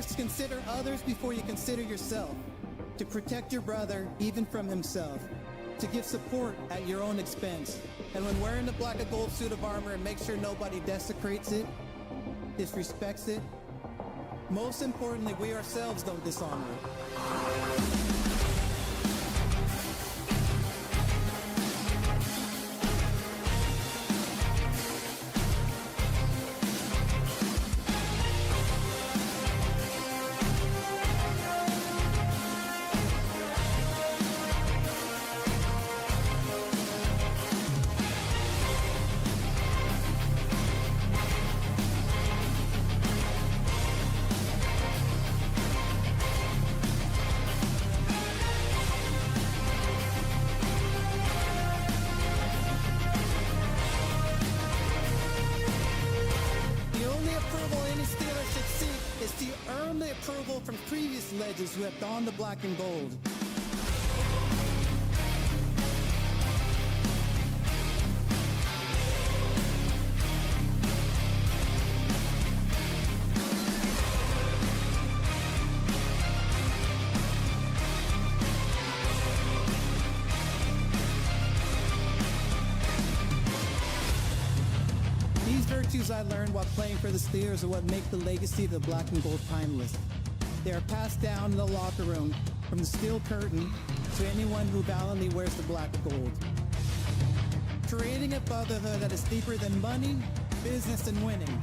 Steelers, consider others before you consider yourself. To protect your brother, even from himself. To give support at your own expense. And when wearing the black and gold suit of armor, make sure nobody desecrates it, disrespects it. Most importantly, we ourselves don't dishonor it. Approval from previous legends who have donned the black and gold. These virtues I learned while playing for the Steelers are what make the legacy of the black and gold timeless. They are passed down in the locker room from the steel curtain to anyone who valiantly wears the black and gold. Creating a brotherhood that is deeper than money, business, and winning.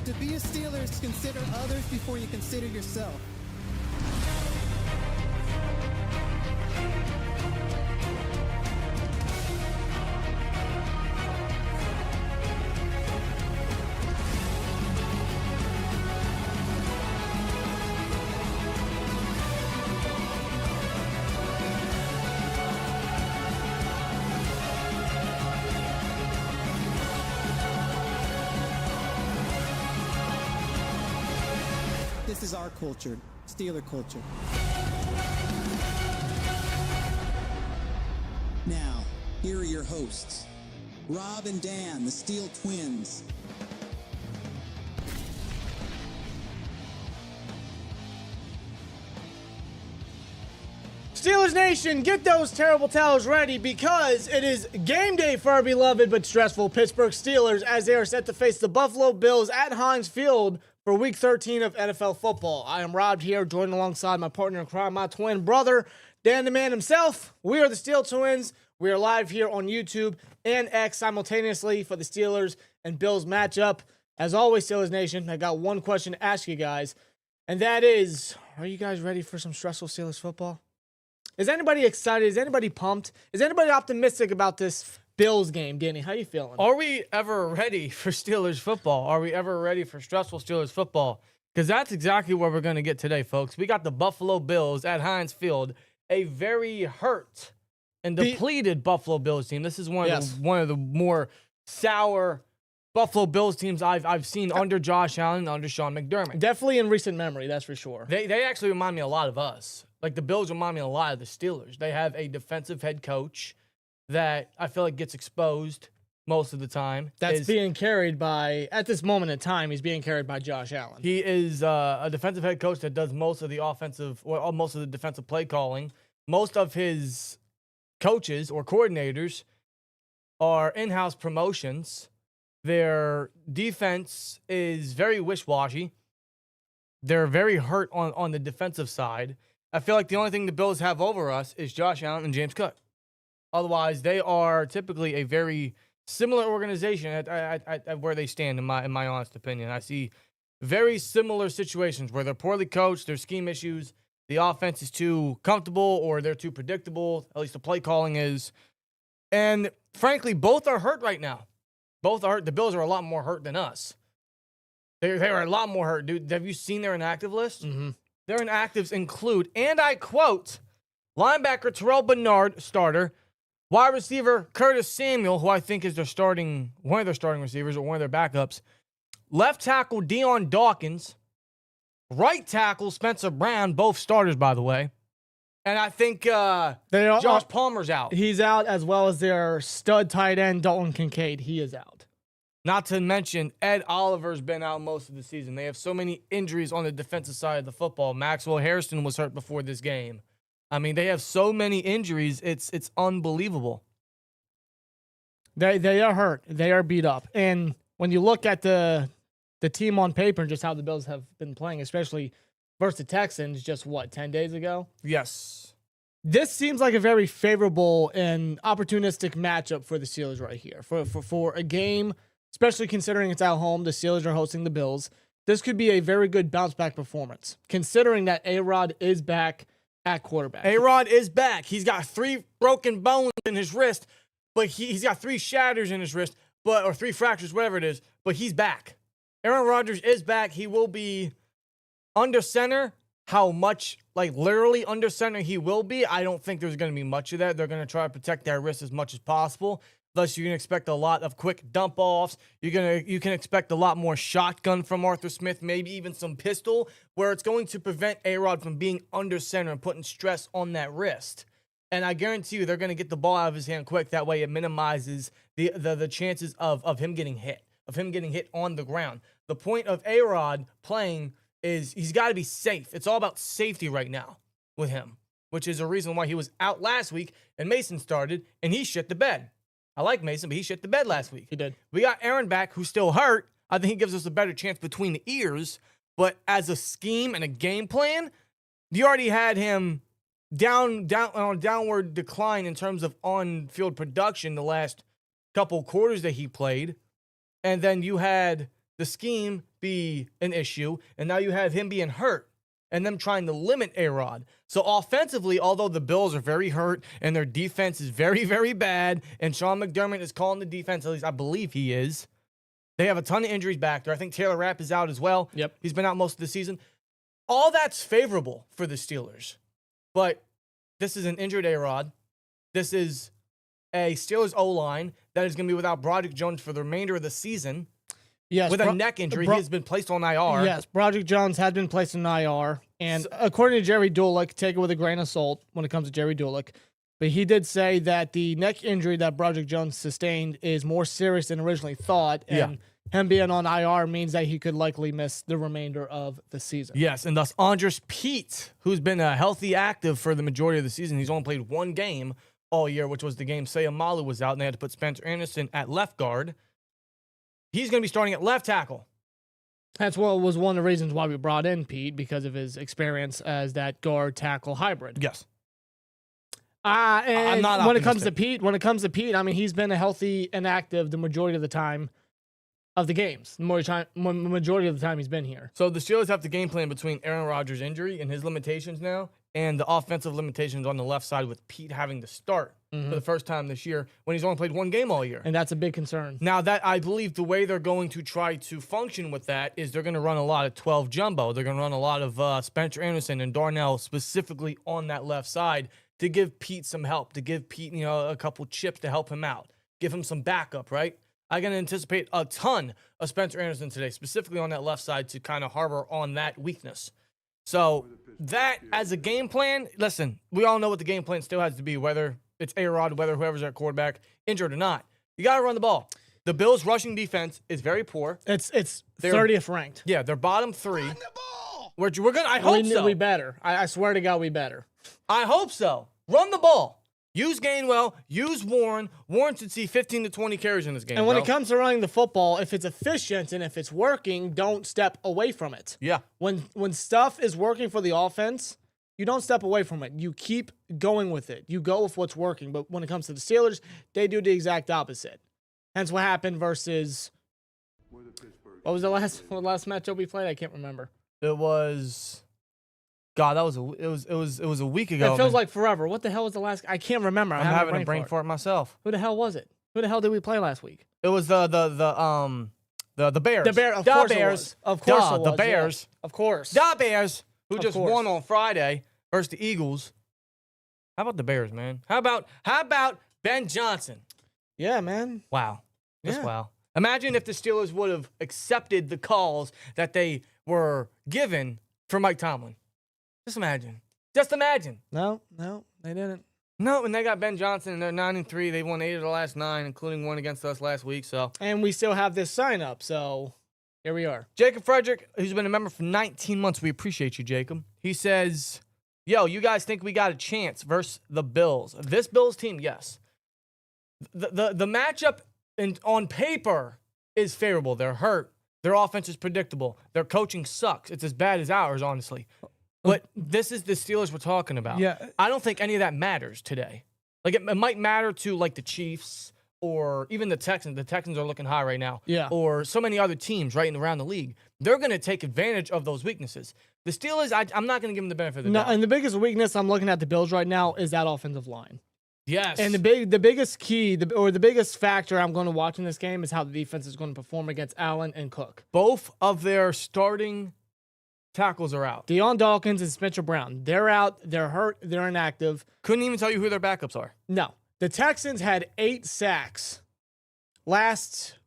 To be a Steelers, consider others before you consider yourself. This is our culture, Steeler culture. Now, here are your hosts, Rob and Dan, the Steel Twins. Steelers Nation, get those terrible towels ready because it is game day for our beloved but stressful Pittsburgh Steelers as they are set to face the Buffalo Bills at Heinz Field for Week 13 of NFL football. I am Rob here, joined alongside my partner in crime, my twin brother, Dan the Man himself. We are the Steel Twins. We are live here on YouTube and X simultaneously for the Steelers and Bills matchup. As always, Steelers Nation, I got one question to ask you guys, and that is, are you guys ready for some stressful Steelers football? Is anybody excited? Is anybody pumped? Is anybody optimistic about this Bills game? Danny, how you feeling? Are we ever ready for Steelers football? Are we ever ready for stressful Steelers football? Because that's exactly where we're going to get today, folks. We got the Buffalo Bills at Heinz Field, a very hurt and depleted Buffalo Bills team. This is one of the more sour Buffalo Bills teams I've seen under Josh Allen and under Sean McDermott. Definitely in recent memory, that's for sure. They actually remind me a lot of us. Like, the Bills remind me a lot of the Steelers. They have a defensive head coach that I feel like gets exposed most of the time. That's being carried by, at this moment in time, he's being carried by Josh Allen. He is a defensive head coach that does most of the offensive, or most of the defensive play calling. Most of his coaches or coordinators are in-house promotions. Their defense is very wish-washy. They're very hurt on the defensive side. I feel like the only thing the Bills have over us is Josh Allen and James Cook. Otherwise, they are typically a very similar organization at where they stand, in my honest opinion. I see very similar situations where they're poorly coached, there's scheme issues, the offense is too comfortable or they're too predictable, at least the play calling is. And frankly, both are hurt right now. Both are hurt. The Bills are a lot more hurt than us. They are a lot more hurt, dude. Have you seen their inactive list? Mm-hmm. Their inactives include, and I quote, linebacker Terrell Bernard, starter, wide receiver Curtis Samuel, who I think is one of their starting receivers or one of their backups, left tackle Deion Dawkins, right tackle Spencer Brown, both starters, by the way. And I think Josh Palmer's out. He's out, as well as their stud tight end, Dalton Kincaid. He is out. Not to mention, Ed Oliver's been out most of the season. They have so many injuries on the defensive side of the football. Maxwell Harrison was hurt before this game. I mean, they have so many injuries. It's unbelievable. They are hurt. They are beat up. And when you look at the team on paper and just how the Bills have been playing, especially versus the Texans just, 10 days ago? Yes. This seems like a very favorable and opportunistic matchup for the Steelers right here. For a game, especially considering it's at home, the Steelers are hosting the Bills. This could be a very good bounce-back performance, considering that A-Rod is back at quarterback. A-Rod is back. He's got 3 broken bones in his wrist, but he's got 3 shatters in his wrist, or 3 fractures, whatever it is, but he's back. Aaron Rodgers is back. He will be under center. How much, literally under center he will be, I don't think there's going to be much of that. They're going to try to protect their wrist as much as possible. Thus, you can expect a lot of quick dump-offs. You can expect a lot more shotgun from Arthur Smith, maybe even some pistol, where it's going to prevent A-Rod from being under center and putting stress on that wrist. And I guarantee you they're going to get the ball out of his hand quick. That way it minimizes the chances of him getting hit, on the ground. The point of A-Rod playing is he's got to be safe. It's all about safety right now with him, which is a reason why he was out last week and Mason started, and he shit the bed. I like Mason, but he shit the bed last week. He did. We got Aaron back, who's still hurt. I think he gives us a better chance between the ears. But as a scheme and a game plan, you already had him down on a downward decline in terms of on-field production the last couple quarters that he played. And then you had the scheme be an issue, and now you have him being hurt and them trying to limit A-Rod. So offensively, although the Bills are very hurt and their defense is very, very bad, and Sean McDermott is calling the defense, at least I believe he is, they have a ton of injuries back there. I think Taylor Rapp is out as well. Yep. He's been out most of the season. All that's favorable for the Steelers. But this is an injured A-Rod. This is a Steelers O-line that is going to be without Broderick Jones for the remainder of the season. Yes, with a neck injury, he has been placed on IR. Yes, Broderick Jones had been placed on IR. And according to Jerry Dulick, take it with a grain of salt when it comes to Jerry Dulick, but he did say that the neck injury that Broderick Jones sustained is more serious than originally thought. And him being on IR means that he could likely miss the remainder of the season. Yes, and thus Andres Pete, who's been a healthy active for the majority of the season, he's only played 1 game all year, which was the game Sayamalu was out, and they had to put Spencer Anderson at left guard. He's going to be starting at left tackle. That's what was one of the reasons why we brought in Pete, because of his experience as that guard tackle hybrid. Yes. And I'm not when it comes to Pete, I mean, he's been a healthy and active the majority of the time of the games. The majority of the time he's been here. So the Steelers have to game plan between Aaron Rodgers' injury and his limitations now, and the offensive limitations on the left side with Pete having to start for the first time this year when he's only played 1 game all year. And that's a big concern. Now, that I believe the way they're going to try to function with that is they're going to run a lot of 12 jumbo. They're going to run a lot of Spencer Anderson and Darnell specifically on that left side to give Pete some help, to give Pete, a couple chips to help him out, give him some backup, right? I'm going to anticipate a ton of Spencer Anderson today, specifically on that left side to kind of harbor on that weakness. So that as a game plan, listen, we all know what the game plan still has to be, whether it's A-Rod, whether whoever's at quarterback, injured or not. You got to run the ball. The Bills' rushing defense is very poor. It's 30th ranked. Yeah, they're bottom 3. Run the ball. We're gonna. I hope so. We better. I swear to God, we better. I hope so. Run the ball. Use Gainwell. Use Warren. Warren should see 15 to 20 carries in this game. And when it comes to running the football, if it's efficient and if it's working, don't step away from it. Yeah. When stuff is working for the offense, you don't step away from it. You keep going with it. You go with what's working. But when it comes to the Steelers, they do the exact opposite. Hence what happened versus what was the last matchup we played? I can't remember. It was God, it was a week ago. It feels like forever. What the hell was the last? I can't remember. I'm having a brain fart myself. Who the hell was it? Who the hell did we play last week? It was the Bears. The Bears. The Bears. Of course it was. The Bears. Yeah. Of course. The Bears, who just course. won on Friday versus the Eagles. How about the Bears, man? How about Ben Johnson? Yeah, man. Wow. Just Yeah. wow. Imagine if the Steelers would have accepted the calls that they were given for Mike Tomlin. Just imagine. Just imagine. No, they didn't. No, and they got Ben Johnson, and they're 9-3. They won 8 of the last 9, including one against us last week. So, And we still have this sign up, so here we are. Jacob Frederick, who's been a member for 19 months, we appreciate you, Jacob. He says, yo, you guys think we got a chance versus the Bills? This Bills team, yes. The matchup on paper is favorable. They're hurt. Their offense is predictable. Their coaching sucks. It's as bad as ours, honestly. But this is the Steelers we're talking about. Yeah. I don't think any of that matters today. Like, it might matter to, like, the Chiefs or even the Texans. The Texans are looking high right now. Yeah. Or so many other teams right around the league. They're going to take advantage of those weaknesses. The Steelers, I'm not going to give them the benefit of the doubt. And the biggest weakness I'm looking at the Bills right now is that offensive line. Yes. And the biggest key, the biggest factor I'm going to watch in this game is how the defense is going to perform against Allen and Cook. Both of their starting tackles are out. Deion Dawkins and Spencer Brown. They're out. They're hurt. They're inactive. Couldn't even tell you who their backups are. No. The Texans had 8 sacks last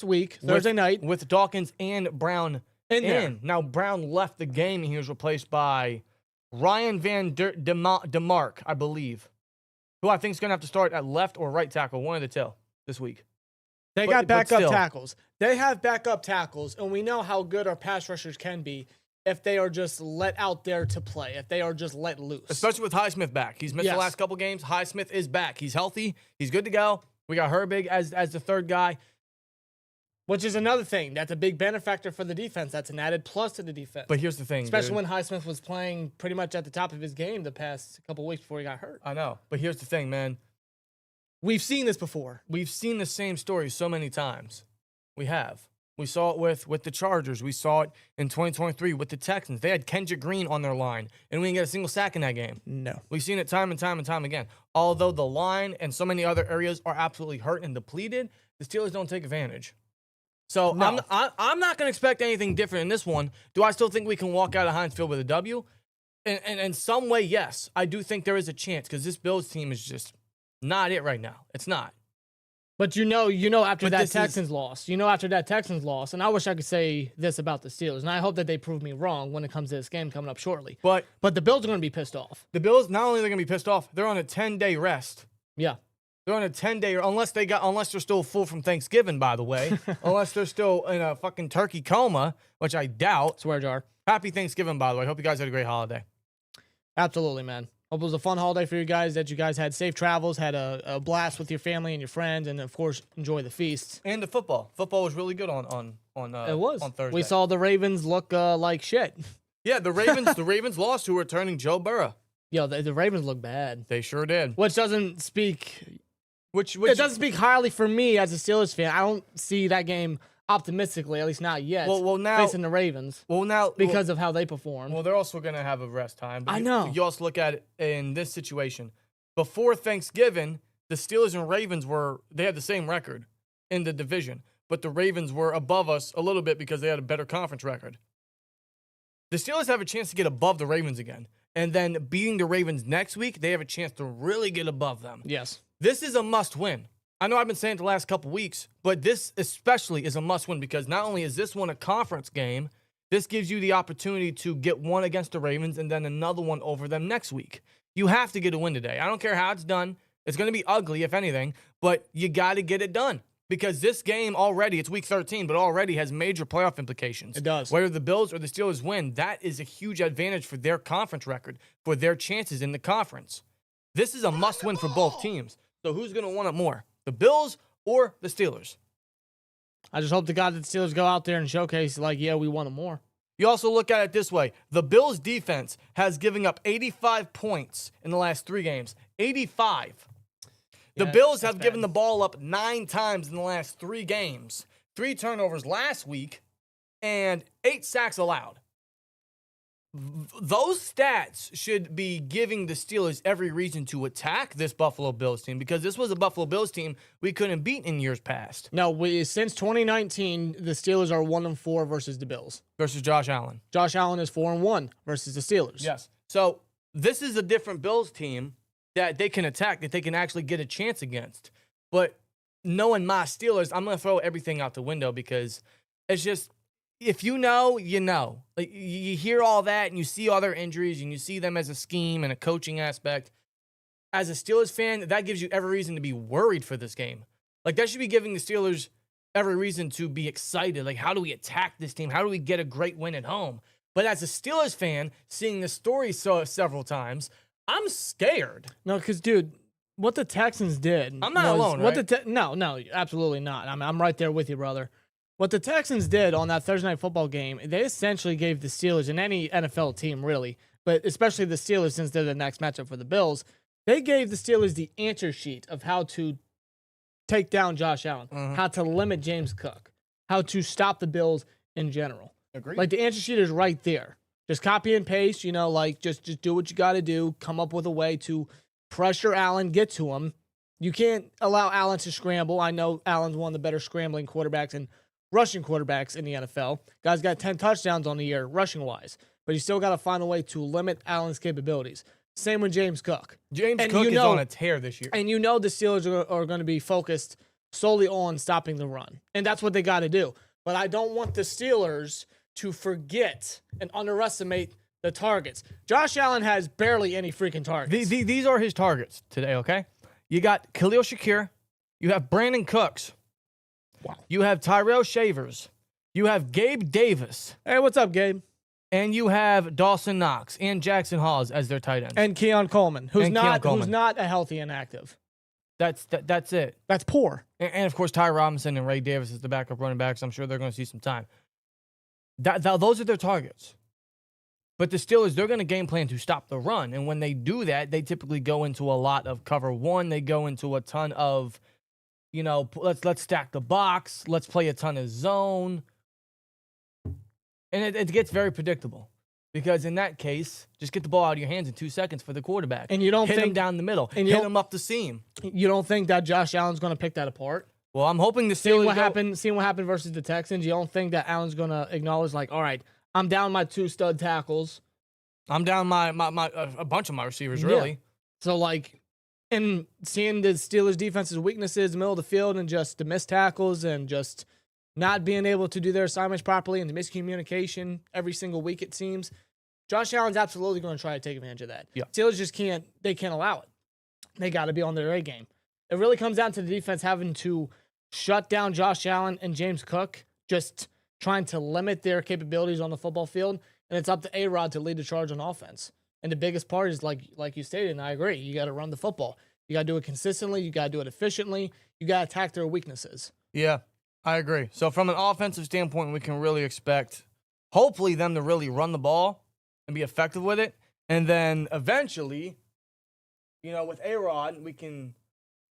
week, Thursday night. With Dawkins and Brown In there. in. Now, Brown left the game, and he was replaced by Ryan Van DeMark, I believe, who I think is going to have to start at left or right tackle, one of the two this week. They But got backup still. tackles. They have backup tackles, and we know how good our pass rushers can be if they are just let out there to play, if they are just let loose. Especially with Highsmith back. He's missed Yes. the last couple games. Highsmith is back. He's healthy. He's good to go. We got Herbig as the third guy. Which is another thing. That's a big benefactor for the defense. That's an added plus to the defense. But here's the thing, Especially dude. when Highsmith was playing pretty much at the top of his game the past couple weeks before he got hurt. I know. But here's the thing, man. We've seen this before. We've seen the same story so many times. We have. We saw it with the Chargers. We saw it in 2023 with the Texans. They had Kendrick Green on their line, and we didn't get a single sack in that game. No. We've seen it time and time and time again. Although the line and so many other areas are absolutely hurt and depleted, the Steelers don't take advantage. So No. I'm not going to expect anything different in this one. Do I still think we can walk out of Heinz Field with a W? In some way, yes. I do think there is a chance because this Bills team is just not it right now. It's not. But after But that this Texans loss, and I wish I could say this about the Steelers, and I hope that they prove me wrong when it comes to this game coming up shortly. But the Bills are going to be pissed off. the Bills, not only are they going to be pissed off, they're on a 10-day rest. Yeah. They're on a 10-day, unless they're still full from Thanksgiving, by the way. Unless they're still in a fucking turkey coma, which I doubt. Swear jar. Happy Thanksgiving, by the way. Hope you guys had a great holiday. Absolutely, man. Hope it was a fun holiday for you guys, that you guys had safe travels, had a blast with your family and your friends, and of course, enjoy the feasts. And the football. Football was really good on Thursday. We saw the Ravens look like shit. Yeah, the Ravens lost to returning Joe Burrow. Yo, the Ravens look bad. They sure did. Which doesn't speak... Which it doesn't speak highly for me as a Steelers fan. I don't see that game optimistically, at least not yet, well now facing the Ravens because of how they perform. Well, they're also going to have a rest time. But I know. You also look at it in this situation. Before Thanksgiving, the Steelers and Ravens they had the same record in the division, but the Ravens were above us a little bit because they had a better conference record. The Steelers have a chance to get above the Ravens again, and then beating the Ravens next week, they have a chance to really get above them. Yes. This is a must-win. I know I've been saying it the last couple weeks, but this especially is a must-win because not only is this one a conference game, this gives you the opportunity to get one against the Ravens and then another one over them next week. You have to get a win today. I don't care how it's done. It's going to be ugly, if anything, but you got to get it done because this game already, it's week 13, but already has major playoff implications. It does. Whether the Bills or the Steelers win, that is a huge advantage for their conference record, for their chances in the conference. This is a must-win for both teams. So who's going to want it more, the Bills or the Steelers? I just hope to God that the Steelers go out there and showcase, we want them more. You also look at it this way. The Bills' defense has given up 85 points in the last 3 games. 85. The Yeah, Bills that's have given bad. the ball up 9 times in the last 3 games. 3 turnovers last week and 8 sacks allowed. Those stats should be giving the Steelers every reason to attack this Buffalo Bills team because this was a Buffalo Bills team we couldn't beat in years past. No, since 2019, the Steelers are 1-4 versus the Bills. Versus Josh Allen. Josh Allen is 4-1 versus the Steelers. Yes. So this is a different Bills team that they can attack, that they can actually get a chance against. But knowing my Steelers, I'm going to throw everything out the window because it's just, if you know, you know. Like, you hear all that and you see all their injuries and you see them as a scheme and a coaching aspect. as a Steelers fan, that gives you every reason to be worried for this game. Like, that should be giving the Steelers every reason to be excited. Like, how do we attack this team? How do we get a great win at home? But as a Steelers fan, seeing this story several times, I'm scared. No, because, dude, what the Texans did. I'm not alone, right? No, absolutely not. I'm right there with you, brother. What the Texans did on that Thursday Night Football game, they essentially gave the Steelers, and any NFL team really, but especially the Steelers since they're the next matchup for the Bills, they gave the Steelers the answer sheet of how to take down Josh Allen, how to limit James Cook, how to stop the Bills in general. Agreed. Like, the answer sheet is right there. Just copy and paste, like just do what you got to do, come up with a way to pressure Allen, get to him. You can't allow Allen to scramble. I know Allen's one of the better scrambling quarterbacks and rushing quarterbacks in the NFL. Guy's got 10 touchdowns on the year, rushing-wise. But you still got to find a way to limit Allen's capabilities. Same with James Cook. James Cook is on a tear this year. And the Steelers are going to be focused solely on stopping the run. And that's what they got to do. But I don't want the Steelers to forget and underestimate the targets. Josh Allen has barely any freaking targets. These are his targets today, okay? You got Khalil Shakir. You have Brandon Cooks. Wow. You have Tyrell Shavers. You have Gabe Davis. Hey, what's up, Gabe? And you have Dawson Knox and Jackson Hawes as their tight ends. And Keon Coleman, who's not a healthy inactive. That's it. That's poor. And of course, Ty Robinson and Ray Davis is the backup running backs. I'm sure they're going to see some time. Those are their targets. But the Steelers, they're going to game plan to stop the run. And when they do that, they typically go into a lot of cover one. They go into a ton of, let's stack the box. Let's play a ton of zone. And it gets very predictable. Because in that case, just get the ball out of your hands in 2 seconds for the quarterback. And you don't hit think him down the middle. And hit him up the seam. You don't think that Josh Allen's going to pick that apart? Well, I'm hoping the Seeing Steelers what happened versus the Texans, you don't think that Allen's going to acknowledge, like, all right, I'm down my 2 stud tackles. I'm down a bunch of my receivers, really. Yeah. So, like, and seeing the Steelers' defense's weaknesses in the middle of the field and just the missed tackles and just not being able to do their assignments properly and the miscommunication every single week, it seems, Josh Allen's absolutely going to try to take advantage of that. Yeah. Steelers just can't allow it. They got to be on their A game. It really comes down to the defense having to shut down Josh Allen and James Cook, just trying to limit their capabilities on the football field. And it's up to A-Rod to lead the charge on offense. And the biggest part is, like you stated, and I agree, you got to run the football. You got to do it consistently. You got to do it efficiently. You got to attack their weaknesses. Yeah, I agree. So from an offensive standpoint, we can really expect, hopefully, them to really run the ball and be effective with it. And then eventually, with A-Rod, we can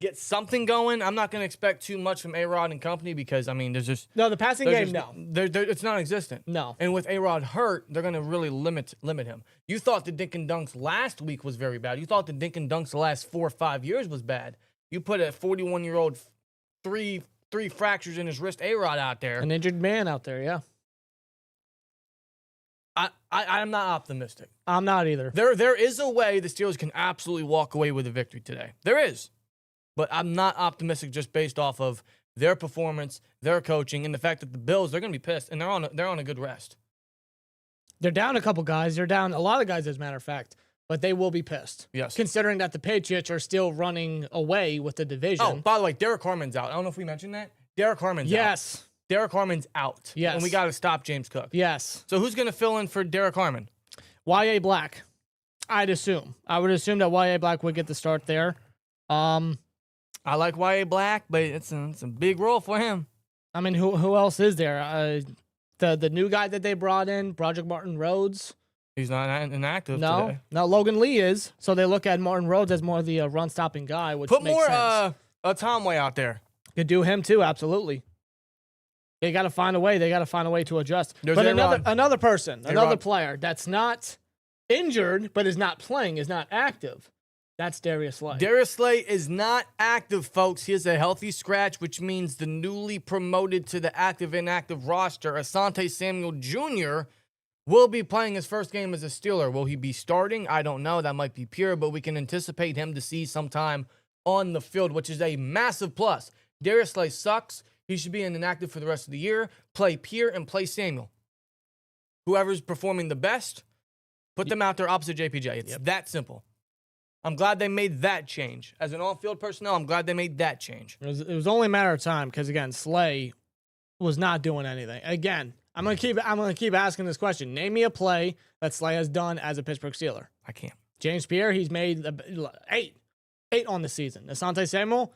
get something going. I'm not going to expect too much from A-Rod and company because, there's just... No, the passing game, no. It's non-existent. No. And with A-Rod hurt, they're going to really limit him. You thought the dink and dunks last week was very bad. You thought the dink and dunks the last 4 or 5 years was bad. You put a 41-year-old, three fractures in his wrist A-Rod out there. An injured man out there, yeah. I'm not optimistic. I'm not either. There is a way the Steelers can absolutely walk away with a victory today. There is. But I'm not optimistic just based off of their performance, their coaching, and the fact that the Bills, they're going to be pissed, and they're on a good rest. They're down a couple guys. They're down a lot of guys, as a matter of fact. But they will be pissed. Yes. Considering that the Patriots are still running away with the division. Oh, by the way, Derek Harmon's out. I don't know if we mentioned that. Derek Harmon's out. Yes. Derek Harmon's out. Yes. And we got to stop James Cook. Yes. So who's going to fill in for Derek Harmon? Y.A. Black, I'd assume. I would assume that Y.A. Black would get the start there. I like Y.A. Black, but it's a big role for him. Who else is there? The new guy that they brought in, Broderick Martin Rhodes. He's not inactive today. No, Logan Lee is. So they look at Martin Rhodes as more of the run-stopping guy, which Put makes more sense. Tomway out there. Could do him too, absolutely. They got to find a way. They got to find a way to adjust. There's but A-Rod. another person, A-Rod. another player that's not injured but is not playing, is not active. That's Darius Slay. Darius Slay is not active, folks. He has a healthy scratch, which means the newly promoted to the active-inactive roster, Asante Samuel Jr., will be playing his first game as a Steeler. Will he be starting? I don't know. That might be pure, but we can anticipate him to see some time on the field, which is a massive plus. Darius Slay sucks. He should be inactive for the rest of the year. Play Pierre and play Samuel. Whoever's performing the best, put them out there opposite JPJ. It's that simple. I'm glad they made that change. As an on-field personnel, I'm glad they made that change. It was only a matter of time because, again, Slay was not doing anything. Again, I'm gonna keep asking this question. Name me a play that Slay has done as a Pittsburgh Steeler. I can't. James Pierre, he's made 8 on the season. Asante Samuel,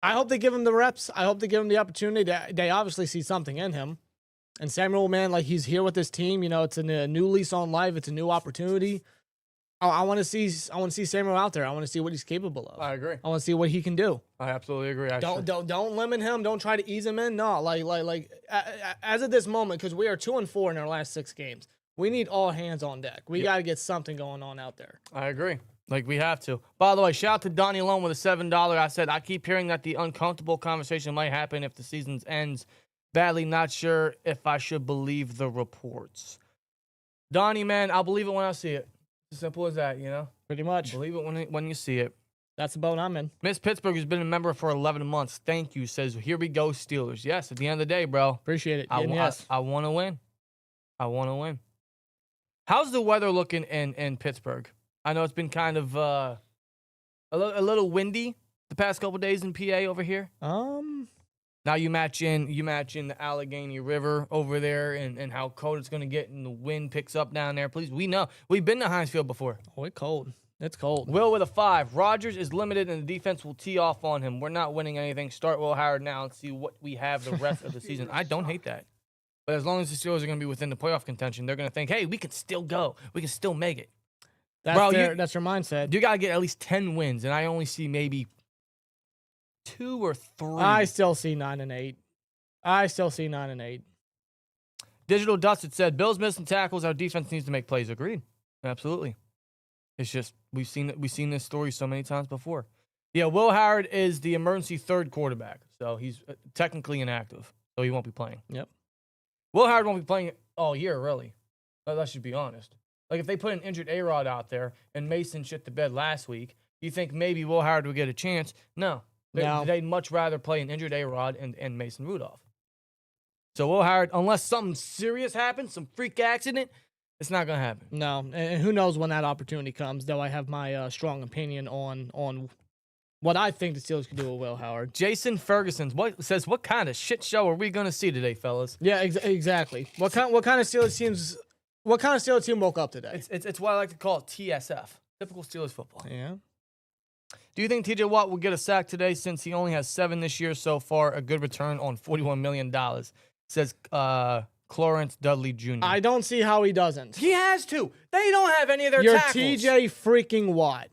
I hope they give him the reps. I hope they give him the opportunity. They obviously see something in him. And Samuel, man, like he's here with this team. You know, it's a new lease on life. It's a new opportunity. I want to see Samuel out there. I want to see what he's capable of. I agree. I want to see what he can do. I absolutely agree. Don't limit him. Don't try to ease him in. No, as of this moment, because we are 2-4 in our last 6 games, we need all hands on deck. We got to get something going on out there. I agree. Like, we have to. By the way, shout out to Donnie Alone with a $7. I said, I keep hearing that the uncomfortable conversation might happen if the season ends badly. Not sure if I should believe the reports. Donnie, man, I'll believe it when I see it. As simple as that, you know? Pretty much. Believe it when you see it. That's the boat I'm in. Miss Pittsburgh has been a member for 11 months. Thank you. Says, here we go, Steelers. Yes, at the end of the day, bro. Appreciate it. I want to win. I want to win. How's the weather looking in Pittsburgh? I know it's been kind of a little windy the past couple days in PA over here. Now you match in the Allegheny River over there and how cold it's going to get and the wind picks up down there. Please, we know. We've been to Heinz Field before. Oh, it's cold. It's cold. Will with a 5. Rodgers is limited and the defense will tee off on him. We're not winning anything. Start Will Howard now and see what we have the rest of the season. I don't hate that. But as long as the Steelers are going to be within the playoff contention, they're going to think, hey, we can still go. We can still make it. That's their mindset. You got to get at least 10 wins, and I only see maybe 2 or 3. I still see 9-8. I still see 9-8. Digital Dusted said, Bills missing tackles. Our defense needs to make plays. Agreed. Absolutely. It's just we've seen this story so many times before. Yeah, Will Howard is the emergency 3rd quarterback, so he's technically inactive, so he won't be playing. Yep. Will Howard won't be playing all year, really. Let's just be honest. Like, if they put an injured A-Rod out there and Mason shit the bed last week, you think maybe Will Howard would get a chance? No. They'd much rather play an injured A-Rod and Mason Rudolph. So Will Howard, unless something serious happens, some freak accident, it's not going to happen. No, and who knows when that opportunity comes, though I have my strong opinion on what I think the Steelers could do with Will Howard. Jason Ferguson says, what kind of shit show are we going to see today, fellas? Yeah, exactly. What kind of Steelers teams... What kind of Steelers team woke up today? It's what I like to call it TSF. Typical Steelers football. Yeah. Do you think TJ Watt will get a sack today since he only has 7 this year so far? A good return on $41 million, says Clarence Dudley Jr. I don't see how he doesn't. He has to. They don't have any of their You're tackles. TJ freaking Watt.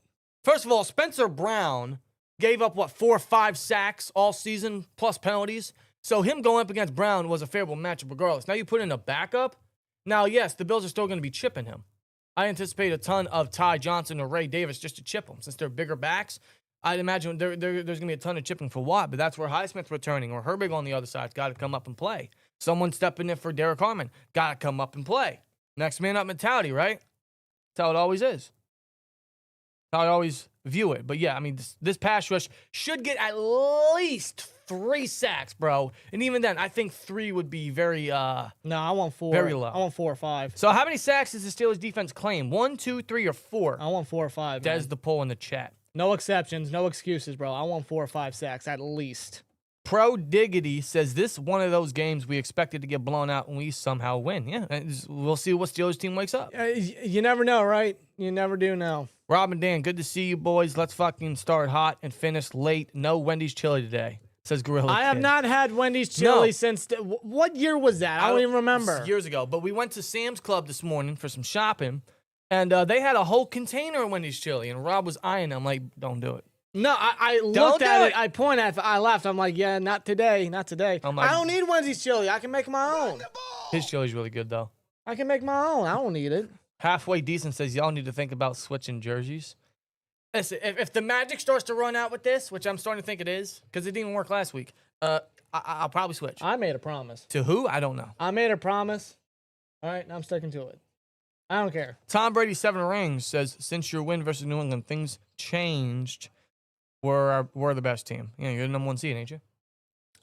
First of all, Spencer Brown gave up, 4 or 5 sacks all season plus penalties. So him going up against Brown was a favorable matchup regardless. Now you put in a backup. Now, yes, the Bills are still going to be chipping him. I anticipate a ton of Ty Johnson or Ray Davis just to chip him. Since they're bigger backs, I'd imagine there's going to be a ton of chipping for Watt, but that's where Highsmith returning or Herbig on the other side's got to come up and play. Someone stepping in for Derek Harmon, got to come up and play. Next man up mentality, right? That's how it always is. How I always view it. But, yeah, I mean, this pass rush should get at least 3 sacks, bro. And even then, I think 3 would be very No, I want 4. Very low. I want 4 or 5. So how many sacks does the Steelers defense claim? 1, 2, 3, or 4? I want 4 or 5. Des the poll in the chat. No exceptions, no excuses, bro. I want 4 or 5 sacks at least. Pro Diggity says this one of those games we expected to get blown out and we somehow win. Yeah, we'll see what Steelers team wakes up. You never know, right? You never do know. Rob and Dan, good to see you boys. Let's fucking start hot and finish late. No Wendy's chili today, says Gorilla I have Kid. not had Wendy's chili since... What year was that? I don't even remember. Years ago. But we went to Sam's Club this morning for some shopping, and they had a whole container of Wendy's chili, and Rob was eyeing them like, don't do it. No, I looked at it. I pointed at it. I laughed. I'm like, yeah, not today. Not today. I'm like, I don't need Wendy's chili. I can make my own. His chili's really good, though. I can make my own. I don't need it. Halfway Decent says y'all need to think about switching jerseys. Listen, if the magic starts to run out with this, which I'm starting to think it is, because it didn't work last week, I'll probably switch. I made a promise. To who? I don't know. I made a promise. All right, now I'm sticking to it. I don't care. Tom Brady 7 rings says, since your win versus New England, things changed. We're the best team. Yeah, you're the number 1 seed, ain't you?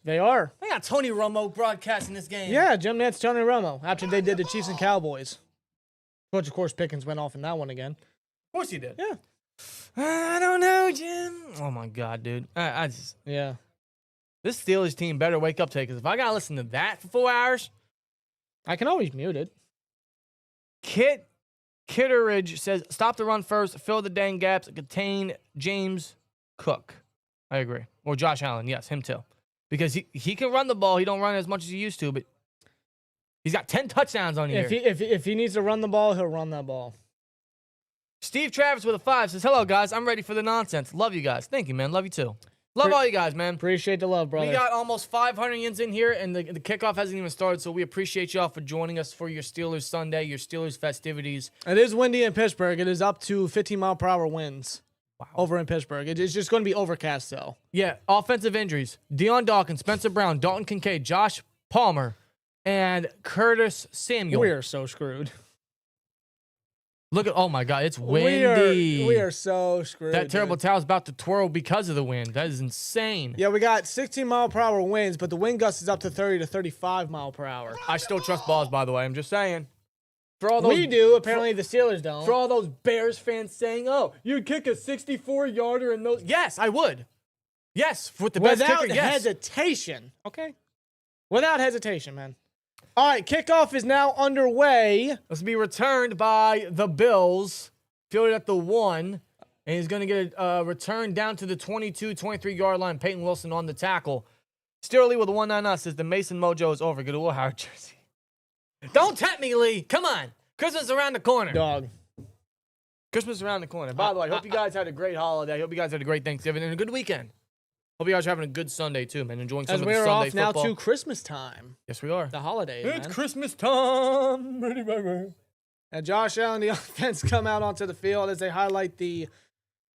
They are. They got Tony Romo broadcasting this game. Yeah, Jim Nantz, Tony Romo, after they did the Chiefs and Cowboys. Which, of course, Pickens went off in that one again. Of course he did. Yeah. I don't know, Jim. Oh, my God, dude. I just... Yeah. This Steelers team better wake up today, because if I got to listen to that for 4 hours... I can always mute it. Kitteridge says, stop the run first, fill the dang gaps, and contain James Cook. I agree. Or Josh Allen. Yes, him too. Because he can run the ball. He don't run as much as he used to, but he's got 10 touchdowns on here. If he needs to run the ball, he'll run that ball. Steve Travis with a 5 says, hello, guys. I'm ready for the nonsense. Love you guys. Thank you, man. Love you too. Love all you guys, man. Appreciate the love, brother. We got almost 500 yins in here, and the kickoff hasn't even started, so we appreciate y'all for joining us for your Steelers Sunday, your Steelers festivities. It is windy in Pittsburgh. It is up to 15-mile-per-hour winds. Wow. Over in Pittsburgh. It's just going to be overcast, though. Yeah, offensive injuries. Deion Dawkins, Spencer Brown, Dalton Kincaid, Josh Palmer, and Curtis Samuel. We are so screwed. Look at, oh my God, it's windy. We are so screwed. That terrible dude. towel's about to twirl because of the wind. That is insane. Yeah, we got 16-mile-per-hour winds, but the wind gust is up to 30 to 35 mile per hour. I still trust balls, by the way. I'm just saying. For all those, We do. Apparently, the Steelers don't. For all those Bears fans saying, oh, you'd kick a 64-yarder in those. Yes, I would. Yes, with the best Without kicker, yes. hesitation. Okay? Without hesitation, man. All right, kickoff is now underway. This will be returned by the Bills. Fielded at the 1. And he's going to get a return down to the 22, 23-yard line. Peyton Wilson on the tackle. Steeler Lee with a 199 says the Mason Mojo is over. Get a Will Howard jersey. Don't tempt me, Lee. Come on. Christmas is around the corner. Dog. Christmas is around the corner. By the way, I hope you guys had a great holiday. I hope you guys had a great Thanksgiving and a good weekend. Hope you guys are having a good Sunday, too, man. Enjoying some As of we the are Sunday off now football. to Christmas time. Yes, we are. The holidays, It's man. Christmas time. Ready, baby. And Josh Allen, the offense, come out onto the field as they highlight the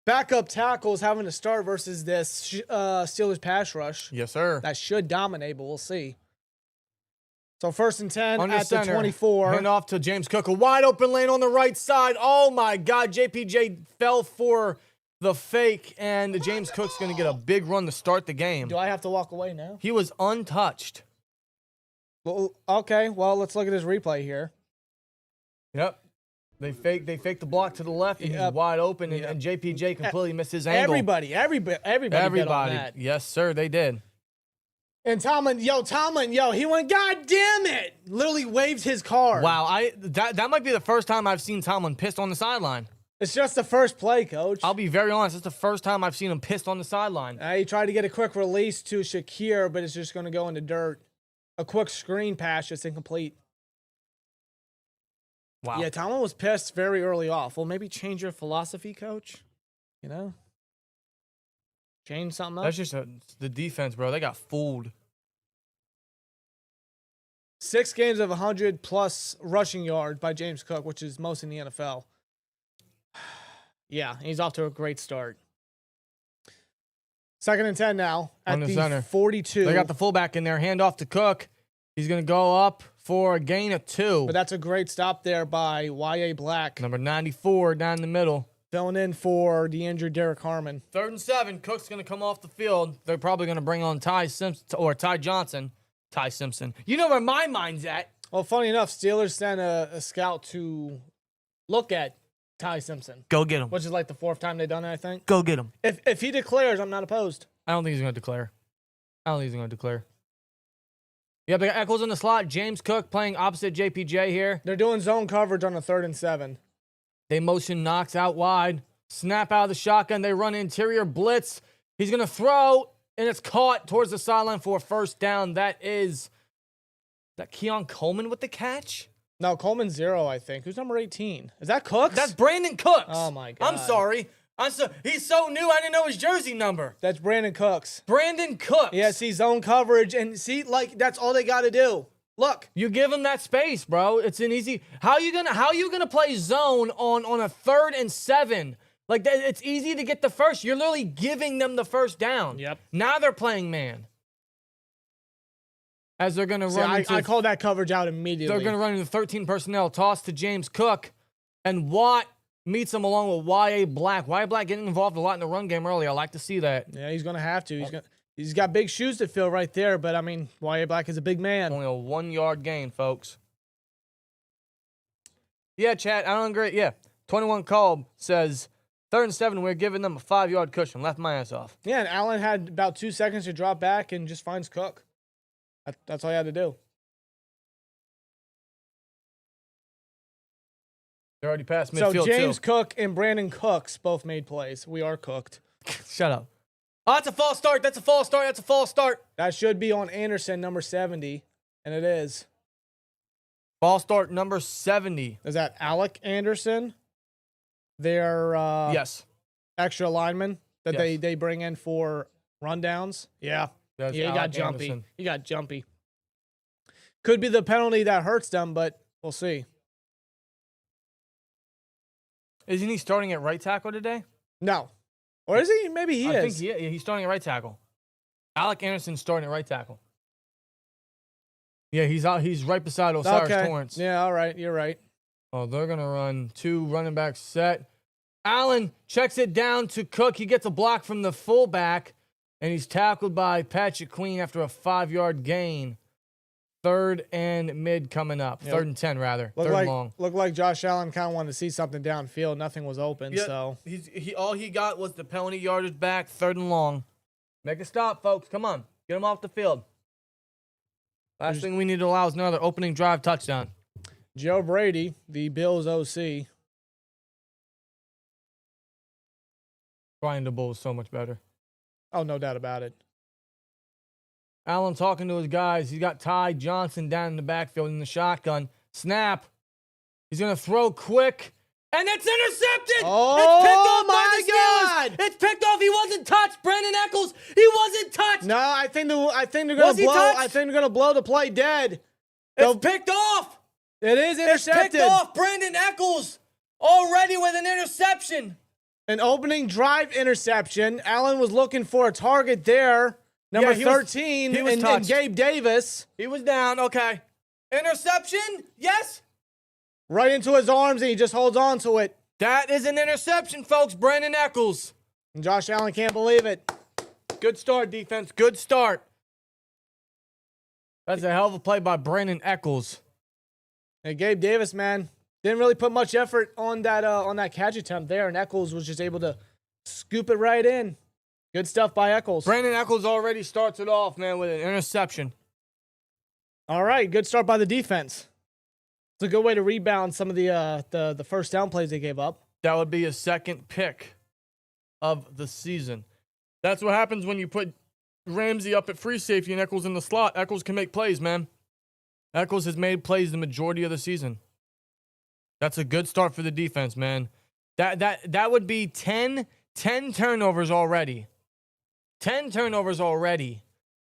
backup tackles having to start versus this Steelers pass rush. Yes, sir. That should dominate, but we'll see. So 1st and 10 Under at the center. 24. Hand off to James Cook. A wide open lane on the right side. Oh, my God. JPJ fell for the fake, and James Cook's going to get a big run to start the game. Do I have to walk away now? He was untouched. Well, okay, well, let's look at this replay here. Yep. They faked the block to the left, and he's Yep. wide open, and, Yep. and JPJ completely missed his angle. Everybody bet on that. Yes, sir, they did. And Tomlin, he went, God damn it! Literally waved his card. Wow, that might be the first time I've seen Tomlin pissed on the sideline. It's just the first play, coach. I'll be very honest, it's the first time I've seen him pissed on the sideline. He tried to get a quick release to Shakir, but it's just going to go in the dirt. A quick screen pass, just incomplete. Wow. Yeah, Tomlin was pissed very early off. Well, maybe change your philosophy, coach. You know? Change something up. That's just the defense, bro. They got fooled. 6 games of 100-plus rushing yards by James Cook, which is most in the NFL. Yeah, he's off to a great start. 2nd and 10 now at On the the center. 42. They got the fullback in there. Hand off to Cook. He's going to go up for a gain of 2. But that's a great stop there by Y.A. Black. Number 94 down the middle. Filling in for the injured Derek Harmon. 3rd and 7. Cook's going to come off the field. They're probably going to bring on Ty Johnson. Ty Simpson. You know where my mind's at. Well, funny enough, Steelers sent a scout to look at Ty Simpson. Go get him. Which is like the 4th time they've done it, I think. Go get him. If he declares, I'm not opposed. I don't think he's going to declare. Yeah, they got Echols in the slot. James Cook playing opposite JPJ here. They're doing zone coverage on a 3rd and 7. They motion Knox out wide. Snap out of the shotgun. They run interior blitz. He's going to throw, and it's caught towards the sideline for a 1st down. Is that Keon Coleman with the catch? No, Coleman's 0, I think. Who's number 18? Is that Cooks? That's Brandin Cooks. Oh, my God. I'm sorry. He's so new, I didn't know his jersey number. That's Brandin Cooks. Brandin Cooks. Yeah, see, zone coverage, and see, like, that's all they got to do. Look. You give him that space, bro. It's an easy. How you gonna play zone on a 3rd and 7? Like that, it's easy to get the first. You're literally giving them the 1st down. Yep. Now they're playing man. As they're gonna run. I call that coverage out immediately. They're gonna run into 13 personnel. Toss to James Cook, and Watt meets him along with Y.A. Black. Y.A. Black getting involved a lot in the run game early. I like to see that. Yeah, he's gonna have to. He's got big shoes to fill right there, but I mean, Y.A. Black is a big man. Only a 1-yard gain, folks. Yeah, chat. I don't agree. Yeah. 21 Kolb says 3rd and 7, we're giving them a 5-yard cushion. Left my ass off. Yeah, and Allen had about 2 seconds to drop back and just finds Cook. That's all he had to do. They're already past midfield, So James too. Cook and Brandon Cooks both made plays. We are cooked. Shut up. Oh, that's a false start. That's a false start. That's a false start. That should be on Anderson, number 70, and it is. False start number 70. Is that Alec Anderson? Their Yes. extra lineman that Yes. they bring in for rundowns. Yeah. That's Yeah, he got Alec jumpy. Anderson. He got jumpy. Could be the penalty that hurts them, but we'll see. Isn't he starting at right tackle today? No. Or is he? Maybe he I is. think he's starting at right tackle. Alec Anderson's starting at right tackle. Yeah, he's out. He's right beside Osiris Torrance. Yeah, all right. You're right. Oh, they're going to run 2 running back set. Allen checks it down to Cook. He gets a block from the fullback, and he's tackled by Patrick Queen after a 5-yard gain. 3rd and mid coming up. Yep. 3rd and 10, rather. Looked 3rd like, and long. Looked like Josh Allen kind of wanted to see something downfield. Nothing was open, so. All he got was the penalty yardage back, 3rd and long. Make a stop, folks. Come on. Get him off the field. Last thing we need to allow is another opening drive touchdown. Joe Brady, the Bills OC. Brian DeBull is so much better. Oh, no doubt about it. Allen talking to his guys. He's got Ty Johnson down in the backfield in the shotgun. Snap. He's going to throw quick. And it's intercepted! Oh, it's picked off by my the Steelers! God! It's picked off. He wasn't touched. Brandin Echols, he wasn't touched. No, I think they're Was he gonna blow. touched? I think they're gonna blow the play dead. It's picked off. It is It's intercepted. picked off. Brandin Echols already with an interception. An opening drive interception. Allen was looking for a target there. Number Yeah, he was- 13, he was and touched. Gabe Davis He was down. Okay. Interception? Yes. right into his arms, and he just holds on to it. That is an interception, folks. Brandin Echols. And Josh Allen can't believe it. Good start, defense. Good start. That's a hell of a play by Brandin Echols. And Gabe Davis, man, didn't really put much effort on that catch attempt there, and Echols was just able to scoop it right in. Good stuff by Echols. Brandin Echols already starts it off, man, with an interception. All right, good start by the defense. It's a good way to rebound some of the first down plays they gave up. That would be a second pick of the season. That's what happens when you put Ramsey up at free safety and Echols in the slot. Echols can make plays, man. Echols has made plays the majority of the season. That's a good start for the defense, man. That would be 10 turnovers already. 10 turnovers already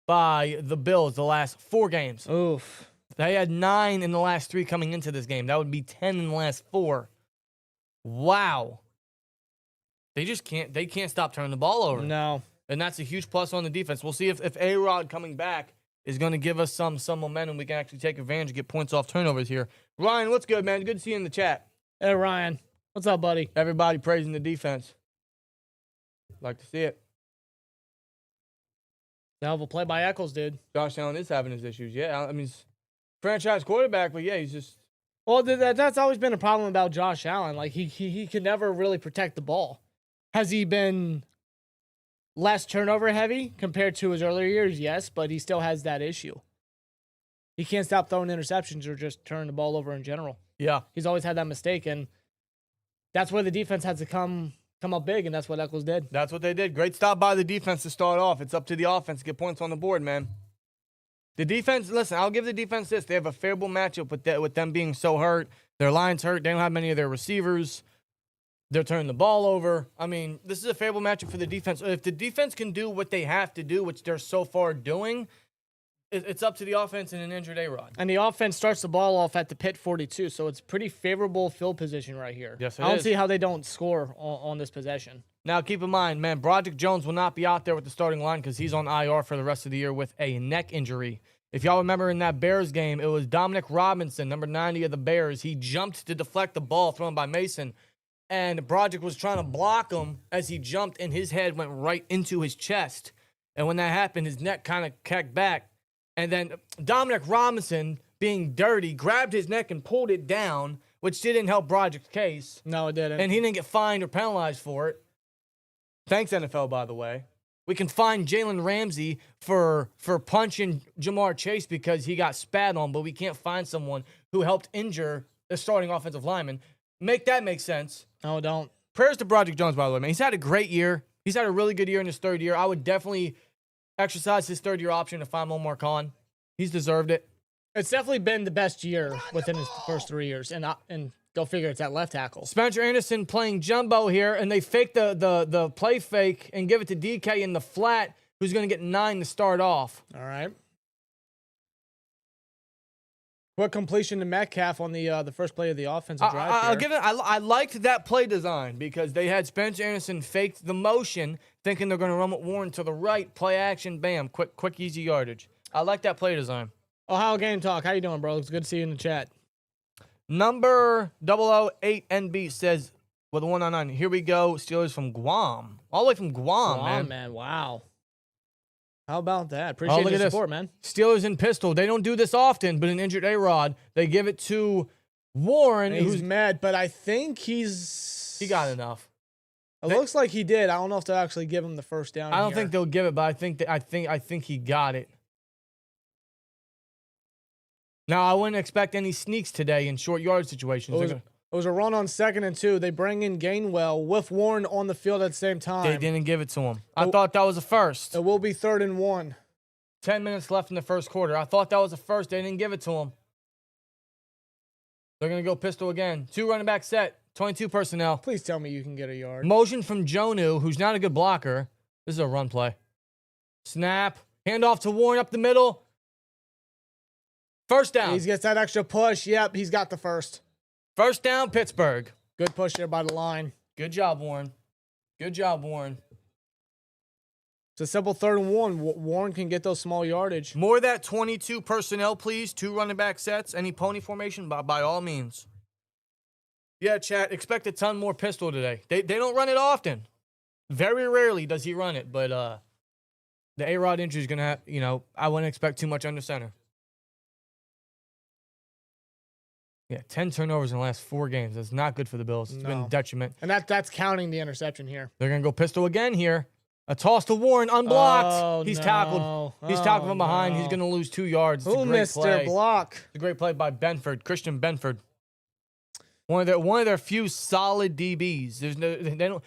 by the Bills the last 4 games. Oof. They had 9 in the last 3 coming into this game. That would be 10 in the last 4. Wow. They can't stop turning the ball over. No. And that's a huge plus on the defense. We'll see if A-Rod coming back is going to give us some momentum. We can actually take advantage and get points off turnovers here. Ryan, what's good, man? Good to see you in the chat. Hey, Ryan. What's up, buddy? Everybody praising the defense. Like to see it. Hell of a play by Echols, dude. Josh Allen is having his issues. Yeah, I mean, he's franchise quarterback, but yeah, he's just... Well, that's always been a problem about Josh Allen. Like, he can never really protect the ball. Has he been less turnover heavy compared to his earlier years? Yes, but he still has that issue. He can't stop throwing interceptions or just turning the ball over in general. Yeah. He's always had that mistake, and that's where the defense had to come up big, and that's what Echols did. That's what they did. Great stop by the defense to start off. It's up to the offense to get points on the board, man. The defense, listen, I'll give the defense this. They have a favorable matchup with them being so hurt. Their line's hurt. They don't have many of their receivers. They're turning the ball over. I mean, this is a favorable matchup for the defense. If the defense can do what they have to do, which they're so far doing, it's up to the offense and an injured A-Rod. And the offense starts the ball off at the Pitt 42, so it's pretty favorable field position right here. Yes, it I don't is. see how they don't score on this possession. Now, keep in mind, man, Broderick Jones will not be out there with the starting line because he's on IR for the rest of the year with a neck injury. If y'all remember in that Bears game, it was Dominic Robinson, number 90 of the Bears. He jumped to deflect the ball thrown by Mason, and Broderick was trying to block him as he jumped, and his head went right into his chest. And when that happened, his neck kind of kicked back. And then Dominic Robinson, being dirty, grabbed his neck and pulled it down, which didn't help Broderick's case. No, it didn't. And he didn't get fined or penalized for it. Thanks, NFL, by the way. We can fine Jalen Ramsey for punching Jamar Chase because he got spat on, but we can't find someone who helped injure the starting offensive lineman. Make that make sense. No, don't. Prayers to Broderick Jones, by the way, man. He's had a great year. He's had a really good year in his third year. I would definitely exercise his third-year option to find one more con. He's deserved it. It's definitely been the best year within his first 3 years, and go figure it's at left tackle. Spencer Anderson playing jumbo here, and they fake the play fake and give it to DK in the flat, who's going to get 9 to start off. All right. Quick completion to Metcalf on the first play of the offensive drive. I'll give it. I liked that play design because they had Spencer Anderson faked the motion, thinking they're going to run with Warren to the right, play action, bam, quick, easy yardage. I like that play design. Ohio Game Talk, how you doing, bro? It's good to see you in the chat. Number 008NB says with a 199. Here we go. Steelers from Guam, all the way from Guam, man. Wow. How about that? Appreciate your support, man. Steelers in pistol. They don't do this often, but an injured A-Rod, they give it to Warren, who's mad, but I think he got enough. It looks like he did. I don't know if they'll actually give him the first down. I don't think they'll give it, but I think he got it. Now, I wouldn't expect any sneaks today in short yard situations. It was a run on 2nd and 2. They bring in Gainwell with Warren on the field at the same time. They didn't give it to him. I thought that was a first. It will be 3rd and 1. 10 minutes left in the first quarter. I thought that was a first. They didn't give it to him. They're going to go pistol again. 2 running back set. 22 personnel. Please tell me you can get a yard. Motion from Jonnu, who's not a good blocker. This is a run play. Snap. Handoff to Warren up the middle. First down. He gets that extra push. Yep, he's got the first. First down, Pittsburgh. Good push there by the line. Good job, Warren. Good job, Warren. It's a simple 3rd and 1. Warren can get those small yardage. More of that 22 personnel, please. 2 running back sets. Any pony formation, by all means. Yeah, chat. Expect a ton more pistol today. They don't run it often. Very rarely does he run it, but the A-Rod injury is going to have, I wouldn't expect too much under center. Yeah, 10 turnovers in the last 4 games. That's not good for the Bills. It's been a detriment. And that's counting the interception here. They're going to go pistol again here. A toss to Warren, unblocked. Oh, He's tackled. He's tackled from behind. He's going to lose 2 yards. It's a great play. Block? It's a great play by Christian Benford. One of their few solid DBs.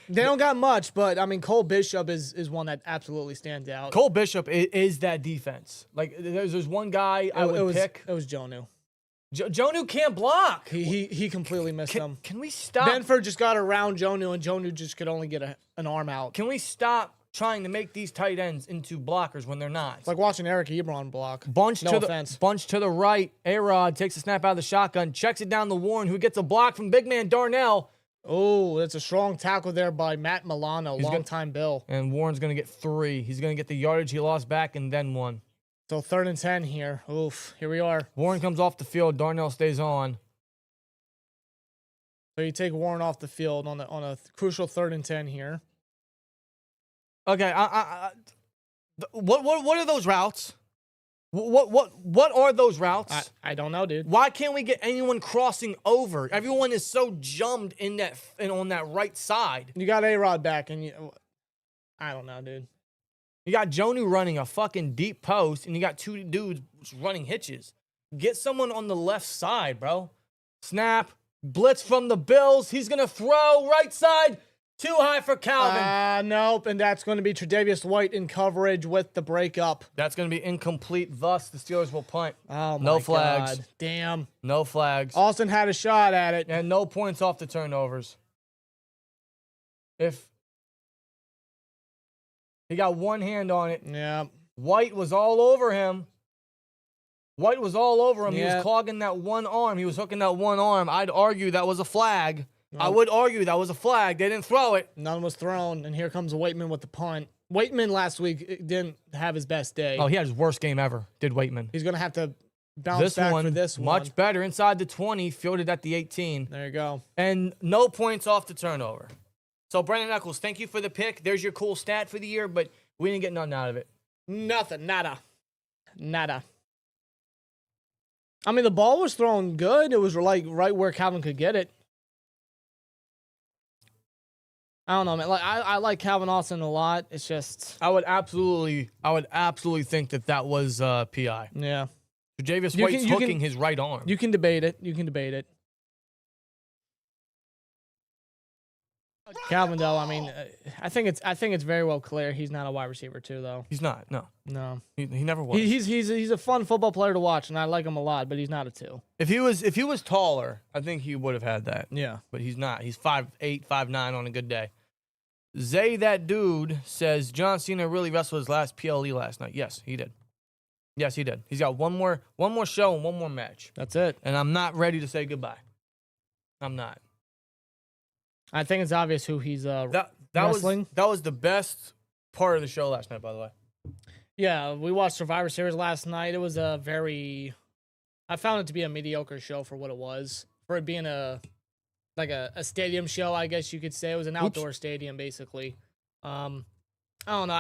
They don't got much, but I mean Cole Bishop is one that absolutely stands out. Cole Bishop is that defense. Like there's one guy I would pick. It was Jonnu. Jonnu can't block. He completely missed him. Can we stop? Benford just got around Jonnu, and Jonnu just could only get an arm out. Can we stop trying to make these tight ends into blockers when they're not? It's like watching Eric Ebron block. Bunch to the right. A-Rod takes a snap out of the shotgun, checks it down to Warren, who gets a block from big man Darnell. Oh, that's a strong tackle there by Matt Milano, longtime Bill. And Warren's going to get 3. He's going to get the yardage he lost back and then 1. So 3rd and 10 here. Oof, here we are. Warren comes off the field. Darnell stays on. So you take Warren off the field on a crucial 3rd and 10 here. Okay, what are those routes? What are those routes? I don't know, dude. Why can't we get anyone crossing over? Everyone is so jumped on that right side. You got A-Rod back, and I don't know, dude. You got Jonnu running a fucking deep post, and you got 2 dudes running hitches. Get someone on the left side, bro. Snap. Blitz from the Bills. He's going to throw right side. Too high for Calvin. Nope, and that's going to be Tre'Davious White in coverage with the breakup. That's going to be incomplete. Thus, the Steelers will punt. Oh, my no flags. God. Damn. No flags. Austin had a shot at it. And no points off the turnovers. If he got one hand on it. Yeah. White was all over him. Yeah. He was clogging that one arm. He was hooking that one arm. I'd argue that was a flag. I would argue that was a flag. They didn't throw it. None was thrown, and here comes Waitman with the punt. Waitman last week didn't have his best day. Oh, he had his worst game ever, did Waitman. He's going to have to bounce back for this one. Much better. Inside the 20, fielded at the 18. There you go. And no points off the turnover. So, Brandin Echols, thank you for the pick. There's your cool stat for the year, but we didn't get nothing out of it. Nothing. Nada. I mean, the ball was thrown good. It was like right where Calvin could get it. I don't know, man. Like I like Calvin Austin a lot. It's just I would absolutely think that was PI. yeah. Tre'Davious White's hooking his right arm. You can debate it. You can debate it. Calvin, though, I mean, I think it's very well clear he's not a wide receiver too, though. He's not. No. He never was. He's a fun football player to watch, and I like him a lot. But he's not a 2. If he was taller, I think he would have had that. Yeah. But he's not. He's 5'8", 5'9" on a good day. Zay, that dude, says John Cena really wrestled his last PLE last night. Yes, he did. Yes, he did. He's got one more show and one more match. That's it. And I'm not ready to say goodbye. I'm not. I think it's obvious who he's wrestling. That was the best part of the show last night, by the way. Yeah, we watched Survivor Series last night. It was I found it to be a mediocre show for what it was. For it being a stadium show, I guess you could say. It was an outdoor stadium, basically. I don't know.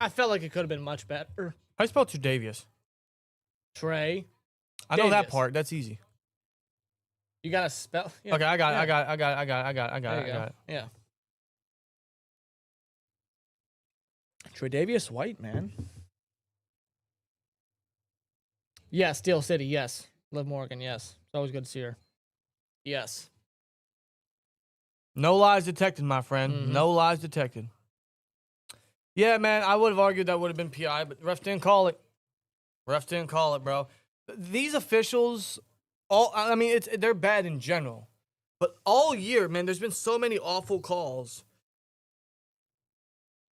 I felt like it could have been much better. How do you spell Tre'Davious? Trey. I know that Davis. part. That's easy. You gotta spell. Yeah. Okay, I got it. Yeah. Tre'Davious White, man. Yeah, Steel City, yes. Liv Morgan, yes. It's always good to see her. Yes. No lies detected, my friend. Mm-hmm. No lies detected. Yeah, man, I would have argued that would have been PI, but refs didn't call it. Refs didn't call it, bro. These officials, they're bad in general. But all year, man, there's been so many awful calls.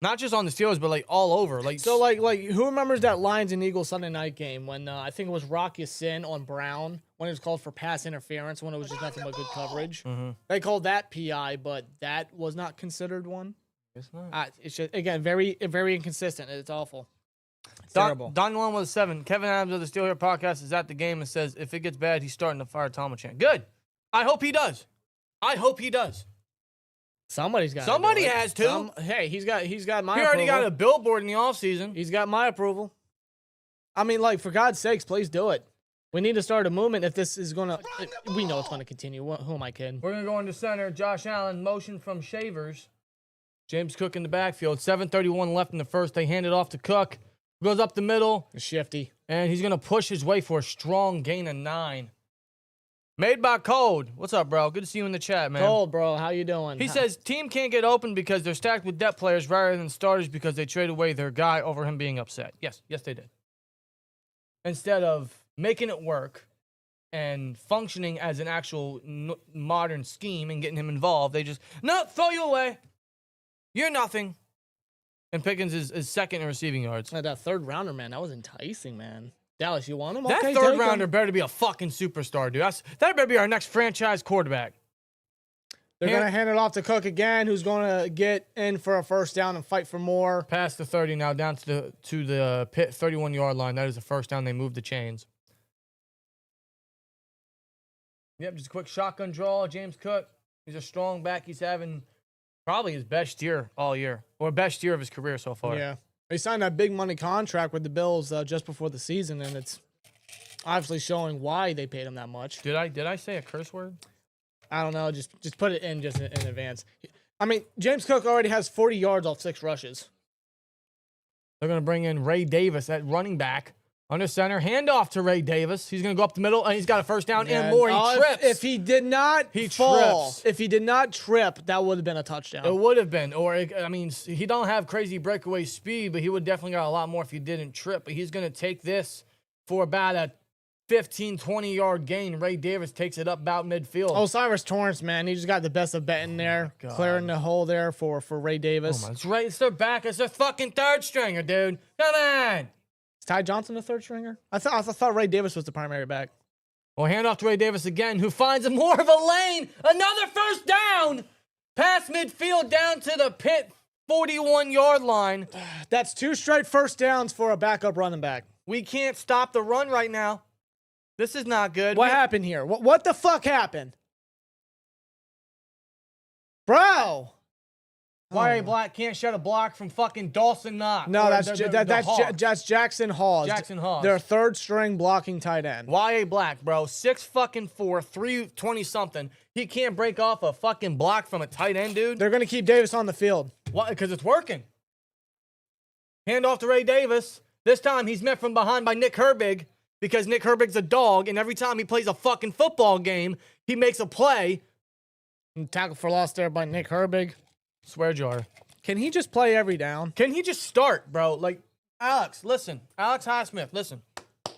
Not just on the Steelers, but all over. Who remembers that Lions and Eagles Sunday night game when I think it was Rock Ya-Sin on Brown when it was called for pass interference when it was just nothing but good coverage? Mm-hmm. They called that PI, but that was not considered one. It's not. It's just, again, very, very inconsistent. It's awful. It's terrible. Don with 7. Kevin Adams of the Steel Here podcast is at the game and says if it gets bad, he's starting to fire Tomachan. Good. I hope he does. Somebody has to. Hey, he's got my approval. He already got a billboard in the offseason. He's got my approval. I mean, for God's sakes, please do it. We need to start a movement if this is going to... We know it's going to continue. Who am I kidding? We're going to go into center. Josh Allen, motion from Shavers. James Cook in the backfield. 7:31 left in the first. They hand it off to Cook. Goes up the middle. Shifty. And he's going to push his way for a strong gain of 9. Made by Code. What's up, bro? Good to see you in the chat, man. Code, bro. How you doing? He says, team can't get open because they're stacked with depth players rather than starters because they trade away their guy over him being upset. Yes, they did. Instead of making it work and functioning as an actual modern scheme and getting him involved, they just, no, throw you away. You're nothing. And Pickens is second in receiving yards. That third rounder, man, that was enticing, man. Dallas, you want him? That okay, third rounder better be a fucking superstar, dude. That better be our next franchise quarterback. They're going to hand it off to Cook again, who's going to get in for a first down and fight for more. Past the 30 now, down to the Pitt 31-yard line. That is the first down. They moved the chains. Yep, just a quick shotgun draw. James Cook, he's a strong back. He's having probably his best year all year, or best year of his career so far. Yeah. He signed that big money contract with the Bills just before the season, and it's obviously showing why they paid him that much. Did I say a curse word? I don't know. Just put it in in advance. I mean, James Cook already has 40 yards off 6 rushes. They're going to bring in Ray Davis at running back. Under center, handoff to Ray Davis. He's going to go up the middle, and he's got a first down and more. He trips. If he did not fall, if he did not trip, that would have been a touchdown. It would have been. He don't have crazy breakaway speed, but he would definitely got a lot more if he didn't trip. But he's going to take this for about a 15, 20-yard gain. Ray Davis takes it up about midfield. Osiris Torrance, man, he just got the best of betting there, clearing the hole there for Ray Davis. Oh my, it's their back. It's their fucking third stringer, dude. Come on. Ty Johnson the third stringer? I thought Ray Davis was the primary back. Well, hand off to Ray Davis again, who finds more of a lane. Another first down. Past midfield down to the Pitt 41-yard line. That's 2 straight first downs for a backup running back. We can't stop the run right now. This is not good. What happened here? What the fuck happened? Bro. Y.A. Black can't shed a block from fucking Dawson Knox. No, Or that's Jackson Hawes. Jackson Hawes. Their third string blocking tight end. Y.A. Black, bro. 6'4", 320 something. He can't break off a fucking block from a tight end, dude. They're going to keep Davis on the field. Why? Because it's working. Hand off to Ray Davis. This time he's met from behind by Nick Herbig because Nick Herbig's a dog, and every time he plays a fucking football game, he makes a play. And tackle for loss there by Nick Herbig. Swear jar. Can he just play every down? Can he just start, bro? Like, Alex, listen. Alex Highsmith, listen.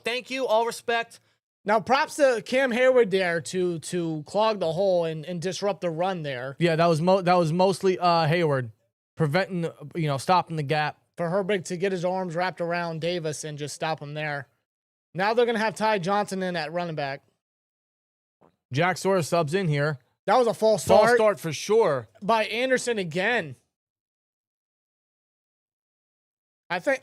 Thank you. All respect. Now, props to Cam Hayward there to clog the hole and disrupt the run there. Yeah, that was mostly Hayward preventing, stopping the gap. For Herbig to get his arms wrapped around Davis and just stop him there. Now they're going to have Ty Johnson in at running back. Jack Sawyer subs in here. That was a false start. False start for sure. By Anderson again. I think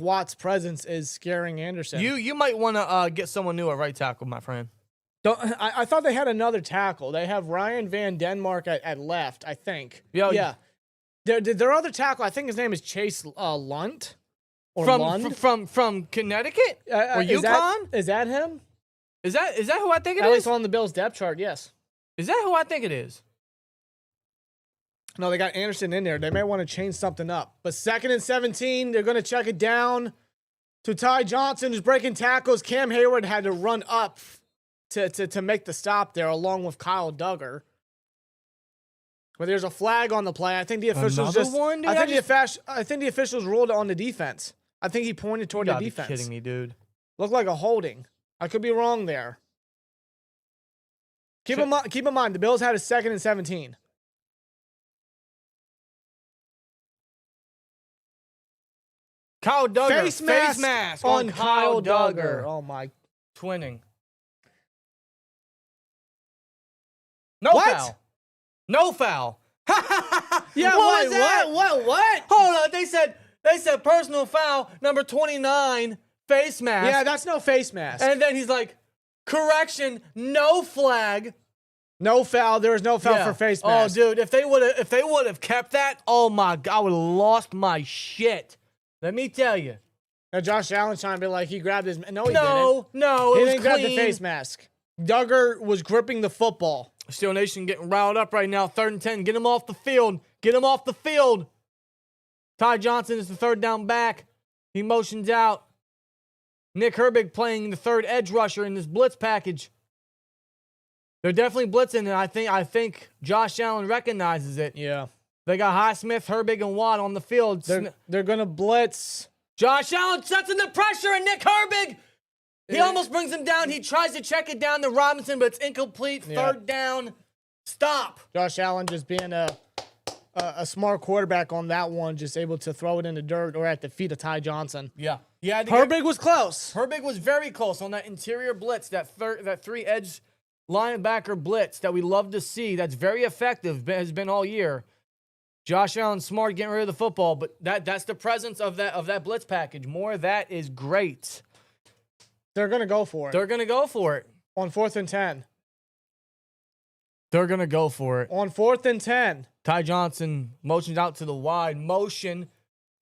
Watt's presence is scaring Anderson. You might want to get someone new at right tackle, my friend. I thought they had another tackle. They have Ryan Van Denmark at left, I think. Yeah. Their other tackle, I think his name is Chase Lunt. Or Lund. From Connecticut or UConn? Is that him? Is that who I think it At is? least on the Bills depth chart, yes. Is that who I think it is? No, they got Anderson in there. They may want to change something up. But 2nd and 17, they're going to check it down to Ty Johnson, who's breaking tackles. Cam Hayward had to run up to make the stop there, along with Kyle Duggar. But there's a flag on the play. I think the officials I think the officials ruled it on the defense. I think he pointed toward the defense. Be kidding me, dude. Looked like a holding. I could be wrong there. Keep in mind, the Bills had a 2nd and 17. Kyle Duggar. Face mask on Kyle Duggar. Oh, my. Twinning. No foul. No foul. Yeah, what was that? What? Hold on. They said personal foul, number 29, face mask. Yeah, that's no face mask. And then he's like, correction, no flag. No foul. There was no foul for face mask. Oh, dude, if they would have kept that, oh my God, I would have lost my shit. Let me tell you. Now Josh Allen's trying to be like he grabbed his. No, he didn't. No, he didn't grab the face mask. Duggar was gripping the football. Steel Nation getting riled up right now. 3rd and 10. Get him off the field. Get him off the field. Ty Johnson is the 3rd down back. He motions out. Nick Herbig playing the 3rd edge rusher in this blitz package. They're definitely blitzing, and I think Josh Allen recognizes it. Yeah. They got Highsmith, Herbig, and Watt on the field. They're going to blitz. Josh Allen sets in the pressure, and Nick Herbig, he almost brings him down. He tries to check it down to Robinson, but it's incomplete. 3rd down. Stop. Josh Allen just being a smart quarterback on that one, just able to throw it in the dirt or at the feet of Ty Johnson. Yeah. Herbig was close. Herbig was very close on that interior blitz, that 3-edge linebacker blitz that we love to see. That's very effective, has been all year. Josh Allen smart getting rid of the football, but that's the presence of that blitz package. More of that is great. They're going to go for it. They're going to go for it. On 4th and 10. They're going to go for it. On 4th and 10. Ty Johnson motions out to the wide. Motion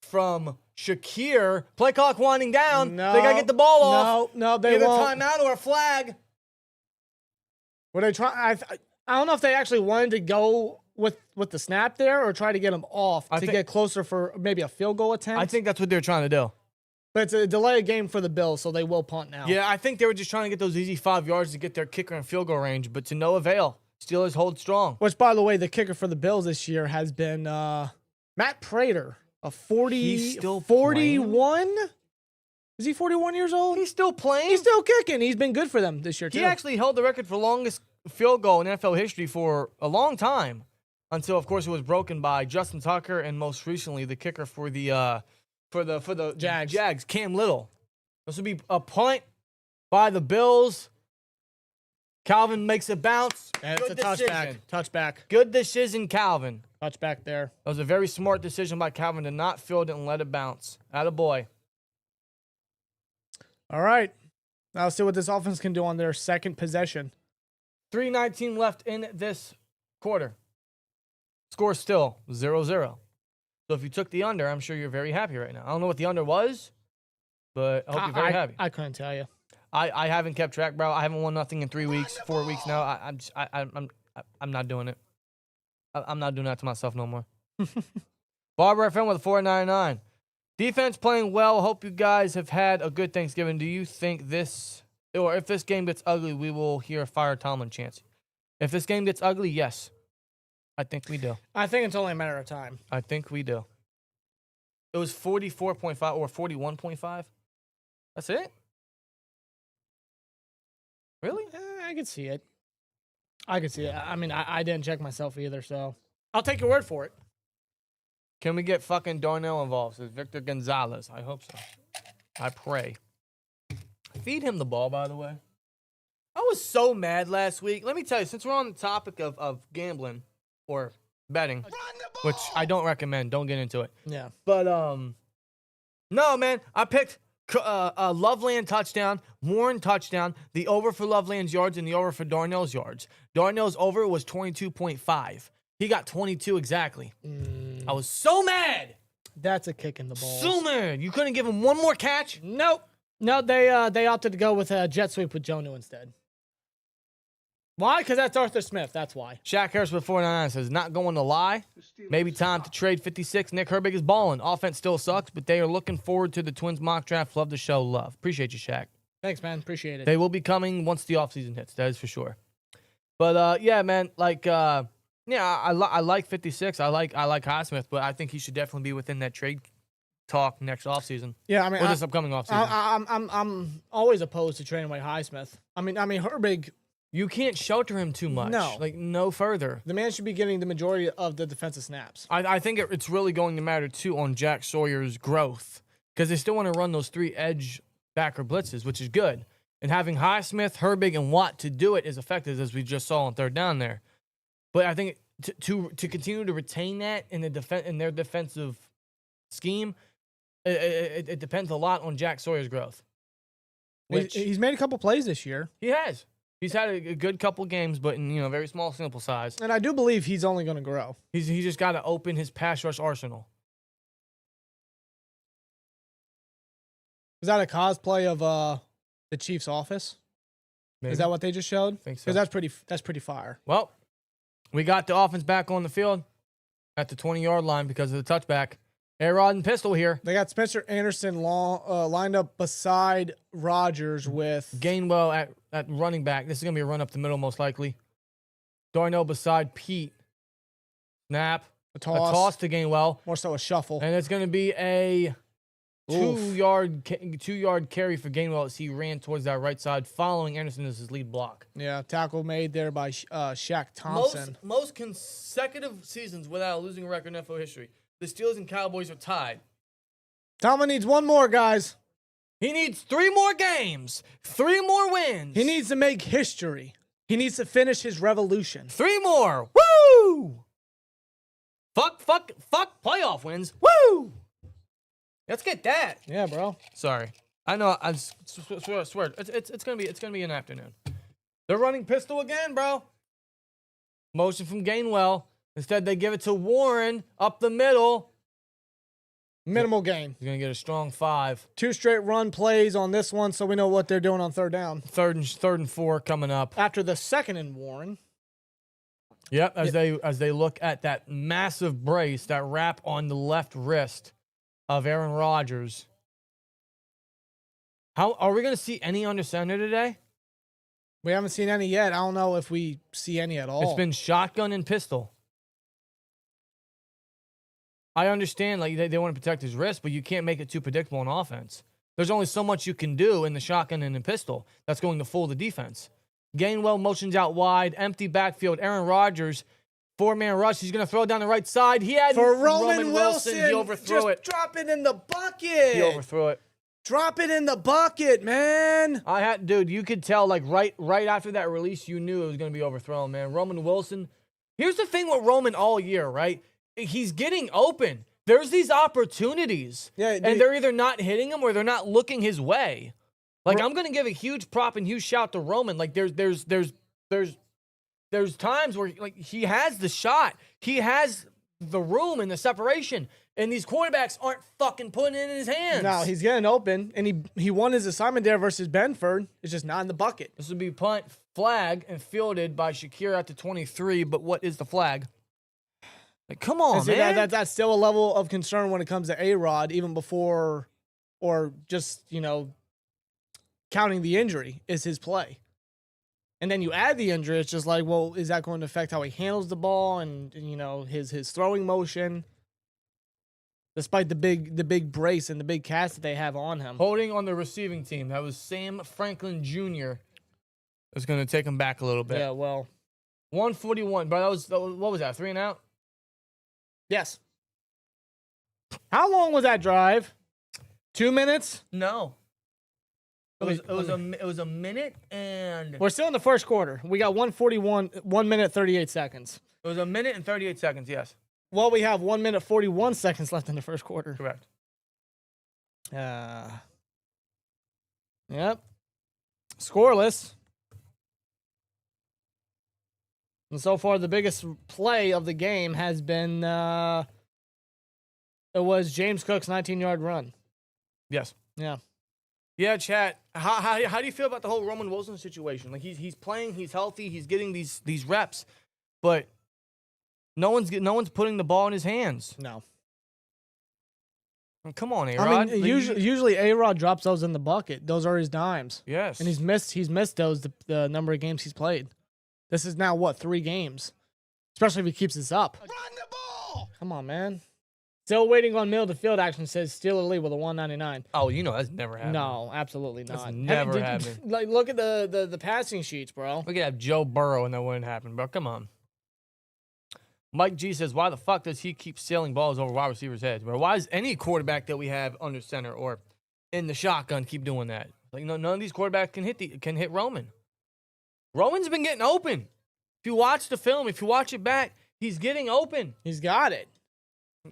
from Shakir. Play clock winding down. No, they got to get the ball off. No, they Either won't. timeout or a flag. Were they trying? I don't know if they actually wanted to go with the snap there or try to get him off to get closer for maybe a field goal attempt. I think that's what they're trying to do. But it's a delay game for the Bills, so they will punt now. Yeah, I think they were just trying to get those easy 5 yards to get their kicker in field goal range, but to no avail. Steelers hold strong. Which, by the way, the kicker for the Bills this year has been Matt Prater, a 41. Is he 41 years old? He's still playing. He's still kicking. He's been good for them this year, too. He actually held the record for longest field goal in NFL history for a long time, until, of course, it was broken by Justin Tucker and most recently the kicker for the Jags, Cam Little. This would be a punt by the Bills. Calvin makes a bounce. And it's a touchback. Good decision, Calvin. Touchback there. That was a very smart decision by Calvin to not field it and let it bounce. Attaboy. All right. Now let's see what this offense can do on their second possession. 3:19 left in this quarter. Score still 0-0. So if you took the under, I'm sure you're very happy right now. I don't know what the under was, but I hope you're very happy. I couldn't tell you. I haven't kept track, bro. I haven't won nothing in 3 weeks, 4 weeks now. I'm not doing it. I'm not doing that to myself no more. Barber FM with a 499. Defense playing well. Hope you guys have had a good Thanksgiving. Do you think this, or if this game gets ugly, we will hear fire Tomlin chants? If this game gets ugly, yes. I think we do. I think it's only a matter of time. I think we do. It was 44.5 or 41.5. That's it? Really? I could see it. I could see it. I mean, I didn't check myself either, so I'll take your word for it. Can we get fucking Darnell involved? Says Victor Gonzalez. I hope so. I pray. Feed him the ball, by the way. I was so mad last week. Let me tell you, since we're on the topic of gambling or betting, which I don't recommend. Don't get into it. Yeah. But, no, man. I picked Loveland touchdown, Warren touchdown, the over for Loveland's yards, and the over for Darnell's yards. Darnell's over was 22.5. He got 22 exactly. I was so mad. That's a kick in the balls. So mad. You couldn't give him one more catch? Nope. No, they opted to go with a jet sweep with Jonnu instead. Why? Because that's Arthur Smith. That's why. Shaq Harris with 499 says, not going to lie. Maybe time to trade 56. Nick Herbig is balling. Offense still sucks, but they are looking forward to the Twins mock draft. Love the show. Love. Appreciate you, Shaq. Thanks, man. Appreciate it. They will be coming once the offseason hits. That is for sure. But, yeah, man, like, yeah, I like 56. I like Highsmith, but I think he should definitely be within that trade talk next offseason. Yeah, I mean, or this upcoming offseason. I'm always opposed to trading away Highsmith. I mean, Herbig. You can't shelter him too much. No. Like, no further. The man should be getting the majority of the defensive snaps. I think it's really going to matter, too, on Jack Sawyer's growth. Because they still want to run those 3 edge backer blitzes, which is good. And having Highsmith, Herbig, and Watt to do it is effective, as we just saw on third down there. But I think to continue to retain that in their defensive scheme, it depends a lot on Jack Sawyer's growth. He's made a couple plays this year. He has. He's had a good couple games, but in very small sample size. And I do believe he's only going to grow. He's just got to open his pass rush arsenal. Is that a cosplay of the Chiefs' office? Maybe. Is that what they just showed? I think so. Because that's pretty fire. Well, we got the offense back on the field at the 20-yard line because of the touchback. Air Rod and pistol here. They got Spencer Anderson lined up beside Rodgers with Gainwell at running back. This is going to be a run up the middle most likely. Darnell beside Pete. Snap. a toss. A toss to Gainwell. More so a shuffle. And it's going to be a two-yard carry for Gainwell as he ran towards that right side, following Anderson as his lead block. Yeah, tackle made there by Shaq Thompson. Most consecutive seasons without a losing record in NFL history. The Steelers and Cowboys are tied. Tomlin needs one more, guys. He needs 3 more games, 3 more wins. He needs to make history. He needs to finish his revolution. 3 more. Woo! Fuck playoff wins. Woo! Let's get that. Yeah, bro. Sorry. I know. I swear. It's gonna be an afternoon. They're running pistol again, bro. Motion from Gainwell. Instead, they give it to Warren up the middle. Minimal gain. He's gonna get a strong 5. 2 straight run plays on this one, so we know what they're doing on third down. Third and 4 coming up. After the second and Warren. Yep. As they look at that massive brace, that wrap on the left wrist of Aaron Rodgers. How are we gonna see any under center today? We haven't seen any yet. I don't know if we see any at all. It's been shotgun and pistol. I understand, like, they want to protect his wrist, but you can't make it too predictable on offense. There's only so much you can do in the shotgun and the pistol that's going to fool the defense. Gainwell motions out wide, empty backfield. Aaron Rodgers, 4-man rush. He's going to throw it down the right side. He had for Roman Wilson. He overthrew it. Drop it in the bucket. He overthrew it. Drop it in the bucket, man. Dude, you could tell, like, right after that release, you knew it was going to be overthrown, man. Roman Wilson. Here's the thing with Roman all year, right? He's getting open. There's these opportunities. Yeah, and they're either not hitting him or they're not looking his way. Like, I'm going to give a huge prop and huge shout to Roman. Like, there's there's times where like he has the shot, he has the room and the separation, and these quarterbacks aren't fucking putting it in his hands. No, he's getting open, and he won his assignment there versus Benford. It's just not in the bucket. This would be punt, flag, and fielded by Shakir at the 23. But what is the flag? Like, come on, See, man. that's still a level of concern when it comes to A-Rod, even before, or just, counting the injury is his play. And then you add the injury, it's just like, well, is that going to affect how he handles the ball and his throwing motion? Despite the big brace and the big cast that they have on him. Holding on the receiving team. That was Sam Franklin Jr. That's going to take him back a little bit. Yeah, well. 141. But what was that, 3 and out? Yes. How long was that drive? 2 minutes? No. It was a minute and... We're still in the first quarter. We got 141, 1 minute, 38 seconds. It was a minute and 38 seconds, yes. Well, we have 1 minute, 41 seconds left in the first quarter. Correct. Yep. Scoreless. And so far, the biggest play of the game has been, it was James Cook's 19-yard run. Yes. Yeah. Yeah, chat. How do you feel about the whole Roman Wilson situation? Like he's playing, he's healthy, he's getting these reps, but no one's putting the ball in his hands. No. Come on, A-Rod. I mean, usually A-Rod drops those in the bucket. Those are his dimes. Yes. And he's missed those the number of games he's played. This is now, 3 games? Especially if he keeps this up. Run the ball! Come on, man. Still waiting on middle to field action, says Steeler Lee with a 199. Oh, that's never happened. No, absolutely not. That's never happened. Like, look at the passing sheets, bro. We could have Joe Burrow and that wouldn't happen, bro. Come on. Mike G says, why the fuck does he keep sailing balls over wide receivers' heads, bro? Why does any quarterback that we have under center or in the shotgun keep doing that? Like, none of these quarterbacks can hit Roman. Roman's been getting open. If you watch the film, if you watch it back, he's getting open. He's got it.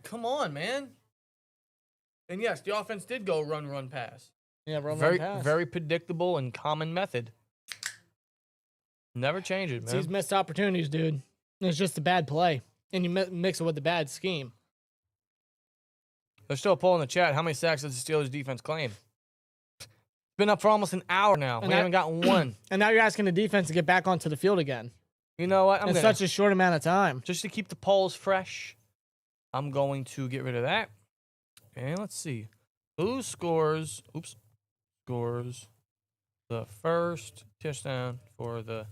Come on, man. And yes, the offense did go run, pass. Yeah, run, pass. Very predictable and common method. Never change it, man. It's these missed opportunities, dude. It's just a bad play. And you mix it with the bad scheme. There's still a poll in the chat. How many sacks does the Steelers defense claim? It's been up for almost an hour now. We haven't gotten one. And now you're asking the defense to get back onto the field again. You know what? In such a short amount of time. Just to keep the polls fresh, I'm going to get rid of that. And let's see. Who scores the first touchdown for the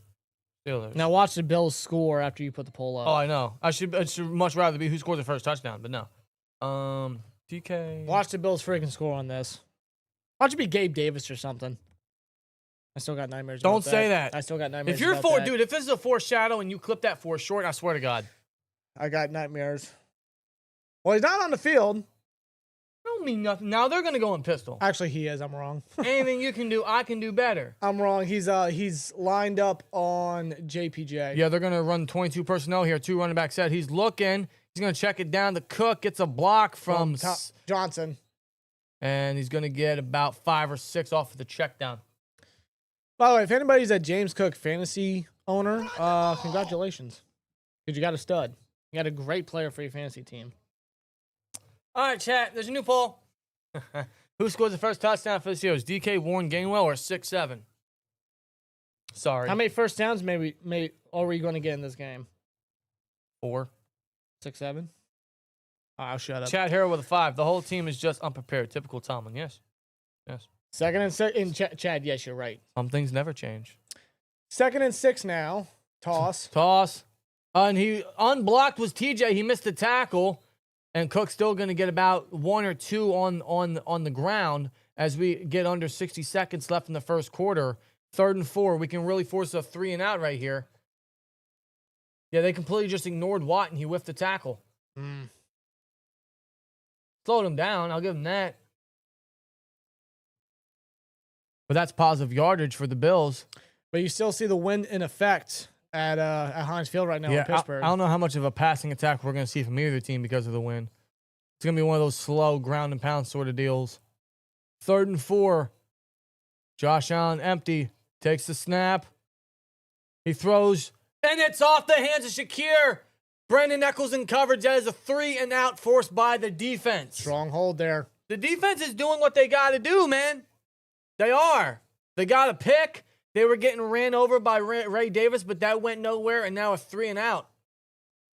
Steelers? Now watch the Bills score after you put the poll up. Oh, I know. I should much rather be who scores the first touchdown, but no. TK. Watch the Bills freaking score on this. Watch it be Gabe Davis or something. I still got nightmares. Don't say that. I still got nightmares. If you're about that. dude, if this is a foreshadow and you clip that for short, I swear to God. I got nightmares. Well, he's not on the field. Don't mean nothing. Now they're gonna go in pistol. Actually, he is. I'm wrong. Anything you can do, I can do better. I'm wrong. He's lined up on JPJ. Yeah, they're gonna run 22 personnel here. 2 running back set. He's looking. He's gonna check it down. The Cook gets a block from Johnson, and he's gonna get about 5 or 6 off of the check down. By the way, if anybody's a James Cook fantasy owner, congratulations, because you got a stud. You got a great player for your fantasy team. All right, chat. There's a new poll. Who scores the first touchdown for the Steelers? DK, Warren, Gainwell, or 6-7? Sorry. How many first downs are we going to get in this game? 4. 6-7? I'll shut up. Chad Harrell with a 5. The whole team is just unprepared. Typical Tomlin. Yes. Second and 6. Chad, yes, you're right. Some things never change. 2nd and 6 now. Toss. And he unblocked was TJ. He missed the tackle. And Cook's still going to get about 1 or 2 on the ground as we get under 60 seconds left in the first quarter. 3rd and 4. We can really force a 3 and out right here. Yeah, they completely just ignored Watt, and he whiffed the tackle. Slowed him down. I'll give him that. But that's positive yardage for the Bills. But you still see the wind in effect at Heinz Field right now in Pittsburgh. I don't know how much of a passing attack we're going to see from either team because of the wind. It's going to be one of those slow ground and pound sort of deals. 3rd and 4. Josh Allen empty. Takes the snap. He throws And it's off the hands of Shakir. Brandin Echols in coverage. That is a 3-and-out forced by the defense. Strong hold there. The defense is doing what they got to do, man. They are. They got a pick. They were getting ran over by Ray Davis, but that went nowhere, and now a 3-and-out.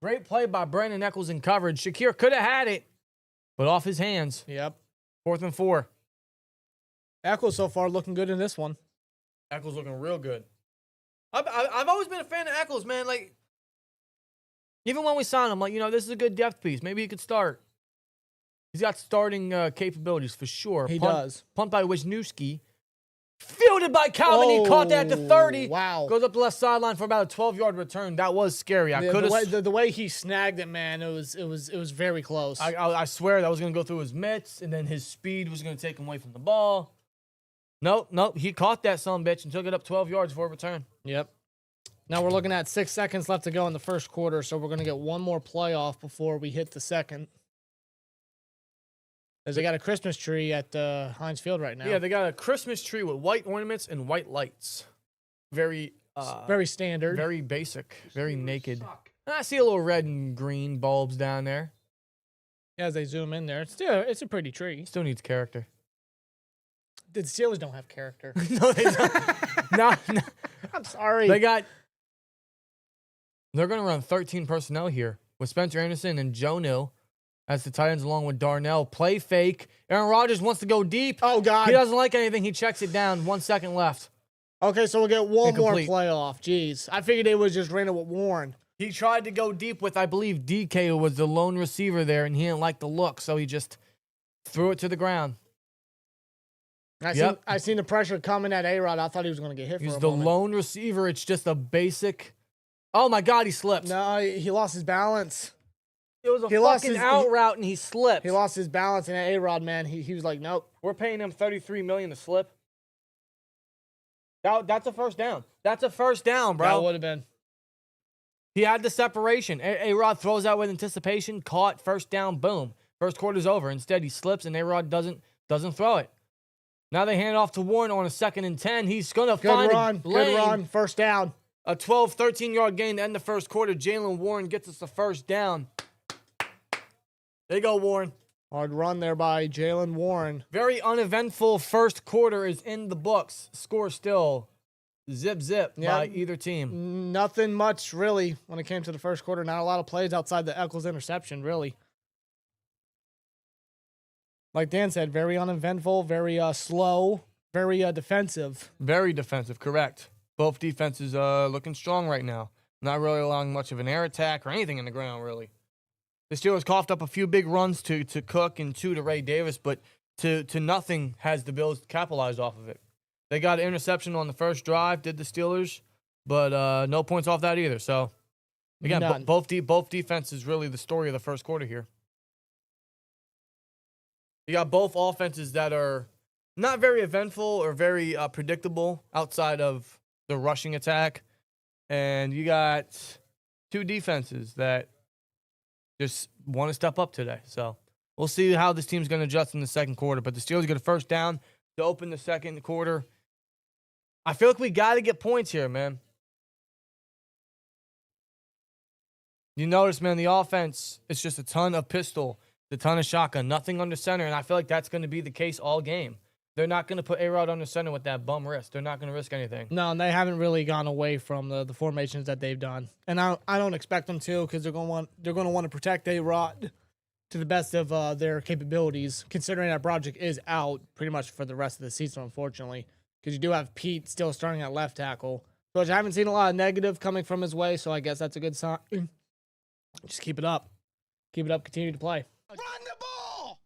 Great play by Brandin Echols in coverage. Shakir could have had it, but off his hands. Yep. 4th and 4. Echols so far looking good in this one. Echols looking real good. I've always been a fan of Echols, man. Like, even when we signed him, like, this is a good depth piece. Maybe he could start. He's got starting capabilities for sure. He does. Punt by Wisniewski. Fielded by Calvin. He caught that at the 30. Wow. Goes up the left sideline for about a 12-yard return. That was scary. The way he snagged it, man, it was very close. I swear that was going to go through his mitts, and then his speed was going to take him away from the ball. Nope. He caught that son-of-a-bitch and took it up 12 yards for a return. Yep. Now we're looking at 6 seconds left to go in the first quarter, so we're going to get one more playoff before we hit the second. As they got a Christmas tree at Heinz Field right now. Yeah, they got a Christmas tree with white ornaments and white lights. Very standard. Very basic. Very naked. And I see a little red and green bulbs down there. As they zoom in there, it's a pretty tree. Still needs character. The Steelers don't have character. No, they don't. No. I'm sorry. They're going to run 13 personnel here with Spencer Anderson and Jonnu as the tight ends along with Darnell. Play fake. Aaron Rodgers wants to go deep. Oh, God. He doesn't like anything. He checks it down. 1 second left. Okay, so we'll get one Incomplete. more playoff. Jeez. I figured they would just ran it with Warren. He tried to go deep with, I believe, DK, who was the lone receiver there, and he didn't like the look, so he just threw it to the ground. I seen the pressure coming at A-Rod. I thought he was going to get hit for a He's moment. the lone receiver. It's just a basic. Oh, my God, he slipped. No, he lost his balance. It was a fucking out route, and he slipped. He lost his balance, and A-Rod, man, he was like, nope. We're paying him $33 million to slip. That's a first down. That's a first down, bro. That would have been. He had the separation. A-Rod throws out with anticipation, caught, first down, boom. First quarter's over. Instead, he slips, and A-Rod doesn't throw it. Now they hand it off to Warren on a 2nd and 10. He's going to find a lane. Good run. First down. A 12, 13-yard gain to end the first quarter. Jaylen Warren gets us the first down. There you go, Warren. Hard run there by Jaylen Warren. Very uneventful first quarter is in the books. Score still zip by either team. Nothing much, really, when it came to the first quarter. Not a lot of plays outside the Echols interception, really. Like Dan said, very uneventful, very slow, very defensive. Very defensive, correct. Both defenses looking strong right now. Not really allowing much of an air attack or anything in the ground, really. The Steelers coughed up a few big runs to Cook and 2 to Ray Davis, but to nothing has the Bills capitalized off of it. They got an interception on the first drive, did the Steelers, but no points off that either. So, again, both defenses really the story of the first quarter here. You got both offenses that are not very eventful or very predictable outside of the rushing attack. And you got two defenses that just want to step up today. So we'll see how this team's going to adjust in the second quarter. But the Steelers get a first down to open the second quarter. I feel like we got to get points here, man. You notice, man, the offense, it's just a ton of pistol, a ton of shotgun, nothing under center, and I feel like that's going to be the case all game. They're not going to put A-Rod under center with that bum wrist. They're not going to risk anything. No, and they haven't really gone away from the formations that they've done, and I don't expect them to because they're going to want to protect A-Rod to the best of their capabilities, considering that Broderick is out pretty much for the rest of the season, unfortunately, because you do have Pete still starting at left tackle, which I haven't seen a lot of negative coming from his way, so I guess that's a good sign. Just keep it up. Keep it up. Continue to play. Run the ball!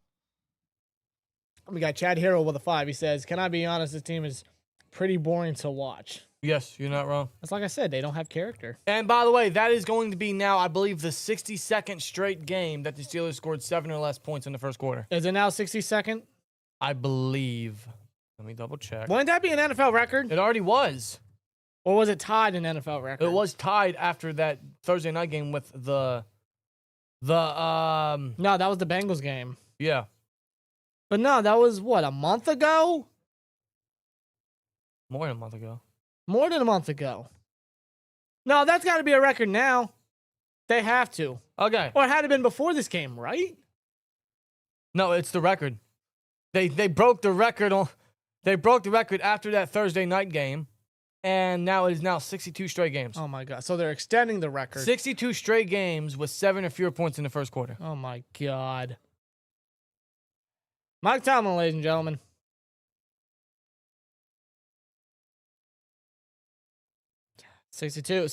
We got Chad Hero with a 5. He says, can I be honest, this team is pretty boring to watch. Yes, you're not wrong. That's like I said, they don't have character. And by the way, that is going to be now, I believe, the 62nd straight game that the Steelers scored 7 or less points in the first quarter. Is it now 62nd? I believe. Let me double check. Wouldn't that be an NFL record? It already was. Or was it tied an NFL record? It was tied after that Thursday night game with No, that was the Bengals game. Yeah. But no, that was what, a month ago? More than a month ago. More than a month ago. No, that's got to be a record now. They have to. Okay. Or it had to been before this game, right? No, it's the record. They broke the record after that Thursday night game, and now it is now 62 straight games. Oh, my God. So they're extending the record. 62 straight games with 7 or fewer points in the first quarter. Oh, my God. Mike Tomlin, ladies and gentlemen. Sixty-two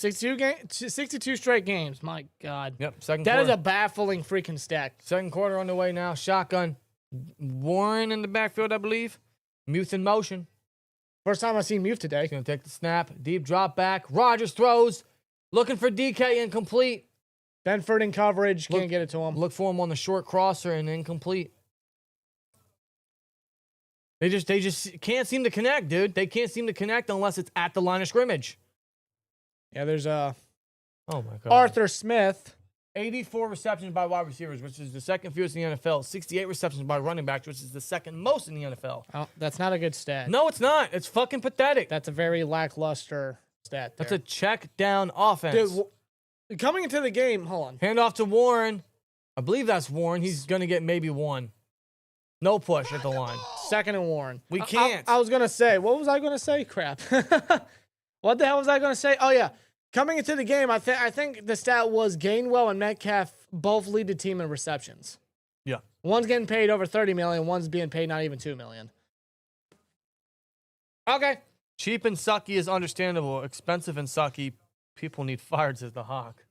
straight games. My God. Yep, second That quarter. is a baffling freaking stat. Second quarter on the way now. Shotgun. Warren in the backfield, I believe. Muth in motion. First time I've seen Muth today. He's going to take the snap. Deep drop back. Rodgers throws. Looking for DK, incomplete. Benford in coverage. Can't get it to him. Look for him on the short crosser and incomplete. They just can't seem to connect, dude. They can't seem to connect unless it's at the line of scrimmage. Yeah, there's Oh, my God. Arthur Smith. 84 receptions by wide receivers, which is the second fewest in the NFL. 68 receptions by running backs, which is the second most in the NFL. Oh, that's not a good stat. No, it's not. It's fucking pathetic. That's a very lackluster stat there. That's a check down offense. Dude, coming into the game, hold on. Hand off to Warren. I believe that's Warren. He's going to get maybe one. No push at the line. Second and Warren. We can't. I was going to say, what was I going to say? Crap. What the hell was I going to say? Oh, yeah. Coming into the game, I think the stat was Gainwell and Metcalf both lead the team in receptions. Yeah. One's getting paid over $30 million. One's being paid not even $2 million. Okay. Cheap and sucky is understandable. Expensive and sucky, people need fired, says the Hawk.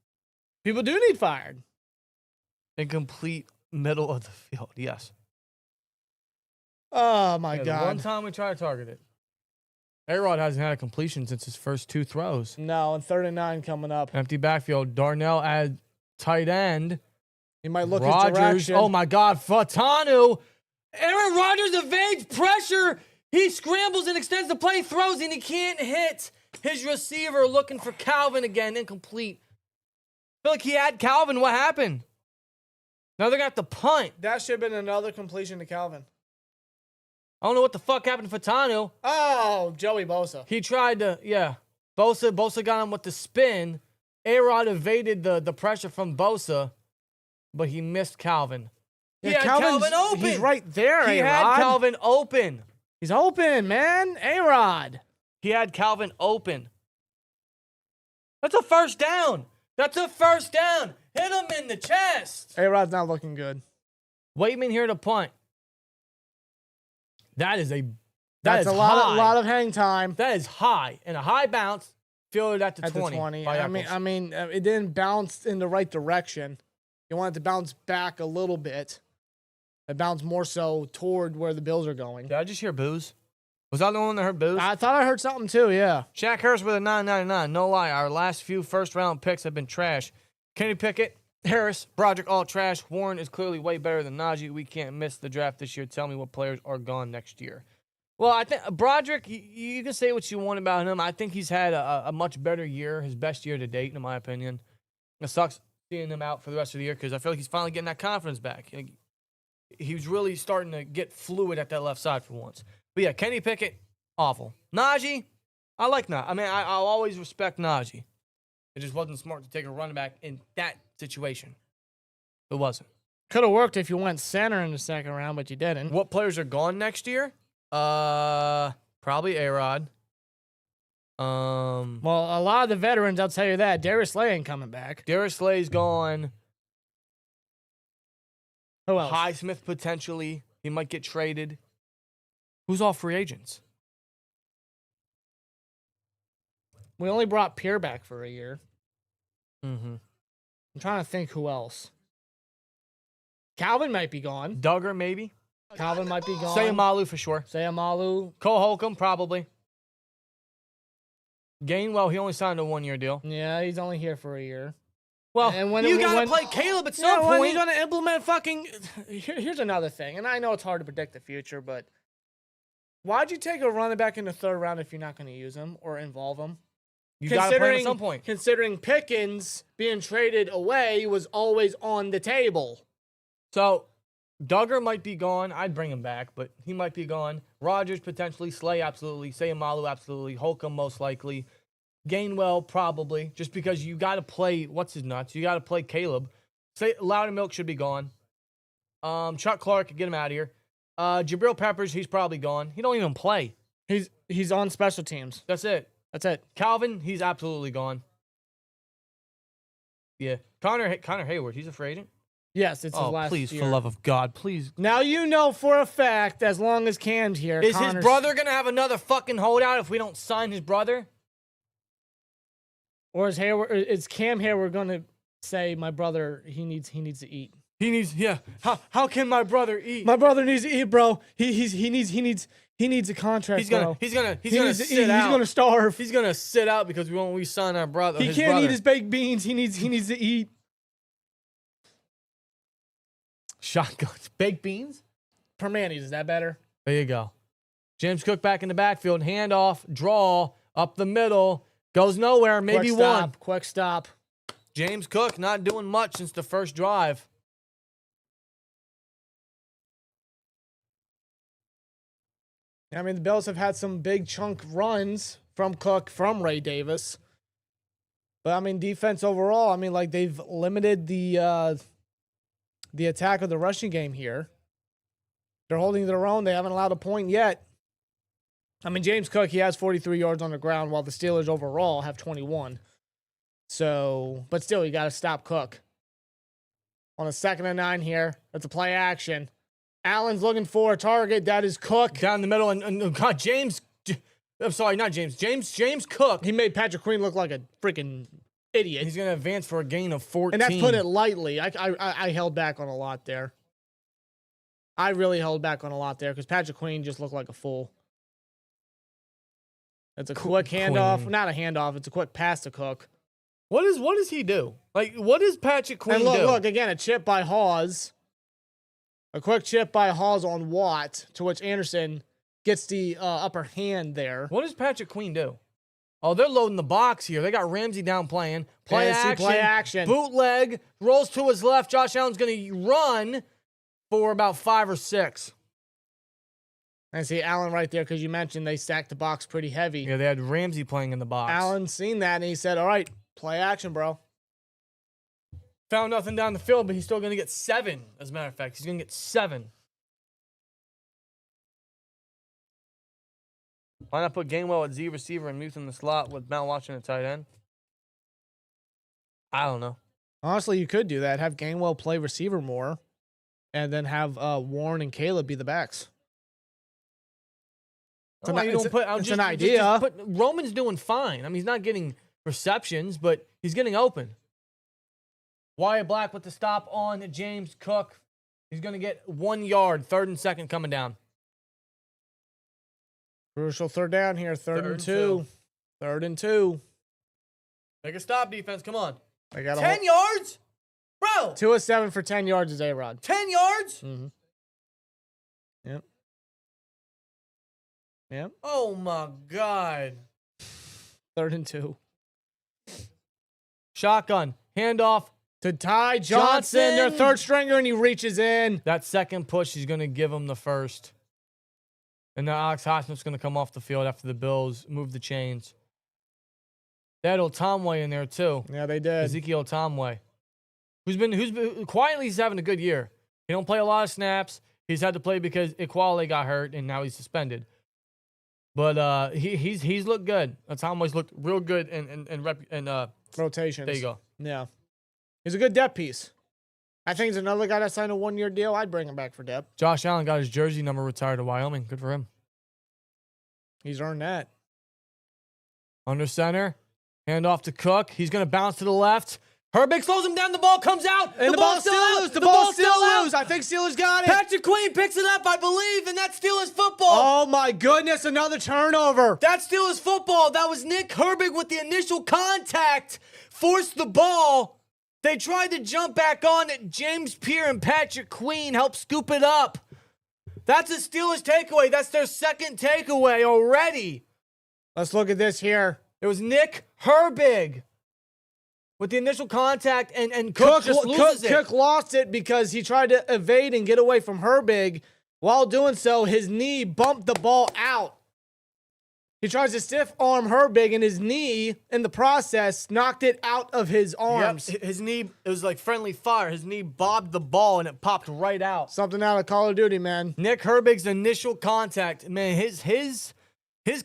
People do need fired. Incomplete middle of the field, yes. Oh, my The God. one time we try to target it. A-Rod hasn't had a completion since his first 2 throws. No, and 39 coming up. Empty backfield. Darnell at tight end. He might look Rodgers. his direction. Oh, my God. Fatanu. Aaron Rodgers evades pressure. He scrambles and extends the play, throws, and he can't hit his receiver. Looking for Calvin again. Incomplete. I feel like he had Calvin. What happened? Now they're going to have to punt. That should have been another completion to Calvin. I don't know what the fuck happened to Fatanu. Oh, Joey Bosa. He tried to, yeah. Bosa got him with the spin. A-Rod evaded the pressure from Bosa, but he missed Calvin. He had Calvin open. He's right there, He A-Rod. had Calvin open. He's open, man. A-Rod. He had Calvin open. That's a first down. That's a first down. Hit him in the chest. A-Rod's not looking good. Waitman here to punt. That's a lot of hang time. That is high. And a high bounce, fielded at the At 20. the 20. by I Echols. mean, it didn't bounce in the right direction. You want it to bounce back a little bit. It bounced more so toward where the Bills are going. Did I just hear booze? Was I the one that heard booze? I thought I heard something too, yeah. Shaq Harris with a 9.99. No lie, our last few first-round picks have been trash. Kenny Pickett, Harris, Broderick, all trash. Warren is clearly way better than Najee. We can't miss the draft this year. Tell me what players are gone next year. Well, I think Broderick, you can say what you want about him. I think he's had a much better year, his best year to date, in my opinion. It sucks seeing him out for the rest of the year because I feel like he's finally getting that confidence back. He was really starting to get fluid at that left side for once. But yeah, Kenny Pickett, awful. Najee, I like Najee. I mean, I'll always respect Najee. It just wasn't smart to take a running back in that situation. It wasn't. Could have worked if you went center in the second round, but you didn't. What players are gone next year? Probably A-Rod. Well, a lot of the veterans, I'll tell you that. Darius Slay ain't coming back. Darius Slay's gone. Who else? Highsmith potentially. He might get traded. Who's all free agents? We only brought Pierre back for a year. Mm-hmm. I'm trying to think who else. Calvin might be gone. Duggar, maybe. Calvin might be gone. Sayamalu for sure. Sayamalu. Cole Holcomb, probably. Gainwell, he only signed a 1-year deal. Yeah, he's only here for a year. Well, And when- you got to when- play Caleb at Yeah, some when point. you going to implement fucking... Here's another thing, and I know it's hard to predict the future, but why'd you take a running back in the third round if you're not going to use him or involve him? You got to play him at some point. Considering Pickens being traded away was always on the table. So, Duggar might be gone. I'd bring him back, but he might be gone. Rodgers potentially. Slay, absolutely. Sayamalu, absolutely. Holcomb, most likely. Gainwell probably, just because you got to play, what's his nuts? You got to play Caleb. Say Loudermilk should be gone. Chuck Clark, get him out of here. Jabril Peppers, he's probably gone. He don't even play. He's on special teams. That's it. That's it. Calvin, he's absolutely gone. Yeah. Connor Hayward, he's a free agent. Yes, it's his last please, year. for love of God, please. Now you know for a fact, as long as Cam's here, Is his brother going to have another fucking holdout if we don't sign his brother? Or is Cam Hayward going to say, my brother, he needs to eat? Yeah. How can my brother eat? My brother needs to eat, bro. He needs a contract, bro. He's gonna sit He's out. gonna starve. He's gonna sit out because we won't re-sign our brother. He can't eat his baked beans. He needs to eat. Shotguns. Baked beans? Permanis, is that better? There you go. James Cook back in the backfield. Handoff. Draw. Up the middle. Goes nowhere. Maybe one. Quick stop. James Cook not doing much since the first drive. I mean, the Bills have had some big chunk runs from Cook, from Ray Davis. But, I mean, defense overall, I mean, like, they've limited the attack of the rushing game here. They're holding their own. They haven't allowed a point yet. I mean, James Cook, he has 43 yards on the ground, while the Steelers overall have 21. So, but still, you got to stop Cook. On a 2nd and 9 here, that's a play action. Allen's looking for a target. That is Cook. Down the middle, and God, James Cook. He made Patrick Queen look like a freaking idiot. He's going to advance for a gain of 14. And that's put it lightly. I held back on a lot there. I really held back on a lot there because Patrick Queen just looked like a fool. It's a quick handoff. Not a handoff. It's a quick pass to Cook. What does he do? Like, what does Patrick Queen do? Look, again, a chip by Hawes. A quick chip by Hawes on Watt, to which Anderson gets the upper hand there. What does Patrick Queen do? Oh, they're loading the box here. They got Ramsey down playing. Play action. Bootleg. Rolls to his left. Josh Allen's going to run for about 5 or 6. I see Allen right there because you mentioned they stacked the box pretty heavy. Yeah, they had Ramsey playing in the box. Allen seen that, and he said, all right, play action, bro. Found nothing down the field, but he's still going to get 7. As a matter of fact, he's going to get 7. Why not put Gainwell at Z receiver and Muth in the slot with Mount Washington at tight end? I don't know. Honestly, you could do that. Have Gainwell play receiver more, and then have Warren and Caleb be the backs. It's an idea. But Roman's doing fine. I mean, he's not getting receptions, but he's getting open. Wyatt Black with the stop on James Cook. He's going to get 1 yard, 3rd and 2nd coming down. Crucial 3rd down here, 3rd and 2. 3rd and 2. Make a stop, defense. Come on. They got 10 yards? Bro. 2 of 7 for 10 yards is A-Rod. 10 yards? Mm-hmm. Yep. Yep. Oh, my God. 3rd and 2. Shotgun. Handoff. To Ty Johnson, their 3rd stringer, and he reaches in. That second push, he's going to give him the 1st. And now Alex Highsmith's going to come off the field after the Bills move the chains. They had Otamwe in there, too. Yeah, they did. Ezekiel Otamwe. Who's been quietly, he's having a good year. He don't play a lot of snaps. He's had to play because Equale got hurt, and now he's suspended. But he's looked good. Otamwe's looked real good in rotations. There you go. Yeah. He's a good depth piece. I think he's another guy that signed a 1-year deal. I'd bring him back for depth. Josh Allen got his jersey number retired to Wyoming. Good for him. He's earned that. Under center. Hand off to Cook. He's going to bounce to the left. Herbig slows him down. The ball comes out. And the ball's still loose. The ball's still loose. I think Steelers got it. Patrick Queen picks it up, I believe, and that's Steelers football. Oh, my goodness. Another turnover. That's Steelers football. That was Nick Herbig with the initial contact. Forced the ball. They tried to jump back on it. James Pierre and Patrick Queen helped scoop it up. That's a Steelers takeaway. That's their 2nd takeaway already. Let's look at this here. It was Nick Herbig with the initial contact, and Cook just loses it. Cook lost it because he tried to evade and get away from Herbig. While doing so, his knee bumped the ball out. He tries to stiff arm Herbig, and his knee, in the process, knocked it out of his arms. Yep. His knee, it was like friendly fire. His knee bobbed the ball, and it popped right out. Something out of Call of Duty, man. Nick Herbig's initial contact, man, his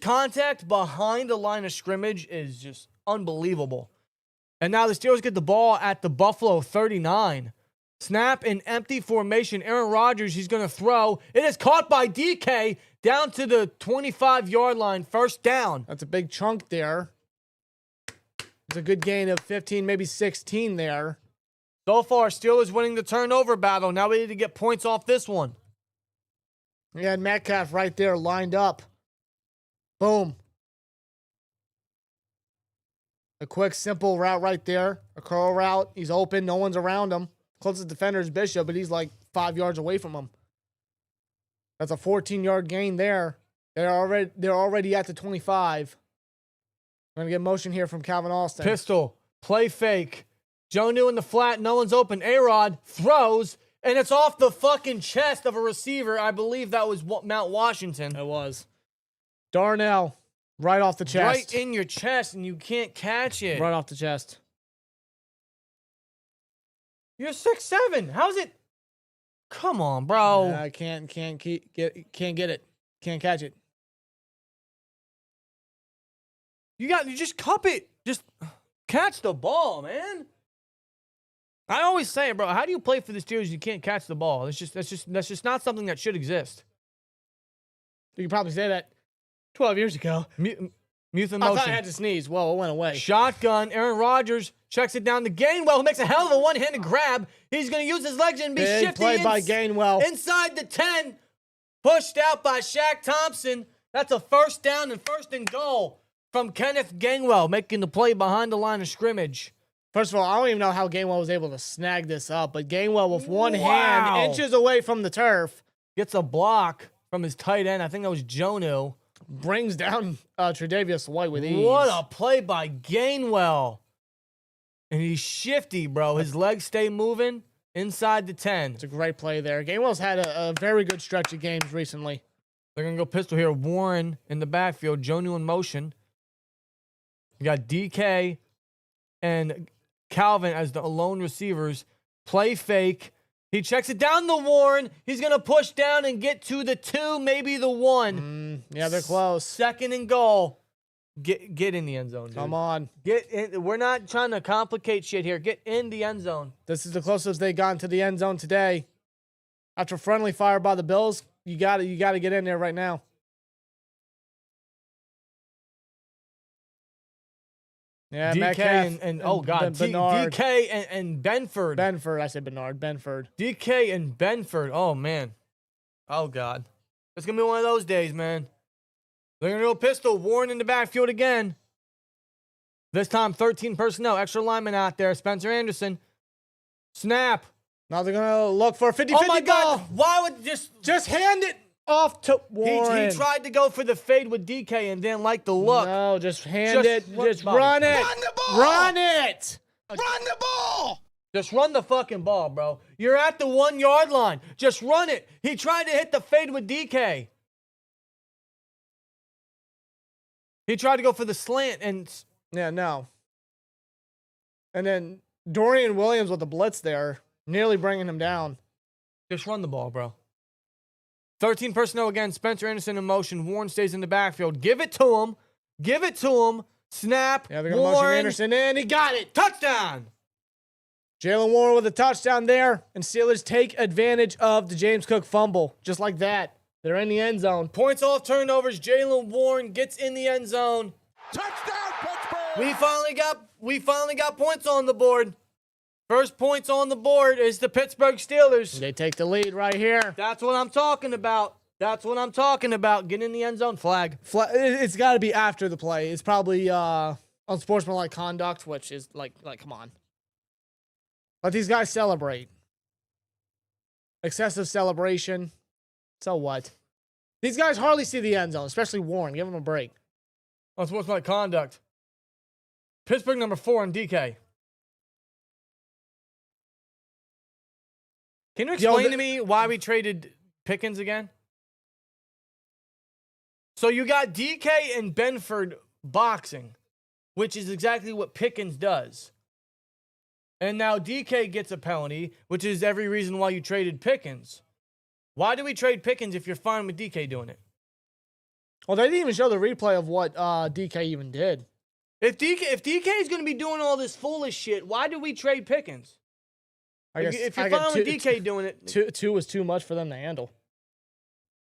contact behind the line of scrimmage is just unbelievable. And now the Steelers get the ball at the Buffalo 39. Snap in empty formation. Aaron Rodgers, he's going to throw. It is caught by DK down to the 25-yard line. First down. That's a big chunk there. It's a good gain of 15, maybe 16 there. So far, Steelers winning the turnover battle. Now we need to get points off this one. We had Metcalf right there lined up. Boom. A quick, simple route right there. A curl route. He's open. No one's around him. Closest defender is Bishop, but he's like 5 yards away from him. That's a 14-yard gain there. They're already at the 25. We're going to get motion here from Calvin Austin. Pistol. Play fake. Jonnu in the flat. No one's open. A-Rod throws, and it's off the fucking chest of a receiver. I believe that was Mount Washington. It was. Darnell, right off the chest. Right in your chest, and you can't catch it. Right off the chest. You're 6'7". How's it? Come on, bro. I can't get it. Can't catch it. You just cup it. Just catch the ball, man. I always say it, bro. How do you play for the Steelers? You can't catch the ball. That's just not something that should exist. You could probably say that 12 years ago. Mute in I motion. thought I had to sneeze. Well, it went away. Shotgun. Aaron Rodgers checks it down to Gainwell, who makes a hell of a one-handed grab. He's going to use his legs and be Big shifty. play by Gainwell. Inside the 10. Pushed out by Shaq Thompson. That's a first down and first and goal from Kenneth Gainwell, making the play behind the line of scrimmage. First of all, I don't even know how Gainwell was able to snag this up, but Gainwell with one hand, inches away from the turf. Gets a block from his tight end. I think that was Jonnu. Brings down Tre'Davious White with ease. What a play by Gainwell. And he's shifty, bro. His legs stay moving inside the 10. It's a great play there. Gainwell's had a very good stretch of games recently. They're going to go pistol here. Warren in the backfield. Jonnu in motion. You got DK and Calvin as the lone receivers. Play fake. He checks it down to Warren. He's going to push down and get to the 2, maybe the 1. Yeah, they're close. Second and goal. Get in the end zone, dude. Come on. Get in. We're not trying to complicate shit here. Get in the end zone. This is the closest they got to the end zone today. After friendly fire by the Bills, you got to get in there right now. Yeah, DK Metcalf and oh god, Bernard. DK and Benford. Benford, I said Bernard. Benford. DK and Benford. Oh man. Oh god. It's gonna be one of those days, man. They're gonna go pistol. Warren in the backfield again. This time 13 personnel, extra lineman out there. Spencer Anderson. Snap. Now they're gonna look for a 50-50 Oh my ball. god. Why would Just hand it off to Warren. He tried to go for the fade with DK and didn't like the look. No, just hand it. Just Bobby. run it. Run the ball. Run it. Run the ball! Just run the fucking ball, bro. You're at the 1 yard line. Just run it. He tried to hit the fade with DK. He tried to go for the slant and Yeah, no. And then Dorian Williams with the blitz there, nearly bringing him down. just run the ball, bro. 13 personnel again. Spencer Anderson in motion. Warren stays in the backfield. Give it to him. Give it to him. Snap. Yeah, they're going to motion Warren. Anderson in. He got it. Touchdown. Jaylen Warren with a touchdown there. And Steelers take advantage of the James Cook fumble. Just like that. They're in the end zone. Points off turnovers. Jaylen Warren gets in the end zone. Touchdown, Pittsburgh! We finally got points on the board. First points on the board is the Pittsburgh Steelers. They take the lead right here. That's what I'm talking about. That's what I'm talking about. Get in the end zone. Flag. It's got to be after the play. It's probably unsportsmanlike conduct, which is like, come on. Let these guys celebrate. Excessive celebration. So what? These guys hardly see the end zone, especially Warren. Give him a break. Unsportsmanlike conduct. Pittsburgh number 4 on DK. Can you explain to me why we traded Pickens again? So you got DK and Benford boxing, which is exactly what Pickens does. And now DK gets a penalty, which is every reason why you traded Pickens. Why do we trade Pickens if you're fine with DK doing it? Well, they didn't even show the replay of what DK even did. If DK is going to be doing all this foolish shit, why do we trade Pickens? If you're fine with DK doing it, two was too much for them to handle.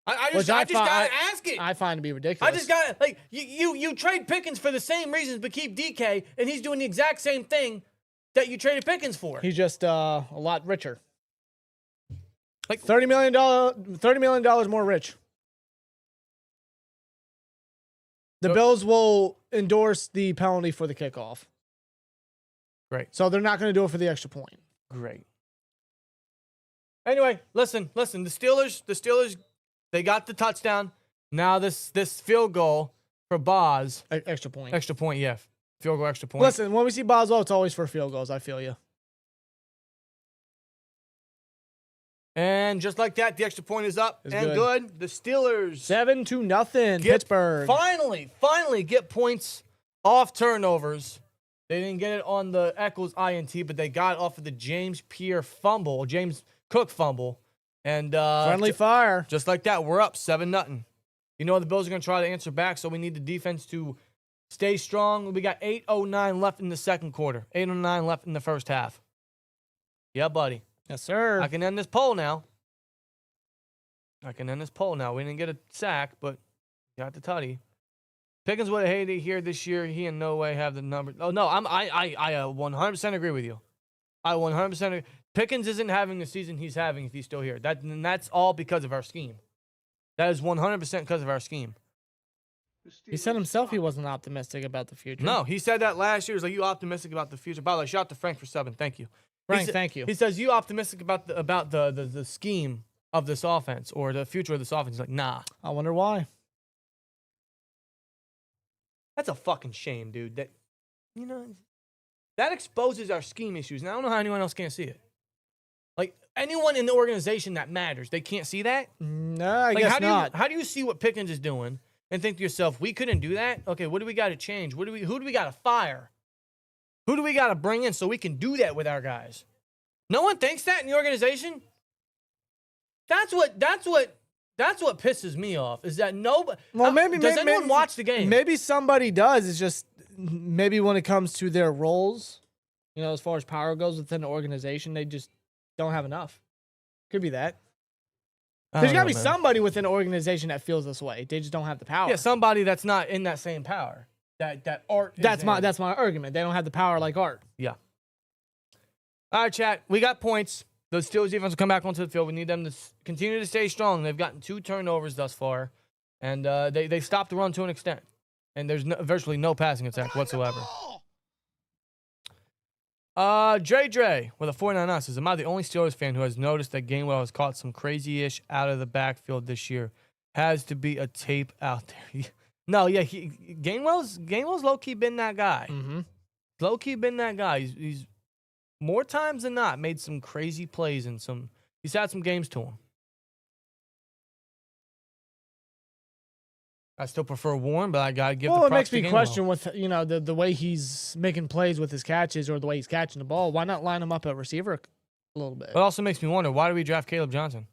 I just gotta ask it. I find to be ridiculous. I just gotta you trade Pickens for the same reasons, but keep DK, and he's doing the exact same thing that you traded Pickens for. He's just a lot richer. Like $30 million more rich. The Bills will endorse the penalty for the kickoff. Great. So they're not going to do it for the extra point. Great. Anyway, listen. The Steelers, they got the touchdown. Now this field goal for Boz. Extra point. Extra point, yeah. Field goal, extra point. Listen, when we see Boswell, it's always for field goals. I feel you. And just like that, the extra point is up and good. The Steelers 7-0, Pittsburgh. Finally get points off turnovers. They didn't get it on the Echols INT, but they got it off of the James Cook fumble. And friendly fire. Just like that, we're up 7-0. You know the Bills are going to try to answer back, so we need the defense to stay strong. We got 8:09 left in the second quarter. 8:09 left in the first half. Yeah, buddy. Yes, sir. I can end this poll now. We didn't get a sack, but got the tutty. Pickens would have hated it here this year. He in no way have the number. Oh no, I 100% agree with you. I 100% agree. Pickens isn't having the season he's having if he's still here. That's all because of our scheme. That is 100% because of our scheme. He said himself he wasn't optimistic about the future. No, he said that last year. He's like, you optimistic about the future? By the way, shout out to Frank for subbing. Thank you. Frank, thank you. He says, you optimistic about the scheme of this offense or the future of this offense? He's like, nah. I wonder why. That's a fucking shame, dude. That exposes our scheme issues. And I don't know how anyone else can't see it. Like, anyone in the organization that matters, they can't see that? No, I guess not. How do you see what Pickens is doing and think to yourself, we couldn't do that? Okay, what do we got to change? Who do we got to fire? Who do we got to bring in so we can do that with our guys? No one thinks that in the organization? That's what pisses me off is that nobody. Well, does anyone watch the game? Maybe somebody does. It's just maybe when it comes to their roles, as far as power goes within the organization, they just don't have enough. Could be that. There's got to be somebody within the organization that feels this way. They just don't have the power. Yeah, somebody that's not in that same power. That Art. That's my argument. They don't have the power like Art. Yeah. All right, chat. We got points. The Steelers defense will come back onto the field. We need them to continue to stay strong. They've gotten 2 turnovers thus far, and they stopped the run to an extent. And there's virtually no passing attack whatsoever. Dre with a 49 says, am I the only Steelers fan who has noticed that Gainwell has caught some crazy-ish out of the backfield this year? Has to be a tape out there. No, yeah, Gainwell's low-key been that guy. Mm-hmm. Low-key been that guy. He's more times than not made some crazy plays and he's had some games to him. I still prefer Warren, but I gotta give the props to Gainwell. Well, it makes me question with the way he's making plays with his catches or the way he's catching the ball. Why not line him up at receiver a little bit? It also makes me wonder, why do we draft Caleb Johnson?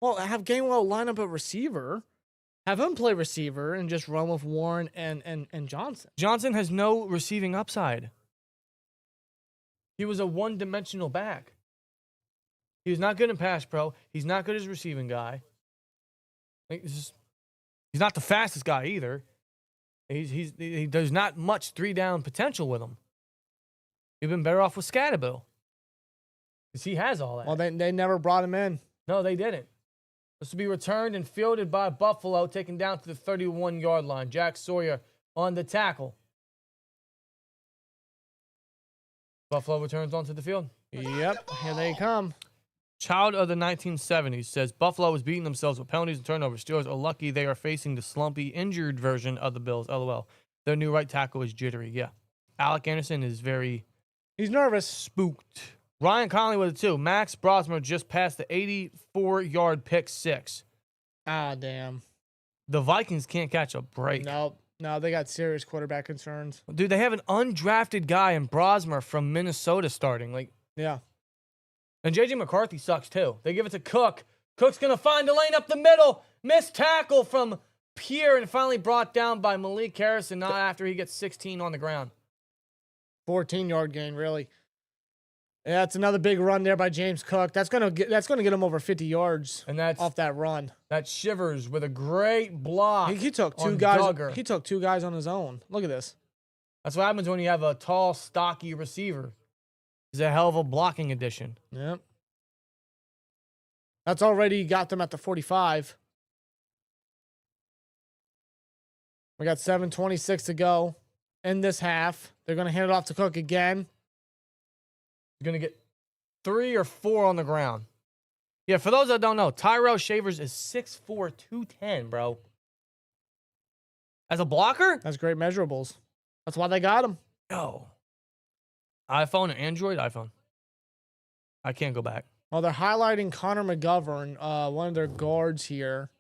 Well, have Gainwell line up at receiver, have him play receiver, and just run with Warren and Johnson. Johnson has no receiving upside. He was a one-dimensional back. He was not good in pass pro. He's not good as a receiving guy. He's not the fastest guy either. There's not much 3-down potential with him. You've been better off with Scatterbill. Because he has all that. Well, they never brought him in. No, they didn't. This will be returned and fielded by Buffalo, taken down to the 31-yard line. Jack Sawyer on the tackle. Buffalo returns onto the field. Yep, here they come. Child of the 1970s says Buffalo is beating themselves with penalties and turnovers. Steelers are lucky they are facing the slumpy, injured version of the Bills. LOL. Their new right tackle is jittery. Yeah. Alec Anderson is he's nervous. Spooked. Ryan Conley with it too. Max Brosmer just passed the 84-yard pick 6. Ah, damn. The Vikings can't catch a break. No, they got serious quarterback concerns. Dude, they have an undrafted guy in Brosmer from Minnesota starting. Like, Yeah. and J.J. McCarthy sucks too. They give it to Cook. Cook's going to find a lane up the middle. Missed tackle from Pierre and finally brought down by Malik Harrison, not after he gets 16 on the ground. 14-yard gain, really. Yeah, that's another big run there by James Cook. That's gonna get him over 50 yards And that's off that run. that Shivers with a great block. He took two on guys. Duggar. He took 2 guys on his own. Look at this. That's what happens when you have a tall, stocky receiver. He's a hell of a blocking addition. Yep. That's already got them at the 45. We got 7:26 to go in this half. They're going to hand it off to Cook again. He's going to get 3 or 4 on the ground. Yeah, for those that don't know, Tyrell Shavers is 6'4", 210, bro. As a blocker? That's great measurables. That's why they got him. Yo. iPhone, Android, iPhone. I can't go back. Well, they're highlighting Connor McGovern, one of their guards here.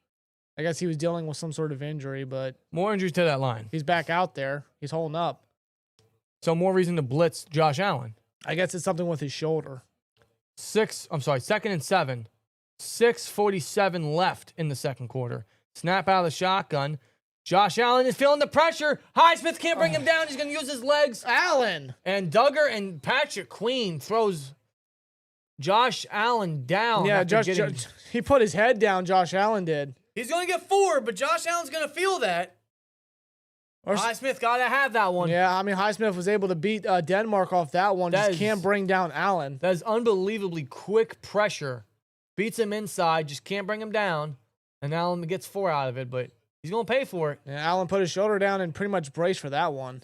I guess he was dealing with some sort of injury, but More injuries to that line. he's back out there. He's holding up. So more reason to blitz Josh Allen. I guess it's something with his shoulder. 2nd and 7. 6:47 left in the second quarter. Snap out of the shotgun. Josh Allen is feeling the pressure. Highsmith can't bring him down. He's going to use his legs. Allen! And Duggar and Patrick Queen throws Josh Allen down. Yeah, after he put his head down, Josh Allen did. He's going to get 4, but Josh Allen's going to feel that. Highsmith got to have that one. Yeah, I mean, Highsmith was able to beat Denmark off that one. That Just can't bring down Allen. That is unbelievably quick pressure. Beats him inside, just can't bring him down. And Allen gets 4 out of it, but he's going to pay for it. Yeah, Allen put his shoulder down and pretty much braced for that one.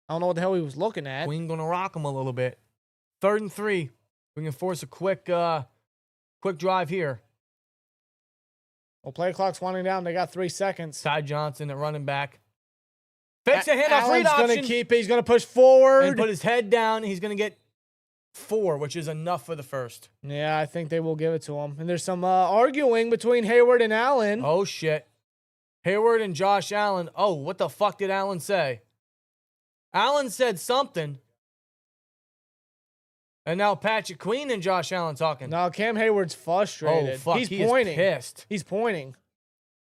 I don't know what the hell he was looking at. Queen going to rock him a little bit. 3rd and 3. We can force a quick drive here. Well, play clock's winding down. They got 3 seconds. Ty Johnson at running back. Fakes a handoff read Allen's option. going to keep it. He's going to push forward. And put his head down. He's going to get 4, which is enough for the first. Yeah, I think they will give it to him. And there's some arguing between Hayward and Allen. Oh, shit. Hayward and Josh Allen. Oh, what the fuck did Allen say? Allen said something. And now Patrick Queen and Josh Allen talking. No, Cam Hayward's frustrated. Oh, fuck. He's He pointing. is pissed. He's pointing.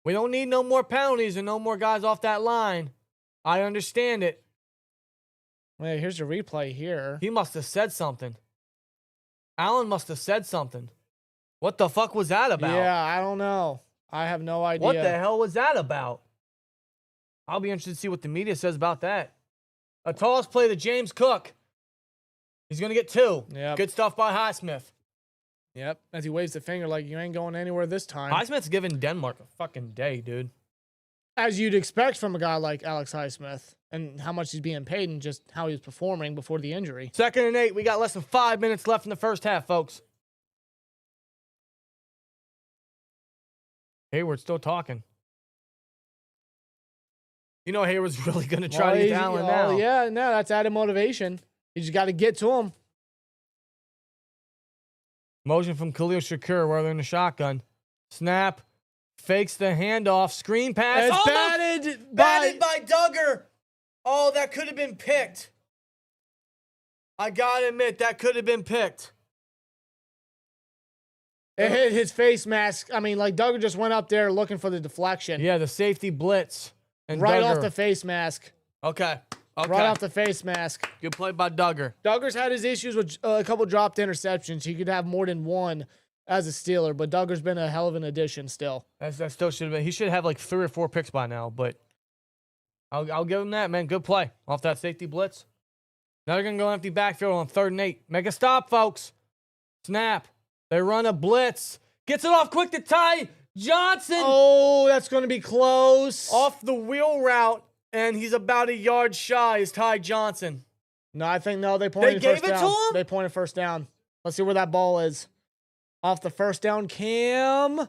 We don't need no more penalties and no more guys off that line. I understand it. Wait, here's the replay here. He must have said something. Allen must have said something. What the fuck was that about? Yeah, I don't know. I have no idea. What the hell was that about? I'll be interested to see what the media says about that. A toss play to James Cook. He's going to get 2. Yep. Good stuff by Highsmith. Yep, as he waves the finger like you ain't going anywhere this time. Highsmith's giving Denmark a fucking day, dude. As you'd expect from a guy like Alex Highsmith and how much he's being paid and just how he was performing before the injury. 2nd and 8. We got less than 5 minutes left in the first half, folks. Hayward's still talking. You know Hayward's really going to try to get to Allen now. Yeah, no, that's added motivation. You just got to get to him. Motion from Khalil Shakur where they're in the shotgun. Snap. Fakes the handoff. Screen pass. It's Almost batted by Duggar. Oh, that could have been picked. I got to admit, that could have been picked. It hit his face mask. I mean, like Duggar just went up there looking for the deflection. Yeah, the safety blitz. And right Duggar. off the face mask. Okay. Right off the face mask. Good play by Duggar. Duggar's had his issues with a couple dropped interceptions. He could have more than one as a Steeler, but Duggar's been a hell of an addition still. That still should have been. He should have like 3 or 4 picks by now, but I'll give him that, man. Good play off that safety blitz. Now they're going to go empty backfield on 3rd and 8. Make a stop, folks. Snap. They run a blitz. Gets it off quick to Ty Johnson. Oh, that's going to be close. Off the wheel route, and he's about a yard shy is Ty Johnson. No, I think no. They pointed They gave first it down. to him? They pointed first down. Let's see where that ball is. Off the first down, Cam.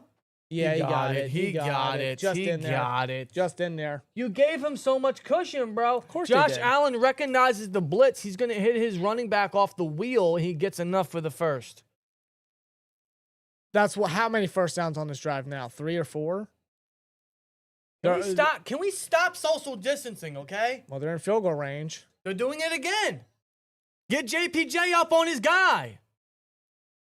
Yeah, he got it. He got it. Just He in there. got it. Just in there. You gave him so much cushion, bro. Of course Josh they did. Allen recognizes the blitz. He's going to hit his running back off the wheel, and he gets enough for the first. That's what. How many first downs on this drive now? 3 or 4? Can we stop social distancing, okay? Well, they're in field goal range. They're doing it again. Get JPJ up on his guy.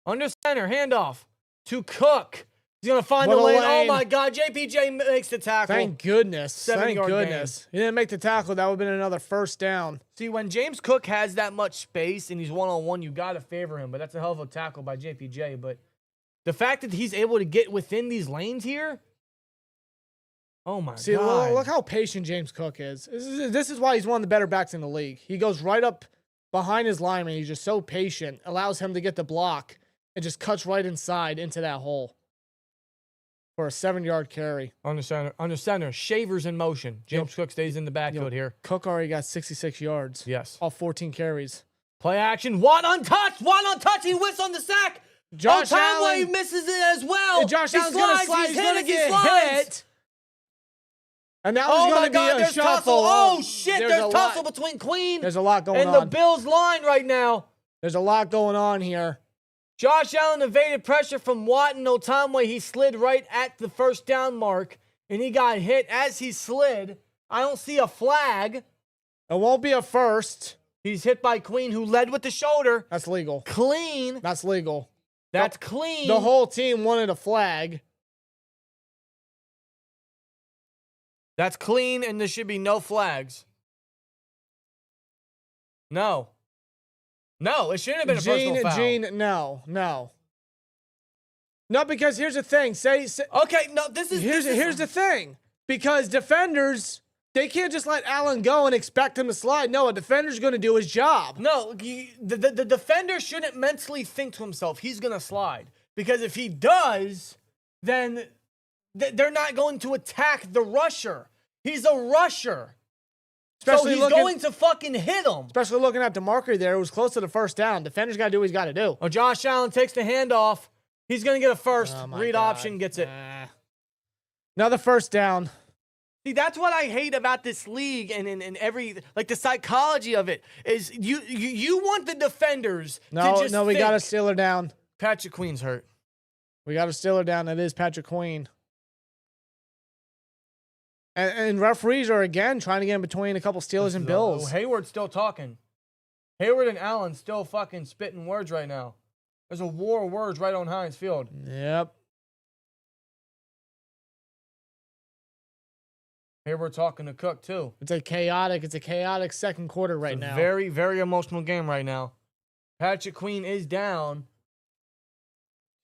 Under center, handoff to Cook. He's going to find the lane. Oh, my God. JPJ makes the tackle. Thank goodness. Thank 7-yard goodness. He didn't make the tackle. That would have been another first down. See, when James Cook has that much space and he's one-on-one, you got to favor him. But that's a hell of a tackle by JPJ. But the fact that he's able to get within these lanes here, oh, my God. See, look how patient James Cook is. This is why he's one of the better backs in the league. He goes right up behind his lineman. He's just so patient, allows him to get the block, and just cuts right inside into that hole for a 7-yard carry. Under center, Shavers in motion. James Cook stays in the backfield here. Cook already got 66 yards. Yes. All 14 carries. Play action. One untouched. He whiffs on the sack. Josh Allen Allen misses it as well. Josh He Allen's going to slides. slide. He's He's going to hitting. get hit. And that was going to be a there's shuffle. tussle. Oh, shit. There's tussle lot, between Queen there's a lot going and on. the Bills line right now. There's a lot going on here. Josh Allen evaded pressure from Watt and Otamwe. He slid right at the first down mark, and he got hit as he slid. I don't see a flag. It won't be a first. He's hit by Queen, who led with the shoulder. That's legal. Clean. That's legal. That's clean. The whole team wanted a flag. That's clean, and there should be no flags. No. No, it shouldn't have been a personal foul. Gene, no. No, because here's the thing. Okay, no, Here's the thing. Because defenders, they can't just let Allen go and expect him to slide. No, a defender's going to do his job. No, the defender shouldn't mentally think to himself, he's going to slide. Because if he does, then they're not going to attack the rusher. He's a rusher. So he's going to fucking hit him. Especially looking at the marker there. It was close to the first down. Defender's got to do what he's got to do. Oh, Josh Allen takes the handoff. He's going to get a first. Read option, gets it. Another first down. See, that's what I hate about this league and every, like, the psychology of it is you want the defenders to just we got to steal her down. Patrick Queen's hurt. We got to steal her down. It is Patrick Queen. And referees are, again, trying to get in between a couple Steelers and Bills. Hayward's still talking. Hayward and Allen still fucking spitting words right now. There's a war of words right on Heinz Field. Yep. Hayward talking to Cook, too. It's a chaotic second quarter right now. Very, very emotional game right now. Patrick Queen is down.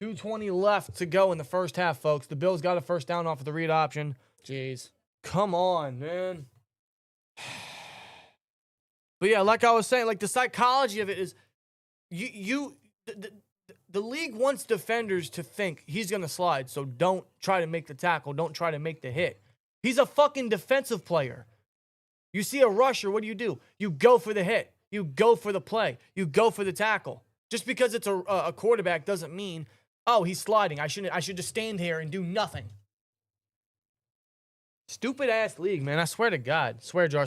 2:20 left to go in the first half, folks. The Bills got a first down off of the read option. Jeez. Come on, man. But yeah, like I was saying, like the psychology of it is the league wants defenders to think he's going to slide, so don't try to make the tackle, don't try to make the hit. He's a fucking defensive player. You see a rusher, what do? You go for the hit. You go for the play. You go for the tackle. Just because it's a quarterback doesn't mean, oh, he's sliding. I should just stand here and do nothing. Stupid ass league, man. I swear to God. Swear jar.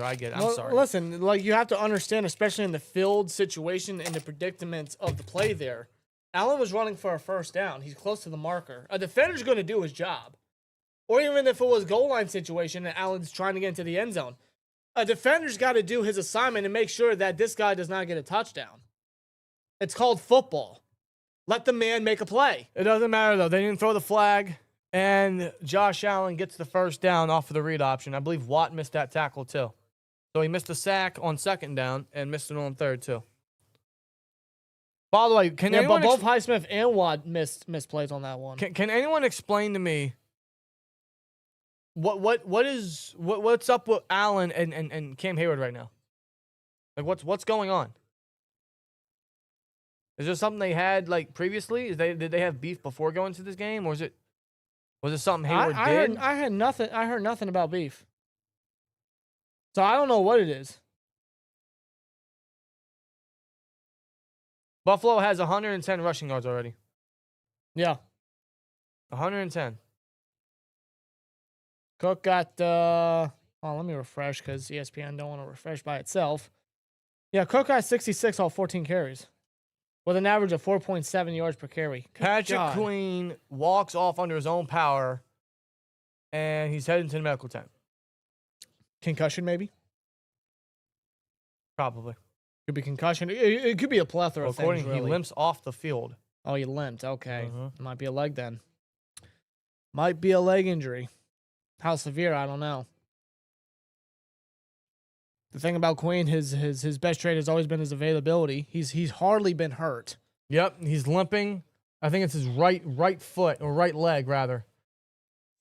I get it. I'm sorry. Listen, like you have to understand, especially in the field situation and the predicaments of the play there. Allen was running for a first down. He's close to the marker. A defender's going to do his job. Or even if it was goal line situation and Allen's trying to get into the end zone. A defender's got to do his assignment and make sure that this guy does not get a touchdown. It's called football. Let the man make a play. It doesn't matter, though. They didn't throw the flag. And Josh Allen gets the first down off of the read option. I believe Watt missed that tackle, too. So he missed a sack on second down and missed it on third, too. By the way, but both Highsmith and Watt missed plays on that one. Can anyone explain to me what's up with Allen and Cam Hayward right now? Like what's going on? Is there something they had like previously? Did they have beef before going to this game, or was it something Hayward did? I heard nothing about beef. So I don't know what it is. Buffalo has 110 rushing yards already. Yeah. 110. Cook got, let me refresh because ESPN don't want to refresh by itself. Yeah, Cook got 66 all 14 carries with an average of 4.7 yards per carry. Patrick Queen walks off under his own power and he's heading to the medical tent. Concussion, maybe? Probably. Could be concussion. It could be a plethora of things, According, really. he limps off the field. Oh, he limped. Okay. Mhm. Might be a leg then. Might be a leg injury. How severe, I don't know. The thing about Queen, his best trait has always been his availability. He's hardly been hurt. Yep, he's limping. I think it's his right foot, or right leg, rather.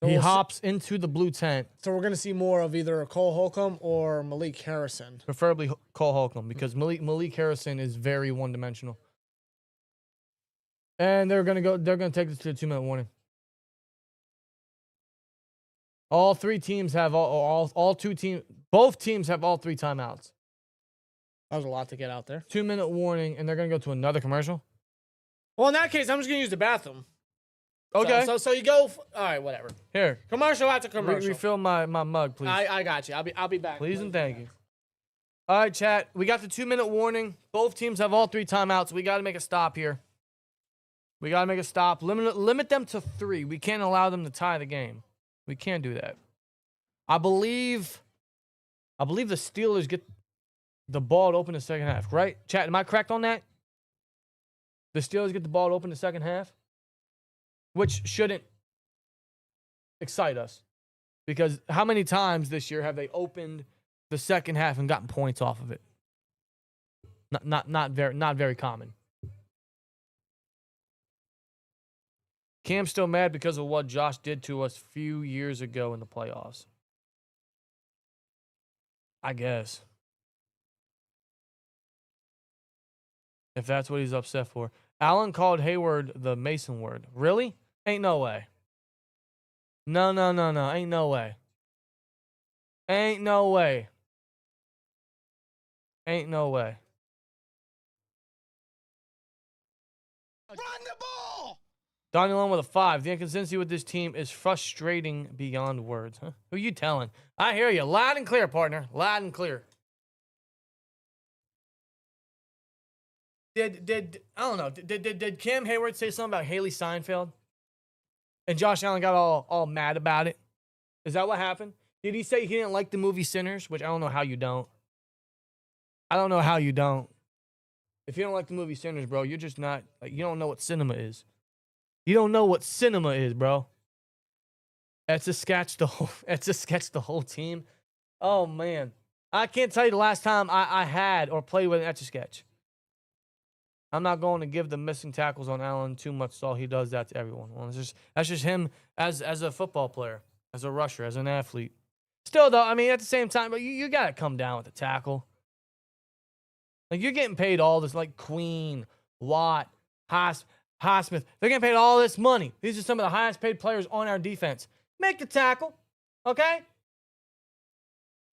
So He we'll hops into the blue tent, So we're going to see more of either Cole Holcomb or Malik Harrison. preferably Cole Holcomb, because Malik Harrison is very one-dimensional. And they're gonna take this to a 2-minute warning. All three teams have both teams have all 3 timeouts. That was a lot to get out there. 2-minute warning, and they're gonna go to another commercial. Well, in that case, I'm just going to use the bathroom. Okay. So you go. All right, whatever. Here, Commercial after commercial. refill my mug, please. I got you. I'll be back. Please and thank you. All right, chat. We got the 2-minute warning. Both teams have all 3 timeouts. We got to make a stop here. We got to make a stop. Limit them to 3. We can't allow them to tie the game. We can't do that. I believe the Steelers get the ball to open the second half, right? Chat, am I correct on that? The Steelers get the ball to open the second half, which shouldn't excite us, because how many times this year have they opened the second half and gotten points off of it? Not very common. Cam's still mad because of what Josh did to us a few years ago in the playoffs. I guess. If that's what he's upset for. Allen called Hayward the Mason word. Really? Ain't no way. No. Ain't no way. Ain't no way. Ain't no way. Run the ball! Darnell with a 5. The inconsistency with this team is frustrating beyond words. Huh? Who you telling? I hear you. Loud and clear, partner. Loud and clear. Did I don't know. Did Cam Hayward say something about Haley Seinfeld? And Josh Allen got all mad about it? Is that what happened? Did he say he didn't like the movie Sinners? Which I don't know how you don't. I don't know how you don't. If you don't like the movie Sinners, bro, you're just not, like, you don't know what cinema is. You don't know what cinema is, bro. That's a sketch the whole team. Oh man. I can't tell you the last time I had or played with an Etch-a-Sketch. I'm not going to give the missing tackles on Allen too much, so he does that to everyone. Well, that's just him as a football player, as a rusher, as an athlete. Still, though, I mean, at the same time, but you got to come down with the tackle. Like, you're getting paid all this, like Queen, Watt, Highsmith. They're getting paid all this money. These are some of the highest paid players on our defense. Make the tackle, okay?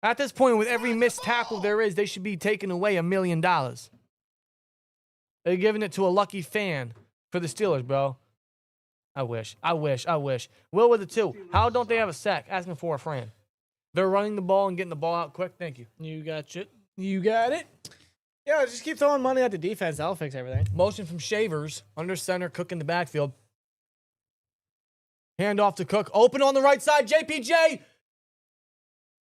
At this point, with every missed tackle there is, they should be taking away $1 million. They're giving it to a lucky fan for the Steelers, bro. I wish. Will with the 2. How don't they have a sack? Asking for a friend. They're running the ball and getting the ball out quick. Thank you. You got it. You got it. Yeah, just keep throwing money at the defense. That'll fix everything. Motion from Shavers. Under center. Cook in the backfield. Hand off to Cook. Open on the right side. JPJ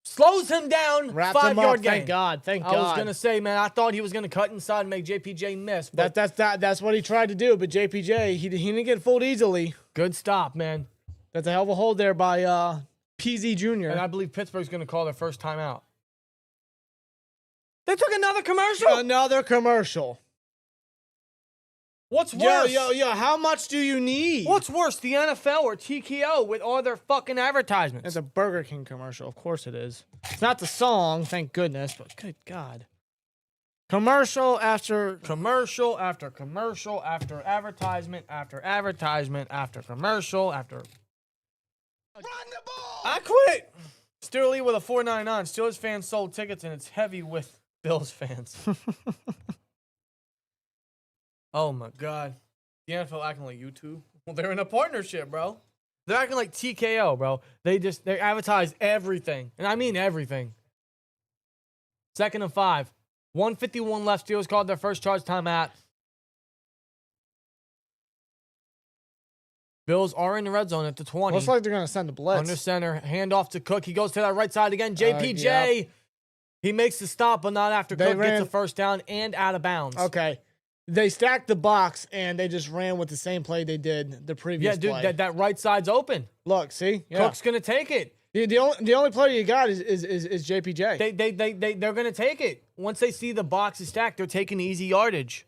slows him down. Wrapped him 5-yard up. gain. Thank God. Thank God. I was going to say, man, I thought he was going to cut inside and make JPJ miss. But That's what he tried to do, but JPJ, he didn't get fooled easily. good stop, man. That's a hell of a hold there by PZ Jr. And I believe Pittsburgh's going to call their first timeout. They took another commercial? Another commercial. What's worse? Yo, how much do you need? What's worse, the NFL or TKO with all their fucking advertisements? It's a Burger King commercial. Of course it is. It's not the song, thank goodness, but good God. Commercial after commercial after commercial after advertisement after advertisement after commercial after. Run the ball! I quit. Steerly with a 499. Steelers fans sold tickets and it's heavy with Bills fans. Oh my God. The NFL acting like YouTube. Well, they're in a partnership, bro. They're acting like TKO, bro. They advertise everything. And I mean everything. 2nd and 5. 1:51 left. Steelers called their first charge timeout. Bills are in the red zone at the 20. Looks like they're going to send the blitz. Under center, handoff to Cook. He goes to that right side again. JPJ. Yep. He makes the stop, but not after Cook gets a first down and out of bounds. Okay. They stacked the box, and they just ran with the same play they did the previous play. Yeah, dude, that right side's open. Look, see? Yeah. Cook's going to take it. The only player you got is JPJ. They're going to take it. Once they see the box is stacked, they're taking easy yardage.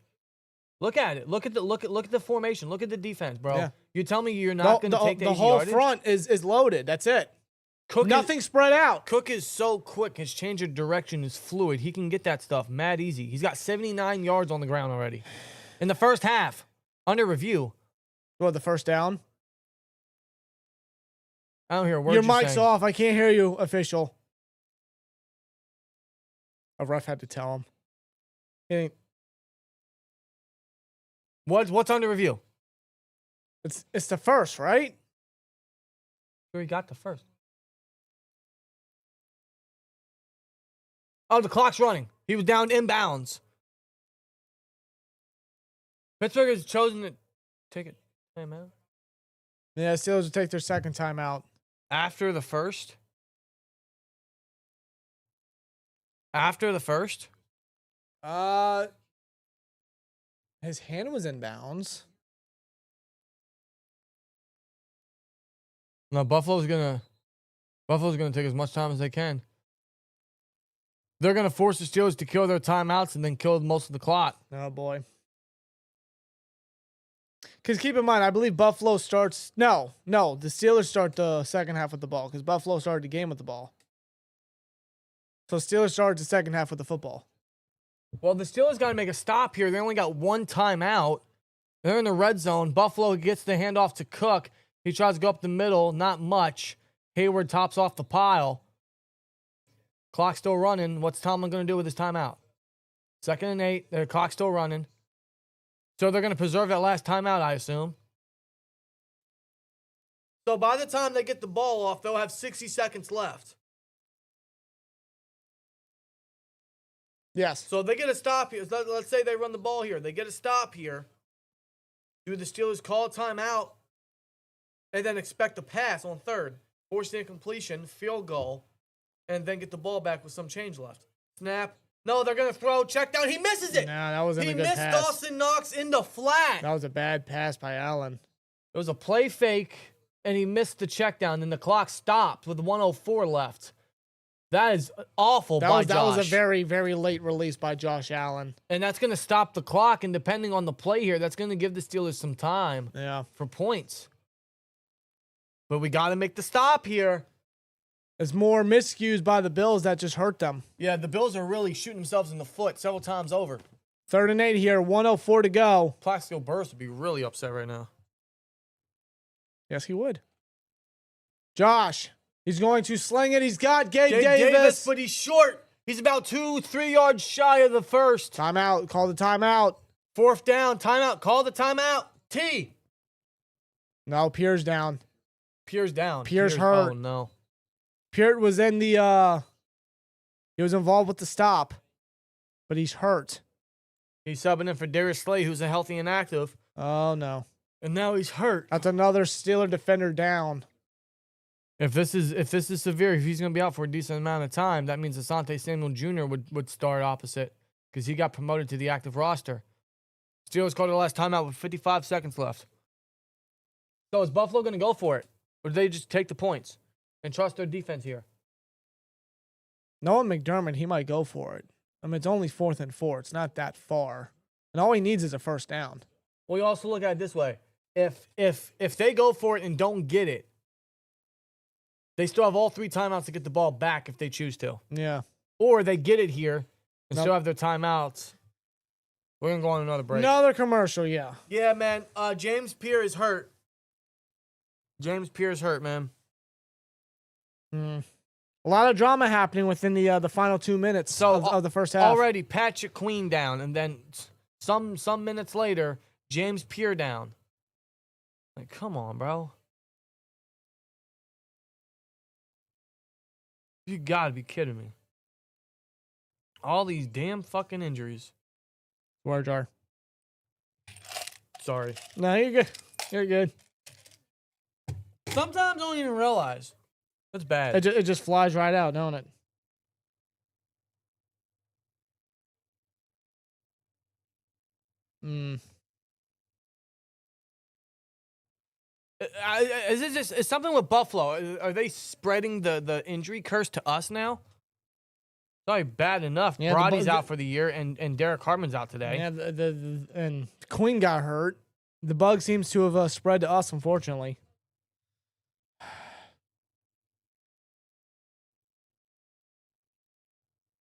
Look at it. Look at the formation. Look at the defense, bro. Yeah. You tell me you're not going to take the easy whole yardage? front is loaded. That's it. Nothing spread out. Cook is so quick. His change of direction is fluid. He can get that stuff mad easy. He's got 79 yards on the ground already. In the first half, under review. What, the first down? I don't hear a word Your you're mic's saying. off. I can't hear you, official. A ref had to tell him. He- What's under review? It's the first, right? Where he got the first. Oh, the clock's running. He was down inbounds. Pittsburgh has chosen to take it. Hey, man. Yeah, Steelers will take their second timeout. After the first? After the first? His hand was in bounds. No, Buffalo's gonna take as much time as they can. They're gonna force the Steelers to kill their timeouts and then kill most of the clock. Oh, boy. Because keep in mind, I believe Buffalo starts... No, the Steelers start the second half with the ball because Buffalo started the game with the ball. So Steelers started the second half with the football. Well, the Steelers got to make a stop here. They only got one timeout. They're in the red zone. Buffalo gets the handoff to Cook. He tries to go up the middle. Not much. Hayward tops off the pile. Clock still running. What's Tomlin going to do with his timeout? 2nd and 8. The clock's still running. So they're going to preserve that last timeout, I assume. So by the time they get the ball off, they'll have 60 seconds left. Yes. So they get a stop here. Let's say they run the ball here. They get a stop here. Do the Steelers call a timeout and then expect a pass on third? Force the incompletion, field goal, and then get the ball back with some change left. Snap. No, they're going to throw. Check down. He misses it. Nah, that wasn't a good pass. He missed Dawson Knox in the flat. That was a bad pass by Allen. It was a play fake, and he missed the check down. Then the clock stopped with 1:04 left. That is awful by Josh. That was a very, very late release by Josh Allen. And that's going to stop the clock, and depending on the play here, that's going to give the Steelers some time for points. But we got to make the stop here. There's more miscues by the Bills that just hurt them. Yeah, the Bills are really shooting themselves in the foot several times over. 3rd and 8 here, 1:04 to go. Plaxico Burress would be really upset right now. Yes, he would. Josh, he's going to sling it. He's got Gabe Gabe Davis. But he's short. He's about 2-3 yards shy of the first. Timeout. Call the timeout. 4th down. Timeout. Call the timeout. T. No, Pierre's down. Pierre's down. Pierre's hurt. Oh, no. Pierre was in the, he was involved with the stop, but he's hurt. He's subbing in for Darius Slay, who's a healthy and active. Oh, no. And now he's hurt. That's another Steeler defender down. If this is severe, if he's going to be out for a decent amount of time, that means Asante Samuel Jr. would start opposite because he got promoted to the active roster. Steelers called the last timeout with 55 seconds left. So is Buffalo going to go for it? Or do they just take the points and trust their defense here? Knowing McDermott, he might go for it. I mean, it's only 4th and 4. It's not that far. And all he needs is a first down. Well, you also look at it this way. If they go for it and don't get it, they still have all 3 timeouts to get the ball back if they choose to. Yeah. Or they get it here and still have their timeouts. We're going to go on another break. Another commercial, yeah. Yeah, man. James Pierre is hurt. James Pierre's hurt, man. A lot of drama happening within the final 2 minutes of the first half. Already Patrick Queen down, and then some minutes later, James Pierre down. Like, come on, bro. You gotta be kidding me. All these damn fucking injuries. Swear jar. Sorry. No, you're good. You're good. Sometimes I don't even realize. That's bad. It just flies right out, don't it? Is it just is something with Buffalo? Are they spreading the injury curse to us now? It's already bad enough. Yeah, Brody's out for the year, and Derek Harmon's out today. Yeah, and Queen got hurt. The bug seems to have spread to us, unfortunately.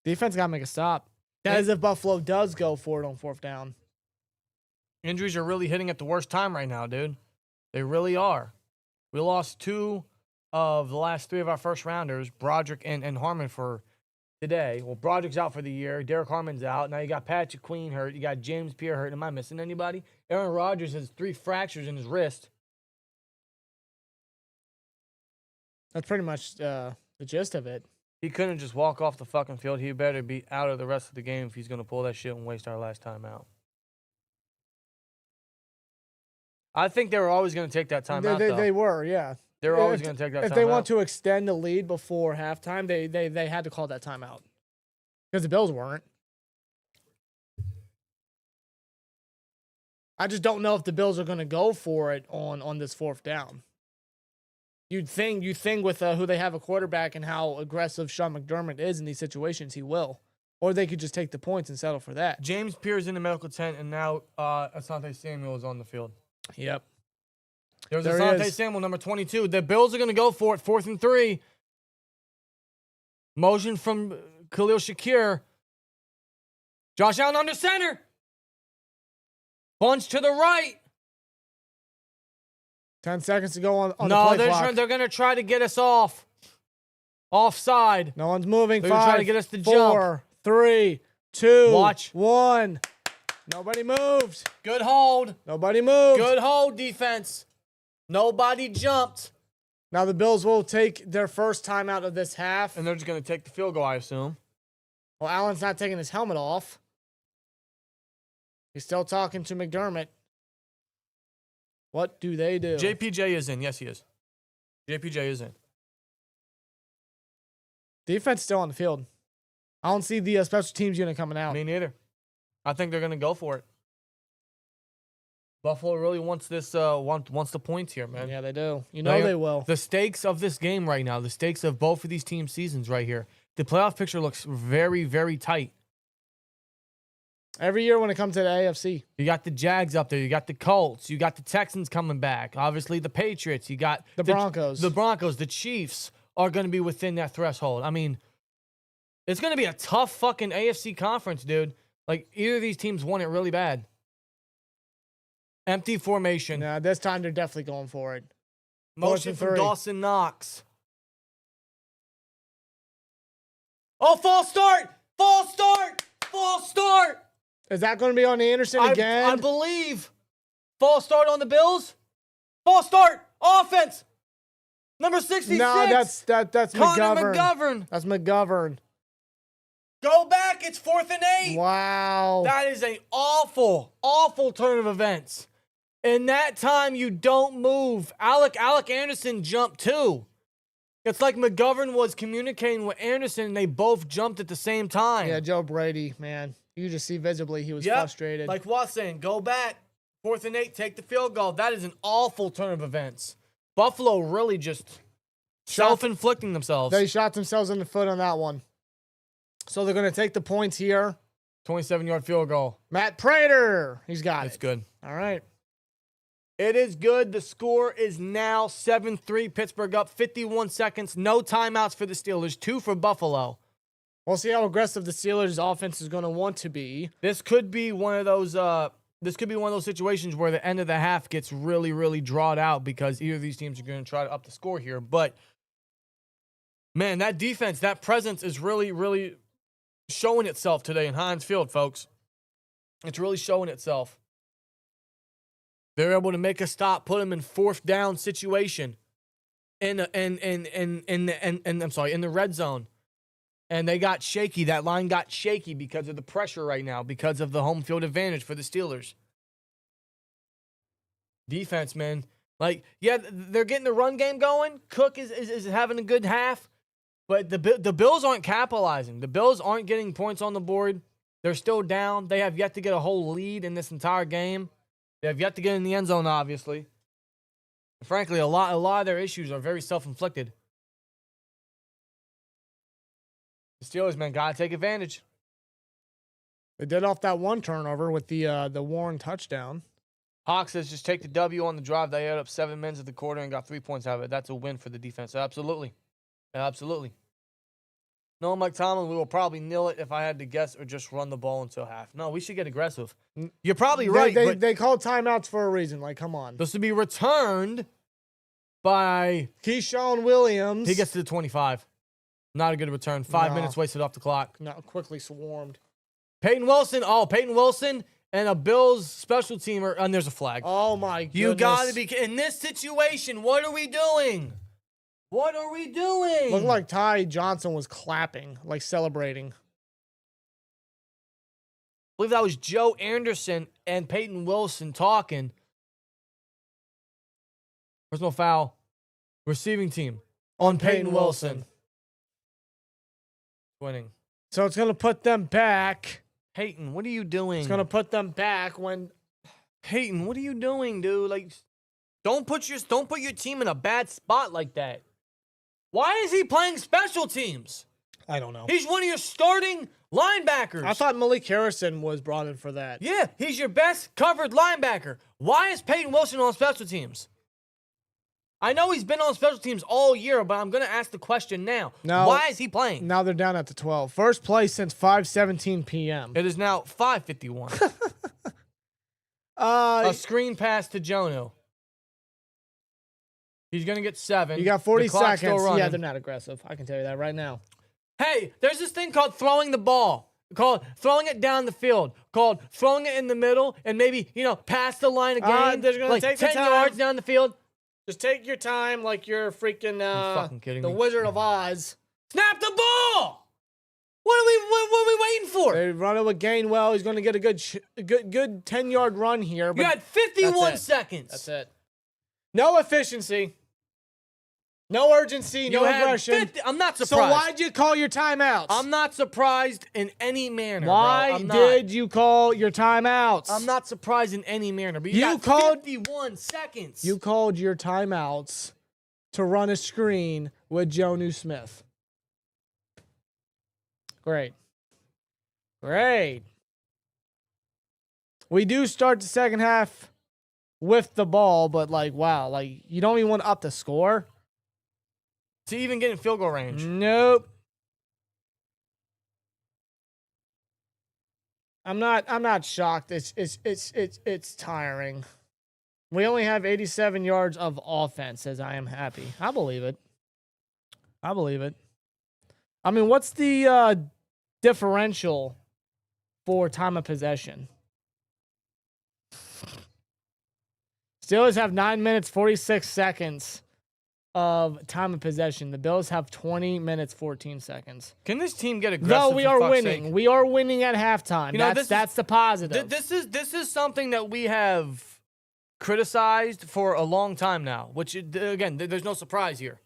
Defense got to make a stop. That is if Buffalo does go for it on 4th down. Injuries are really hitting at the worst time right now, dude. They really are. We lost 2 of the last 3 of our first rounders, Broderick and Harmon, for today. Well, Broderick's out for the year. Derek Harmon's out. Now you got Patrick Queen hurt. You got James Pierre hurt. Am I missing anybody? Aaron Rodgers has 3 fractures in his wrist. That's pretty much the gist of it. He couldn't just walk off the fucking field. He better be out of the rest of the game if he's going to pull that shit and waste our last time out. I think they were always going to take that time out, though. They were, yeah. They were always going to take that time out. If they want to extend the lead before halftime, they had to call that timeout. Because the Bills weren't. I just don't know if the Bills are going to go for it on this 4th down. You'd think with who they have a quarterback and how aggressive Sean McDermott is in these situations, he will. Or they could just take the points and settle for that. James Pierre's in the medical tent, and now Asante Samuel is on the field. Yep. There's Asante Samuel, number 22. The Bills are going to go for it, 4th and 3. Motion from Khalil Shakir. Josh Allen under center. Bunch to the right. 10 seconds to go on the play clock. No, they're going to try to get us offside. No one's moving. They're 5, trying to get us to 4, jump. 3, 2, Watch. 1. Nobody moved. Good hold. Nobody moved. Good hold, defense. Nobody jumped. Now the Bills will take their first timeout of this half. And they're just going to take the field goal, I assume. Well, Allen's not taking his helmet off. He's still talking to McDermott. What do they do? JPJ is in. Yes, he is. JPJ is in. Defense still on the field. I don't see the special teams unit coming out. Me neither. I think they're going to go for it. Buffalo really wants this. Wants the points here, man. Yeah, they do. You know they will. The stakes of this game right now, the stakes of both of these team seasons right here. The playoff picture looks very, very tight. Every year when it comes to the AFC. You got the Jags up there. You got the Colts. You got the Texans coming back. Obviously, the Patriots. You got the Broncos. The Broncos. The Chiefs are going to be within that threshold. I mean, it's going to be a tough fucking AFC conference, dude. Like, either of these teams want it really bad. Empty formation. Nah, this time they're definitely going for it. Motion from Dawson Knox. Oh, false start! False start! False start! Is that going to be on Anderson again? I believe. False start on the Bills. False start. Offense. Number 66. No, that's Connor McGovern. That's McGovern. Go back. It's 4th and 8. Wow. That is an awful, awful turn of events. In that time, you don't move. Alec Anderson jumped too. It's like McGovern was communicating with Anderson, and they both jumped at the same time. Yeah, Joe Brady, man. You just see visibly he was frustrated. Like Watt's saying, go back. 4th and 8, take the field goal. That is an awful turn of events. Buffalo really just self-inflicting themselves. They shot themselves in the foot on that one. So they're going to take the points here. 27-yard field goal. Matt Prater. He's got it. It's good. All right. It is good. The score is now 7-3. Pittsburgh up 51 seconds. No timeouts for the Steelers. 2 for Buffalo. We'll see how aggressive the Steelers' offense is going to want to be. This could be one of those. This could be one of those situations where the end of the half gets really, really drawn out because either of these teams are going to try to up the score here. But man, that defense, that presence is really, really showing itself today in Heinz Field, folks. It's really showing itself. They're able to make a stop, put them in 4th down situation in the red zone. And they got shaky. That line got shaky because of the pressure right now, because of the home field advantage for the Steelers. Defense, man. Like, yeah, they're getting the run game going. Cook is having a good half, but the Bills aren't capitalizing. The Bills aren't getting points on the board. They're still down. They have yet to get a whole lead in this entire game. They have yet to get in the end zone, obviously. Frankly, a lot of their issues are very self-inflicted. The Steelers, man, gotta take advantage. They did off that one turnover with the Warren touchdown. Hawk says just take the W on the drive. They had up 7 minutes of the quarter and got 3 points out of it. That's a win for the defense. Absolutely. Absolutely. No, Mike Tomlin, we will probably nil it if I had to guess or just run the ball until half. No, we should get aggressive. You're probably right. They called timeouts for a reason. Like, come on. This will be returned by Keyshawn Williams. He gets to the 25. Not a good return. 5 minutes wasted off the clock. No, quickly swarmed. Peyton Wilson. Oh, Peyton Wilson and a Bills special teamer. And there's a flag. Oh, my goodness. You got to be. In this situation, what are we doing? What are we doing? Looked like Ty Johnson was clapping, like celebrating. I believe that was Joe Anderson and Peyton Wilson talking. Personal foul. Receiving team on Peyton Wilson. Winning. So it's going to put them back. Peyton, what are you doing? It's going to put them back when... Peyton, what are you doing, dude? Like, don't put your team in a bad spot like that. Why is he playing special teams? I don't know. He's one of your starting linebackers. I thought Malik Harrison was brought in for that. Yeah, he's your best covered linebacker. Why is Peyton Wilson on special teams? I know he's been on special teams all year, but I'm going to ask the question now. Why is he playing? Now they're down at the 12. First play since 5:17 p.m. It is now 5:51. A screen pass to Jonnu. He's going to get 7. You got 40 seconds. Yeah, they're not aggressive. I can tell you that right now. Hey, there's this thing called throwing the ball. Called throwing it down the field. Called throwing it in the middle and maybe, past the line of game. They're going to take 10 yards down the field. Just take your time like you're freaking fucking kidding the me. Wizard of Oz. Snap the ball! What are we waiting for? They run it with Gainwell. He's going to get a good 10-yard run here. You had 51 seconds. That's it. No efficiency. No urgency. No aggression. I'm not surprised. So why'd you call your timeouts? I'm not surprised in any manner. Why did you call your timeouts? I'm not surprised in any manner. But you called 51 seconds. You called your timeouts to run a screen with Jonnu Smith. Great. We do start the second half with the ball, but wow, you don't even want to up the score. To even get in field goal range. Nope. I'm not shocked. It's tiring. We only have 87 yards of offense, says I am happy. I believe it. I mean, what's the differential for time of possession? Steelers have 9 minutes, 46 seconds of time of possession. The Bills have 20 minutes, 14 seconds. Can this team get aggressive? No, we are winning. Sake? We are winning at halftime. That's the positive. This is something that we have criticized for a long time now, which, again, there's no surprise here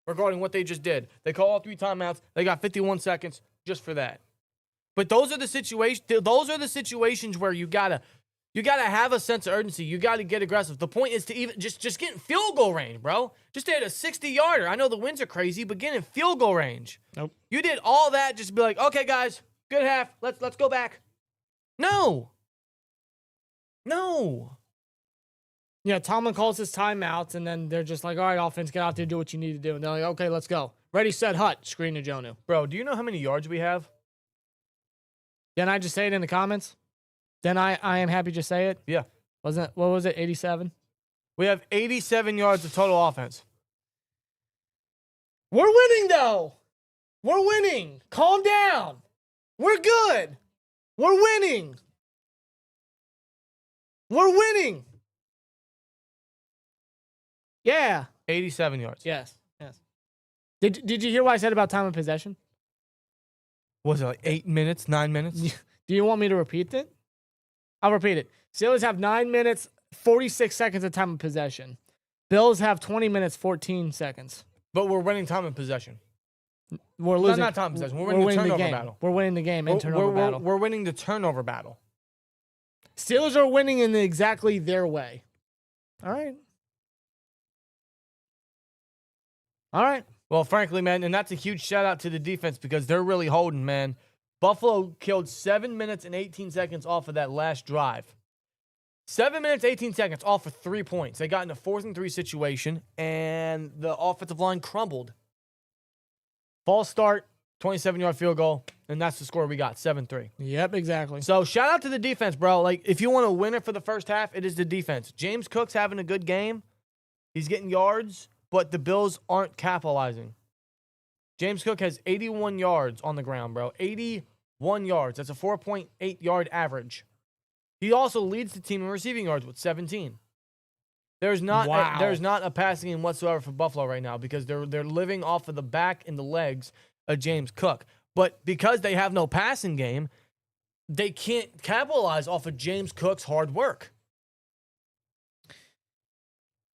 regarding what they just did. They call all 3 timeouts. They got 51 seconds just for that. But those are the situations where you gotta have a sense of urgency. You gotta get aggressive. The point is to even just get in field goal range, bro. Just hit a 60-yarder. I know the winds are crazy, but get in field goal range. Nope. You did all that just to be like, okay, guys, good half. Let's go back. No. Yeah, Tomlin calls his timeouts, and then they're just like, all right, offense, get out there, do what you need to do. And they're like, okay, let's go. Ready, set, hut. Screen to Jonnu. Bro, do you know how many yards we have? Didn't I just say it in the comments? Then I am happy to say it. Yeah. What was it, 87? We have 87 yards of total offense. We're winning, though. We're winning. Calm down. We're good. We're winning. Yeah. 87 yards. Yes. Did you hear what I said about time of possession? Was it like 8 minutes, 9 minutes? Do you want me to repeat it? I'll repeat it. Steelers have 9 minutes, 46 seconds of time of possession. Bills have 20 minutes, 14 seconds. But we're winning time in possession. We're losing. Not time in possession. We're winning the turnover game. battle. We're winning the game in turnover battle. We're winning the turnover battle. Steelers are winning in exactly their way. All right. All right. Well, frankly, man, and that's a huge shout out to the defense because they're really holding, man. Buffalo killed 7 minutes and 18 seconds off of that last drive. 7 minutes, 18 seconds off of 3 points. They got in a 4th and 3 situation, and the offensive line crumbled. False start, 27-yard field goal, and that's the score we got, 7-3. Yep, exactly. So shout out to the defense, bro. Like, if you want to win it for the first half, it is the defense. James Cook's having a good game. He's getting yards, but the Bills aren't capitalizing. James Cook has 81 yards on the ground, bro. 81 yards. That's a 4.8-yard average. He also leads the team in receiving yards with 17. There's not a passing game whatsoever for Buffalo right now because they're living off of the back and the legs of James Cook. But because they have no passing game, they can't capitalize off of James Cook's hard work.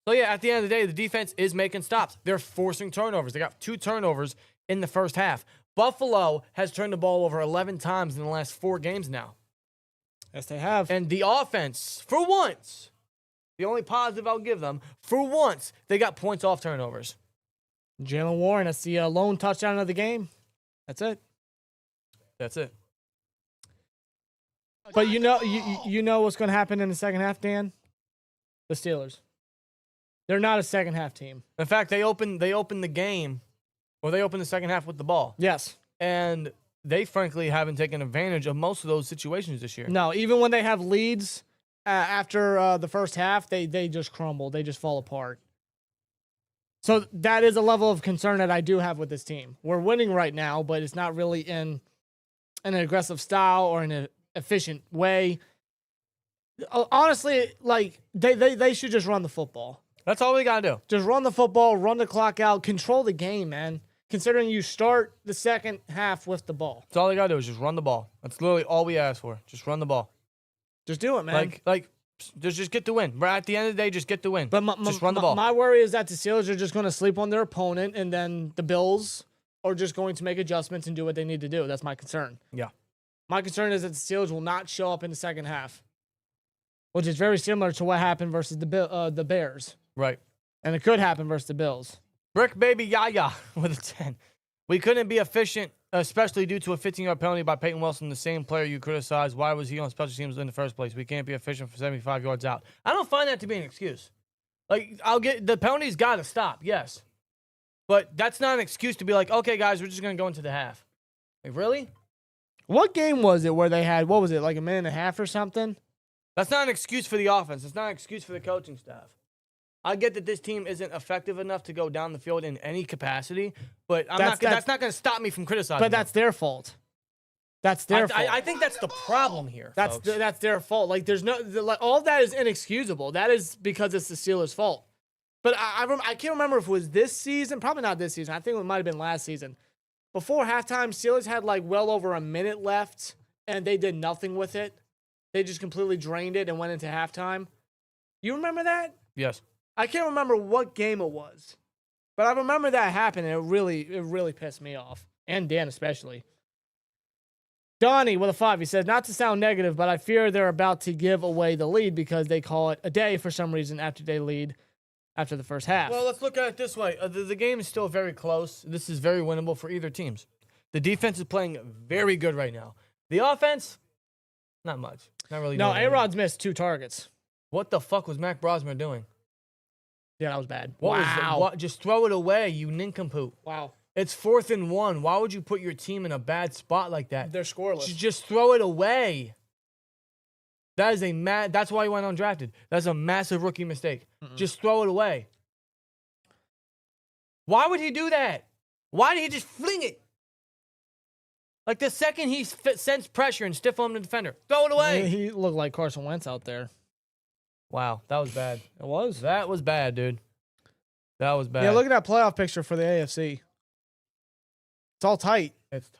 So, yeah, at the end of the day, the defense is making stops. They're forcing turnovers. They got 2 turnovers in the first half. Buffalo has turned the ball over 11 times in the last 4 games now. Yes, they have. And the offense, for once, the only positive I'll give them, for once, they got points off turnovers. Jaylen Warren, that's the lone touchdown of the game. That's it. That's it. But you know what's going to happen in the second half, Dan? The Steelers. They're not a second half team. In fact, they opened the game, or they opened the second half with the ball. Yes. And they frankly haven't taken advantage of most of those situations this year. No, even when they have leads after the first half, they just crumble. They just fall apart. So that is a level of concern that I do have with this team. We're winning right now, but it's not really in an aggressive style or in an efficient way. Honestly, like they should just run the football. That's all we got to do. Just run the football, run the clock out, control the game, man. Considering you start the second half with the ball. That's all they got to do is just run the ball. That's literally all we ask for. Just run the ball. Just do it, man. Just get the win. At the end of the day, just get the win. But just run the ball. My worry is that the Steelers are just going to sleep on their opponent, and then the Bills are just going to make adjustments and do what they need to do. That's my concern. Yeah. My concern is that the Steelers will not show up in the second half, which is very similar to what happened versus the Bears. Right. And it could happen versus the Bills. Brick Baby Yaya with a 10. We couldn't be efficient, especially due to a 15-yard penalty by Peyton Wilson, the same player you criticized. Why was he on special teams in the first place? We can't be efficient for 75 yards out. I don't find that to be an excuse. Like, the penalty's got to stop, yes. But that's not an excuse to be like, okay, guys, we're just going to go into the half. Like, really? What game was it where they had, what was it, like a minute and a half or something? That's not an excuse for the offense. It's not an excuse for the coaching staff. I get that this team isn't effective enough to go down the field in any capacity, but that's not going to stop me from criticizing. But that's their fault. That's their fault. I think that's the problem here. That's their fault. Like there's no all of that is inexcusable. That is because it's the Steelers' fault. But I can't remember if it was this season. Probably not this season. I think it might have been last season. Before halftime, Steelers had like well over a minute left, and they did nothing with it. They just completely drained it and went into halftime. You remember that? Yes. I can't remember what game it was, but I remember that happened, and it really pissed me off, and Dan especially. Donnie with a 5, he says, not to sound negative, but I fear they're about to give away the lead because they call it a day for some reason after they lead after the first half. Well, let's look at it this way. The game is still very close. This is very winnable for either teams. The defense is playing very good right now. The offense, not much. Not really. No, A-Rod's missed 2 targets. What the fuck was Mac Brosmer doing? Yeah, that was bad. Wow. Just throw it away, you nincompoop. Wow. It's 4th and 1. Why would you put your team in a bad spot like that? They're scoreless. Just throw it away. That's why he went undrafted. That's a massive rookie mistake. Just throw it away. Why would he do that? Why did he just fling it? Like the second he sends pressure and stiff-armed the defender, throw it away. He looked like Carson Wentz out there. Wow, that was bad. It was. That was bad, dude. That was bad. Yeah, look at that playoff picture for the AFC. It's all tight. It's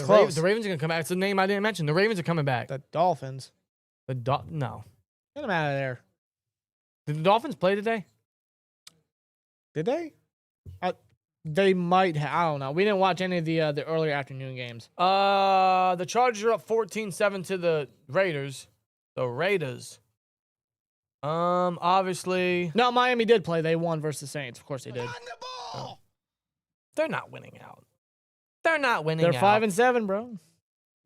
close. The Ravens are going to come back. It's a name I didn't mention. The Ravens are coming back. The Dolphins. No. Get them out of there. Did the Dolphins play today? Did they? They might have. I don't know. We didn't watch any of the earlier afternoon games. The Chargers are up 14-7 to the Raiders. The Raiders. Obviously. No, Miami did play. They won versus the Saints. Of course they did. Run the ball. They're not winning out. They're not winning out. They're 5-7, bro.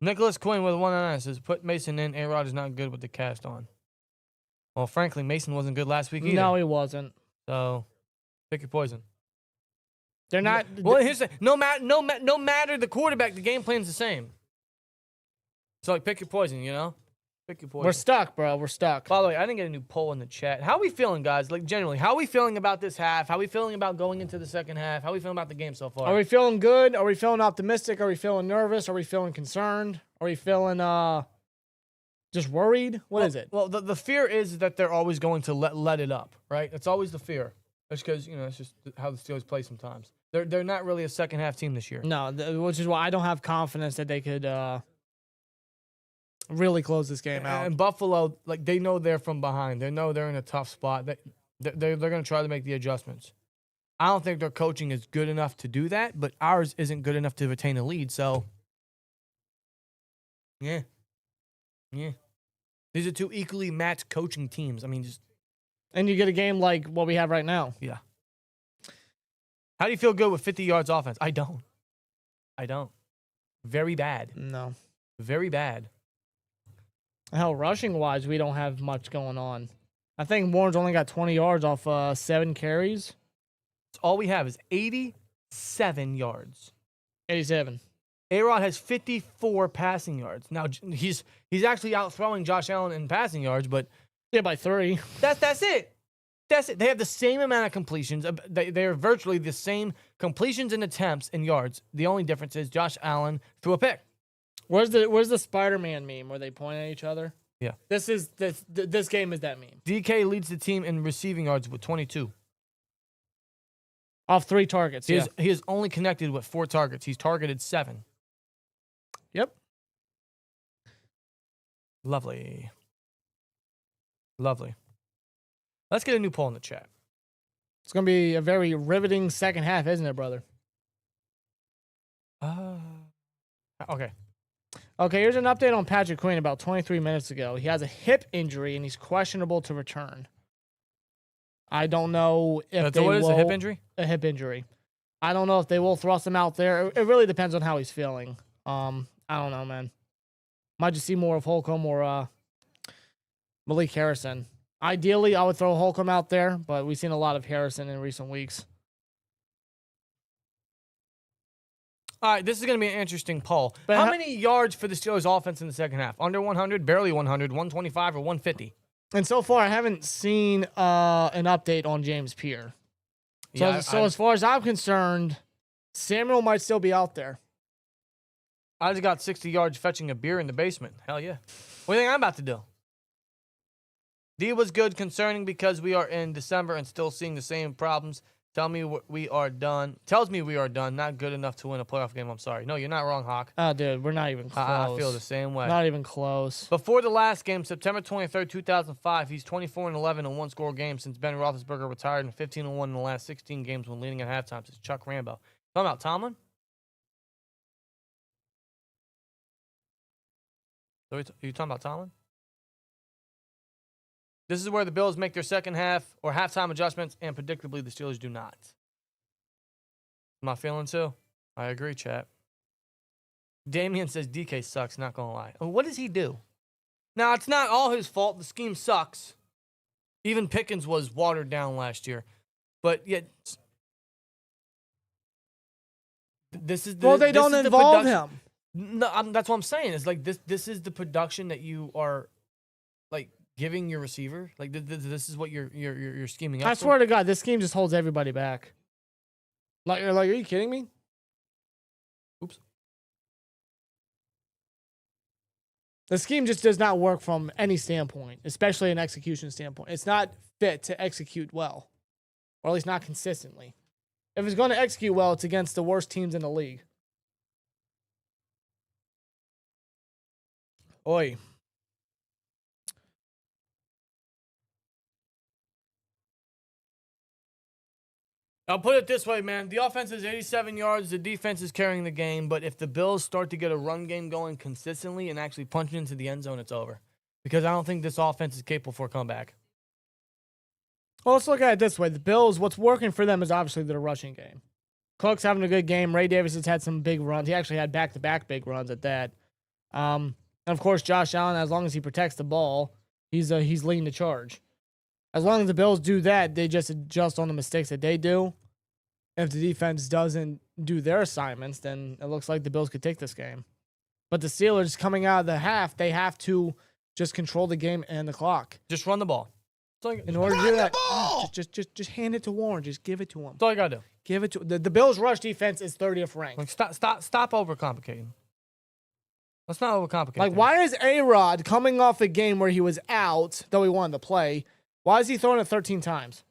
Nicholas Quinn with 199 says, put Mason in. A-Rod is not good with the cast on. Well, frankly, Mason wasn't good last week either. No, he wasn't. So, pick your poison. They're not. Well, here's the no matter the quarterback, the game plan's the same. So, like, pick your poison, you know? Pick your poison. We're stuck, bro. We're stuck. By the way, I didn't get a new poll in the chat. How are we feeling, guys? Like, generally, how are we feeling about this half? How are we feeling about going into the second half? How are we feeling about the game so far? Are we feeling good? Are we feeling optimistic? Are we feeling nervous? Are we feeling concerned? Are we feeling just worried? What is it? Well, the fear is that they're always going to let it up, right? It's always the fear. That's because, you know, it's just how the Steelers play sometimes. They're not really a second half team this year. No, which is why I don't have confidence that they could really close this game out. And Buffalo, like, they know they're from behind. They know they're in a tough spot. They're going to try to make the adjustments. I don't think their coaching is good enough to do that, but ours isn't good enough to retain a lead. So, yeah. These are two equally matched coaching teams. I mean, just. And you get a game like what we have right now. Yeah. How do you feel good with 50 yards offense? I don't. Very bad. No. Very bad. Hell, rushing-wise, we don't have much going on. I think Warren's only got 20 yards off 7 carries. All we have is 87 yards. 87. A-Rod has 54 passing yards. Now, he's actually outthrowing Josh Allen in passing yards, but Yeah, by 3. that's it. That's it. They have the same amount of completions. They are virtually the same completions and attempts and yards. The only difference is Josh Allen threw a pick. Where's the Spider-Man meme where they point at each other? Yeah. This game is that meme. DK leads the team in receiving yards with 22. Off 3 targets. He is only connected with 4 targets. He's targeted 7. Yep. Lovely. Let's get a new poll in the chat. It's going to be a very riveting second half, isn't it, brother? Okay. Okay, here's an update on Patrick Queen about 23 minutes ago. He has a hip injury, and he's questionable to return. I don't know if they what is will... a hip injury? A hip injury. I don't know if they will thrust him out there. It really depends on how he's feeling. I don't know, man. Might just see more of Holcomb or Malik Harrison. Ideally, I would throw Holcomb out there, but we've seen a lot of Harrison in recent weeks. All right, this is going to be an interesting poll. But how many yards for the Steelers offense in the second half? Under 100, barely 100, 125, or 150? And so far, I haven't seen an update on James Pierre. So as far as I'm concerned, Samuel might still be out there. I just got 60 yards fetching a beer in the basement. Hell yeah. What do you think I'm about to do? D was good, concerning because we are in December and still seeing the same problems. Tells me we are done. Not good enough to win a playoff game. I'm sorry. No, you're not wrong, Hawk. Oh, dude, we're not even close. I feel the same way. Not even close. Before the last game, September 23rd, 2005, he's 24-11 in one-score games since Ben Roethlisberger retired and 15-1 in the last 16 games when leading at halftime since Chuck Rambo. Talking about Tomlin? Are you talking about Tomlin? This is where the Bills make their second half or halftime adjustments, and predictably the Steelers do not. Am I feeling too? I agree, chat. Damian says DK sucks, not gonna lie. What does he do? Now, it's not all his fault. The scheme sucks. Even Pickens was watered down last year. But yet, this is the... Well, they don't involve him. No, that's what I'm saying. It's like this is the production that you are, like, giving your receiver. Like, this is what you're scheming up I swear to God, this scheme just holds everybody back. Like, are you kidding me? Oops. The scheme just does not work from any standpoint, especially an execution standpoint. It's not fit to execute well, or at least not consistently. If it's going to execute well, it's against the worst teams in the league. Oi. I'll put it this way, man. The offense is 87 yards. The defense is carrying the game. But if the Bills start to get a run game going consistently and actually punch it into the end zone, it's over. Because I don't think this offense is capable for a comeback. Well, let's look at it this way. The Bills, what's working for them is obviously their rushing game. Cook's having a good game. Ray Davis has had some big runs. He actually had back-to-back big runs at that. And, of course, Josh Allen, as long as he protects the ball, he's leading the charge. As long as the Bills do that, they just adjust on the mistakes that they do. If the defense doesn't do their assignments, then it looks like the Bills could take this game. But the Steelers, coming out of the half, they have to just control the game and the clock. Just run the ball. In order to do that, just hand it to Warren. Just give it to him. That's all you got to do. Give it to the Bills' rush defense is 30th ranked. Like, stop overcomplicating. Let's not overcomplicate. Like, things. why is A-Rod coming off a game where he was out, though he wanted to play? Why is he throwing it 13 times?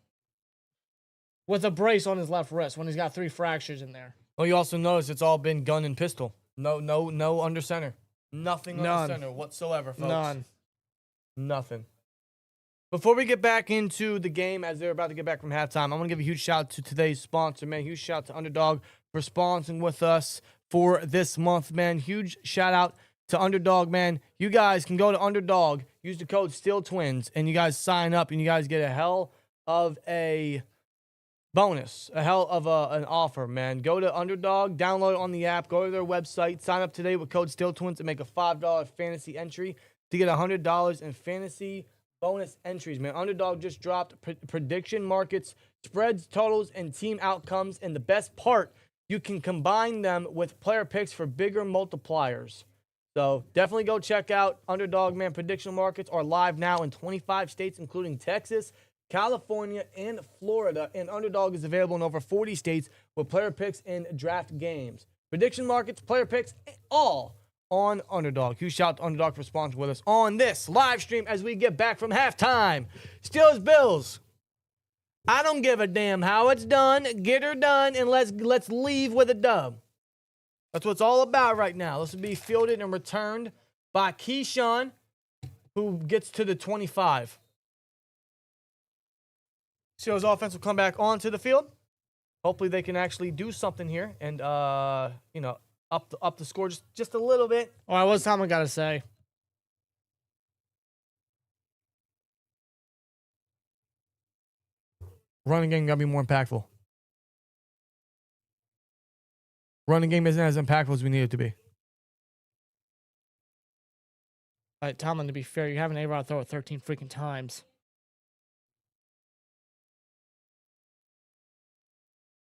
With a brace on his left wrist when he's got 3 fractures in there. Well, you also notice it's all been gun and pistol. No under center. Nothing under center whatsoever, folks. Nothing. Before we get back into the game, as they're about to get back from halftime, I want to give a huge shout out to today's sponsor, man. Huge shout out to Underdog for sponsoring with us for this month, man. Huge shout out to Underdog, man. You guys can go to Underdog, use the code SteelTwins, and you guys sign up, and you guys get a hell of a bonus, a hell of an offer, man. Go to Underdog, download it on the app, go to their website, sign up today with code SteelTwins and make a $5 fantasy entry to get $100 in fantasy bonus entries, man. Underdog just dropped prediction markets, spreads, totals, and team outcomes. And the best part, you can combine them with player picks for bigger multipliers. So definitely go check out Underdog, man. Prediction markets are live now in 25 states, including Texas, California, and Florida. And Underdog is available in over 40 states with player picks and draft games. Prediction markets, player picks, all on Underdog. Huge shout out to Underdog for sponsoring with us on this live stream as we get back from halftime. Steelers Bills. I don't give a damn how it's done. Get her done, and let's leave with a dub. That's what it's all about right now. This will be fielded and returned by Keon, who gets to the 25. Steelers offense will come back onto the field. Hopefully they can actually do something here and up the score just a little bit. All right, what's Tomlin got to say? Running game got to be more impactful. Running game isn't as impactful as we need it to be. All right, Tomlin, to be fair, you have an A-Rod throw it 13 freaking times.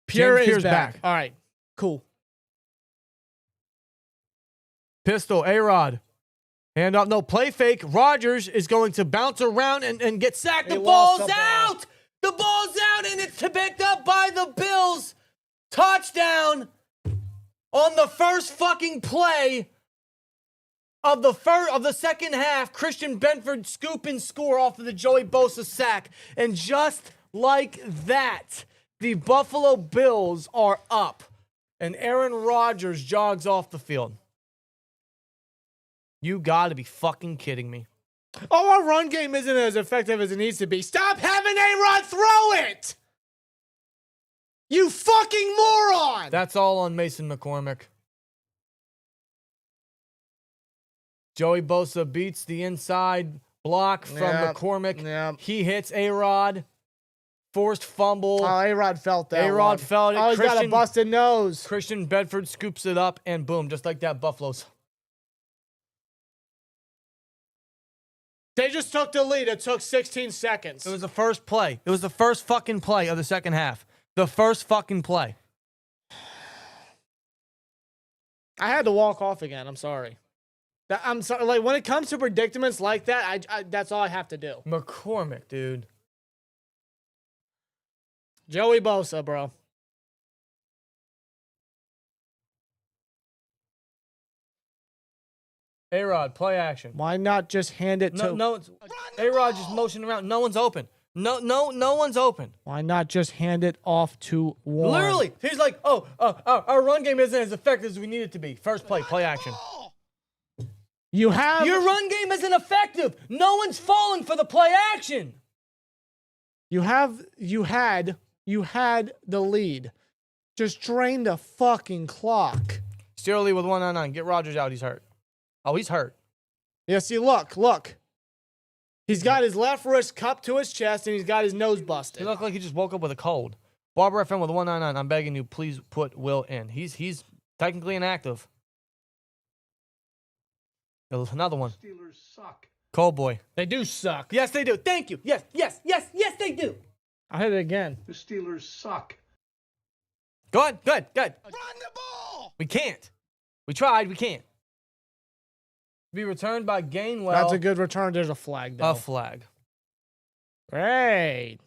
Pierre's back. All right, cool. Pistol, A-Rod. Hand up. No, play fake. Rodgers is going to bounce around and get sacked. The ball's out. The ball's out, and it's picked up by the Bills. Touchdown on the first fucking play of the second half. Christian Benford scoop and score off of the Joey Bosa sack. And just like that, the Buffalo Bills are up. And Aaron Rodgers jogs off the field. You gotta be fucking kidding me. Oh, our run game isn't as effective as it needs to be. Stop having A-Rod throw it! You fucking moron! That's all on Mason McCormick. Joey Bosa beats the inside block from McCormick. Yep. He hits A-Rod. Forced fumble. Oh, A-Rod felt that. A-Rod felt it. Oh, he's got a busted nose. Christian Bedford scoops it up, and boom, just like that, Buffalo's. They just took the lead. It took 16 seconds. It was the first play. It was the first fucking play of the second half. The first fucking play. I had to walk off again. I'm sorry. I'm sorry. Like, when it comes to predicaments like that, I that's all I have to do. McCormick, dude. Joey Bosa, bro. A-Rod, play action. Why not just hand it to... No, A-Rod just motioning around. No one's open. No one's open. Why not just hand it off to Warren? Literally, he's like, our run game isn't as effective as we need it to be. First play action. You have... Your run game isn't effective. No one's falling for the play action. You had You had the lead. Just drain the fucking clock. Steeler lead with 199. Get Rodgers out. He's hurt. Oh, he's hurt. Yeah, see, look. He's got his left wrist cupped to his chest, and he's got his nose busted. He looked like he just woke up with a cold. Barber FM with 199. I'm begging you, please put Will in. He's technically inactive. Another one. Steelers suck. Cold boy. They do suck. Yes, they do. Thank you. Yes, they do. I'll hit it again. The Steelers suck. Good. Run the ball! We can't. We tried. We can't. Be returned by Gainwell. That's a good return. There's a flag, though. A flag. Great.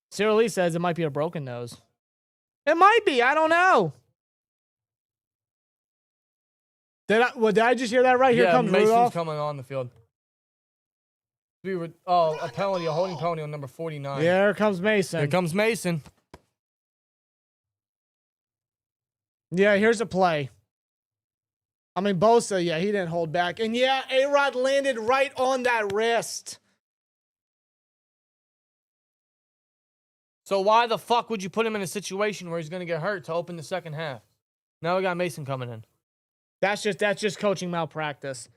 Cyril Lee says it might be a broken nose. It might be. I don't know. Did I just hear that right? Here comes Mason's Rudolph. coming on the field. A penalty, a holding penalty on number 49. Yeah, here comes Mason. Here comes Mason. Yeah, here's a play. I mean, Bosa, yeah, he didn't hold back. And yeah, A-Rod landed right on that wrist. So why the fuck would you put him in a situation where he's going to get hurt to open the second half? Now we got Mason coming in. That's just coaching malpractice.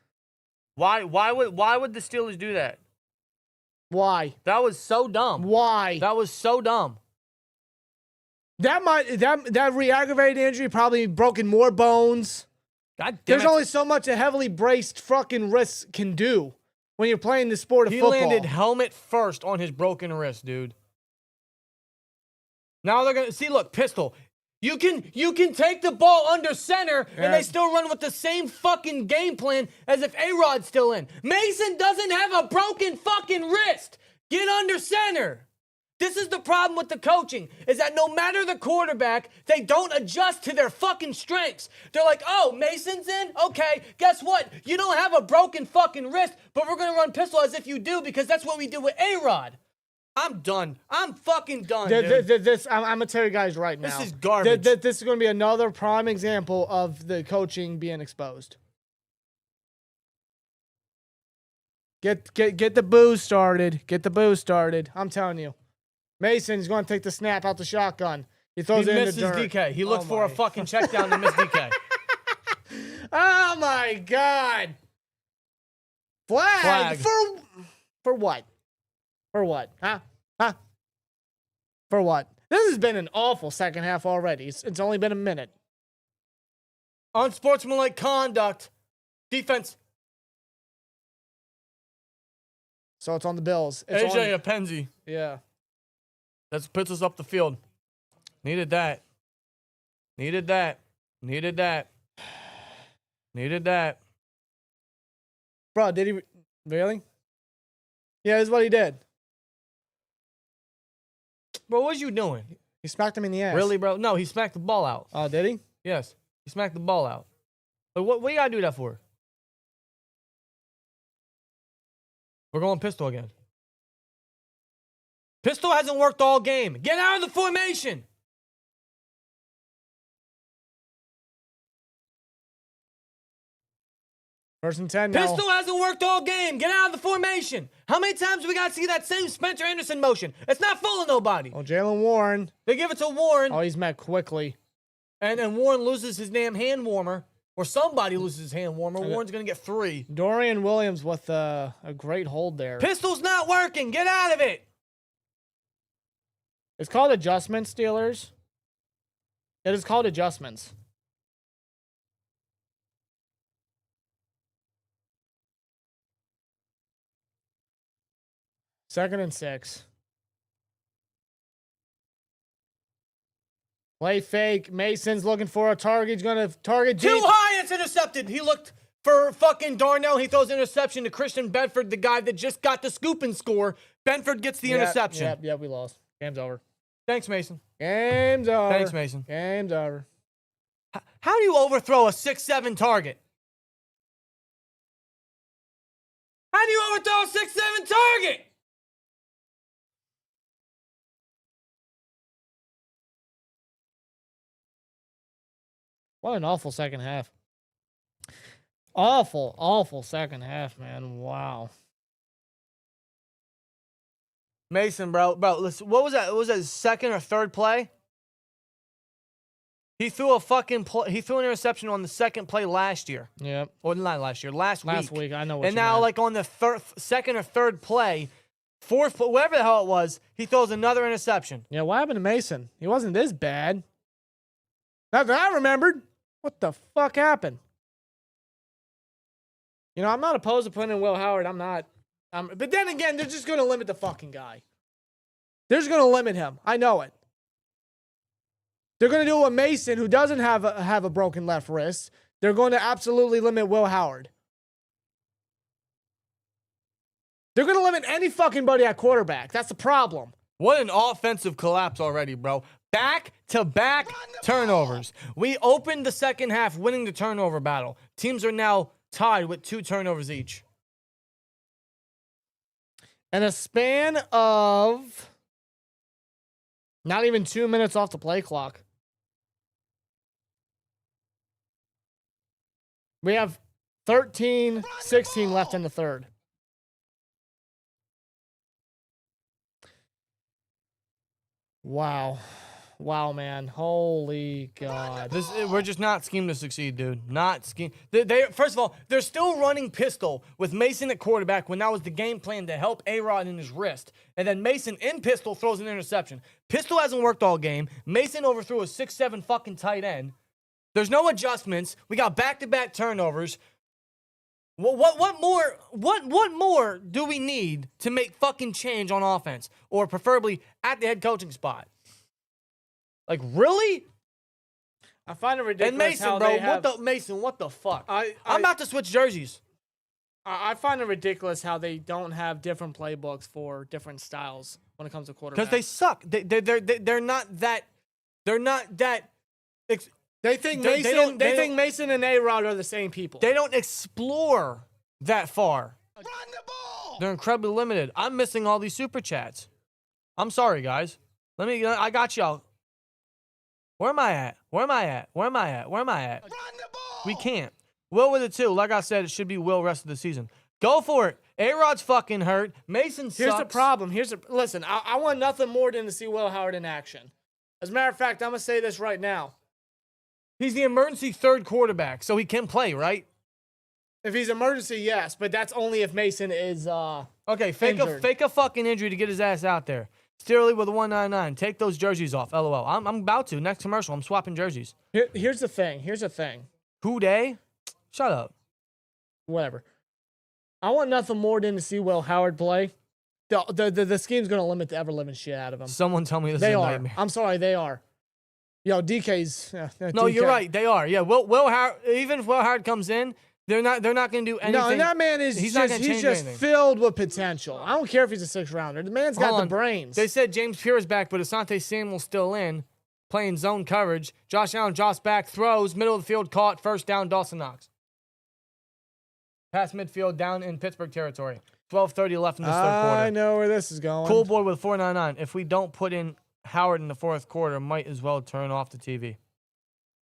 Why would the Steelers do that? Why? That was so dumb. Why? That was so dumb. That re-aggravated injury probably broken more bones. God damn There's it. only so much a heavily braced fucking wrist can do when you're playing the sport of football. He landed helmet first on his broken wrist, dude. Now they're gonna see. Look, pistol. You can take the ball under center and they still run with the same fucking game plan as if A-Rod's still in. Mason doesn't have a broken fucking wrist. Get under center. This is the problem with the coaching, is that no matter the quarterback, they don't adjust to their fucking strengths. They're like, oh, Mason's in? Okay, guess what? You don't have a broken fucking wrist, but we're going to run pistol as if you do because that's what we did with A-Rod. I'm done. I'm fucking done, dude. I'm going to tell you guys right now. This is garbage. This is going to be another prime example of the coaching being exposed. Get the booze started. Get the booze started. I'm telling you. Mason's going to take the snap out the shotgun. He throws it in the dirt. DK. He looked for a fucking check down to miss DK. Oh, my God. Flag. For what? For what? Huh? For what? This has been an awful second half already. It's only been a minute. Unsportsmanlike conduct. Defense. So it's on the Bills. It's AJ on, Apenzi. yeah. That puts us up the field. Needed that. Needed that. Needed that. Needed that. Bro, did he really? Yeah, this is what he did. Bro, what was you doing? He smacked him in the ass. Really, bro? No, he smacked the ball out. Oh, did he? Yes. He smacked the ball out. But what you gotta do that for? We're going pistol again. Pistol hasn't worked all game. Get out of the formation. First and 10 now. Pistol hasn't worked all game. Get out of the formation. How many times do we got to see that same Spencer Anderson motion? It's not fooling nobody. Oh, Jaylen Warren. They give it to Warren, Oh, he's met quickly. and Warren loses his damn hand warmer, or somebody loses his hand warmer. Warren's going to get 3. Dorian Williams with a great hold there. Pistol's not working. Get out of it. It's called adjustments, Steelers. It is called adjustments. Second and 6. Play fake. Mason's looking for a target. He's going to target deep. Too high. It's intercepted. He looked for fucking Darnell. He throws interception to Christian Bedford, the guy that just got the scoop and score. Benford gets the interception. Yep, we lost. Game's over. Thanks, Mason. Game's over. Thanks, Mason. Game's over. How do you overthrow a 6'7" target? How do you overthrow a 6'7" target? What an awful second half. Awful second half, man. Wow. Mason, bro. Listen, what was that? What was that, second or third play? He threw he threw an interception on the second play last year. Yep. Or not last year, last week. I know what And you now, meant. like on the second or third play, fourth play, whatever the hell it was, he throws another interception. Yeah, what happened to Mason? He wasn't this bad. Not that I remembered. What the fuck happened? You know, I'm not opposed to putting in Will Howard. I'm not. But then again, they're just going to limit the fucking guy. They're just going to limit him. I know it. They're going to do it with Mason, who doesn't have a broken left wrist. They're going to absolutely limit Will Howard. They're going to limit any fucking buddy at quarterback. That's the problem. What an offensive collapse already, bro. Back-to-back turnovers. We opened the second half winning the turnover battle. Teams are now tied with 2 turnovers each. And a span of not even 2 minutes off the play clock. We have 13-16 left in the third. Wow. Wow, man. Holy God. We're just not schemed to succeed, dude. Not schemed. First of all, they're still running pistol with Mason at quarterback when that was the game plan to help A-Rod in his wrist. And then Mason in pistol throws an interception. Pistol hasn't worked all game. Mason overthrew a 6'7" fucking tight end. There's no adjustments. We got back-to-back turnovers. What more do we need to make fucking change on offense? Or preferably at the head coaching spot? Like, really? I find it ridiculous. And Mason, how bro, they have, what the fuck? I'm about to switch jerseys. I find it ridiculous how they don't have different playbooks for different styles when it comes to quarterback. Because they suck. They're not that. They think They Mason. don't- They they think don't- Mason and A-Rod are the same people. They don't explore that far. Run the ball! They're incredibly limited. I'm missing all these super chats. I'm sorry, guys. I got y'all. Where am I at? Where am I at? Where am I at? Where am I at? Run the ball! We can't. Will with it too. Like I said, it should be Will rest of the season. Go for it. A-Rod's fucking hurt. Mason sucks. Here's the problem. Listen. I want nothing more than to see Will Howard in action. As a matter of fact, I'm gonna say this right now. He's the emergency third quarterback, so he can play, right? If he's emergency, yes, but that's only if Mason is Okay, fake injured. a fucking injury to get his ass out there. Steerly with a 199. Take those jerseys off. LOL. I'm about to. Next commercial, I'm swapping jerseys. Here's the thing. Who day? Shut up. Whatever. I want nothing more than to see Will Howard play. The scheme's gonna limit the ever living shit out of him. Someone tell me this They is a are. nightmare. I'm sorry, they are. Yo, DK's. No, you're right. They are. Yeah. Will Howard. Even if Will Howard comes in, they're not going to do anything. No, and that man is He's not just gonna change just anything. filled with potential. I don't care if he's a 6th rounder. The man's got Hold the on. brains. They said James Pierre is back, but Asante Samuel's still in, playing zone coverage. Josh Allen drops back, throws, middle of the field, caught, first down, Dawson Knox. Past midfield, down in Pittsburgh territory. 12:30 left in this third quarter. I know where this is going. Cool boy with 499. If we don't put in Howard in the fourth quarter, might as well turn off the TV.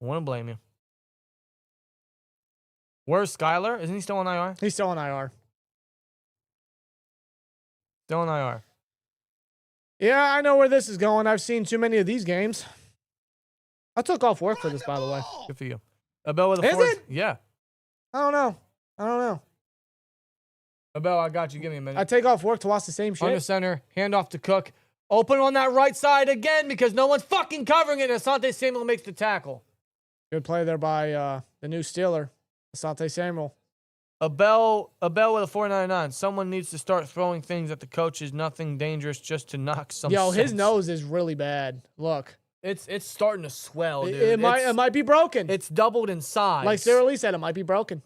I wouldn't blame you. Where's Skyler? Isn't he still on IR? He's still on IR. Still on IR. Yeah, I know where this is going. I've seen too many of these games. I took off work for this, by the way. Good for you. Abel with a Is fourth. it? Yeah. I don't know. Abel, I got you. Give me a minute. I take off work to watch the same Under shit. center, handoff to Cook. Open on that right side again because no one's fucking covering it. Asante Samuel makes the tackle. Good play there by the new Steeler, Asante Samuel. Abel with a 499. Someone needs to start throwing things at the coaches. Nothing dangerous, just to knock some Yo, his sense. nose is really bad. Look, It's starting to swell, dude. it might be broken. It's doubled in size. Like Sarah Lee said, it might be broken.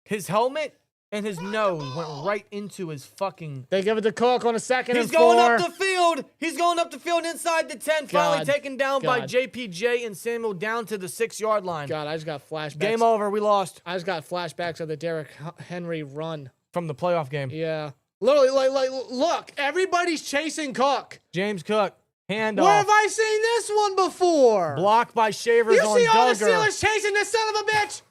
His helmet and his nose went right into his fucking. They give it to Cook on a 2nd He's and going 4. up the field. He's going up the field inside the 10. Finally God. taken down by God. JPJ and Samuel down to the 6-yard line. God, I just got flashbacks. Game over. We lost I just got flashbacks of the Derrick Henry run. from the playoff game. Yeah. Literally, like, look, everybody's chasing Cook. James Cook, handoff. Where have I seen this one before? Blocked by Shavers You on see all the Duggar. Steelers chasing this son of a bitch?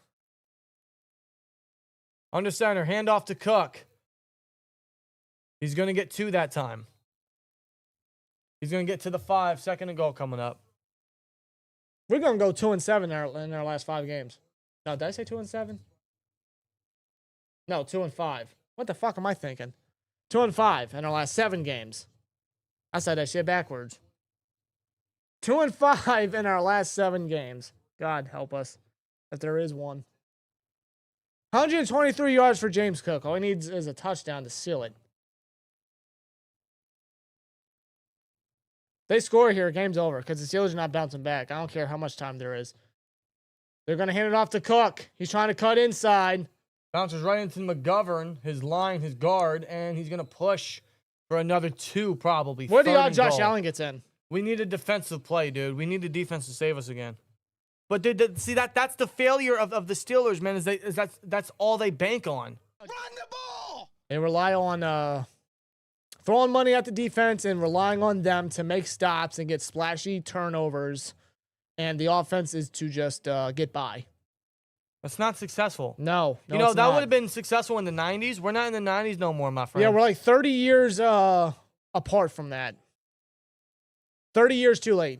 Under center, handoff to Cook. He's going to get 2 that time. He's going to get to the 5. Second and goal coming up. We're going to go 2-7 in our last 5 games. No, did I say 2-7? No, 2-5. What the fuck am I thinking? 2-5 in our last 7 games. I said that shit backwards. 2-5 in our last 7 games. God help us, if there is one. 123 yards for James Cook. All he needs is a touchdown to seal it. They score here, game's over, because the Steelers are not bouncing back. I don't care how much time there is. They're going to hand it off to Cook. He's trying to cut inside. Bounces right into McGovern, his line, his guard, and he's going to push for another 2 probably. What are the Third odds and Josh goal. Allen gets in? We need a defensive play, dude. We need the defense to save us again. But see that's the failure of the Steelers, man. That's all they bank on. Run the ball. They rely on throwing money at the defense and relying on them to make stops and get splashy turnovers. And the offense is to just get by. That's not successful. No, You know, it's that not. would have been successful in the 90s. We're not in the 90s no more, my friend. Yeah, we're like 30 years apart from that. 30 years too late.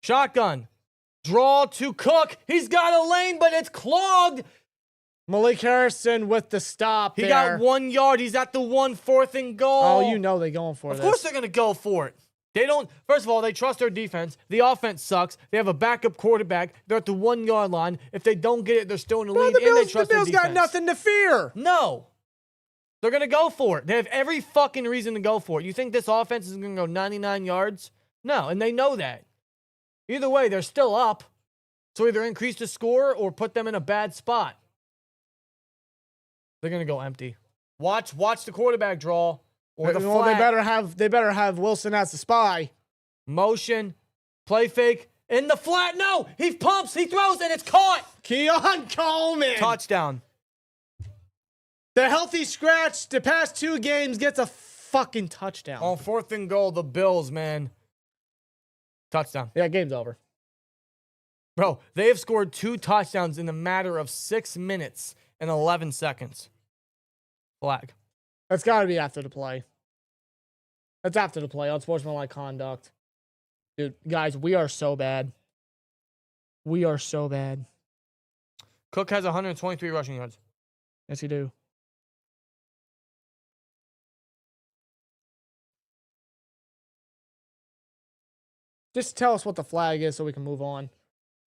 Shotgun. Draw to Cook. He's got a lane, but it's clogged. Malik Harrison with the stop He there. got 1 yard. He's at the 1, 4th and goal. Oh, you know they're going for Of this. course they're going to go for it. They don't, first of all, they trust their defense. The offense sucks. They have a backup quarterback. They're at the 1 yard line. If they don't get it, they're still in the lead, the and they Bills, trust the their Bills defense. got nothing to fear. No. They're going to go for it. They have every fucking reason to go for it. You think this offense is going to go 99 yards? No, and they know that. Either way, they're still up. So either increase the score or put them in a bad spot. They're going to go empty. Watch the quarterback draw or the Well, flat. they better have Wilson as the spy. Motion, play fake, in the flat. No, he pumps, he throws, and it's caught. Keon Coleman. Touchdown. The healthy scratch the past 2 games gets a fucking touchdown. On 4th and goal, the Bills, man. Touchdown. Yeah, game's over. Bro, they have scored 2 touchdowns in a matter of 6 minutes and 11 seconds. Flag. That's got to be after the play. That's after the play. Unsportsmanlike conduct. Dude, guys, we are so bad. We are so bad. Cook has 123 rushing yards. Yes, you do. Just tell us what the flag is so we can move on.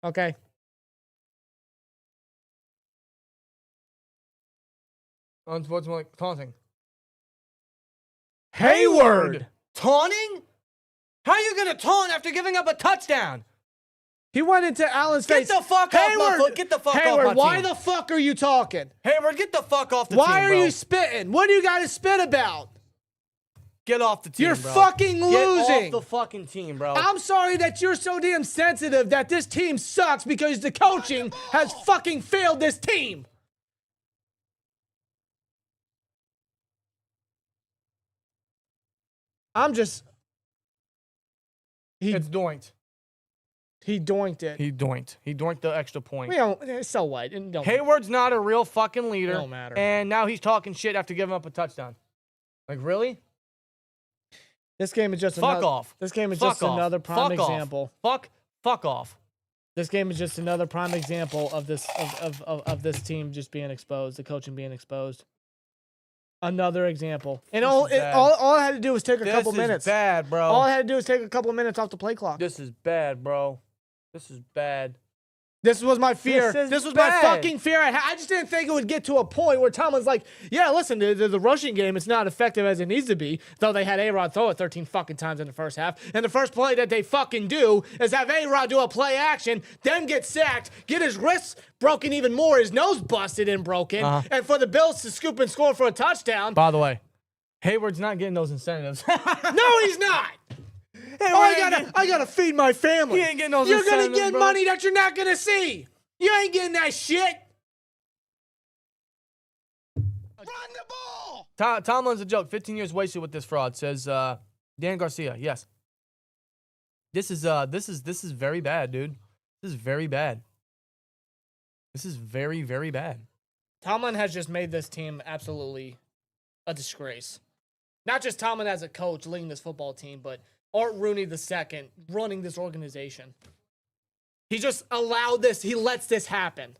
Okay? Unsportsmanlike taunting. Hayward! Taunting? How are you going to taunt after giving up a touchdown? He went into Allen's Get face. the fuck off my Hayward! foot. Get the fuck off Hayward, my why team. the fuck are you talking? Hayward, get the fuck off the team, Why are bro. you spitting? What do you got to spit about? Get off the team, You're bro. fucking losing. Get off the fucking team, bro. I'm sorry that you're so damn sensitive that this team sucks because the coaching has fucking failed this team. I'm just... It's doinked. He doinked it. He doinked. He doinked the extra point. We don't... So what? It don't- Hayward's not a real fucking leader. Don't matter. And now he's talking shit after giving up a touchdown. Like, really? This game is just Fuck another, off. This game is Fuck just off. another prime Fuck example. Off. Fuck off. This game is just another prime example of this of this team just being exposed, the coaching being exposed. Another example. And This all is bad. all I had to do was take a couple This minutes. is bad, bro. All I had to do was take a couple minutes off the play clock. This is bad, bro. This is bad. This was my fear. This is This was my bad. fucking fear. I just didn't think it would get to a point where Tomlin's like, yeah, listen, the rushing game, it's not effective as it needs to be, though they had A-Rod throw it 13 fucking times in the first half. And the first play that they fucking do is have A-Rod do a play action, then get sacked, get his wrists broken even more, his nose busted and broken, and for the Bills to scoop and score for a touchdown. By the way, Hayward's not getting those incentives. No, he's not. I gotta feed my family. He ain't getting those You're gonna incentives, get bro. money that you're not gonna see. You ain't getting that shit. Run the ball. Tomlin's a joke. 15 years wasted with this fraud, says Dan Garcia. Yes. This is very bad, dude. This is very bad. This is very, very bad. Tomlin has just made this team absolutely a disgrace. Not just Tomlin as a coach leading this football team, but Art Rooney II running this organization. He just allowed this. He lets this happen.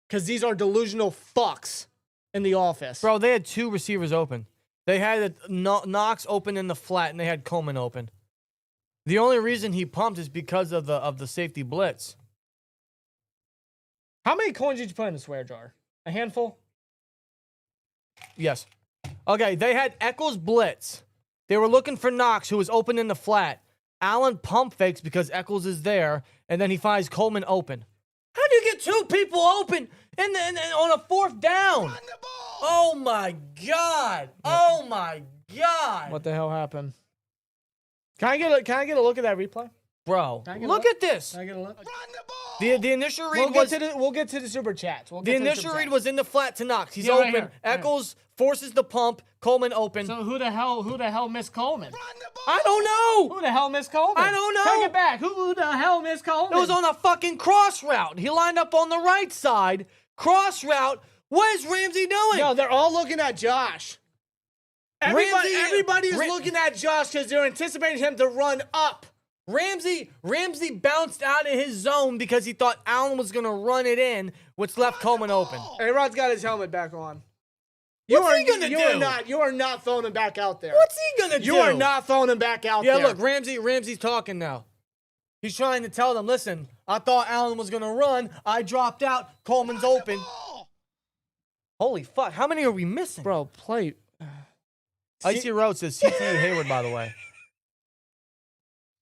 Because these are delusional fucks in the office. Bro, they had 2 receivers open. They had Knox open in the flat, and they had Coleman open. The only reason he pumped is because of the safety blitz. How many coins did you put in the swear jar? A handful? Yes. Okay, they had Echols blitz. They were looking for Knox, who was open in the flat. Allen pump fakes because Echols is there, and then he finds Coleman open. How do you get 2 people open and on a 4th down? Run the ball. Oh my God! Oh my God! What the hell happened? Can I get a look at that replay? Bro, Can I get a look look? at this. Can I get a look? Run the ball. The initial read was We'll get to the super chats. the initial read was in the flat to Knox. He's Yeah, right open. here. Echols forces the pump. Coleman open. So who the hell missed Coleman? Run the ball. I don't know. Who the hell missed Coleman? I don't know. Take it back. Who the hell missed Coleman? It was on a fucking cross route. He lined up on the right side. Cross route. What is Ramsey doing? No, they're all looking at Josh. Everybody is looking at Josh because they're anticipating him to run up. Ramsey bounced out of his zone because he thought Allen was going to run it in, which left Coleman open. A-Rod's got his helmet back on. What's he gonna do? You are not throwing him back out there. What's he going to do? You are not throwing him back out Yeah, there. look, Ramsey's talking now. He's trying to tell them, listen, I thought Allen was going to run. I dropped out. Coleman's open. Ball. Holy fuck. How many are we missing? Bro, play. Icy Road says CTE Hayward, by the way.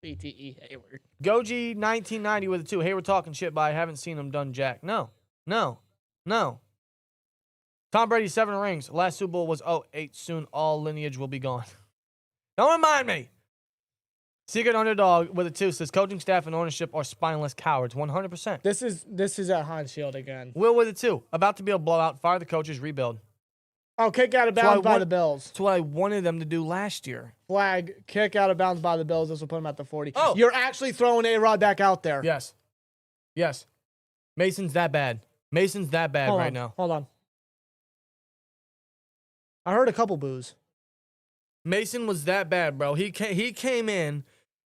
CTE Hayward. Goji 1990 with a 2. Hayward talking shit, but I haven't seen him done jack. No. Tom Brady 7 rings. Last Super Bowl was 8. Soon all lineage will be gone. Don't remind me. Secret Underdog with a 2 says coaching staff and ownership are spineless cowards. 100%. This is at Heinz Field again. Will with a 2. About to be a blowout. Fire the coaches. Rebuild. Oh, kick out of That's why bounds I by want- the Bills. That's what I wanted them to do last year. Flag, kick out of bounds by the Bills. This will put him at the 40. Oh. You're actually throwing A-Rod back out there. Yes. Mason's that bad. Hold right on, now. Hold on. I heard a couple boos. Mason was that bad, bro. He came in,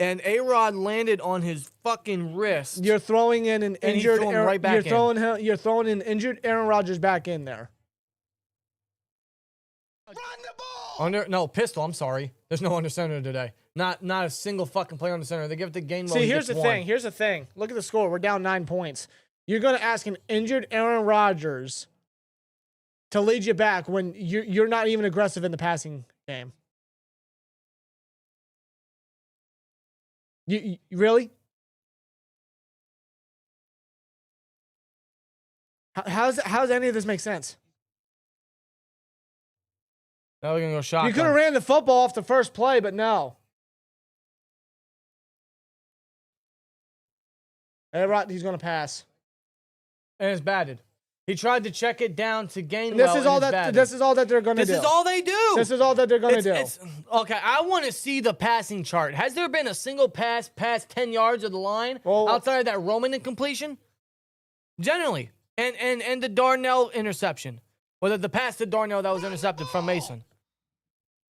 and A-Rod landed on his fucking wrist. You're throwing in an And he injured threw him Aaron, right back you're throwing an injured Aaron Rodgers back in there. Run the ball. Pistol. I'm sorry. There's no under center today. Not a single fucking player under center. They give it to Gainwell. See, he here's gets the one. thing. Here's the thing. Look at the score. We're down 9 points. You're going to ask an injured Aaron Rodgers to lead you back when you're not even aggressive in the passing game. You really? How's any of this make sense? Now we're gonna go shotgun. You could have ran the football off the first play, but no. He's going to pass. And it's batted. He tried to check it down to Gainwell. And this is all and it's that. batted. This is all that they're going to do. This is all they do. This is all that they're going to do. Okay, I want to see the passing chart. Has there been a single pass past 10 yards of the line Well- outside of that Roman incompletion? Generally. And the Darnell interception. Or the pass to Darnell that was intercepted from Mason.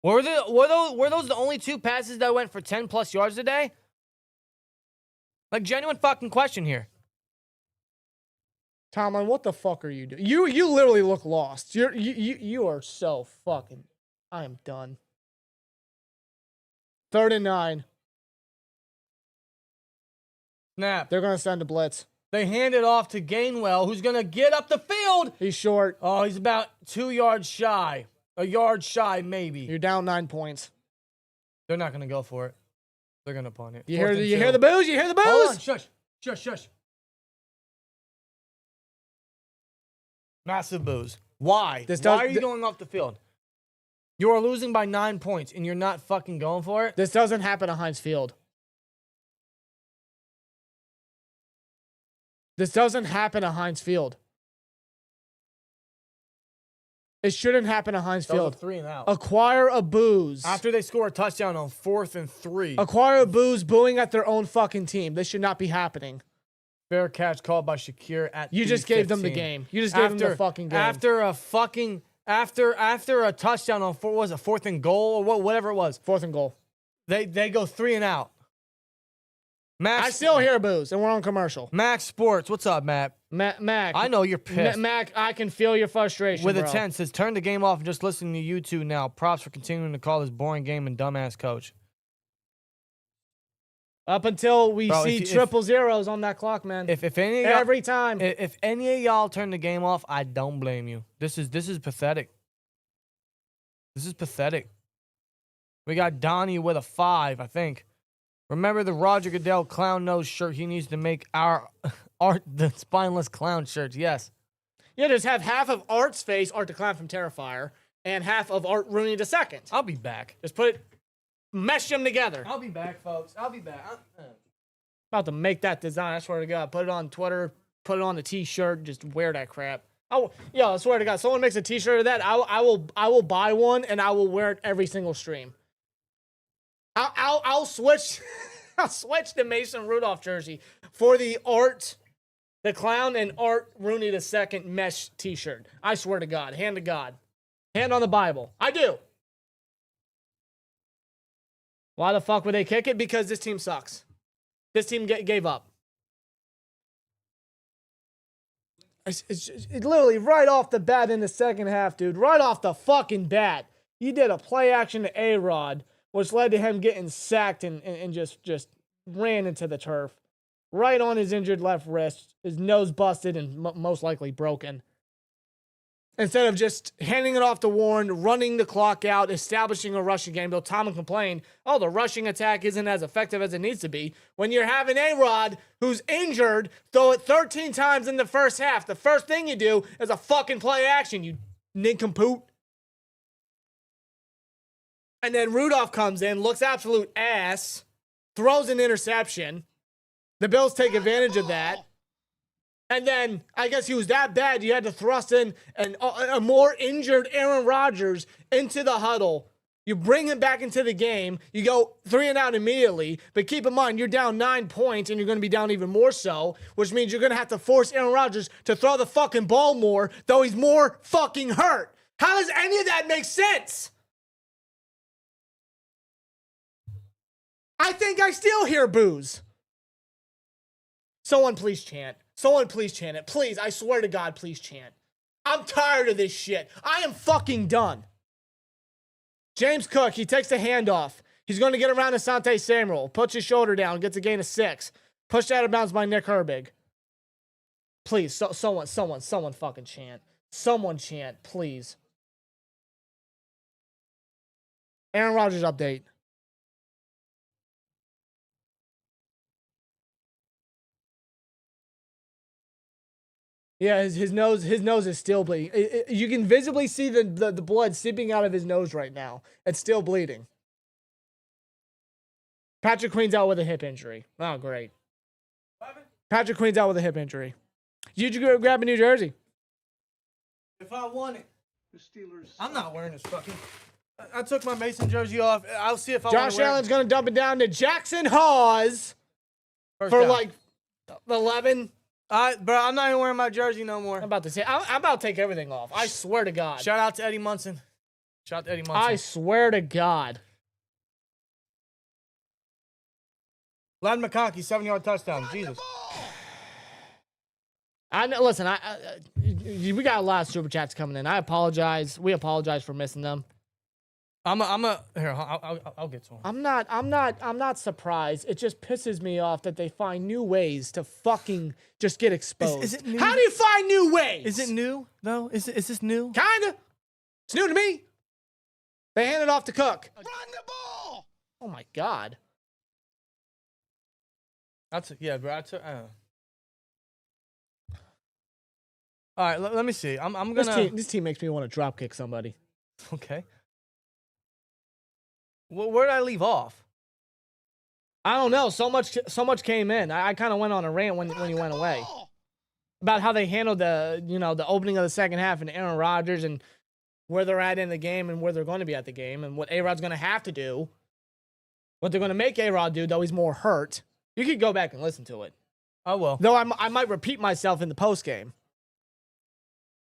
Were those the only 2 passes that went for 10 plus yards today? Like, genuine fucking question here. Tomlin, what the fuck are you doing? You literally look lost. You are so fucking. I am done. 3rd and 9. Snap. They're gonna send a blitz. They hand it off to Gainwell, who's going to get up the field. He's short. Oh, he's about 2 yards shy. A yard shy, maybe. You're down 9 points. They're not going to go for it. They're going to punt it. You Fourth hear and you two. hear the boos? You hear the boos? Hold on. Shush. Massive boos. Why? Why are you going off the field? You are losing by 9 points, and you're not fucking going for it? This doesn't happen at Heinz Field. This doesn't happen at Heinz Field. It shouldn't happen at Heinz That was Field. a 3 and out. Acquire a booze. After they score a touchdown on 4th and 3. Acquire a booze booing at their own fucking team. This should not be happening. Fair catch called by Shakir at You just gave them the 15. game. You just gave them the fucking game. After a fucking After a touchdown on fourth and goal or whatever it was. 4th and goal. They go 3 and out. Max, I still hear booze, and we're on commercial. Max Sports, what's up, Matt? Mac. I know you're pissed. Mac, I can feel your frustration, With bro. a 10 says, turn the game off and just listen to you two now. Props for continuing to call this boring game and dumbass coach. Up until we Bro, see triple zeros on that clock, man. If any Every time. If any of y'all turn the game off, I don't blame you. This is pathetic. This is pathetic. We got Donnie with a 5, I think. Remember the Roger Goodell clown nose shirt? He needs to make our Art the spineless clown shirts. Yes. Yeah, just have half of Art's face, Art the Clown from Terrifier, and half of Art Rooney the Second. I'll be back. Just mesh them together. I'll be back, folks. I'll be back. About to make that design. I swear to God. Put it on Twitter. Put it on the T-shirt. Just wear that crap. I swear to God. Someone makes a T-shirt of that. I will buy one and I will wear it every single stream. I'll switch. I'll switch the Mason Rudolph jersey for the Art the Clown and Art Rooney the Second mesh T-shirt. I swear to God. Hand to God. Hand on the Bible. I do. Why the fuck would they kick it? Because this team sucks. This team gave up. It's literally right off the bat in the second half, dude. Right off the fucking bat. He did a play action to A-Rod, which led to him getting sacked and just ran into the turf. Right on his injured left wrist. His nose busted and most likely broken. Instead of just handing it off to Warren, running the clock out, establishing a rushing game, Bill Tomlin complained, oh, the rushing attack isn't as effective as it needs to be. When you're having A-Rod, who's injured, throw it 13 times in the first half. The first thing you do is a fucking play action, you nincompoop. And then Rudolph comes in, looks absolute ass, throws an interception. The Bills take advantage of that. And then, I guess he was that bad, you had to thrust in a more injured Aaron Rodgers into the huddle. You bring him back into the game. You go 3 and out immediately. But keep in mind, you're down 9 points, and you're going to be down even more so, which means you're going to have to force Aaron Rodgers to throw the fucking ball more, though he's more fucking hurt. How does any of that make sense? I think I still hear boos. Someone please chant. Someone please chant it. Please, I swear to God, please chant. I'm tired of this shit. I am fucking done. James Cook, he takes the handoff. He's going to get around Asante Samuel. Puts his shoulder down. Gets a gain of 6. Pushed out of bounds by Nick Herbig. Please, someone fucking chant. Someone chant, please. Aaron Rodgers update. Yeah, his nose is still bleeding. You can visibly see the blood seeping out of his nose right now. It's still bleeding. Patrick Queen's out with a hip injury. Oh, great. Patrick Queen's out with a hip injury. Did you go grab a new jersey? If I want it. The Steelers. I'm not wearing this fucking. I took my Mason jersey off. I'll see if I want Josh to wear Allen's going to dump it down to Jackson Hawes for like 11. Bro, I'm not even wearing my jersey no more. I'm about to say, I'm about to take everything off. I swear to God. Shout out to Eddie Munson. Shout out to Eddie Munson. I swear to God. Lad McConkey, 7-yard touchdown. Jesus. I know. Listen, we got a lot of super chats coming in. I apologize. We apologize for missing them. Here, I'll get to him. I'm not surprised. It just pisses me off that they find new ways to fucking just get exposed. Is it new? How do you find new ways? Is it new though? Is this new? Kinda. It's new to me. They hand it off to Cook. Run the ball! Oh my God. Yeah, bro. All right, let me see. I'm gonna. This team makes me want to drop kick somebody. Okay. Where did I leave off? I don't know. So much came in. I kind of went on a rant when he went away about how they handled the opening of the second half and Aaron Rodgers and where they're at in the game and where they're going to be at the game and what A-Rod's going to have to do. What they're going to make A-Rod do, though he's more hurt. You could go back and listen to it. I will. Though I might repeat myself in the post game.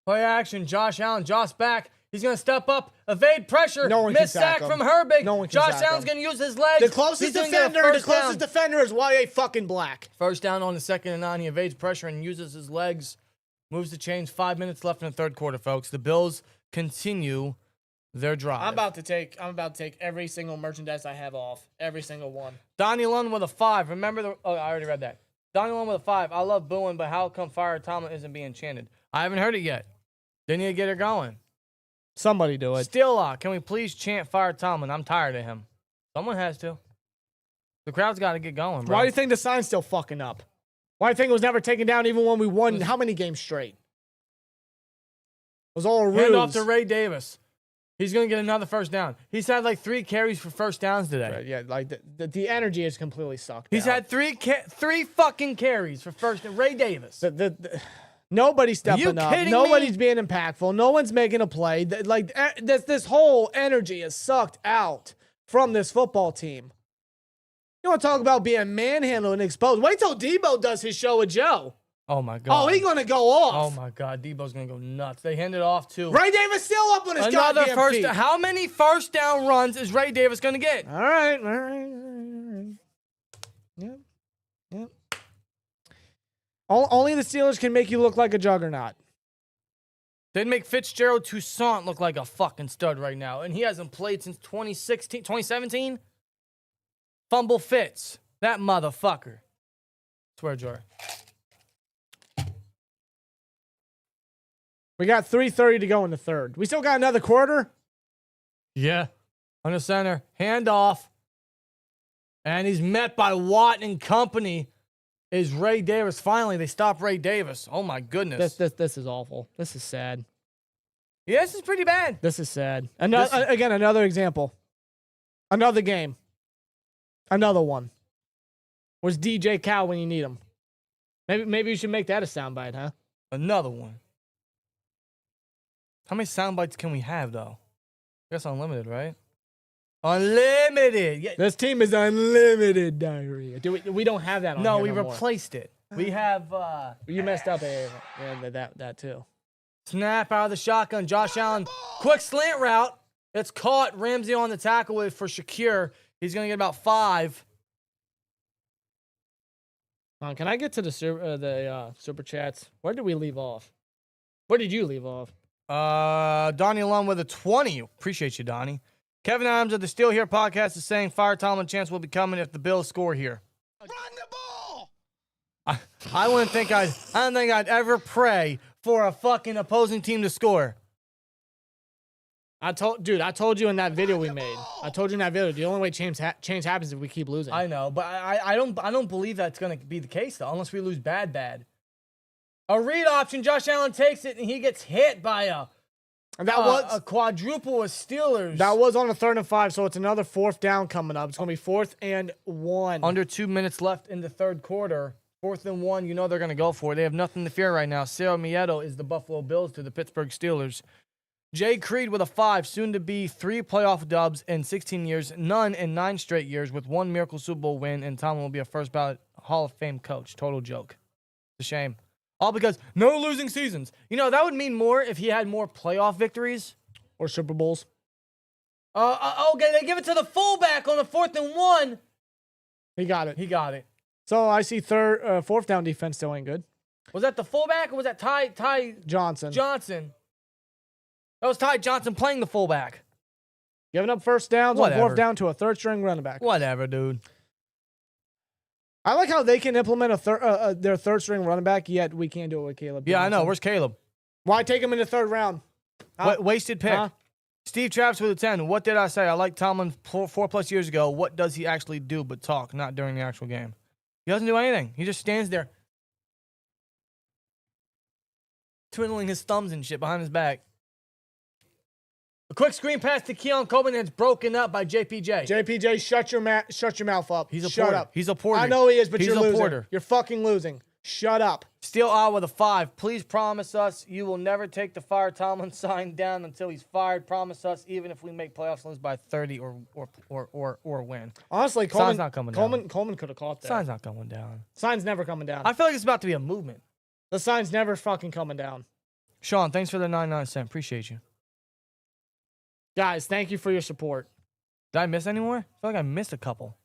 Play action. Josh Allen. Josh back. He's going to step up, evade pressure, No one can miss sack sack him. from Herbig. No one can Josh sack Allen's him. going to use his legs. The closest He's gonna get a first down. defender is Y.A. fucking Black. First down on the 2nd and 9. He evades pressure and uses his legs. Moves the chains. 5 minutes left in the third quarter, folks. The Bills continue their drive. I'm about to take every single merchandise I have off. Every single one. Donnie Lund with a 5. Remember I already read that. Donnie Lund with a 5. I love booing, but how come Fire Tomlin isn't being chanted? I haven't heard it yet. They need to get her going. Somebody do it. Still, can we please chant Fire Tomlin? I'm tired of him. Someone has to. The crowd's got to get going, bro. Why do you think the sign's still fucking up? Why do you think it was never taken down even when we won how many games straight? It was all a ruse. Hand off to Ray Davis. He's going to get another first down. He's had like 3 carries for first downs today. Right, yeah, like the energy is completely sucked. He's had 3 fucking carries for first. Ray Davis. Nobody's stepping up. kidding Nobody's me? being impactful. No one's making a play. This whole energy is sucked out from this football team. You want to talk about being manhandled and exposed? Wait till Debo does his show with Joe. Oh, my God. Oh, he's going to go off. Oh, my God. Debo's going to go nuts. They hand it off to Ray Davis still up on his another goddamn first. feet. How many first down runs is Ray Davis going to get? All right. Yep. Only the Steelers can make you look like a juggernaut. They'd make Fitzgerald Toussaint look like a fucking stud right now, and he hasn't played since 2017? Fumble Fitz. That motherfucker. Swear jar. We got 3:30 to go in the third. We still got another quarter? Yeah. On the center. Handoff. And he's met by Watt and company. Is Ray Davis. Finally, they stop Ray Davis. Oh, my goodness. This is awful. This is sad. Yeah, this is pretty bad. This is sad. Another example. Another game. Another one. Where's DJ Cal when you need him? Maybe you should make that a soundbite, huh? Another one. How many sound bites can we have, though? I guess unlimited, right? Unlimited. Yeah. This team is unlimited diarrhea. We don't have that on No, here we no more. replaced it. We have You messed up that too. snap out of the shotgun. Josh Allen, quick slant route. It's caught. Ramsey on the tackle with for Shakir. He's going to get about 5. Can I get to the super chats? Where did we leave off? Where did you leave off? Donnie Lund with a 20. Appreciate you, Donnie. Kevin Adams of the Steel Here podcast is saying Fire Tomlin chance will be coming if the Bills score here. Run the ball! I don't think I'd ever pray for a fucking opposing team to score. I told you in that video we made. I told you in that video, the only way change happens is if we keep losing. I know, but I don't believe that's going to be the case though, unless we lose bad. A read option, Josh Allen takes it and he gets hit by a quadruple of Steelers. That was on a 3rd and 5, so it's another 4th down coming up. It's going to be 4th and 1. Under 2 minutes left in the third quarter. 4th and 1, you know they're going to go for it. They have nothing to fear right now. Sarah Mieto is the Buffalo Bills to the Pittsburgh Steelers. Jay Creed with a 5, soon to be 3 playoff dubs in 16 years, none in 9 straight years, with 1 miracle Super Bowl win, and Tomlin will be a first ballot Hall of Fame coach. Total joke. It's a shame. All because no losing seasons. You know, that would mean more if he had more playoff victories. Or Super Bowls. Okay, they give it to the fullback on the 4th and 1. He got it. So I see 4th down defense still ain't good. Was that the fullback or was that Ty Johnson? That was Ty Johnson playing the fullback. Giving up first downs on 4th down to a 3rd string running back. Whatever, dude. I like how they can implement their 3rd string running back, yet we can't do it with Caleb. Yeah, Johnson. I know. Where's Caleb? Why take him in the 3rd round? Huh? Wasted pick. Huh? Steve Travis with a 10. What did I say? I liked Tomlin 4+ years ago. What does he actually do but talk, not during the actual game? He doesn't do anything. He just stands there twiddling his thumbs and shit behind his back. A quick screen pass to Keon Coleman, and it's broken up by JPJ. JPJ, shut your mouth up. He's a shut porter. up. He's a porter. I know he is, but He's you're a losing. porter. You're fucking losing. Shut up. Steel Owl with a 5. Please promise us you will never take the Fire Tomlin sign down until he's fired. Promise us, even if we make playoffs, lose by 30 or win. Honestly, Sign's not coming down. Coleman could have caught that. Sign's not coming down. Sign's never coming down. I feel like it's about to be a movement. The sign's never fucking coming down. Sean, thanks for the 99 cents. Appreciate you. Guys, thank you for your support. Did I miss any more? I feel like I missed a couple.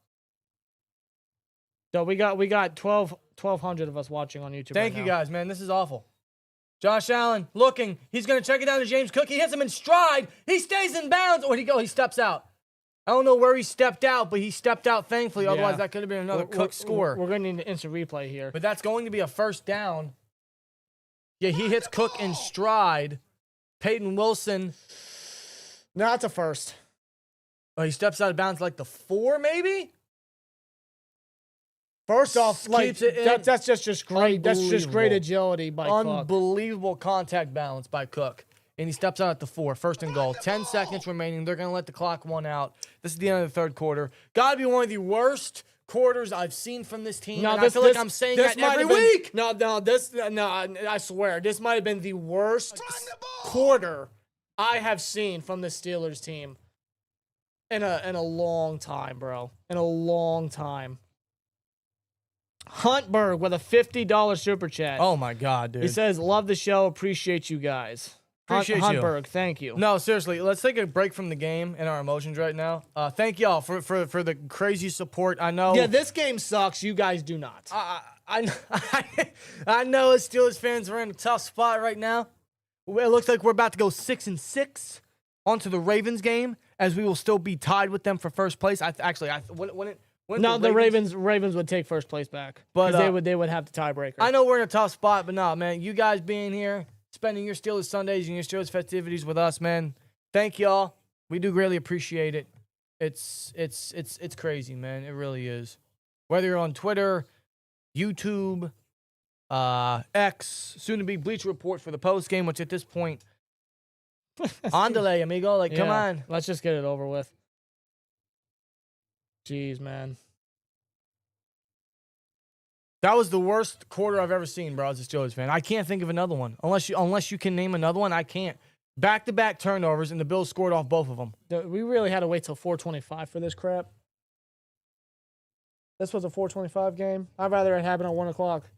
So we got 1,200 of us watching on YouTube. Thank right you now. guys, man. This is awful. Josh Allen looking. He's going to check it down to James Cook. He hits him in stride. He stays in bounds. Where'd he go? He steps out. I don't know where he stepped out, but he stepped out thankfully. Yeah. Otherwise, that could have been another Cook score. We're going to need an instant replay here. But that's going to be a first down. Yeah, he hits Cook in stride. Peyton Wilson. No, it's a first. Oh, he steps out of bounds like the 4, maybe? First off, like Keeps it in. that's just great. That's just great Unbelievable. agility by Cook. Unbelievable contact balance by Cook. And he steps out at the 4, first and goal. 10 seconds remaining. They're going to let the clock run out. This is the end of the third quarter. Got to be one of the worst quarters I've seen from this team. No, and I feel like I'm saying that every week. No, I swear, this might have been the worst quarter I have seen from the Steelers team in a long time, bro. In a long time. Huntberg with a $50 super chat. Oh, my God, dude. He says, love the show. Appreciate you guys. Appreciate you. Huntberg, thank you. No, seriously, let's take a break from the game and our emotions right now. Thank y'all for the crazy support. I know. Yeah, this game sucks. You guys do not. I know as Steelers fans are in a tough spot right now. It looks like we're about to go 6-6 onto the Ravens game, as we will still be tied with them for first place. The Ravens would take first place back, But, because they would have the tiebreaker. I know we're in a tough spot, but no, man, you guys being here, spending your Steelers Sundays and your Steelers festivities with us, man. Thank y'all. We do greatly appreciate it. It's crazy, man. It really is. Whether you're on Twitter, YouTube, X, soon to be Bleacher Report for the post game, which at this point, on delay, amigo. Like, come Yeah, on. let's just get it over with. Jeez, man. That was the worst quarter I've ever seen, bro, as a Steelers fan. I can't think of another one. Unless you can name another one, I can't. Back-to-back turnovers, and the Bills scored off both of them. We really had to wait till 4:25 for this crap. This was a 4:25 game. I'd rather it happen at 1 o'clock.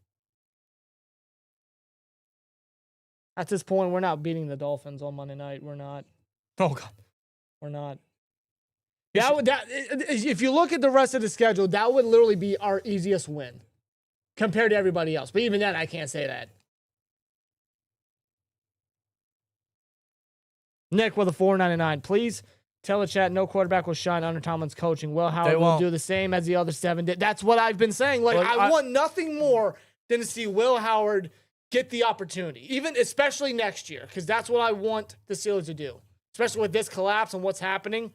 At this point, we're not beating the Dolphins on Monday night. We're not. Oh, God. We're not. If you look at the rest of the schedule, that would literally be our easiest win compared to everybody else. But even then, I can't say that. Nick with a $4.99. Please tell the chat no quarterback will shine under Tomlin's coaching. Will Howard will do the same as the other 7 did. That's what I've been saying. I want nothing more than to see Will Howard get the opportunity, especially next year, because that's what I want the Steelers to do, especially with this collapse and what's happening.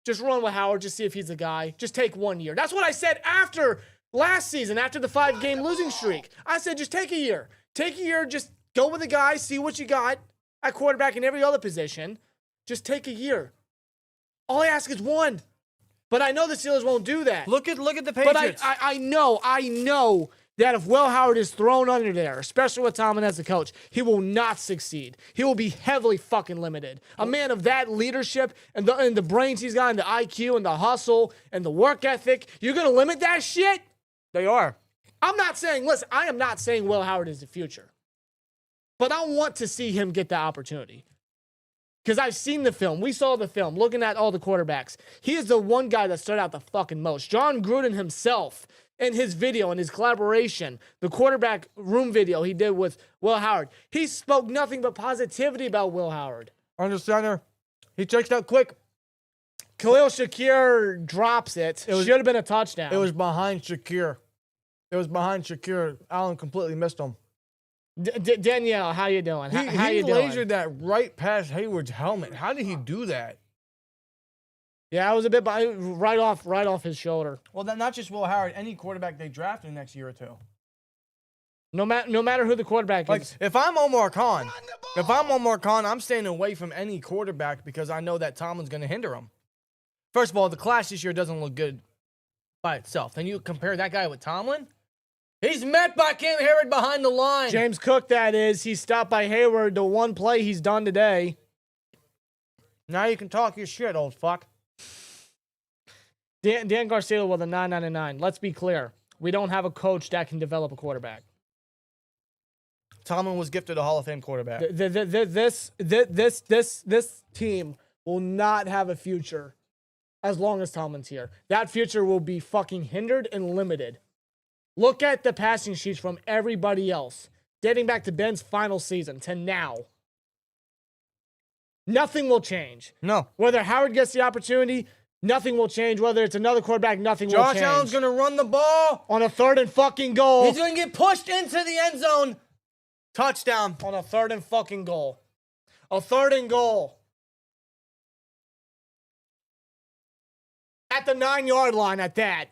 Just run with Howard, just see if he's the guy. Just take 1 year. That's what I said after last season, after the 5-game losing streak. I said, just take a year. Take a year, just go with the guy, see what you got at quarterback and every other position. Just take a year. All I ask is 1. But I know the Steelers won't do that. Look at the Patriots. But I know that if Will Howard is thrown under there, especially with Tomlin as the coach, he will not succeed. He will be heavily fucking limited. A man of that leadership and the brains he's got and the IQ and the hustle and the work ethic, you're going to limit that shit? They are. I am not saying Will Howard is the future. But I want to see him get that opportunity. Because I've seen the film. We saw the film, looking at all the quarterbacks. He is the one guy that stood out the fucking most. John Gruden himself, in his video, in his collaboration, the quarterback room video he did with Will Howard, he spoke nothing but positivity about Will Howard. Under center. He checks out quick. Khalil Shakir drops it. Should have been a touchdown. It was behind Shakir. Allen completely missed him. Danielle, how you doing? He you doing? lasered that right past Hayward's helmet. How did he do that? Yeah, I was a bit right off his shoulder. Well, not just Will Howard. Any quarterback they draft in the next year or two. No matter who the quarterback is. If I'm Omar Khan, I'm staying away from any quarterback because I know that Tomlin's going to hinder him. First of all, the class this year doesn't look good by itself. Then you compare that guy with Tomlin. He's met by Cam Hayward behind the line. James Cook, that is. He's stopped by Hayward. The one play he's done today. Now you can talk your shit, old fuck. Dan Garcia with a $9.99. Let's be clear. We don't have a coach that can develop a quarterback. Tomlin was gifted a Hall of Fame quarterback. This team will not have a future as long as Tomlin's here. That future will be fucking hindered and limited. Look at the passing sheets from everybody else, dating back to Ben's final season to now. Nothing will change. No. Whether Howard gets the opportunity, nothing will change. Whether it's another quarterback, nothing will change. Josh Allen's going to run the ball. On a 3rd and fucking goal. He's going to get pushed into the end zone. Touchdown. On a 3rd and fucking goal. A 3rd and goal. At the 9-yard line at that.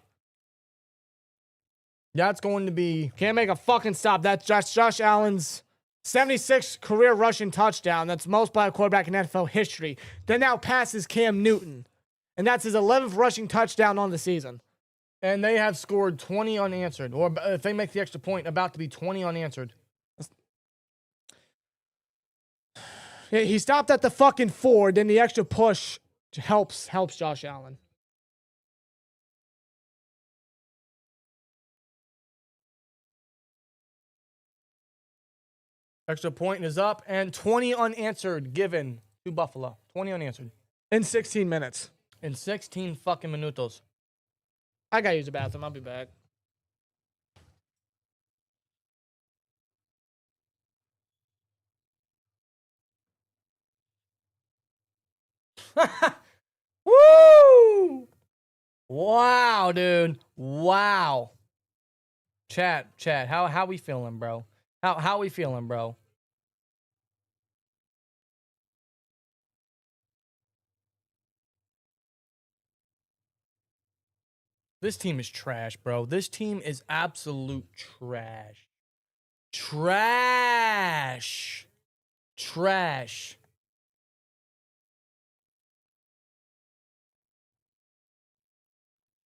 That's going to be... Can't make a fucking stop. That's Josh Allen's 76th career rushing touchdown. That's most by a quarterback in NFL history. That now passes Cam Newton. And that's his 11th rushing touchdown on the season. And they have scored 20 unanswered. Or if they make the extra point, about to be 20 unanswered. Yeah, he stopped at the fucking 4. Then the extra push helps Josh Allen. Extra point is up, and 20 unanswered given to Buffalo. 20 unanswered. In 16 minutes. In 16 fucking minutos. I gotta use the bathroom. I'll be back. Woo! Wow, dude. Wow. Chat, how we feeling, bro? How we feeling, bro? This team is trash, bro. This team is absolute trash. Trash. Trash.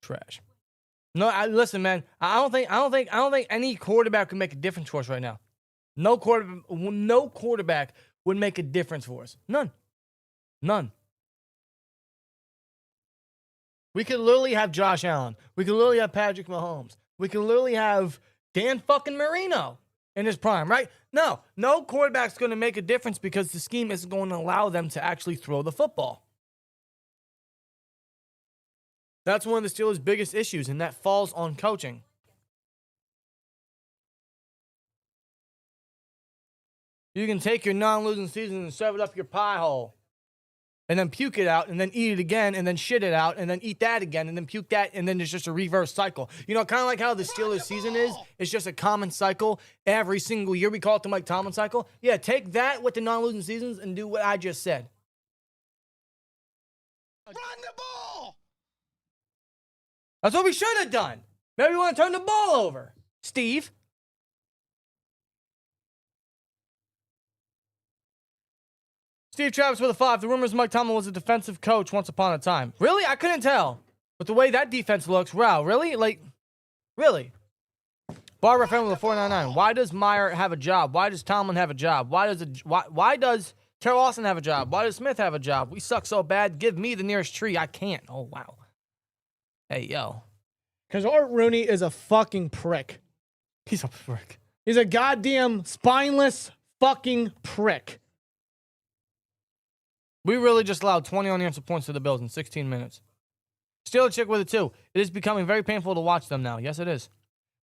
Trash. No, listen, man. I don't think any quarterback can make a difference for us right now. No quarterback would make a difference for us. None. We could literally have Josh Allen. We could literally have Patrick Mahomes. We could literally have Dan fucking Marino in his prime, right? No quarterback's going to make a difference because the scheme isn't going to allow them to actually throw the football. That's one of the Steelers' biggest issues, and that falls on coaching. You can take your non-losing season and shove it up your pie hole. And then puke it out, and then eat it again, and then shit it out, and then eat that again, and then puke that, and then it's just a reverse cycle. You know, kind of like how the Steelers season is. It's just a common cycle every single year. We call it the Mike Tomlin cycle. Yeah, take that with the non-losing seasons and do what I just said. Run the ball! That's what we should have done. Maybe we want to turn the ball over, Steve. Steve Travis with a 5. The rumors Mike Tomlin was a defensive coach once upon a time. Really? I couldn't tell. But the way that defense looks, wow, really? Really? Barbara Fan with a 499. Why does Meyer have a job? Why does Tomlin have a job? Why does Terrell Austin have a job? Why does Smith have a job? We suck so bad. Give me the nearest tree. I can't. Oh, wow. Hey, yo. Because Art Rooney is a fucking prick. He's a prick. He's a goddamn spineless fucking prick. We really just allowed 20 unanswered points to the Bills in 16 minutes. Steelers chick with it too. It is becoming very painful to watch them now. Yes, it is.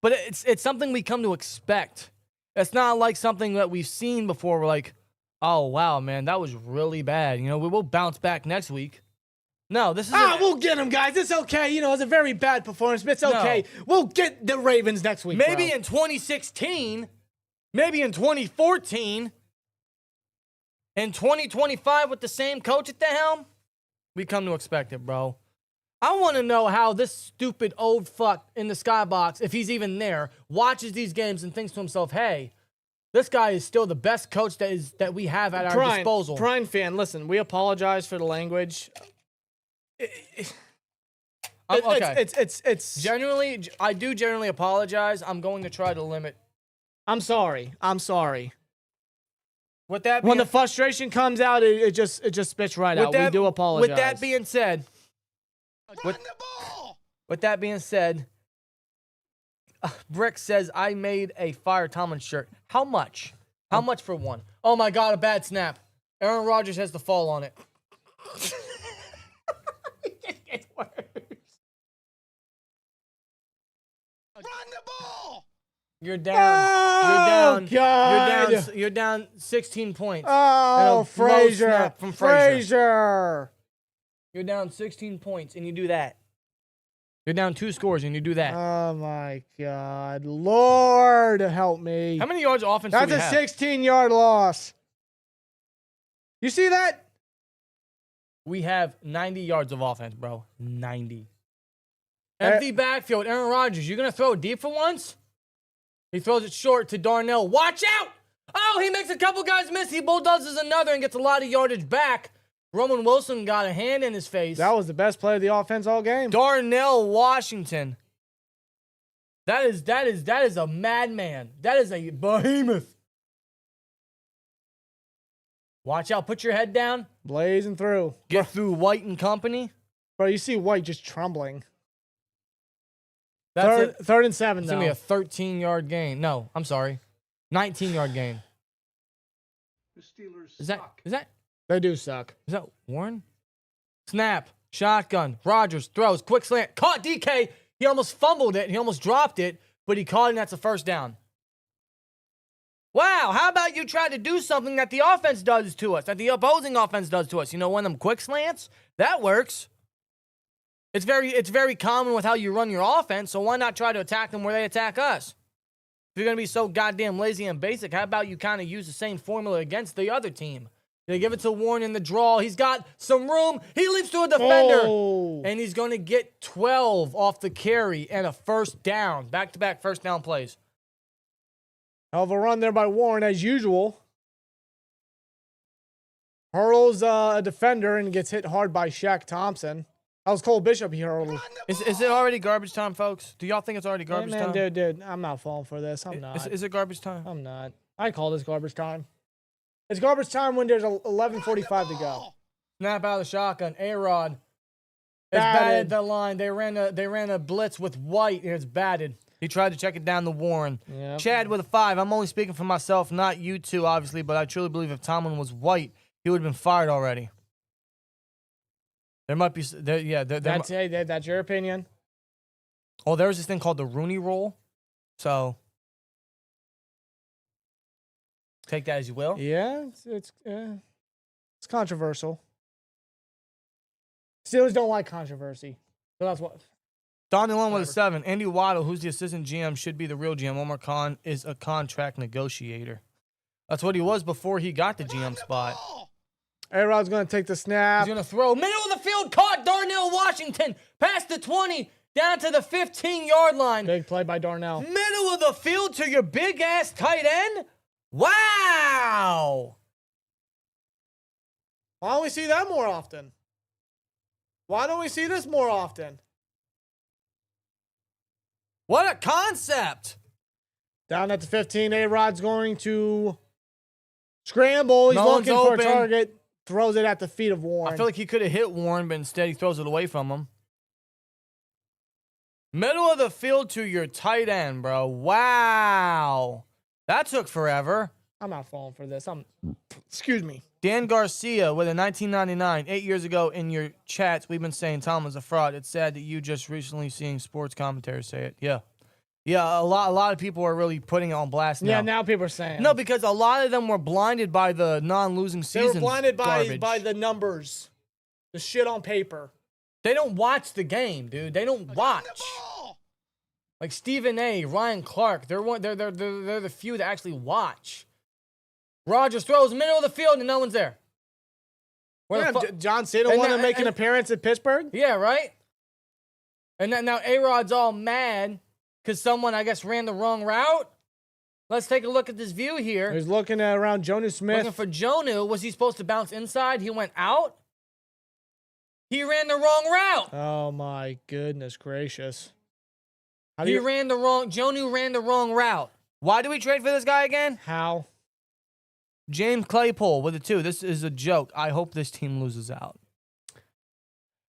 But it's something we come to expect. It's not like something that we've seen before. We're like, oh, wow, man, that was really bad. You know, we will bounce back next week. No, this is... we'll get them, guys. It's okay. You know, it's a very bad performance, but it's okay. No. We'll get the Ravens next week, Maybe in 2016. Maybe in 2014. In 2025 with the same coach at the helm, we come to expect it, bro. I want to know how this stupid old fuck in the skybox, if he's even there, watches these games and thinks to himself, hey, this guy is still the best coach that we have at our disposal. Brian fan, listen, we apologize for the language. Okay. It's generally, I do generally apologize. I'm going to try to limit. I'm sorry. With that, when the frustration comes out, it just spits right out. We do apologize. With that being said, with that being said, Brick says I made a Fire Tomlin shirt. How much? How much for one? Oh my God, a bad snap. Aaron Rodgers has the fall on it. It gets worse. Run the ball. You're down. Oh, you're down. God. You're down 16 points. Oh, And a low Frazier. snap from Frazier. Frazier. You're down 16 points, and you do that. You're down 2 scores, and you do that. Oh, my God. Lord, help me. How many yards of offense That's do we a have? 16-yard loss. You see that? We have 90 yards of offense, bro. 90. Empty backfield. Aaron Rodgers, you're going to throw it deep for once? He throws it short to Darnell. Watch out! Oh, he makes a couple guys miss. He bulldozes another and gets a lot of yardage back. Roman Wilson got a hand in his face. That was the best play of the offense all game. Darnell Washington. That is a madman. That is a behemoth. Watch out. Put your head down. Blazing through. Get through White and company. Bro, you see White just trembling. That's it. Third and 7, It's though. going to be a 13-yard gain. No, I'm sorry. 19-yard gain. The Steelers Is suck. that They do suck. Warren? Snap. Shotgun. Rodgers throws. Quick slant. Caught DK. He almost fumbled it. He almost dropped it, but he caught it, and that's a first down. Wow, how about you try to do something that the offense does to us, that the opposing offense does to us? You know, one of them quick slants? That works. It's very common with how you run your offense, so why not try to attack them where they attack us? If you're going to be so goddamn lazy and basic, how about you kind of use the same formula against the other team? They give it to Warren in the draw. He's got some room. He leaps to a defender. Oh. And he's going to get 12 off the carry and a first down. Back-to-back first down plays. Hell of a run there by Warren, as usual. Hurls a defender and gets hit hard by Shaq Thompson. That was Cole Bishop he hurled. Is it already garbage time, folks? Do y'all think it's already garbage time? Dude, I'm not falling for this. I'm not. Is it garbage time? I'm not. I call this garbage time. It's garbage time when there's 11:45 to go. Snap out of the shotgun. A-Rod. It's Batted. batted the line. They ran a blitz with White, and it's batted. He tried to check it down to Warren. Yep. Chad with a 5. I'm only speaking for myself, not you two, obviously, but I truly believe if Tomlin was White, he would have been fired already. There might be, That's your opinion. Oh, there's this thing called the Rooney Rule. So, take that as you will. Yeah, it's controversial. Steelers don't like controversy, so that's what. Don DeLone with a 7. Andy Waddle, who's the assistant GM, should be the real GM. Omar Khan is a contract negotiator. That's what he was before he got the GM spot. A-Rod's going to take the snap. He's going to throw. Middle of the field, caught Darnell Washington. Past the 20, down to the 15-yard line. Big play by Darnell. Middle of the field to your big-ass tight end? Wow! Why don't we see that more often? Why don't we see this more often? What a concept! Down at the 15, A-Rod's going to scramble. He's No one's looking for open. a target. Throws it at the feet of Warren. I feel like he could have hit Warren, but instead he throws it away from him. Middle of the field to your tight end, bro. Wow. That took forever. I'm not falling for this. Excuse me. Dan Garcia with a 1999. 8 years ago in your chats, we've been saying Tom was a fraud. It's sad that you just recently seeing sports commentators say it. Yeah. Yeah, a lot of people are really putting it on blast now. Yeah, now people are saying. No, because a lot of them were blinded by the non-losing they season. were blinded garbage. by the numbers. The shit on paper. They don't watch the game, dude. They don't watch. Like Stephen A, Ryan Clark, they're the few that actually watch. Rodgers throws middle of the field and no one's there. Where the John Cena And want to now- make an and- appearance at Pittsburgh? Yeah, right? And now A-Rod's all mad because someone, I guess, ran the wrong route. Let's take a look at this view here. He's looking at around Jonnu Smith. Looking for Jonnu. Was he supposed to bounce inside? He went out. He ran the wrong route. Oh my goodness gracious. Jonnu ran the wrong route. Why do we trade for this guy again? How? James Claypool with a 2. This is a joke. I hope this team loses out.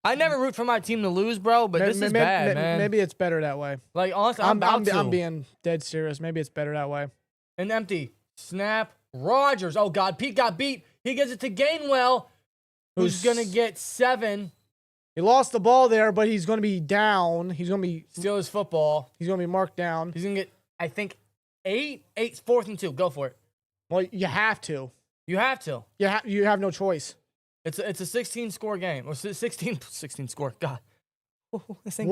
I never root for my team to lose, bro, but this is bad, man. Maybe it's better that way. Like, honestly, I'm being dead serious. Maybe it's better that way. An empty snap. Rodgers. Oh, God. Pete got beat. He gives it to Gainwell. who's going to get 7. He lost the ball there, but he's going to be down. He's going to be Steelers football. He's going to be marked down. He's going to get, I think, 8. 8's 4th and 2. Go for it. Well, you have to. You have to. You have no choice. It's a 16-score game. Or 16 score. God. This ain't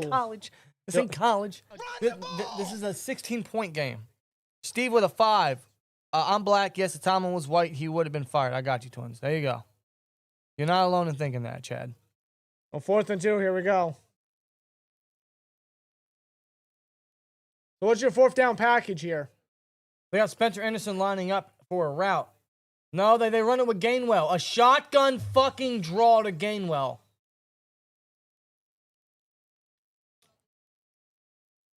college. This ain't college. This is a 16-point game. Steve with a 5. I'm black. Yes, if Tomlin was white, he would have been fired. I got you, Twins. There you go. You're not alone in thinking that, Chad. Well, 4th and 2. Here we go. So what's your 4th down package here? We got Spencer Anderson lining up for a route. No, they run it with Gainwell. A shotgun fucking draw to Gainwell.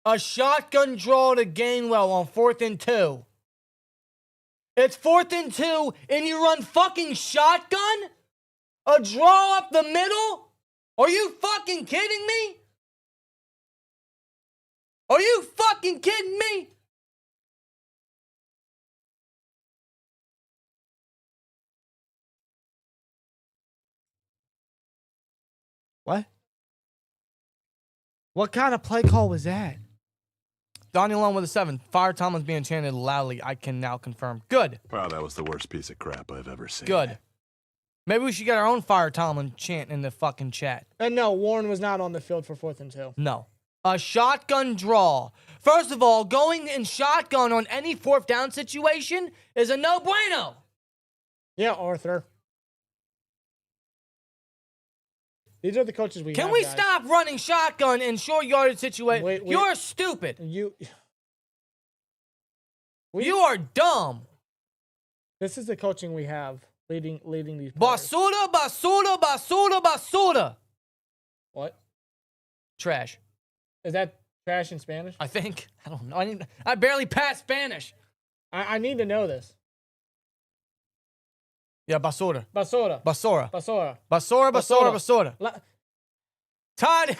A shotgun draw to Gainwell on 4th and 2. It's 4th and 2, and you run fucking shotgun? A draw up the middle? Are you fucking kidding me? Are you fucking kidding me? What? What kind of play call was that? Darnell on with a 7. Fire Tomlin's being chanted loudly. I can now confirm. Good. Wow, that was the worst piece of crap I've ever seen. Good. Maybe we should get our own Fire Tomlin chant in the fucking chat. And no, Warren was not on the field for 4th and 2. No. A shotgun draw. First of all, going in shotgun on any 4th down situation is a no-bueno. Yeah, Arthur. These are the coaches we have, Can we guys. stop running shotgun in short yardage situation? Wait. You're stupid. You are dumb. This is the coaching we have leading these players. Basura, basura, basura, basura. What? Trash. Is that trash in Spanish? I think. I don't know. I barely passed Spanish. I need to know this. Yeah, basura. Basura. Basura. Basura. Basura, basura, basura. Todd.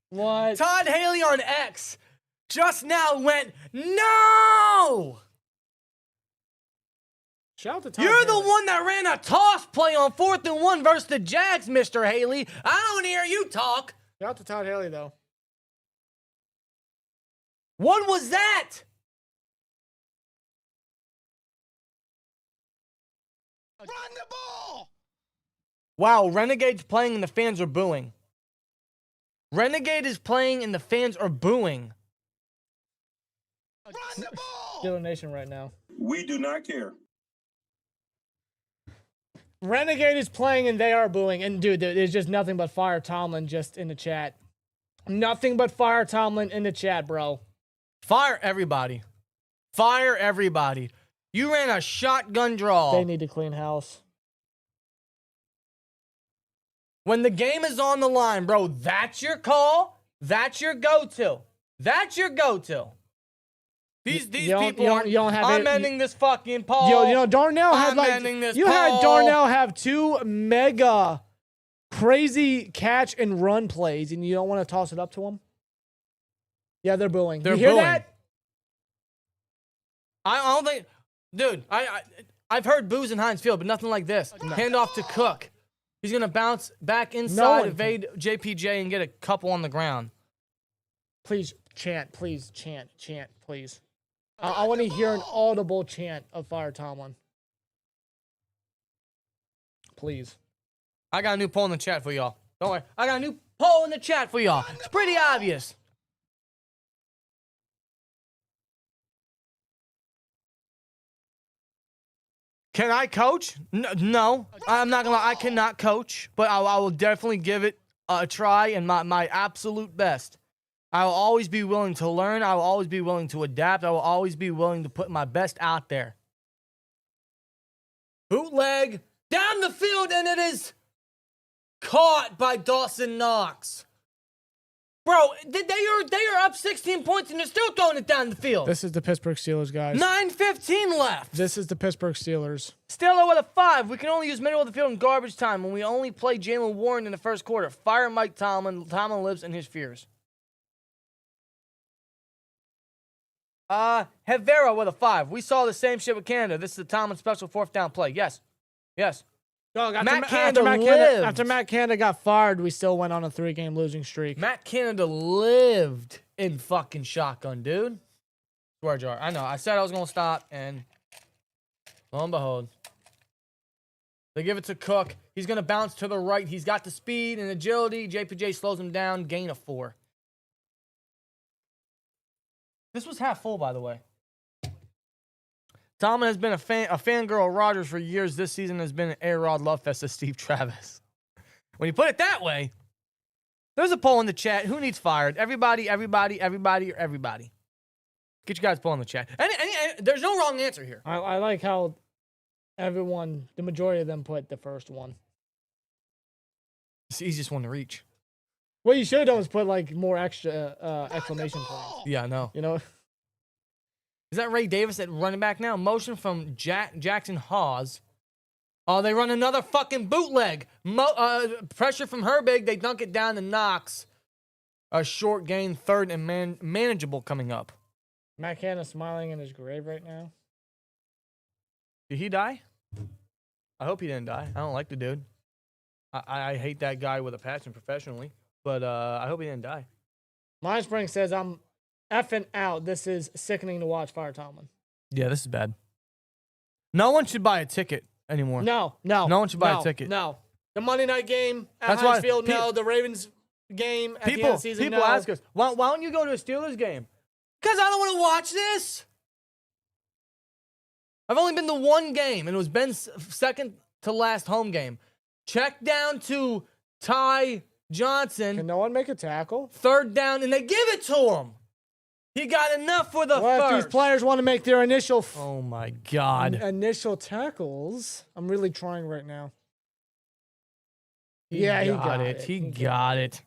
What? Todd Haley on X just now went, no! Shout out to Todd You're the Haley. one that ran a toss play on 4th and 1 versus the Jags, Mr. Haley. I don't hear you talk. Shout out to Todd Haley, though. What was that? Run the ball! Wow, Renegade's playing and the fans are booing. Renegade is playing and the fans are booing. Run the ball! SteelTwins Nation right now. We do not care. Renegade is playing and they are booing. And dude, there's just nothing but Fire Tomlin just in the chat. Nothing but Fire Tomlin in the chat, bro. Fire everybody. Fire everybody. You ran a shotgun draw. They need to clean house. When the game is on the line, bro, that's your call. That's your go-to. That's your go-to. These people aren't. I'm ending this fucking poll. Yo, Darnell had had Darnell have 2 mega crazy catch and run plays, and you don't want to toss it up to him? Yeah, they're booing. They're you hear booing. that? I don't think, dude. I've heard boos in Heinz Field, but nothing like this. Hand off to Cook. He's gonna bounce back inside, evade JPJ, and get a couple on the ground. Please chant, please chant, please. I want to hear an audible chant of Fire Tomlin. Please. I got a new poll in the chat for y'all. Don't worry. I got a new poll in the chat for y'all. It's pretty obvious. Can I coach? No. I'm not gonna lie. I cannot coach, but I will definitely give it a try and my absolute best. I will always be willing to learn. I will always be willing to adapt. I will always be willing to put my best out there. Bootleg down the field, and it is caught by Dawson Knox. Bro, they are up 16 points, and they're still throwing it down the field. This is the Pittsburgh Steelers, guys. 9:15 left. This is the Pittsburgh Steelers. Still with a 5. We can only use middle of the field in garbage time when we only play Jaylen Warren in the first quarter. Fire Mike Tomlin. Tomlin lives in his fears. Herrera with a 5. We saw the same shit with Canada. This is the Tomlin special 4th down play. Yes. Yes. Dog, After Matt Canada got fired, we still went on a 3-game losing streak. Matt Canada lived in fucking shotgun, dude. Swear jar. I know. I said I was going to stop, and lo and behold. They give it to Cook. He's going to bounce to the right. He's got the speed and agility. JPJ slows him down. Gain of 4. This was half full, by the way. Tomlin has been a fangirl of Rodgers for years. This season has been an A-Rod love fest of Steve Travis. When you put it that way, there's a poll in the chat. Who needs fired? Everybody, everybody, everybody, or everybody? Get you guys poll in the chat. There's no wrong answer here. I like how everyone, the majority of them put the first one. It's the easiest one to reach. What you should have done was put like more extra exclamation points. Yeah, I know. You know? Is that Ray Davis at running back now? Motion from Jackson Hawes. Oh, they run another fucking bootleg. Pressure from Herbig. They dunk it down to Knox. A short gain, third and manageable coming up. Matt Canada smiling in his grave right now. Did he die? I hope he didn't die. I don't like the dude. I hate that guy with a passion professionally. But I hope he didn't die. Mindspring says, I'm effing out. This is sickening to watch. Fire Tomlin. Yeah, this is bad. No one should buy a ticket anymore. No one should buy a ticket. No. The Monday night game at That's Heinz why Field, no. The Ravens game at the end of the season, people no. ask us, why don't you go to a Steelers game? Because I don't want to watch this. I've only been to one game, and it was Ben's second to last home game. Check down to Ty Johnson. Can no one make a tackle? Third down, and they give it to him. He got enough for the What first. if these players want to make their initial Oh, my God. initial tackles? I'm really trying right now. He got it. He got it.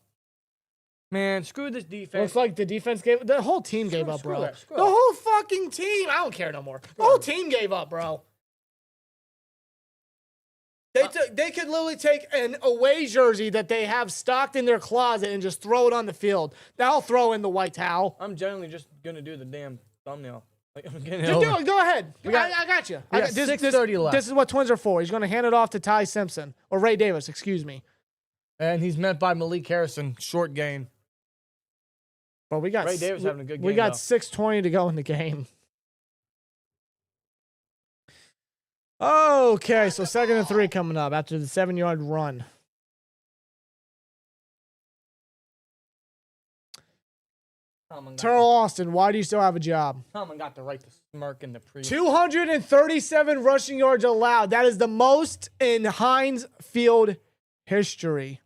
Man, screw this defense. Looks like the defense gave the whole team gave up, bro. Screw The whole fucking team. I don't care no more. The whole team gave up, bro. They could literally take an away jersey that they have stocked in their closet and just throw it on the field. I'll throw in the white towel. I'm generally just going to do the damn thumbnail. Like, I'm getting Just do it. Go ahead. I got you. We got 6:30 left. This is what twins are for. He's going to hand it off to Ty Simpson. Or Ray Davis, excuse me. And he's met by Malik Harrison. Short gain. But we got Ray Davis having a good game. We got though. 6:20 to go in the game. Okay, so 2nd and 3 coming up after the 7-yard run. Terrell Austin, why do you still have a job? Coleman got the right to smirk in the pre. 237 rushing yards allowed. That is the most in Heinz Field history.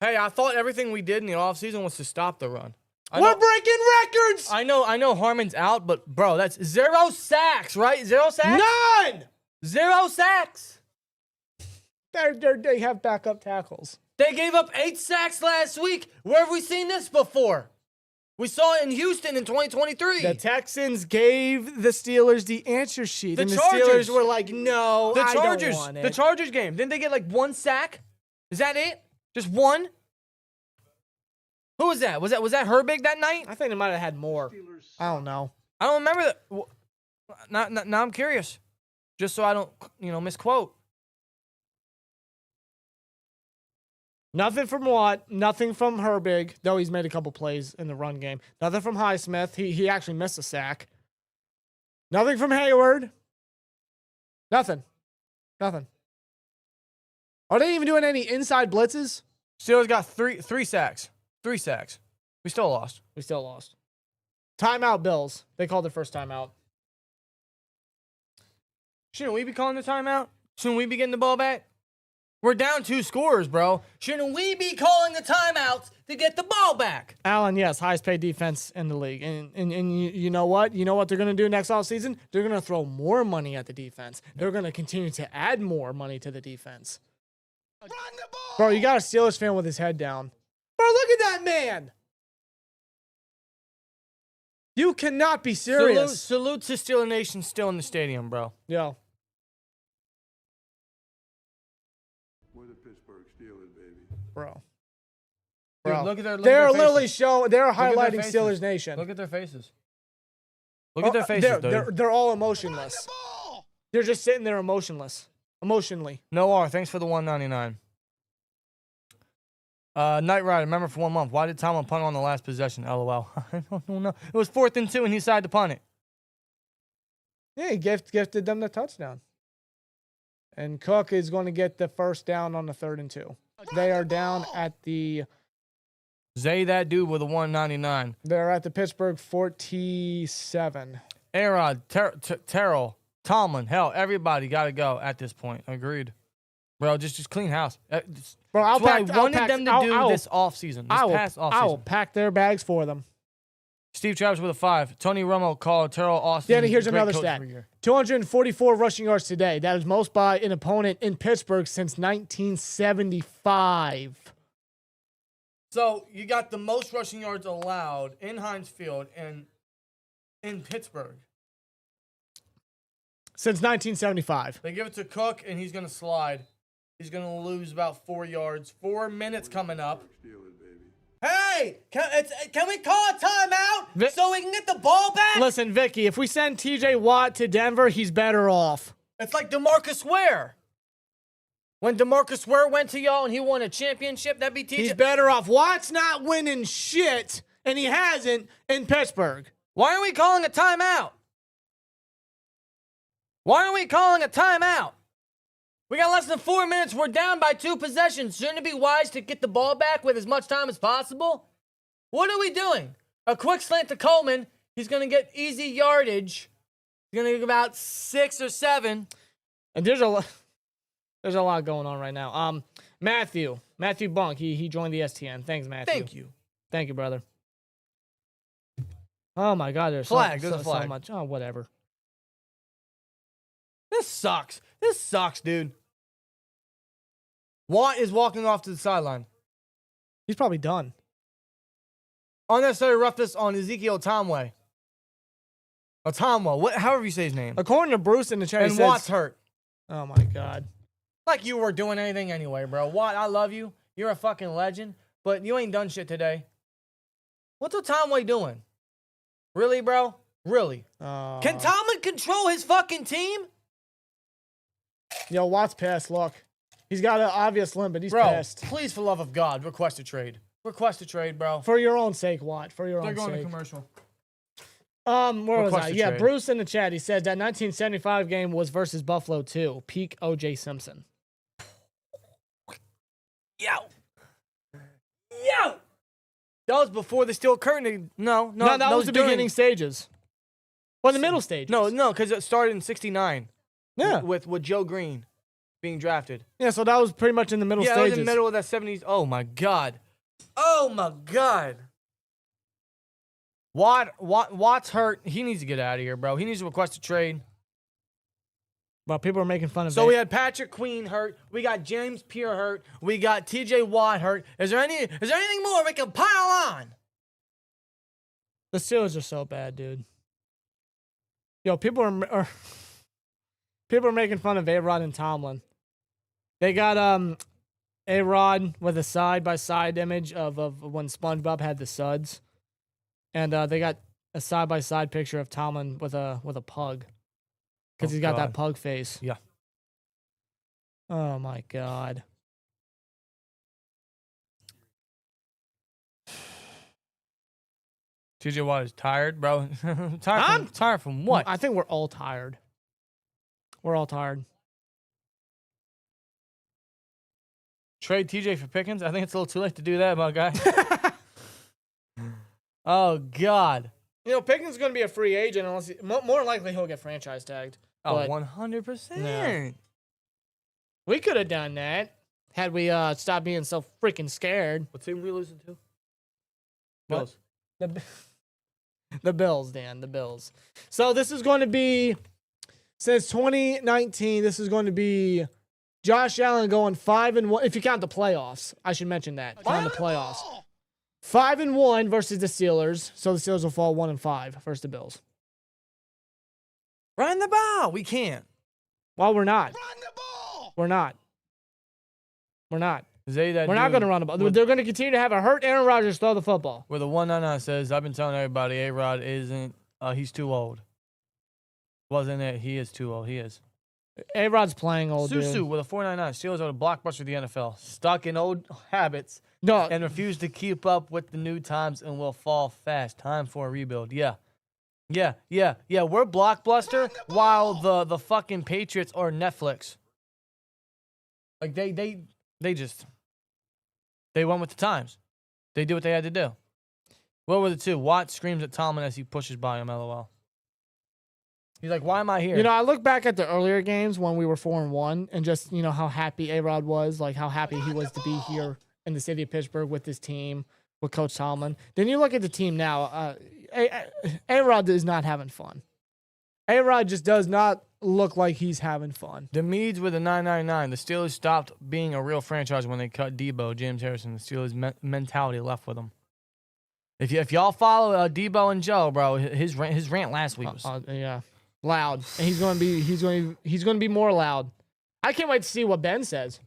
Hey, I thought everything we did in the offseason was to stop the run. We're breaking records. I know Harmon's out, but bro, that's 0 sacks, right? 0 sacks? None. 0 sacks. They have backup tackles. They gave up 8 sacks last week. Where have we seen this before? We saw it in Houston in 2023. The Texans gave the Steelers the answer sheet, and the Chargers. Steelers were like, "No, I don't want it." The Chargers game. Didn't they get like 1 sack? Is that it? Just 1? Who was that? Was that Herbig that night? I think they might have had more. I don't know. I don't remember that. Now I'm curious, just so I don't misquote. Nothing from Watt. Nothing from Herbig, though he's made a couple plays in the run game. Nothing from Highsmith. He actually missed a sack. Nothing from Hayward. Nothing. Are they even doing any inside blitzes? Steelers got three sacks. 3 sacks. We still lost. We still lost. Timeout, Bills. They called their first timeout. Shouldn't we be calling the timeout? Shouldn't we be getting the ball back? We're down 2 scores, bro. Shouldn't we be calling the timeouts to get the ball back? Allen, yes, highest paid defense in the league. And you know what? You know what they're going to do next offseason? They're going to throw more money at the defense. They're going to continue to add more money to the defense. Run the ball. Bro, you got a Steelers fan with his head down. Bro, look at that man. You cannot be serious. Salute to Steelers Nation still in the stadium, bro. Yo. We're the Pittsburgh Steelers, baby. Bro. Dude, look at their They're faces. literally showing, they're at their highlighting faces. Steelers Nation. Look at their faces. Look at their faces, dude. They're all emotionless. Ball. They're just sitting there emotionless. emotionally. No R. Thanks for the $1.99. Knight Rider, remember for 1 month. Why did Tomlin punt on the last possession? LOL. I don't know. It was 4th and 2, and he decided to punt it. Yeah, he gifted them the touchdown. And Cook is going to get the first down on the 3rd and 2. They are down at the... Zay that dude with a $1.99. They're at the Pittsburgh 47. A-Rod, Terrell, Tomlin, hell, everybody got to go at this point. Agreed. Bro, just clean house. Bro, I wanted them to do this offseason. I will pack their bags for them. Steve Travis with a 5. Tony Romo called Terrell Austin. Danny, here's another stat. 244 rushing yards today. That is most by an opponent in Pittsburgh since 1975. So you got the most rushing yards allowed in Heinz Field and in Pittsburgh. Since 1975. They give it to Cook, and he's going to slide. He's going to lose about 4 yards. 4 minutes coming up. Hey, can we call a timeout so we can get the ball back? Listen, Vicky, if we send TJ Watt to Denver, he's better off. It's like DeMarcus Ware. When DeMarcus Ware went to y'all and he won a championship, that'd be TJ. He's better off. Watt's not winning shit, and he hasn't in Pittsburgh. Why aren't we calling a timeout? Why aren't we calling a timeout? We got less than 4 minutes. We're down by 2 possessions. Shouldn't it be wise to get the ball back with as much time as possible? What are we doing? A quick slant to Coleman. He's going to get easy yardage. He's going to get about 6 or 7. And there's a lot going on right now. Matthew Bunk, he joined the STN. Thanks, Matthew. Thank you, brother. Oh my God, there's flag. So much. Oh, whatever. This sucks. This sucks, dude. Watt is walking off to the sideline. He's probably done. Unnecessary roughness on Ezekiel Tomway. Or Tomwell, however you say his name. According to Bruce in the chat, and Watt's hurt. Oh my God. Like you were doing anything anyway, bro. Watt, I love you. You're a fucking legend, but you ain't done shit today. What's Tomway doing? Really, bro? Really? Can Tomlin control his fucking team? Yo, Watt's pissed. Look. He's got an obvious limp, but he's pissed. Please, for love of God, request a trade. Request a trade, bro. For your own sake, Watt. For your own sake. They're going to commercial. Where was I? Yeah, trade. Bruce in the chat. He said that 1975 game was versus Buffalo 2. Peak O.J. Simpson. Yo. That was before the steel curtain. No, that was the beginning stages. Well, the middle stages. No, because it started in 69. Yeah. With Joe Green being drafted. Yeah, so that was pretty much in the middle stages. Yeah, in the middle of that 70s. Oh, my God. Oh, my God. Watt's hurt. He needs to get out of here, bro. He needs to request a trade. But people are making fun of it. So we had Patrick Queen hurt. We got James Pierre hurt. We got TJ Watt hurt. Is there anything more we can pile on? The Steelers are so bad, dude. Yo, people are making fun of A-Rod and Tomlin. They got A-Rod with a side-by-side image of when SpongeBob had the suds. And they got a side-by-side picture of Tomlin with a pug. Because he's got that pug face. Yeah. Oh, my God. TJ Watt is tired, bro. Tired from what? I think we're all tired. We're all tired. Trade TJ for Pickens? I think it's a little too late to do that, my guy. Oh, God. You know, Pickens is going to be a free agent unless more likely he'll get franchise tagged. Oh, 100%. Yeah. We could have done that had we stopped being so freaking scared. What team are we losing to? Bills. The Bills, Dan. The Bills. So this is going to be, since 2019, this is going to be Josh Allen going 5-1. If you count the playoffs, I should mention that. Count the playoffs. 5-1 versus the Steelers. So the Steelers will fall 1-5 versus the Bills. Run the ball. We can't. Well, we're not. Run the ball! We're not. We're not. We're not going to run the ball. They're going to continue to have a hurt Aaron Rodgers throw the football. Where the 199 says, I've been telling everybody A-Rod isn't, he's too old. Wasn't it? He is too old. He is. A-Rod's playing old Susu dude. with a 4.99. Steelers are the blockbuster of the NFL. Stuck in old habits No, and refuse to keep up with the new times and will fall fast. Time for a rebuild. Yeah. We're blockbuster while the fucking Patriots are Netflix. Like they went with the times. They did what they had to do. What were the two? Watt screams at Tomlin as he pushes by him. LOL. He's like, "Why am I here?" you know, I look back at the earlier games when we were 4-1, and just how happy A-Rod was, like how happy he was to be here in the city of Pittsburgh with his team, with Coach Tomlin. Then you look at the team now. A-Rod is not having fun. A-Rod just does not look like he's having fun. The Meads with a 9.99. The Steelers stopped being a real franchise when they cut Debo, James Harrison. The Steelers mentality left with them. If y'all follow Debo and Joe, bro, his rant last week was yeah, loud, and he's going to be more loud. I can't wait to see what Ben says.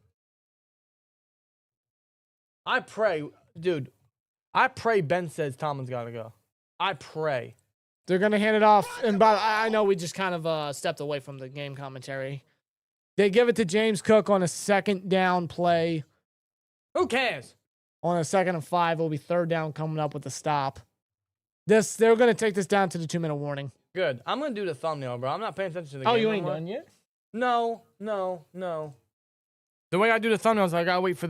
I pray Ben says Tomlin's got to go. I pray. They're going to hand it off, and I know we just kind of stepped away from the game commentary. They give it to James Cook on a second down play. Who cares? On a 2nd and 5, it'll be 3rd down coming up with a stop. They're going to take this down to the 2-minute warning. Good. I'm going to do the thumbnail, bro. I'm not paying attention to the game. Oh, you ain't anymore. done yet? No. The way I do the thumbnails, I got to wait for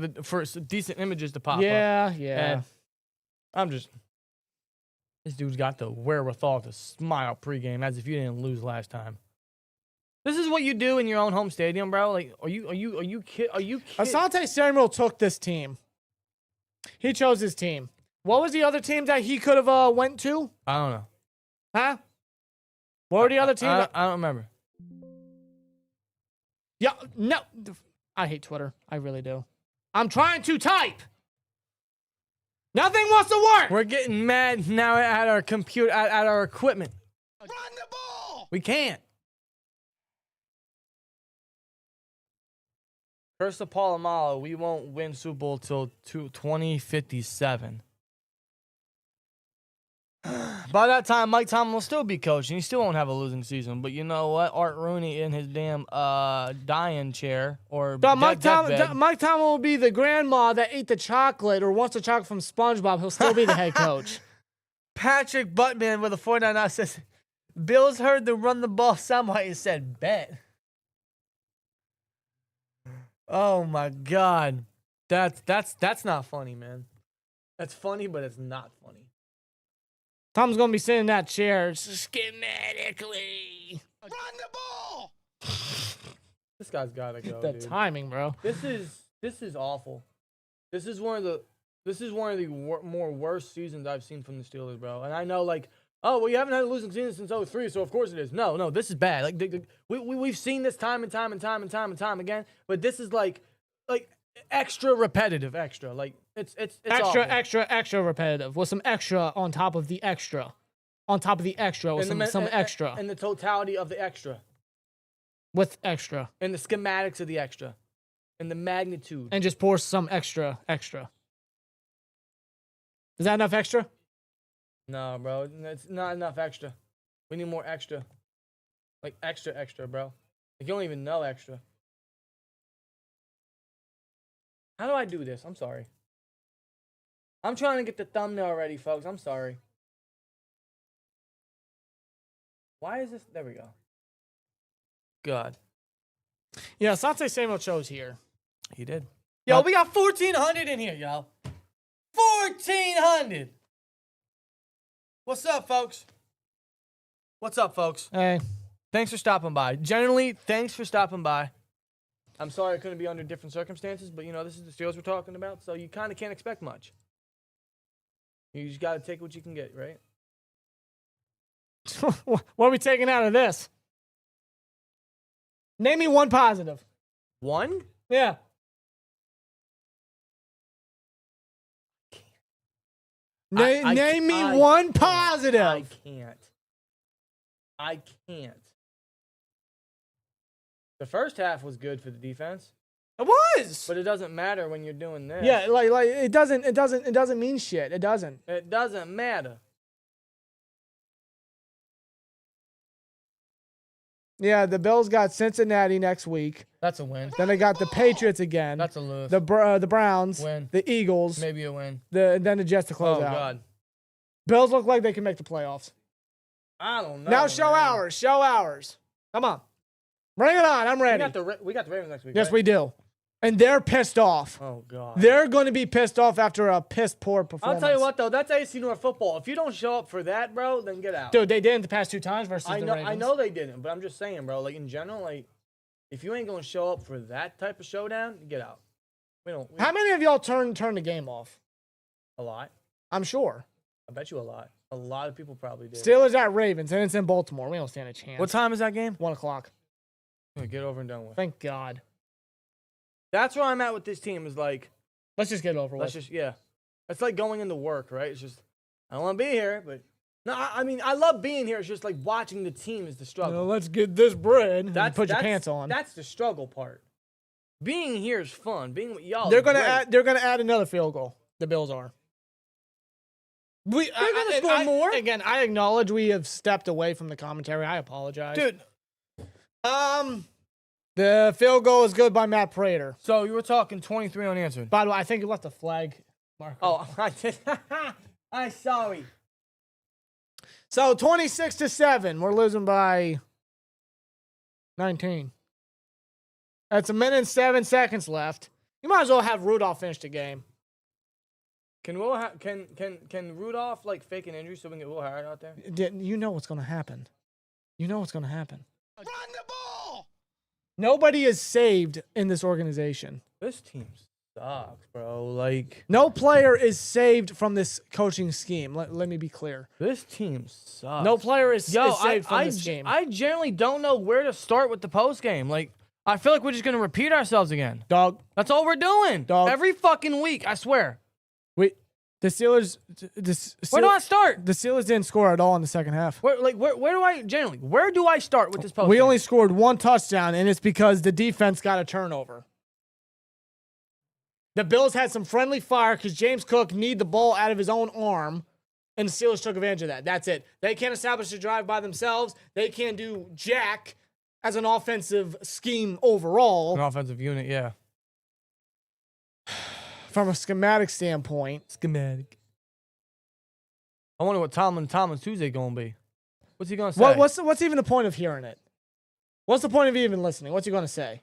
decent images to pop up. Yeah. And this dude's got the wherewithal to smile pregame as if you didn't lose last time. This is what you do in your own home stadium, bro. Like, are you kidding? Asante Samuel took this team. He chose his team. What was the other team that he could have went to? I don't know. Huh? What were the other teams? I don't remember. Yeah, no. I hate Twitter. I really do. I'm trying to type. Nothing wants to work. We're getting mad now at our computer, at our equipment. Run the ball! We can't. Curse of Palomalo, we won't win Super Bowl till 2057. By that time, Mike Tomlin will still be coaching. He still won't have a losing season. But you know what? Art Rooney in his damn dying chair or Mike deathbed. Mike Tomlin will be the grandma that ate the chocolate or wants the chocolate from SpongeBob. He'll still be the head coach. Patrick Buttman with a 4.99 says, Bills heard the run the ball soundbite and said, bet. Oh my God. That's not funny, man. That's funny, but it's not funny. Tom's going to be sitting in that chair schematically. Run the ball! This guy's got to go, The dude. timing, bro. This is awful. This is one of the more worst seasons I've seen from the Steelers, bro. And I know, like, oh, well, you haven't had a losing season since 2003, so of course it is. No, this is bad. Like, we've seen this time and time again, but this is like extra repetitive, extra. Like, it's extra repetitive with some extra on top of the extra. On top of the extra with some extra. And the totality of the extra. With extra. And the schematics of the extra. And the magnitude. And just pour some extra. Is that enough extra? No, bro. It's not enough extra. We need more extra. Like, extra, bro. Like, you don't even know extra. How do I do this? I'm sorry. I'm trying to get the thumbnail ready, folks. I'm sorry. Why is this? There we go. God. Yeah, Asante Samuel chose here. He did. Yo, we got 1,400 in here, y'all. 1,400. What's up, folks? Hey. Thanks for stopping by. Generally, thanks for stopping by. I'm sorry I couldn't be under different circumstances, but, you know, this is the Steelers we're talking about, so you kind of can't expect much. You just got to take what you can get, right? What are we taking out of this? Name me one positive. One? Yeah. Name me one positive. I can't. The first half was good for the defense. It was. But it doesn't matter when you're doing this. Yeah, like it doesn't mean shit. It doesn't. It doesn't matter. Yeah, the Bills got Cincinnati next week. That's a win. Then they got the Patriots again. That's a lose. The Browns. Win. The Eagles. Maybe a win. Then the Jets to close Oh, out. God. Bills look like they can make the playoffs. I don't know. Now show man. ours. Show ours. Come on. Bring it on. I'm ready. We got the Ravens next week. Yes, right? we do. And they're pissed off. Oh, God. They're going to be pissed off after a piss-poor performance. I'll tell you what, though. That's AC North football. If you don't show up for that, bro, then get out. Dude, they did it the past 2 times versus the Ravens. I know they didn't, but I'm just saying, bro. Like, in general, like, if you ain't going to show up for that type of showdown, get out. How many of y'all turn the game off? A lot. I'm sure. I bet you a lot. A lot of people probably did. Steelers at Ravens, and it's in Baltimore. We don't stand a chance. What time is that game? 1 o'clock. Get over and done with. Thank God. That's where I'm at with this team. Is like, Let's just get it over with. It's like going into work, right? It's just, I don't want to be here, but no, I mean, I love being here. It's just like watching the team is the struggle. Let's get this bread. Put your pants on. That's the struggle part. Being here is fun. Being with y'all. They're gonna add another field goal. The Bills are. They're gonna score more. Again, I acknowledge we have stepped away from the commentary. I apologize, Dude. The field goal is good by Matt Prater. So you were talking 23 unanswered. By the way, I think you left a flag marker. Oh, I did. I'm sorry. So 26-7, we're losing by 19. That's 1 minute and 7 seconds left. You might as well have Rudolph finish the game. Can Rudolph like fake an injury so we can get Will Howard out there? You know what's going to happen. You know what's going to happen. Run the ball! Nobody is saved in this organization. This team sucks, bro. Like, no player is saved from this coaching scheme. Let me be clear. This team sucks. No player is saved from this game. I generally don't know where to start with the post game. Like, I feel like we're just gonna repeat ourselves again. Dog. That's all we're doing. Dog. Every fucking week, I swear. The Steelers. Where do I start? The Steelers didn't score at all in the second half. Where do I start with this post? We only scored 1 touchdown, and it's because the defense got a turnover. The Bills had some friendly fire because James Cook needed the ball out of his own arm, and the Steelers took advantage of that. That's it. They can't establish a drive by themselves. They can't do jack as an offensive scheme overall. An offensive unit, yeah. From a schematic standpoint. I wonder what Tomlin's Tuesday gonna be. What's he gonna say? What's even the point of hearing it? What's the point of even listening? What's he gonna say?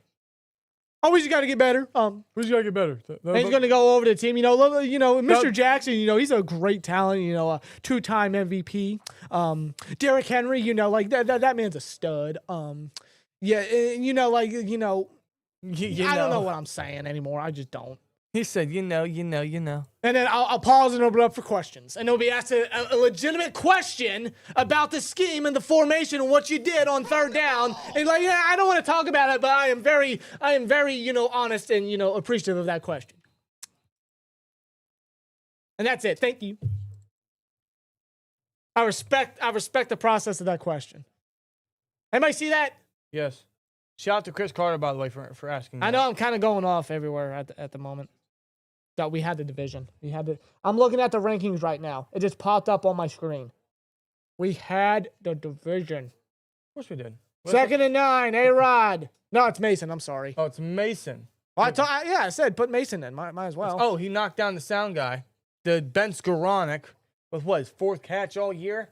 Oh, we just got to get better. We just gotta get better. And he's gonna go over to the team. Mr. Jackson. He's a great talent. A 2-time MVP. Derrick Henry. That man's a stud. I don't know what I'm saying anymore. I just don't. He said, you know. And then I'll pause and open up for questions. And they'll be asked a legitimate question about the scheme and the formation and what you did on 3rd down. And I don't want to talk about it, but I am very, honest and, appreciative of that question. And that's it. Thank you. I respect the process of that question. Anybody see that? Yes. Shout out to Chris Carter, by the way, for asking. I know I'm kind of going off everywhere at the moment. That we had the division. I'm looking at the rankings right now. It just popped up on my screen. We had the division. Of course we did. 2nd and 9, A-Rod. No, it's Mason. I'm sorry. Oh, it's Mason. Well, I said put Mason in. Might as well. Oh, he knocked down the sound guy. The Ben Skoranek with his 4th catch all year.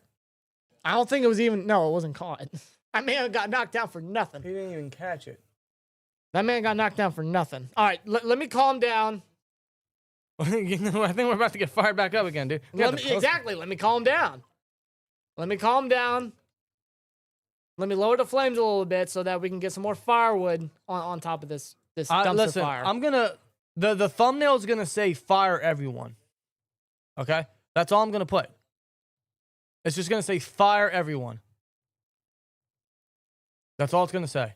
I don't think it was even. No, it wasn't caught. That man got knocked down for nothing. He didn't even catch it. That man got knocked down for nothing. All right, let me calm down. I think we're about to get fired back up again, dude. Let me calm down. Let me calm down. Let me lower the flames a little bit so that we can get some more firewood on top of this dumpster fire. I'm gonna the thumbnail's gonna say fire everyone. Okay? That's all I'm gonna put. It's just gonna say fire everyone. That's all it's gonna say.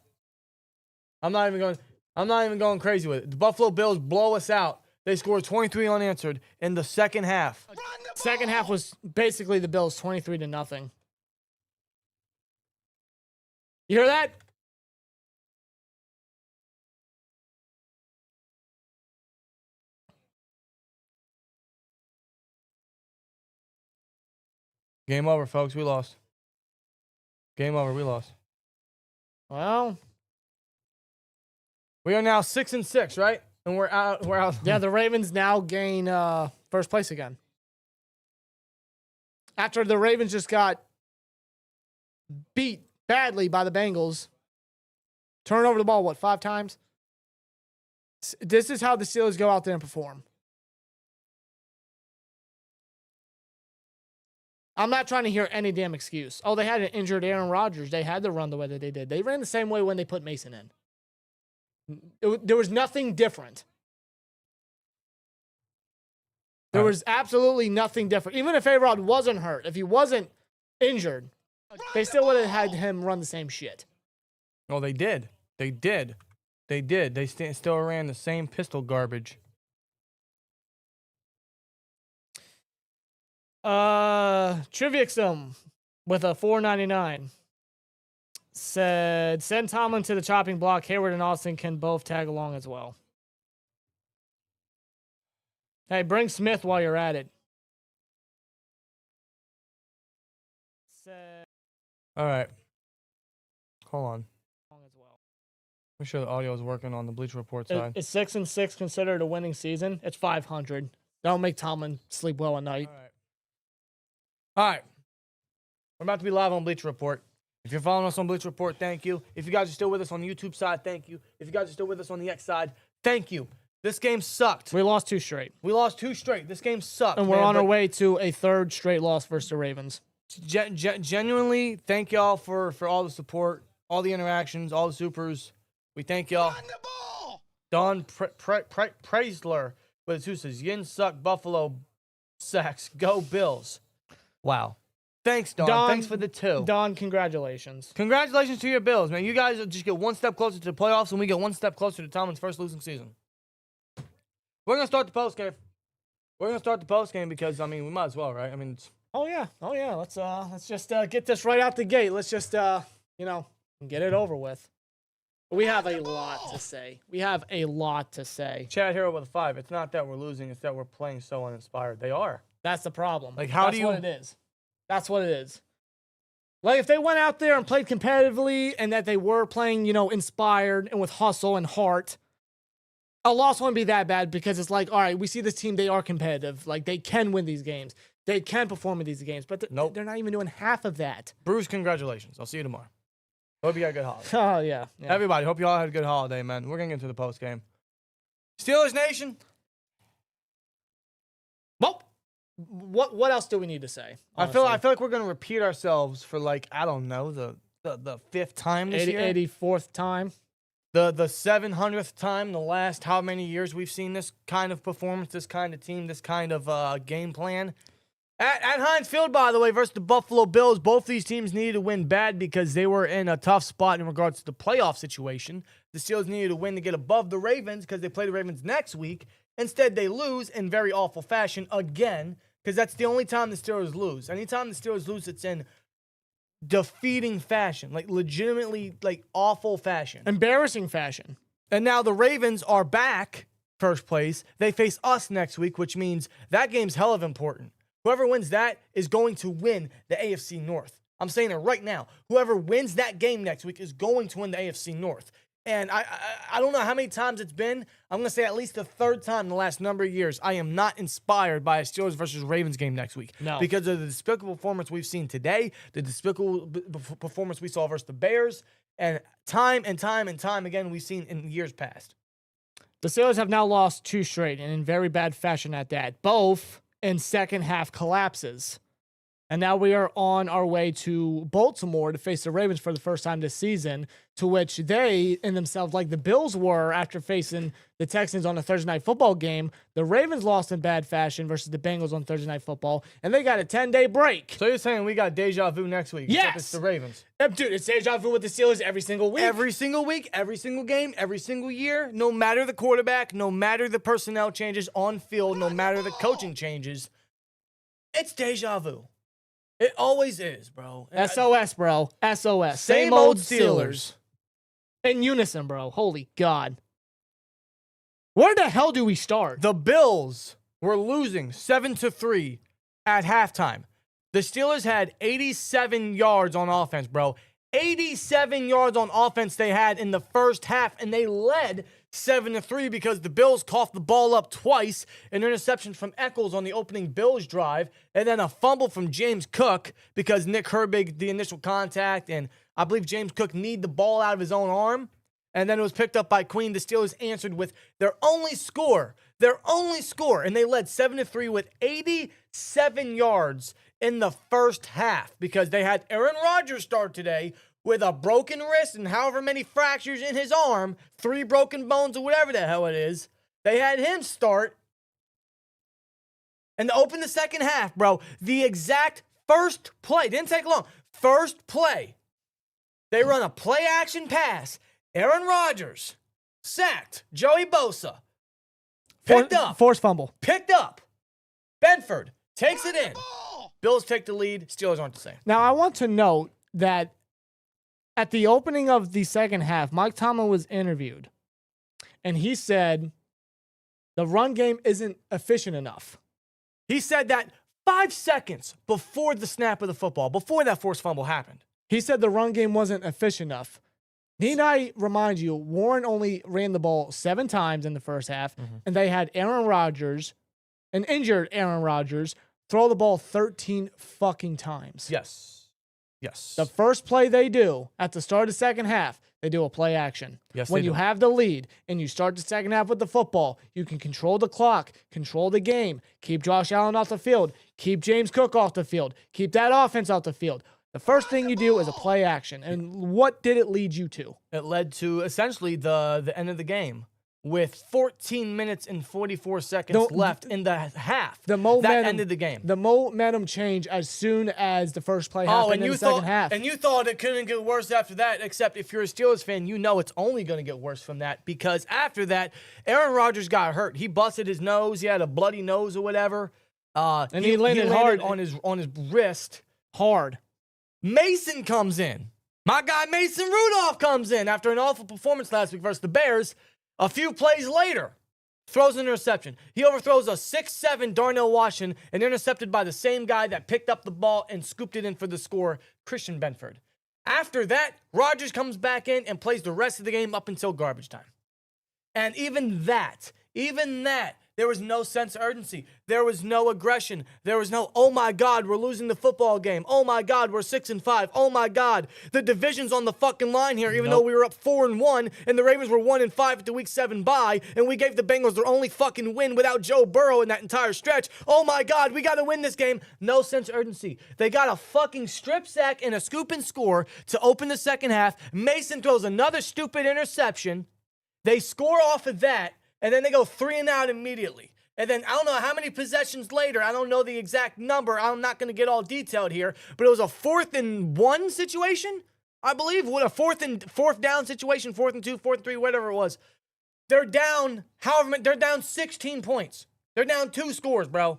I'm not even going crazy with it. The Buffalo Bills blow us out. They scored 23 unanswered in the second half. Second half was basically the Bills 23-0. You hear that? Game over, folks. We lost. Game over. We lost. Well, We are now 6-6, right? And we're out. yeah, the Ravens now gain first place again. After the Ravens just got beat badly by the Bengals. Turn over the ball, 5 times? This is how the Steelers go out there and perform. I'm not trying to hear any damn excuse. Oh, they had an injured Aaron Rodgers. They had to run the way that they did. They ran the same way when they put Mason in. There was nothing different. There was absolutely nothing different. Even if A-Rod wasn't hurt, if he wasn't injured, they still would have had him run the same shit. Oh, they did. They did. They still ran the same pistol garbage. Triviexum with a $4.99 said, send Tomlin to the chopping block. Hayward and Austin can both tag along as well. Hey, bring Smith while you're at it. All right. Hold on. As well. Make sure the audio is working on the Bleacher Report side. Is 6-6 considered a winning season? It's 500. Don't make Tomlin sleep well at night. All right. We're about to be live on Bleacher Report. If you're following us on Bleacher Report, thank you. If you guys are still with us on the YouTube side, thank you. If you guys are still with us on the X side, thank you. This game sucked. We lost 2 straight. We lost 2 straight. This game sucked. And we're on our way to a 3rd straight loss versus the Ravens. Genuinely, thank y'all for all the support, all the interactions, all the supers. We thank y'all. Run the ball! Don Preisler with 2 says, Yin suck, Buffalo sacks, go Bills. Wow. Thanks, Don. Thanks for the 2. Don, congratulations. Congratulations to your Bills, man. You guys will just get 1 step closer to the playoffs, and we get 1 step closer to Tomlin's first losing season. We're going to start the post game. We're going to start the post game because, I mean, we might as well, right? I mean, it's... Oh yeah. Let's just get this right out the gate. Let's just get it over with. We have a lot to say. Chad Hero with a 5. It's not that we're losing, it's that we're playing so uninspired. They are. That's the problem. Like, how do you... That's what it is. That's what it is. Like, if they went out there and played competitively and that they were playing, inspired and with hustle and heart, a loss wouldn't be that bad because it's like, all right, we see this team, they are competitive. Like, they can win these games. They can perform in these games, but they're not even doing half of that. Bruce, congratulations. I'll see you tomorrow. Hope you got a good holiday. Oh, yeah. Everybody, hope you all had a good holiday, man. We're going to get into the post game. Steelers Nation. Well, what else do we need to say? Honestly? I feel like we're going to repeat ourselves for, like, I don't know, the 5th time this year. 84th time. The 700th time, the last how many years we've seen this kind of performance, this kind of team, this kind of game plan. At Heinz Field, by the way, versus the Buffalo Bills, both these teams needed to win bad because they were in a tough spot in regards to the playoff situation. The Steelers needed to win to get above the Ravens because they play the Ravens next week. Instead, they lose in very awful fashion again because that's the only time the Steelers lose. Anytime the Steelers lose, it's in defeating fashion, like legitimately like awful fashion. Embarrassing fashion. And now the Ravens are back first place. They face us next week, which means that game's hell of important. Whoever wins that is going to win the AFC North. I'm saying it right now. Whoever wins that game next week is going to win the AFC North. And I don't know how many times it's been. I'm going to say at least the 3rd time in the last number of years. I am not inspired by a Steelers versus Ravens game next week. No. Because of the despicable performance we've seen today, the despicable performance we saw versus the Bears, and time again we've seen in years past. The Steelers have now lost 2 straight, and in very bad fashion at that. Both in second half collapses. And now we are on our way to Baltimore to face the Ravens for the first time this season, to which they, in themselves, like the Bills were after facing the Texans on a Thursday Night Football game, the Ravens lost in bad fashion versus the Bengals on Thursday Night Football, and they got a 10-day break. So you're saying we got deja vu next week? Yes! Except it's the Ravens. Dude, it's deja vu with the Steelers every single week. Every single week, every single game, every single year, no matter the quarterback, no matter the personnel changes on field, no matter the coaching changes, it's deja vu. It always is, bro. SOS, bro. SOS. Same old Steelers. In unison, bro. Holy God. Where the hell do we start? The Bills were losing 7-3 at halftime. The Steelers had 87 yards on offense, bro. 87 yards on offense they had in the first half, and they led 7-3 because the Bills coughed the ball up twice. An interception from Echols on the opening Bills drive, and then a fumble from James Cook because Nick Herbig, the initial contact, and I believe James Cook kneed the ball out of his own arm. And then it was picked up by Queen. The Steelers answered with their only score, and they led 7-3 with 87 yards in the first half because they had Aaron Rodgers start today with a broken wrist and however many fractures in his arm, 3 broken bones or whatever the hell it is. They had him start. And to open the second half, bro, the exact first play, didn't take long, first play, they run a play-action pass. Aaron Rodgers sacked Joey Bosa. Picked up. Forced fumble. Picked up. Benford takes it in. Bills take the lead. Steelers aren't the same. Now, I want to note that at the opening of the second half, Mike Tomlin was interviewed, and he said the run game isn't efficient enough. He said that 5 seconds before the snap of the football, before that forced fumble happened. He said the run game wasn't efficient enough. Need I remind you, Warren only ran the ball 7 times in the first half, and they had Aaron Rodgers, an injured Aaron Rodgers, throw the ball 13 fucking times. Yes. The first play they do at the start of the second half, they do a play action. Yes, when they you do. have the lead and you start the second half with the football, you can control the clock, control the game, keep Josh Allen off the field, keep James Cook off the field, keep that offense off the field. The first thing you do is a play action. And what did it lead you to? It led to essentially the end of the game with 14 minutes and 44 seconds left in the half. The momentum, that ended the game. The momentum changed as soon as the first play happened in the second half. And you thought it couldn't get worse after that, except if you're a Steelers fan, you know it's only going to get worse from that because after that, Aaron Rodgers got hurt. He busted his nose. He had a bloody nose or whatever. And he landed hard on his wrist. Hard. Mason comes in. My guy Mason Rudolph comes in after an awful performance last week versus the Bears. A few plays later, throws an interception. He overthrows a 6'7" Darnell Washington and intercepted by the same guy that picked up the ball and scooped it in for the score, Christian Benford. After that, Rodgers comes back in and plays the rest of the game up until garbage time. And even that, there was no sense of urgency. There was no aggression. There was no, oh my God, we're losing the football game. Oh my God, we're 6-5. Oh my God, the division's on the fucking line here, even though we were up 4-1 and the Ravens were 1-5 at the week 7 bye, and we gave the Bengals their only fucking win without Joe Burrow in that entire stretch. Oh my God, we got to win this game. No sense of urgency. They got a fucking strip sack and a scoop and score to open the second half. Mason throws another stupid interception. They score off of that. And then they go 3 and out immediately. And then I don't know how many possessions later. I don't know the exact number. I'm not going to get all detailed here. But it was a 4th and 1 situation, I believe. What a fourth down situation, 4th and 2, 4th and 3, whatever it was. They're down. They're down 16 points. They're down 2 scores, bro.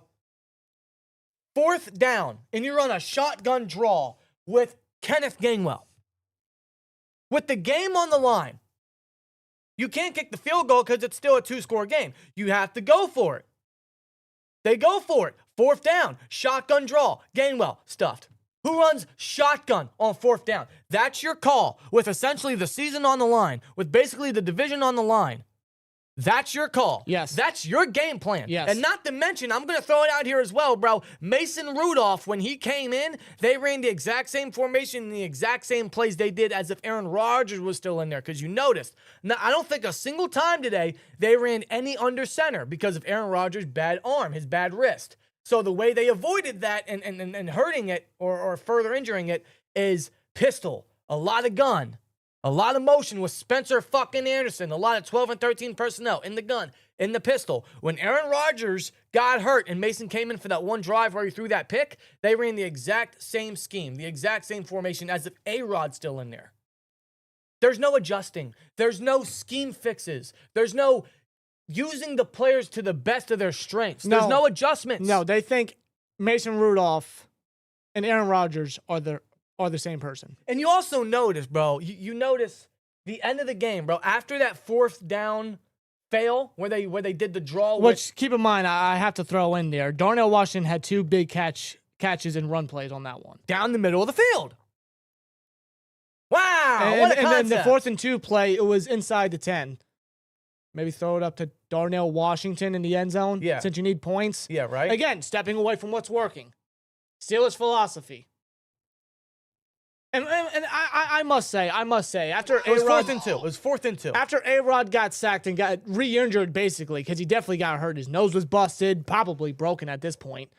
4th down, and you run a shotgun draw with Kenneth Gainwell. With the game on the line. You can't kick the field goal because it's still a 2-score game. You have to go for it. They go for it. 4th down, shotgun draw, Gainwell, stuffed. Who runs shotgun on 4th down? That's your call with essentially the season on the line, with basically the division on the line. That's your call. Yes. That's your game plan. Yes. And not to mention, I'm going to throw it out here as well, bro. Mason Rudolph, when he came in, they ran the exact same formation and the exact same plays they did as if Aaron Rodgers was still in there. Because you noticed, now, I don't think a single time today they ran any under center because of Aaron Rodgers' bad arm, his bad wrist. So the way they avoided that and hurting it or further injuring it is pistol, a lot of gun. A lot of motion with Spencer fucking Anderson. A lot of 12 and 13 personnel in the gun, in the pistol. When Aaron Rodgers got hurt and Mason came in for that one drive where he threw that pick, they ran the exact same scheme, the exact same formation as if A-Rod's still in there. There's no adjusting. There's no scheme fixes. There's no using the players to the best of their strengths. There's no adjustments. No, they think Mason Rudolph and Aaron Rodgers are the same person. And you also notice, bro, you notice the end of the game, bro, after that 4th down fail where they did the draw. Which, keep in mind, I have to throw in there, Darnell Washington had 2 big catches and run plays on that one. Down the middle of the field. Wow, what a and then the concept. 4th and 2 play, it was inside the 10. Maybe throw it up to Darnell Washington in the end zone. Yeah. Since you need points. Yeah, right? Again, stepping away from what's working. Steelers philosophy. And I must say, after It was A-Rod, 4th and 2. It was 4th and 2. after A-Rod got sacked and got re-injured, basically, because he definitely got hurt. His nose was busted, probably broken at this point.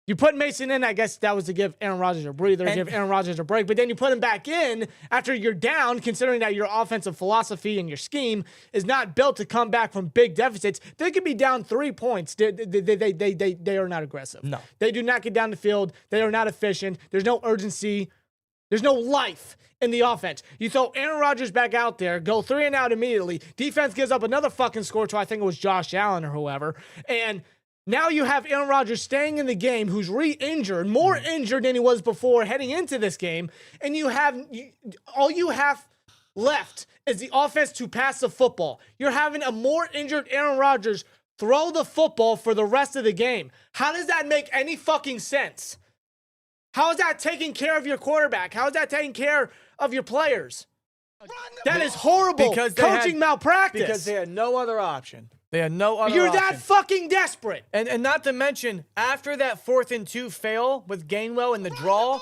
You put Mason in, I guess that was to give Aaron Rodgers a breather, give Aaron Rodgers a break. But then you put him back in after you're down, considering that your offensive philosophy and your scheme is not built to come back from big deficits. They could be down 3 points. They are not aggressive. No. They do not get down the field. They are not efficient. There's no urgency. There's no life in the offense. You throw Aaron Rodgers back out there, go 3 and out immediately. Defense gives up another fucking score to, I think it was Josh Allen or whoever. And now you have Aaron Rodgers staying in the game, who's re-injured, more injured than he was before heading into this game. And all you have left is the offense to pass the football. You're having a more injured Aaron Rodgers throw the football for the rest of the game. How does that make any fucking sense? How is that taking care of your quarterback? How is that taking care of your players? That is horrible Because they coaching malpractice. Because they had no other option. They had no other You're option. that fucking desperate. And not to mention, after that 4th and 2 fail with Gainwell in the draw,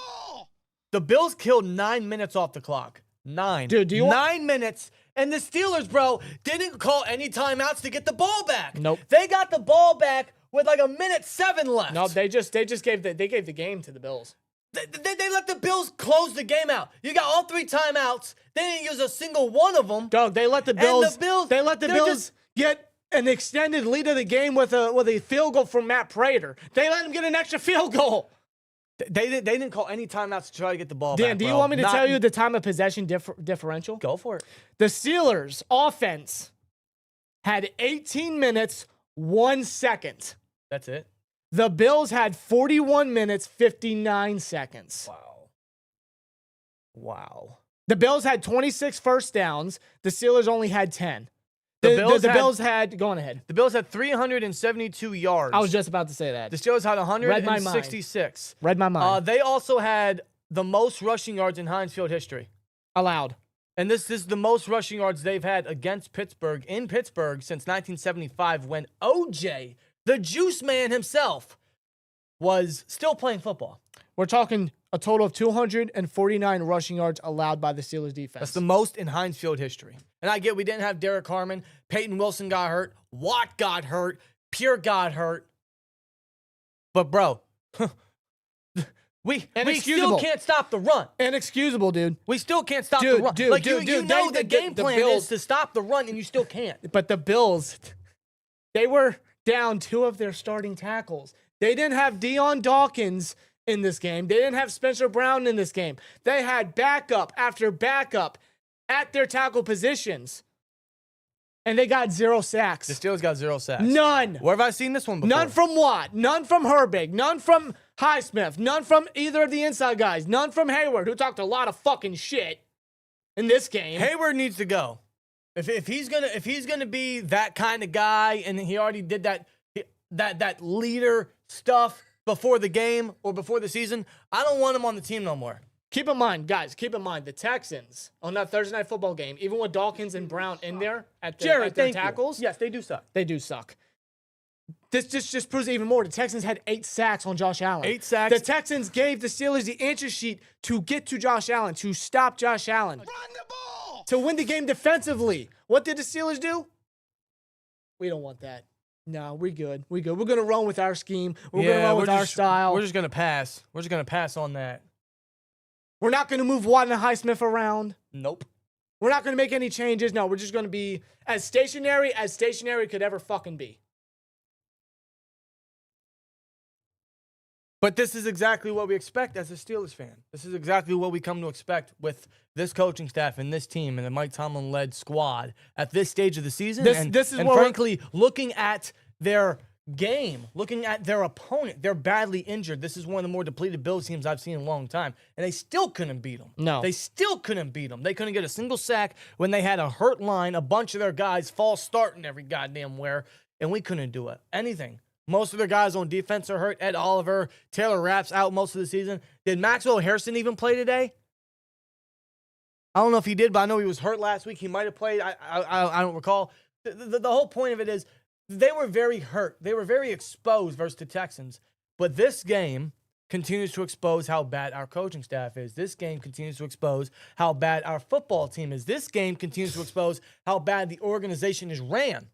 the Bills killed 9 minutes off the clock. 9. Dude, do you 9 minutes. And the Steelers, bro, didn't call any timeouts to get the ball back. Nope. They got the ball back with like 1:07 left. No, they just gave the game to the Bills. They let the Bills close the game out. You got all 3 timeouts. They didn't use a single one of them. Dog, they let the And Bills. the Bills, they let the they're Bills just- get an extended lead of the game with a field goal from Matt Prater. They let him get an extra field goal. They didn't call any timeouts to try to get the ball Dan, back, do you bro. want me to Not- tell you the time of possession differential? Go for it. The Steelers offense had 18 minutes, 1 second. That's it. The Bills had 41 minutes, 59 seconds. Wow. The Bills had 26 first downs. The Steelers only had 10. The The Bills Bills had, go on ahead. The Bills had 372 yards. I was just about to say that. The Steelers had Read my mind. 166. Read my mind. They also had the most rushing yards in Heinz Field history. Allowed. And this is the most rushing yards they've had against Pittsburgh in Pittsburgh since 1975 when OJ, the juice man himself, was still playing football. We're talking a total of 249 rushing yards allowed by the Steelers defense. That's the most in Heinz Field history. And I get we didn't have Derek Harmon. Peyton Wilson got hurt. Watt got hurt. Pure got hurt. But, bro, we still Inexcusable. can't stop the run. Inexcusable, dude. We still can't stop Dude, the run. dude, like, dude, you dude, know they- the game the plan Bills- is to stop the run, and you still can't. But the Bills, they were down 2 of their starting tackles. They didn't have Deion Dawkins in this game. They didn't have Spencer Brown in this game. They had backup after backup at their tackle positions. And they got 0 sacks. The Steelers got 0 sacks. None. Where have I seen this one before? None from Watt. None from Herbig. None from Highsmith. None from either of the inside guys. None from Hayward, who talked a lot of fucking shit in this game. Hayward needs to go. If he's gonna be that kind of guy, and he already did that leader stuff before the game or before the season, I don't want him on the team no more. Keep in mind, guys, the Texans on that Thursday night football game, even with Dawkins and Brown in there at their tackles, Yes, they do suck. they do suck. This just proves it even more. The Texans had 8 sacks on Josh Allen. 8 sacks. The Texans gave the Steelers the answer sheet to get to Josh Allen, to stop Josh Allen, Run the ball! to win the game defensively. What did the Steelers do? We don't want that. No, we're good. We're good. We're going to run with our scheme. We're going to run with our style. We're just gonna pass. We're just gonna pass on that. We're not going to move Watt and Highsmith around. Nope. We're not going to make any changes. No, we're just going to be as stationary could ever fucking be. But this is exactly what we expect as a Steelers fan. This is exactly what we come to expect with this coaching staff and this team and the Mike Tomlin-led squad at this stage of the season. This is and what we're- frankly, looking at their game, looking at their opponent, they're badly injured. This is one of the more depleted Bills teams I've seen in a long time, and they still couldn't beat them. No. They still couldn't beat them. They couldn't get a single sack when they had a hurt line, a bunch of their guys false starting every goddamn where, and we couldn't do it. Anything. Most of their guys on defense are hurt. Ed Oliver, Taylor Rapp's out most of the season. Did Maxwell Harrison even play today? I don't know if he did, but I know he was hurt last week. He might have played. I don't recall. The whole point of it is they were very hurt. They were very exposed versus the Texans. But this game continues to expose how bad our coaching staff is. This game continues to expose how bad our football team is. This game continues to expose how bad the organization is ran.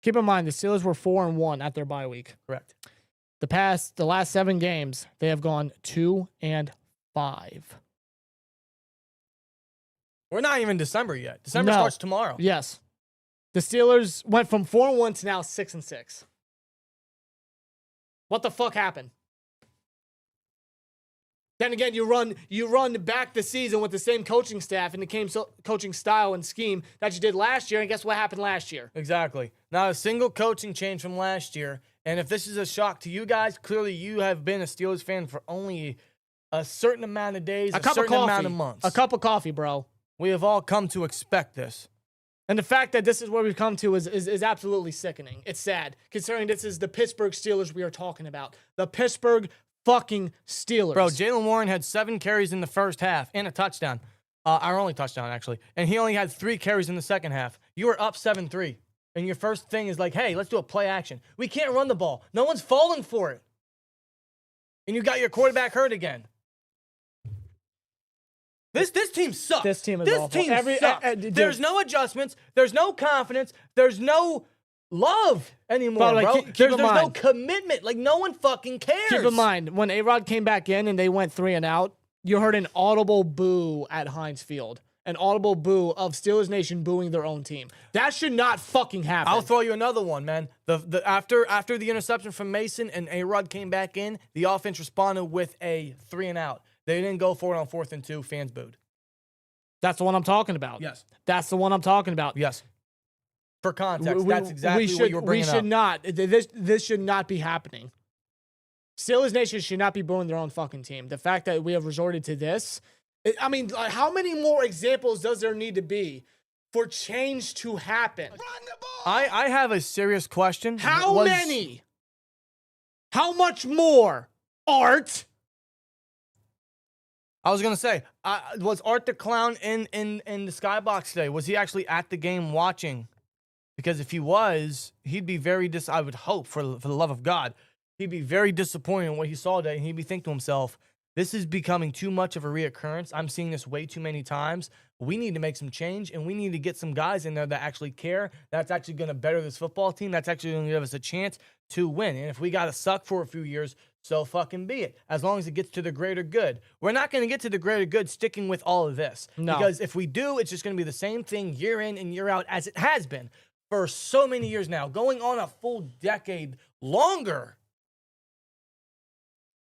Keep in mind, the Steelers were 4-1 at their bye week. Correct. The last 7 games, they have gone 2-5. We're not even in December yet. December No. starts tomorrow. Yes. The Steelers went from 4-1 to now 6-6. What the fuck happened? Then again, you run back the season with the same coaching staff and the same coaching style and scheme that you did last year, and guess what happened last year? Exactly. Not a single coaching change from last year. And if this is a shock to you guys, clearly you have been a Steelers fan for only a certain amount of days, a certain amount of months. A cup of coffee, bro. We have all come to expect this. And the fact that this is where we've come to is absolutely sickening. It's sad, considering this is the Pittsburgh Steelers we are talking about. The Pittsburgh fucking Steelers. Bro, Jaylen Warren had 7 carries in the first half and a touchdown. Our only touchdown, actually. And he only had 3 carries in the second half. You were up 7-3. And your first thing is like, hey, let's do a play action. We can't run the ball. No one's falling for it. And you got your quarterback hurt again. This team sucks. This team is awful. Sucks. There's no adjustments. There's no confidence. There's no love anymore, bro. There's no commitment. Like, no one fucking cares. Keep in mind, when A-Rod came back in and they went 3 and out, you heard an audible boo at Heinz Field. An audible boo of Steelers Nation booing their own team. That should not fucking happen. I'll throw you another one, man. After the interception from Mason and A-Rod came back in, the offense responded with a 3 and out. They didn't go for it on 4th and 2. Fans booed. That's the one I'm talking about. Yes. That's the one I'm talking about. Yes. For context, that's exactly what you were bringing up. We should not. This should not be happening. Steelers Nation should not be booing their own fucking team. The fact that we have resorted to this, I mean, how many more examples does there need to be for change to happen? Run the ball. I have a serious question. How many? How much more? Art? I was going to say, was Art the Clown in the skybox today? Was he actually at the game watching? Because if he was, he'd be very I would hope, for the love of God, he'd be very disappointed in what he saw today, and he'd be thinking to himself, this is becoming too much of a reoccurrence. I'm seeing this way too many times. We need to make some change, and we need to get some guys in there that actually care. That's actually going to better this football team. That's actually going to give us a chance to win. And if we got to suck for a few years, so fucking be it. As long as it gets to the greater good. We're not going to get to the greater good sticking with all of this. No. Because if we do, it's just going to be the same thing year in and year out as it has been for so many years now, going on a full decade longer.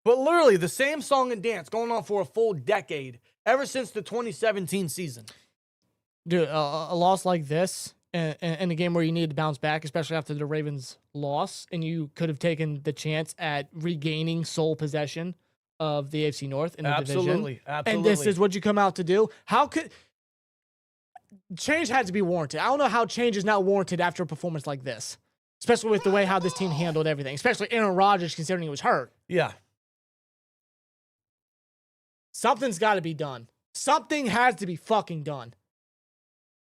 But literally the same song and dance going on for a full decade ever since the 2017 season. Dude, a loss like this in a game where you need to bounce back, especially after the Ravens loss, and you could have taken the chance at regaining sole possession of the AFC North in the division. Absolutely. And this is what you come out to do. How could change had to be warranted? I don't know how change is not warranted after a performance like this, especially with the way how this team handled everything, especially Aaron Rodgers considering he was hurt. Yeah. Something's got to be done. Something has to be fucking done.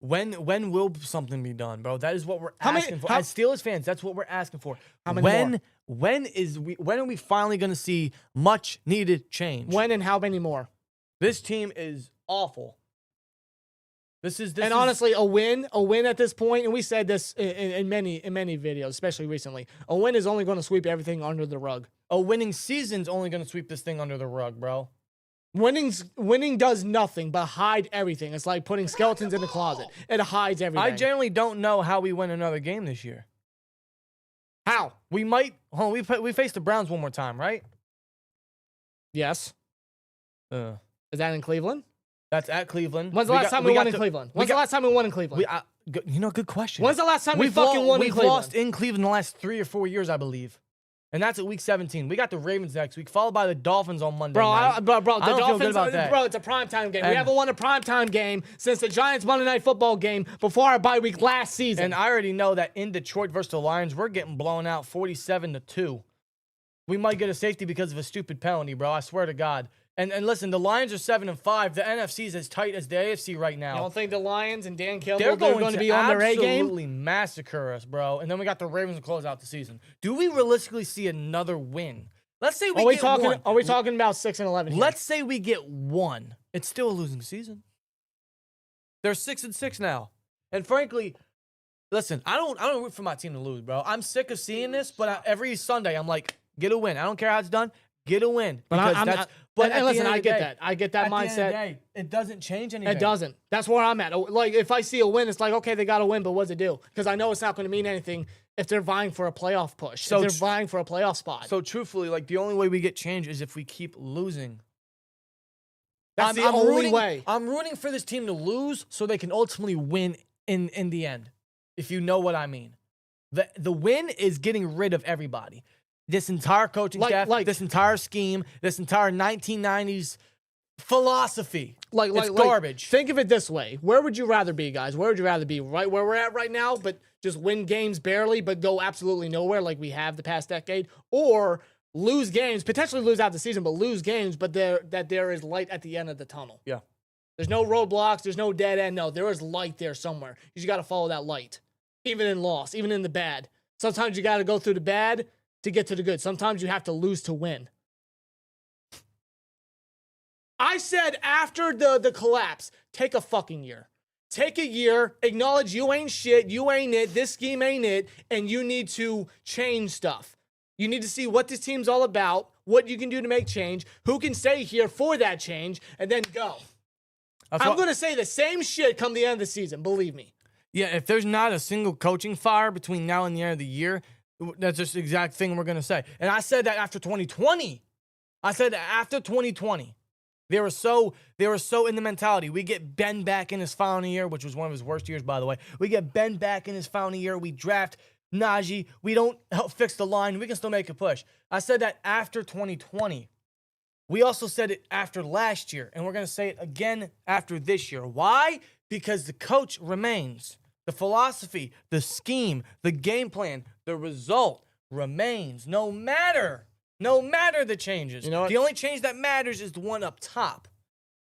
When will something be done, bro? That is what we're asking for. As Steelers fans, that's what we're asking for. How many more? When are we finally going to see much needed change? When and how many more? This team is awful. Honestly, a win at this point, and we said this in many videos, especially recently. A win is only going to sweep everything under the rug. A winning season's only going to sweep this thing under the rug, bro. Winning does nothing but hide everything. It's like putting skeletons in the closet. It hides everything. I generally don't know how we win another game this year. How? We might. We face the Browns one more time, right? Yes. Is that in Cleveland? That's at Cleveland. When's the last time we won in Cleveland? When's the last time we won in Cleveland? Good question. When's the last time we fucking won in Cleveland? We've lost in Cleveland the last 3 or 4 years, I believe. And that's at week 17. We got the Ravens next week, followed by the Dolphins on Monday night. Bro, the I don't feel Dolphins, good about that. bro, it's a primetime game. We haven't won a primetime game since the Giants Monday Night Football game before our bye week last season. And I already know that in Detroit versus the Lions, we're getting blown out 47-2. We might get a safety because of a stupid penalty, bro. I swear to God. And listen, the Lions are 7-5. The NFC is as tight as the AFC right now. I don't think the Lions and Dan Campbell They're going to be on their A game. absolutely massacre us, bro. And then we got the Ravens to close out the season. Do we realistically see another win? Let's say we get one. Are we talking about 6-11 here? Let's say we get one. It's still a losing season. They're 6-6 now. And frankly, listen, I don't root for my team to lose, bro. I'm sick of seeing this, but every Sunday I'm like, get a win. I don't care how it's done. Get a win. But listen, I get that. I get that mindset. At the end of the day, it doesn't change anything. It doesn't. That's where I'm at. Like, if I see a win, it's like, okay, they got to win, but what's it do? Because I know it's not going to mean anything if they're vying for a playoff push, if they're vying for a playoff spot. So truthfully, like, the only way we get change is if we keep losing. That's the only way. I'm rooting for this team to lose so they can ultimately win in the end, if you know what I mean. The win is getting rid of everybody. This entire coaching staff, this entire scheme, this entire 1990s philosophy. It's garbage. Think of it this way. Where would you rather be, guys? Where would you rather be? Right where we're at right now, but just win games barely, but go absolutely nowhere like we have the past decade? Or lose games, potentially lose out the season, but lose games, but there is light at the end of the tunnel. Yeah. There's no roadblocks. There's no dead end. No, there is light there somewhere. You just got to follow that light, even in loss, even in the bad. Sometimes you got to go through the bad to get to the good. Sometimes you have to lose to win. I said after the collapse, take a fucking year. Take a year, acknowledge you ain't shit, you ain't it, this scheme ain't it, and you need to change stuff. You need to see what this team's all about, what you can do to make change, who can stay here for that change, and then go. I'm going to say the same shit come the end of the season, believe me. Yeah, if there's not a single coaching fire between now and the end of the year, that's just the exact thing we're going to say. And I said that after 2020. I said that after 2020. They were so in the mentality. We get Ben back in his final year, which was one of his worst years, by the way. We get Ben back in his final year. We draft Najee. We don't help fix the line. We can still make a push. I said that after 2020. We also said it after last year, and we're going to say it again after this year. Why? Because the coach remains. The philosophy, the scheme, the game plan, the result remains no matter the changes. You know what? The only change that matters is the one up top.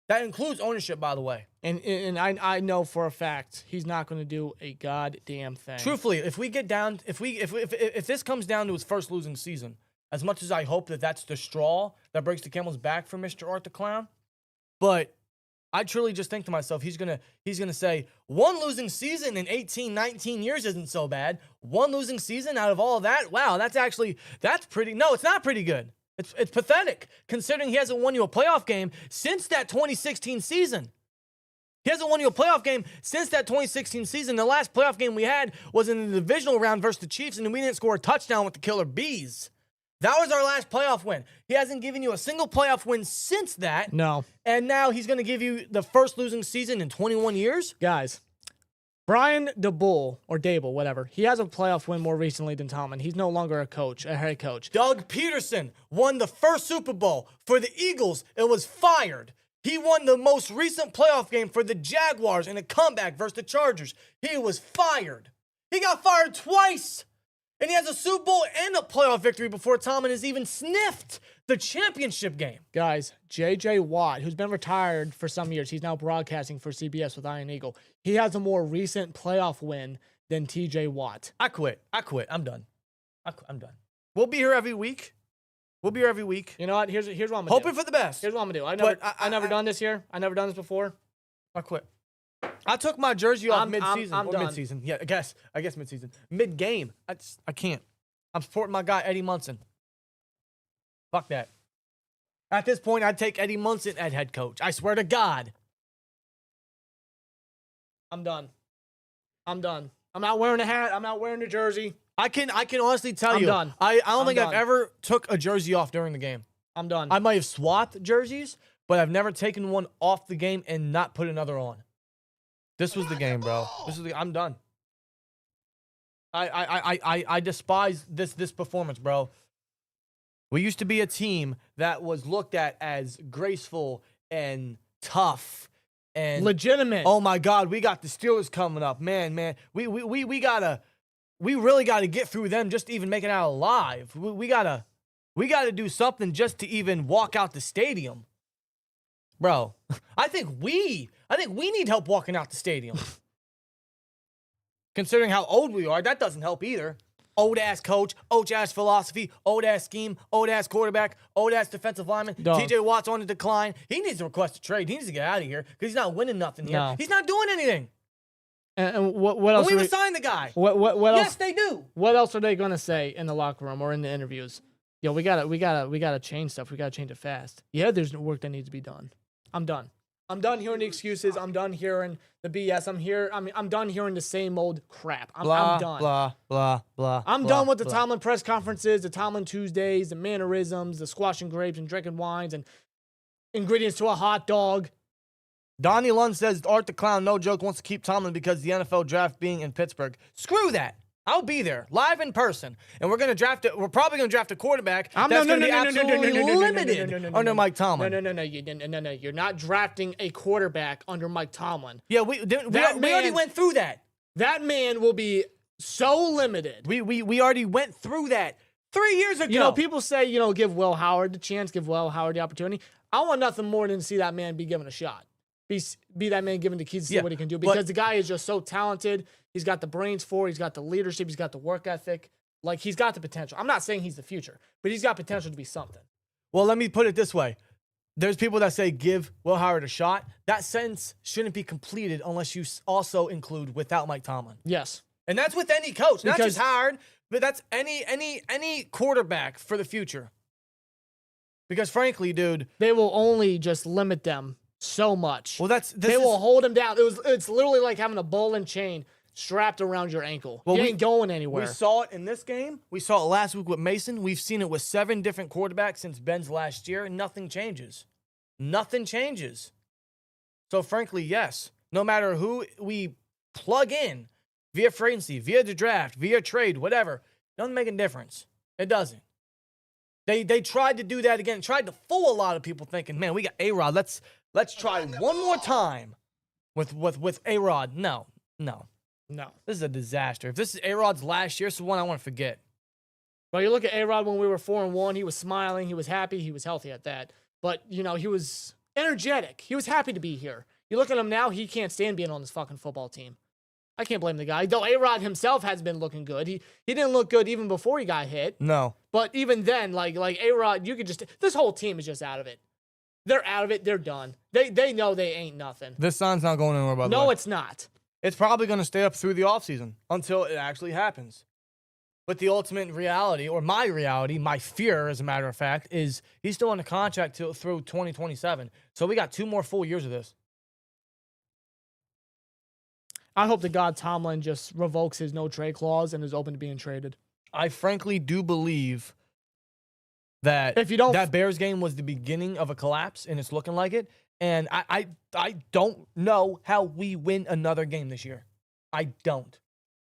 That includes ownership, by the way. And I know for a fact he's not going to do a goddamn thing. Truthfully, if this comes down to his first losing season, as much as I hope that that's the straw that breaks the camel's back for Mr. Arthur Clown, but I truly just think to myself, he's gonna say, one losing season in 18, 19 years isn't so bad. One losing season out of all of that, wow, that's pretty. No, it's not pretty good. It's pathetic, considering he hasn't won you a playoff game since that 2016 season. He hasn't won you a playoff game since that 2016 season. The last playoff game we had was in the divisional round versus the Chiefs, and we didn't score a touchdown with the Killer Bees. That was our last playoff win. He hasn't given you a single playoff win since that. No. And now he's going to give you the first losing season in 21 years? Guys, Brian DeBull, or Dable, whatever, he has a playoff win more recently than Tomlin. He's no longer a head coach. Doug Peterson won the first Super Bowl for the Eagles and was fired. He won the most recent playoff game for the Jaguars in a comeback versus the Chargers. He was fired. He got fired twice. And he has a Super Bowl and a playoff victory before Tomlin has even sniffed the championship game. Guys, J.J. Watt, who's been retired for some years, he's now broadcasting for CBS with Iron Eagle. He has a more recent playoff win than T.J. Watt. I quit. I'm done. I'm done. We'll be here every week. You know what? Here's what I'm going to do. Hoping for the best. Here's what I'm going to do. I've never done this here. I've never done this before. I quit. I took my jersey off mid-season. I'm done. Mid-season. Yeah, I guess mid-season. Mid-game. I can't. I'm supporting my guy, Eddie Munson. Fuck that. At this point, I'd take Eddie Munson at head coach. I swear to God. I'm done. I'm not wearing a hat. I'm not wearing a jersey. I can honestly tell you. I'm done. I don't think I've ever took a jersey off during the game. I'm done. I might have swapped jerseys, but I've never taken one off the game and not put another on. This was the game, bro. I'm done. I despise this performance, bro. We used to be a team that was looked at as graceful and tough and legitimate. Oh my God, we got the Steelers coming up, man. We really gotta get through them just to even make it out alive. We gotta do something just to even walk out the stadium. Bro, I think we need help walking out the stadium. Considering how old we are, that doesn't help either. Old-ass coach, old-ass philosophy, old-ass scheme, old-ass quarterback, old-ass defensive lineman. Dog. TJ Watt's on the decline. He needs to request a trade. He needs to get out of here because he's not winning nothing here. No. He's not doing anything. And what else? And we are would we- sign the guy. What else? Yes, they do. What else are they gonna say in the locker room or in the interviews? Yo, we gotta change stuff. We gotta change it fast. Yeah, there's work that needs to be done. I'm done. I'm done hearing the excuses. I'm done hearing the BS. I'm done hearing the same old crap. I'm done. Blah, blah, blah. I'm blah, done with the blah. Tomlin press conferences, the Tomlin Tuesdays, the mannerisms, the squashing grapes and drinking wines and ingredients to a hot dog. Donnie Lund says Art the Clown, no joke, wants to keep Tomlin because the NFL draft being in Pittsburgh. Screw that. I'll be there, live in person. And we're probably going to draft a quarterback that's going to be absolutely limited under Mike Tomlin. No. You're not drafting a quarterback under Mike Tomlin. Yeah, we already went through that. That man will be so limited. We already went through that 3 years ago. You know, people say, give Will Howard the chance, give Will Howard the opportunity. I want nothing more than to see that man be given a shot. Be that man given the keys to see what he can do because the guy is just so talented. He's got the brains for it. He's got the leadership. He's got the work ethic. Like, he's got the potential. I'm not saying he's the future, but he's got potential to be something. Well, let me put it this way. There's people that say give Will Howard a shot. That sentence shouldn't be completed unless you also include without Mike Tomlin. Yes. And that's with any coach. Not Because- just Howard, but that's any quarterback for the future. Because frankly, dude. They will only just limit them so much. Well, they will hold him down. It's literally like having a ball and chain strapped around your ankle. Well, he ain't going anywhere. We saw it in this game. We saw it last week with Mason. We've seen it with 7 different quarterbacks since Ben's last year, and nothing changes. Nothing changes. So, frankly, yes, no matter who we plug in via free agency, via the draft, via trade, whatever, it doesn't make a difference. It doesn't. They tried to do that again. Tried to fool a lot of people thinking, man, we got A-Rod. Let's try one more time with A-Rod. No. This is a disaster. If this is A-Rod's last year, it's the one I want to forget. Well, you look at A-Rod when we were 4-1, he was smiling, he was happy, he was healthy at that. But, he was energetic. He was happy to be here. You look at him now, he can't stand being on this fucking football team. I can't blame the guy. Though A-Rod himself has been looking good. He didn't look good even before he got hit. No. But even then, like A-Rod, this whole team is just out of it. They're out of it. They're done. They know they ain't nothing. This sign's not going anywhere, by the way. No, it's not. It's probably going to stay up through the offseason until it actually happens. But the ultimate reality, or my reality, my fear, as a matter of fact, is he's still on the contract through 2027. So we got 2 more full years of this. I hope to God Tomlin just revokes his no trade clause and is open to being traded. I frankly do believe that if you don't, that Bears game was the beginning of a collapse, and it's looking like it. And I don't know how we win another game this year. I don't.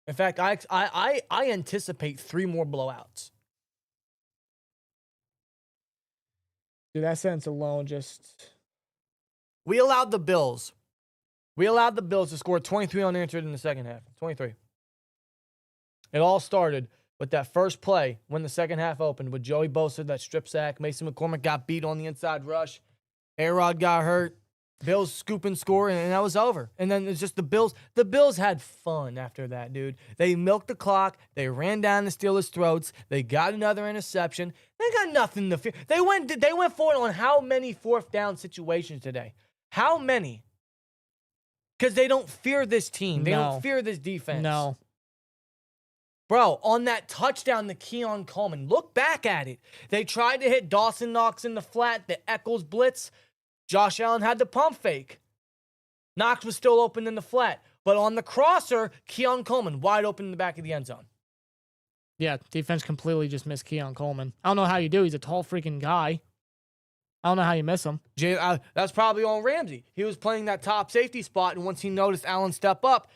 In fact, I anticipate 3 more blowouts. Dude, that sentence alone just... We allowed the Bills to score 23 unanswered in the second half. 23. It all started with that first play when the second half opened with Joey Bosa, that strip sack. Mason McCormick got beat on the inside rush. A-Rod got hurt. Bills scoop and score, and that was over. And then it's just the Bills. The Bills had fun after that, dude. They milked the clock. They ran down the Steelers' throats. They got another interception. They got nothing to fear. They went for it on how many 4th down situations today? How many? Because they don't fear this team. They don't fear this defense. No. Bro, on that touchdown to Keon Coleman, look back at it. They tried to hit Dawson Knox in the flat, the Echols blitz. Josh Allen had the pump fake. Knox was still open in the flat. But on the crosser, Keon Coleman wide open in the back of the end zone. Yeah, defense completely just missed Keon Coleman. I don't know how you do. He's a tall freaking guy. I don't know how you miss him. That's probably on Ramsey. He was playing that top safety spot, and once he noticed Allen step up,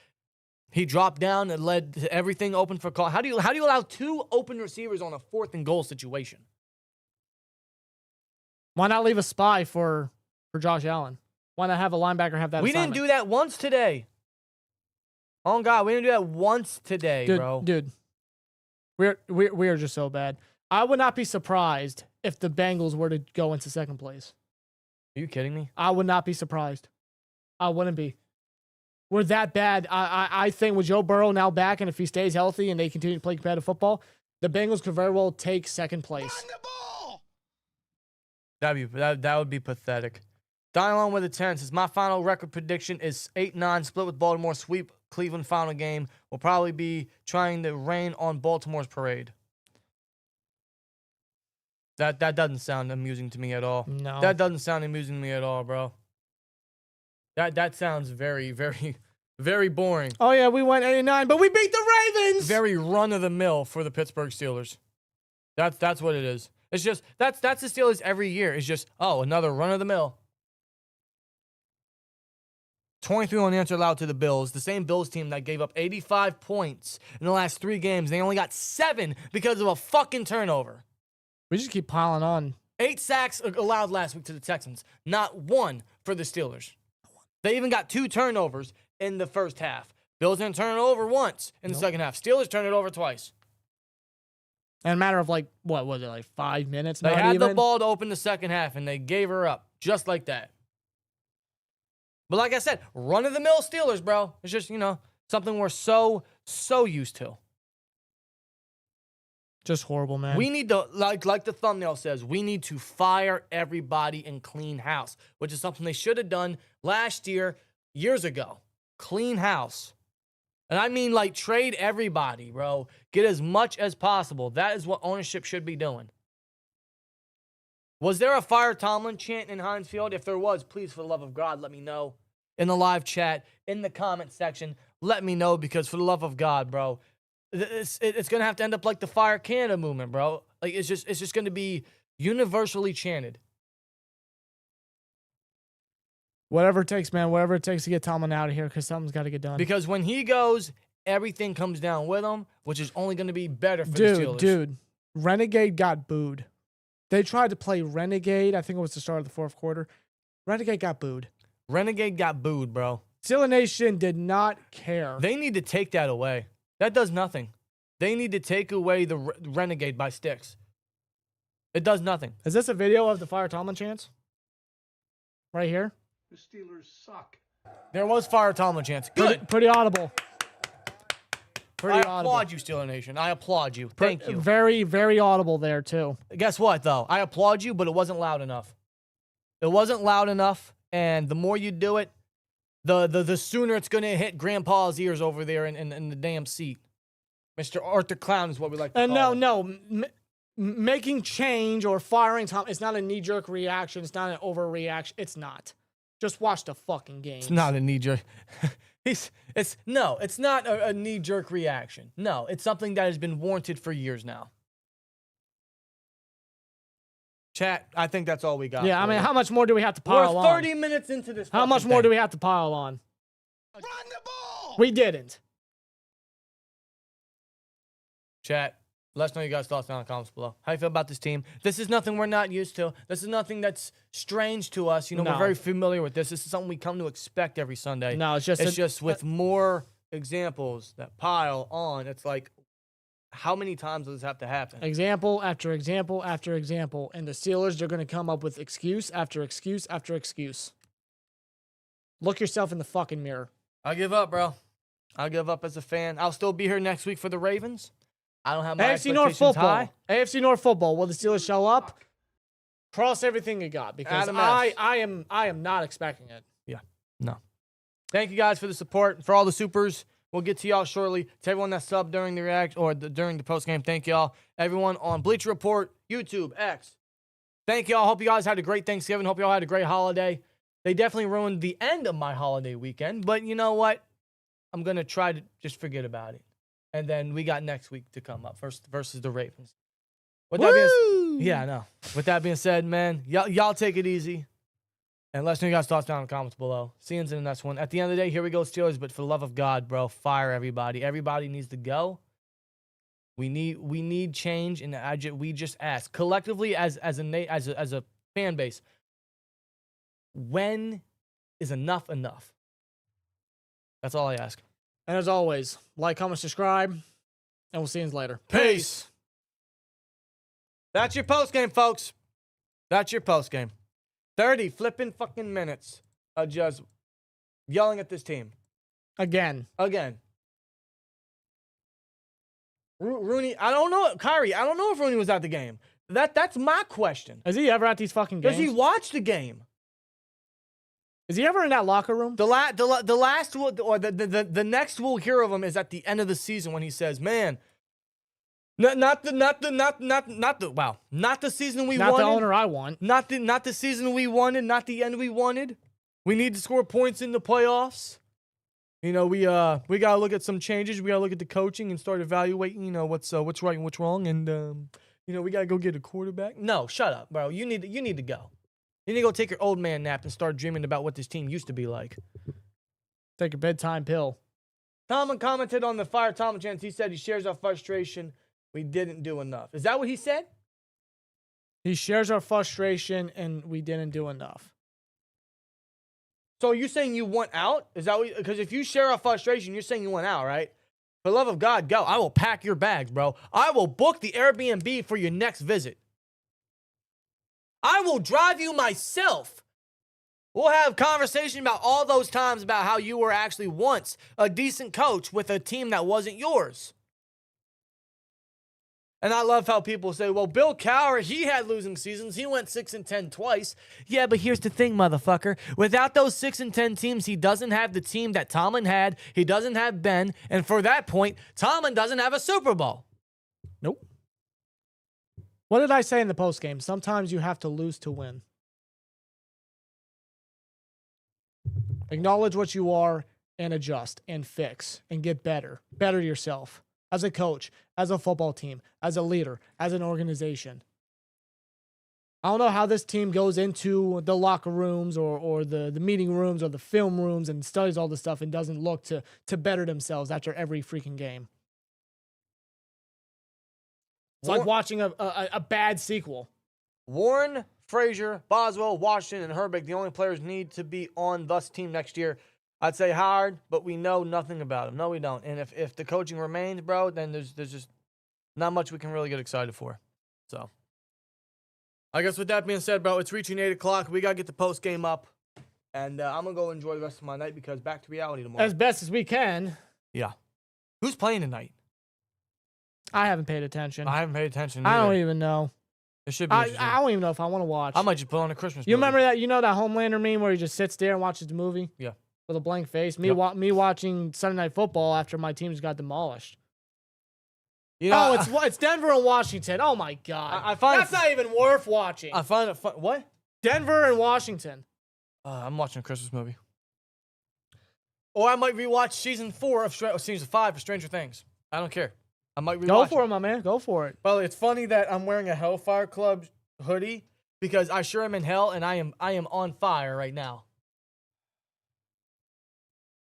he dropped down and led to everything open for call. How do you allow 2 open receivers on a 4th and goal situation? Why not leave a spy for Josh Allen? Why not have a linebacker have that We assignment? didn't do that once today. Oh, God, we didn't do that once today, bro. Dude, we are just so bad. I would not be surprised if the Bengals were to go into second place. Are you kidding me? I would not be surprised. I wouldn't be. We're that bad. I think with Joe Burrow now back, and if he stays healthy and they continue to play competitive football, the Bengals could very well take second place. Run the ball. That would be pathetic. Darnell with a 10 says, my final record prediction is 8-9 split with Baltimore, sweep Cleveland final game. Will probably be trying to rain on Baltimore's parade. That doesn't sound amusing to me at all. No. That doesn't sound amusing to me at all, bro. That sounds very, very, very boring. Oh, yeah, we went 8-9, but we beat the Ravens. Very run-of-the-mill for the Pittsburgh Steelers. That's what it is. It's just, that's the Steelers every year. It's just, oh, another run-of-the-mill. 23 unanswered allowed to the Bills. The same Bills team that gave up 85 points in the last 3 games. They only got 7 because of a fucking turnover. We just keep piling on. 8 sacks allowed last week to the Texans. Not 1 for the Steelers. They even got 2 turnovers in the first half. Bills didn't turn it over once in the second half. Steelers turned it over twice. In a matter of what was it, 5 minutes? They not had even? the ball to open the second half, and they gave her up just like that. But like I said, run-of-the-mill Steelers, bro. It's just, something we're so used to. Just horrible, man. We need to, like the thumbnail says, we need to fire everybody and clean house, which is something they should have done last year, years ago. Clean house. And I mean, trade everybody, bro. Get as much as possible. That is what ownership should be doing. Was there a Fire Tomlin chant in Heinz Field? If there was, please, for the love of God, let me know. In the live chat, in the comment section, let me know, because for the love of God, bro, it's going to have to end up like the Fire Canada movement, bro. It's just going to be universally chanted. Whatever it takes, man. Whatever it takes to get Tomlin out of here, because something's got to get done. Because when he goes, everything comes down with him, which is only going to be better for the Steelers. Dude, Renegade got booed. They tried to play Renegade. I think it was the start of the 4th quarter. Renegade got booed. Renegade got booed, bro. SteelTwins Nation did not care. They need to take that away. That does nothing. They need to take away the Renegade by sticks. It does nothing. Is this a video of the Fire Tomlin chants? Right here? The Steelers suck. There was Fire Tomlin chance. Good. Pretty audible. I applaud you, Steelers Nation. I applaud you. Thank you. Very, very audible there, too. Guess what, though? I applaud you, but it wasn't loud enough. It wasn't loud enough, and the more you do it, the sooner it's going to hit Grandpa's ears over there in the damn seat. Mr. Arthur Clown is what we like to call him. No. Making change or firing Tom, it's not a knee-jerk reaction. It's not an overreaction. It's not. Just watch the fucking game. It's not a knee-jerk. It's not a knee-jerk reaction. No, it's something that has been warranted for years now. Chat, I think that's all we got. Yeah, I mean, how much more do we have to pile on? We're 30 minutes into this. How much more do we have to pile on? Run the ball. We didn't. Chat, let us know you guys' thoughts down in the comments below. How you feel about this team? This is nothing we're not used to. This is nothing that's strange to us. We're very familiar with this. This is something we come to expect every Sunday. No, it's just with more examples that pile on. It's like, how many times does this have to happen? Example after example after example. And the Steelers are going to come up with excuse after excuse after excuse. Look yourself in the fucking mirror. I give up, bro. I'll give up as a fan. I'll still be here next week for the Ravens. I don't have my AFC North expectations football. high. AFC North football. Will the Steelers show up? Cross everything you got, because I am not expecting it. Yeah, no. Thank you guys for the support. For all the supers, we'll get to y'all shortly. To everyone that subbed during the react or during the post game, thank y'all. Everyone on Bleacher Report, YouTube, X, thank y'all. Hope you guys had a great Thanksgiving. Hope y'all had a great holiday. They definitely ruined the end of my holiday weekend, but you know what? I'm gonna try to just forget about it. And then we got next week to come up versus the Ravens. With that I know. With that being said, man, y'all take it easy. And let us know you guys' thoughts down in the comments below. See you in the next one. At the end of the day, here we go, Steelers. But for the love of God, bro, fire everybody. Everybody needs to go. We need change, and we just ask collectively as a fan base. When is enough enough? That's all I ask. And as always, like, comment, subscribe, and we'll see you later. Peace. That's your post game, folks. That's your post game. 30 flipping fucking minutes of just yelling at this team. Again. Rooney, I don't know. Kyrie, I don't know if Rooney was at the game. That's my question. Is he ever at these fucking games? Does he watch the game? Is he ever in that locker room? The last or the next we'll hear of him is at the end of the season when he says, "Man, not the season we wanted. Not the owner I want. Not the season we wanted. Not the end we wanted. We need to score points in the playoffs. You know, we gotta look at some changes. We gotta look at the coaching and start evaluating. You know what's right and what's wrong. And you know we gotta go get a quarterback. No, shut up, bro. You need to go. You need to go take your old man nap and start dreaming about what this team used to be like. Take a bedtime pill. Tomlin commented on the Fire Tomlin chance. He said he shares our frustration. We didn't do enough. Is that what he said? He shares our frustration and we didn't do enough. So are you saying you want out? Is that what? Because if you share our frustration, you're saying you want out, right? For the love of God, go. I will pack your bags, bro. I will book the Airbnb for your next visit. I will drive you myself. We'll have conversation about all those times about how you were actually once a decent coach with a team that wasn't yours. And I love how people say, well, Bill Cowher, he had losing seasons. He went 6-10 twice. Yeah, but here's the thing, motherfucker. Without those 6-10 teams, he doesn't have the team that Tomlin had. He doesn't have Ben. And for that point, Tomlin doesn't have a Super Bowl. Nope. What did I say in the postgame? Sometimes you have to lose to win. Acknowledge what you are and adjust and fix and get better. Better yourself as a coach, as a football team, as a leader, as an organization. I don't know how this team goes into the locker rooms or the meeting rooms or the film rooms and studies all this stuff and doesn't look to better themselves after every freaking game. It's like watching a bad sequel. Warren, Frazier, Boswell, Washington, and Herbeck, the only players need to be on this team next year. I'd say Howard, but we know nothing about him. No, we don't. And if the coaching remains, bro, then there's just not much we can really get excited for. So, I guess with that being said, bro, it's reaching 8 o'clock. We got to get the post game up. And I'm going to go enjoy the rest of my night because back to reality tomorrow. As best as we can. Yeah. Who's playing tonight? I haven't paid attention. I haven't paid attention I either. don't even know. It should be I don't even know if I want to watch. I might just put on a Christmas movie. You remember that? You know that Homelander meme where he just sits there and watches the movie? Yeah. With a blank face? Me Yep. me watching Sunday Night Football after my teams got demolished. You know, It's Denver and Washington. Oh, my God. I find That's not even worth watching. I find it fun. What? Denver and Washington. I'm watching a Christmas movie. Or I might rewatch season 5 of Stranger Things. I don't care. I might rewatch Go for it, my man. Go for it. Well, it's funny that I'm wearing a Hellfire Club hoodie because I sure am in hell and I am on fire right now.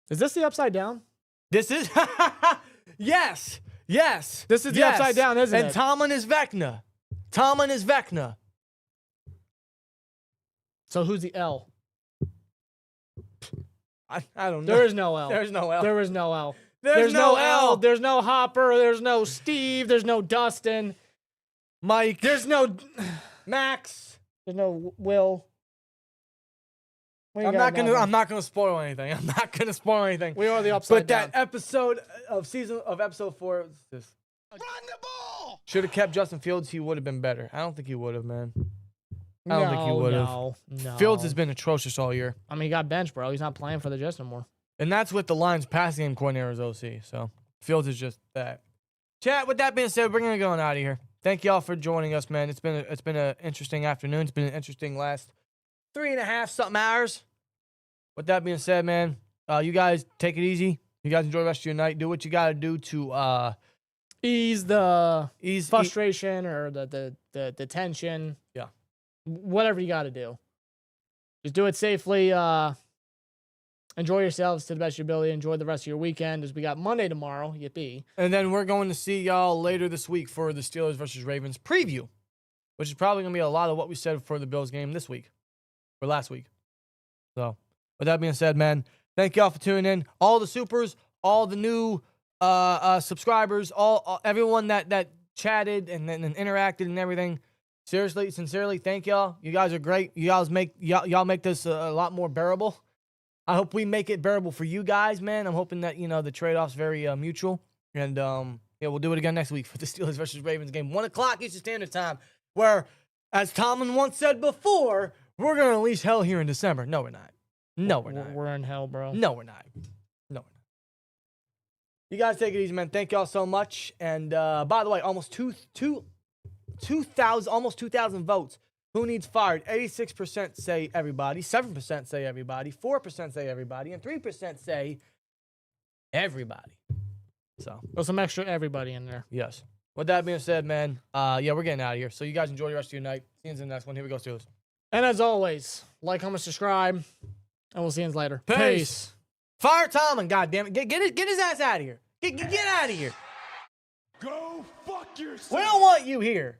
Is this the Upside Down? This is yes. This is the Upside Down, isn't it? And Tomlin is Vecna. So who's the L? I don't know. There is no L. There's no L. There is no L. There's no L. There's no Hopper. There's no Steve. There's no Dustin. Mike. There's no Max. There's no Will. I'm not gonna spoil anything. We are the Upside Down. But that episode of episode 4 was this. Run the ball! Should have kept Justin Fields. He would have been better. I don't think he would have, man. I don't think he would have. No. Fields has been atrocious all year. I mean, he got benched, bro. He's not playing for the Jets no more. And that's with the Lions passing game coordinator's OC. So Fields is just that. Chat, with that being said, we're going to go out of here. Thank y'all for joining us, man. It's been an interesting afternoon. It's been an interesting last 3.5 something hours. With that being said, man, you guys take it easy. You guys enjoy the rest of your night. Do what you got to do to ease the frustration or the tension. Yeah. Whatever you got to do. Just do it safely. Enjoy yourselves to the best of your ability. Enjoy the rest of your weekend as we got Monday tomorrow. Yippee. And then we're going to see y'all later this week for the Steelers versus Ravens preview, which is probably going to be a lot of what we said for the Bills game this week or last week. So, with that being said, man, thank y'all for tuning in. All the supers, all the new subscribers, all everyone that chatted and interacted and everything. Seriously, sincerely, thank y'all. You guys are great. Y'all make this a lot more bearable. I hope we make it bearable for you guys, man. I'm hoping that, the trade-off's very mutual. And, we'll do it again next week for the Steelers versus Ravens game. 1 o'clock Eastern Standard Time, where, as Tomlin once said before, we're going to unleash hell here in December. No, we're not. No, we're not. We're in hell, bro. No, we're not. No, we're not. You guys take it easy, man. Thank y'all so much. And, by the way, almost 2,000 votes. Who needs fired? 86% say everybody, 7% say everybody, 4% say everybody, and 3% say everybody. So There's some extra everybody in there. yes. With that being said, man, we're getting out of here. So you guys enjoy the rest of your night. See you in the next one. Here we go, Steelers. And as always, like, comment, subscribe, and we'll see you later. Peace. Fire Tomlin, goddammit. Get his ass out of here. Get out of here. Go fuck yourself. We don't want you here.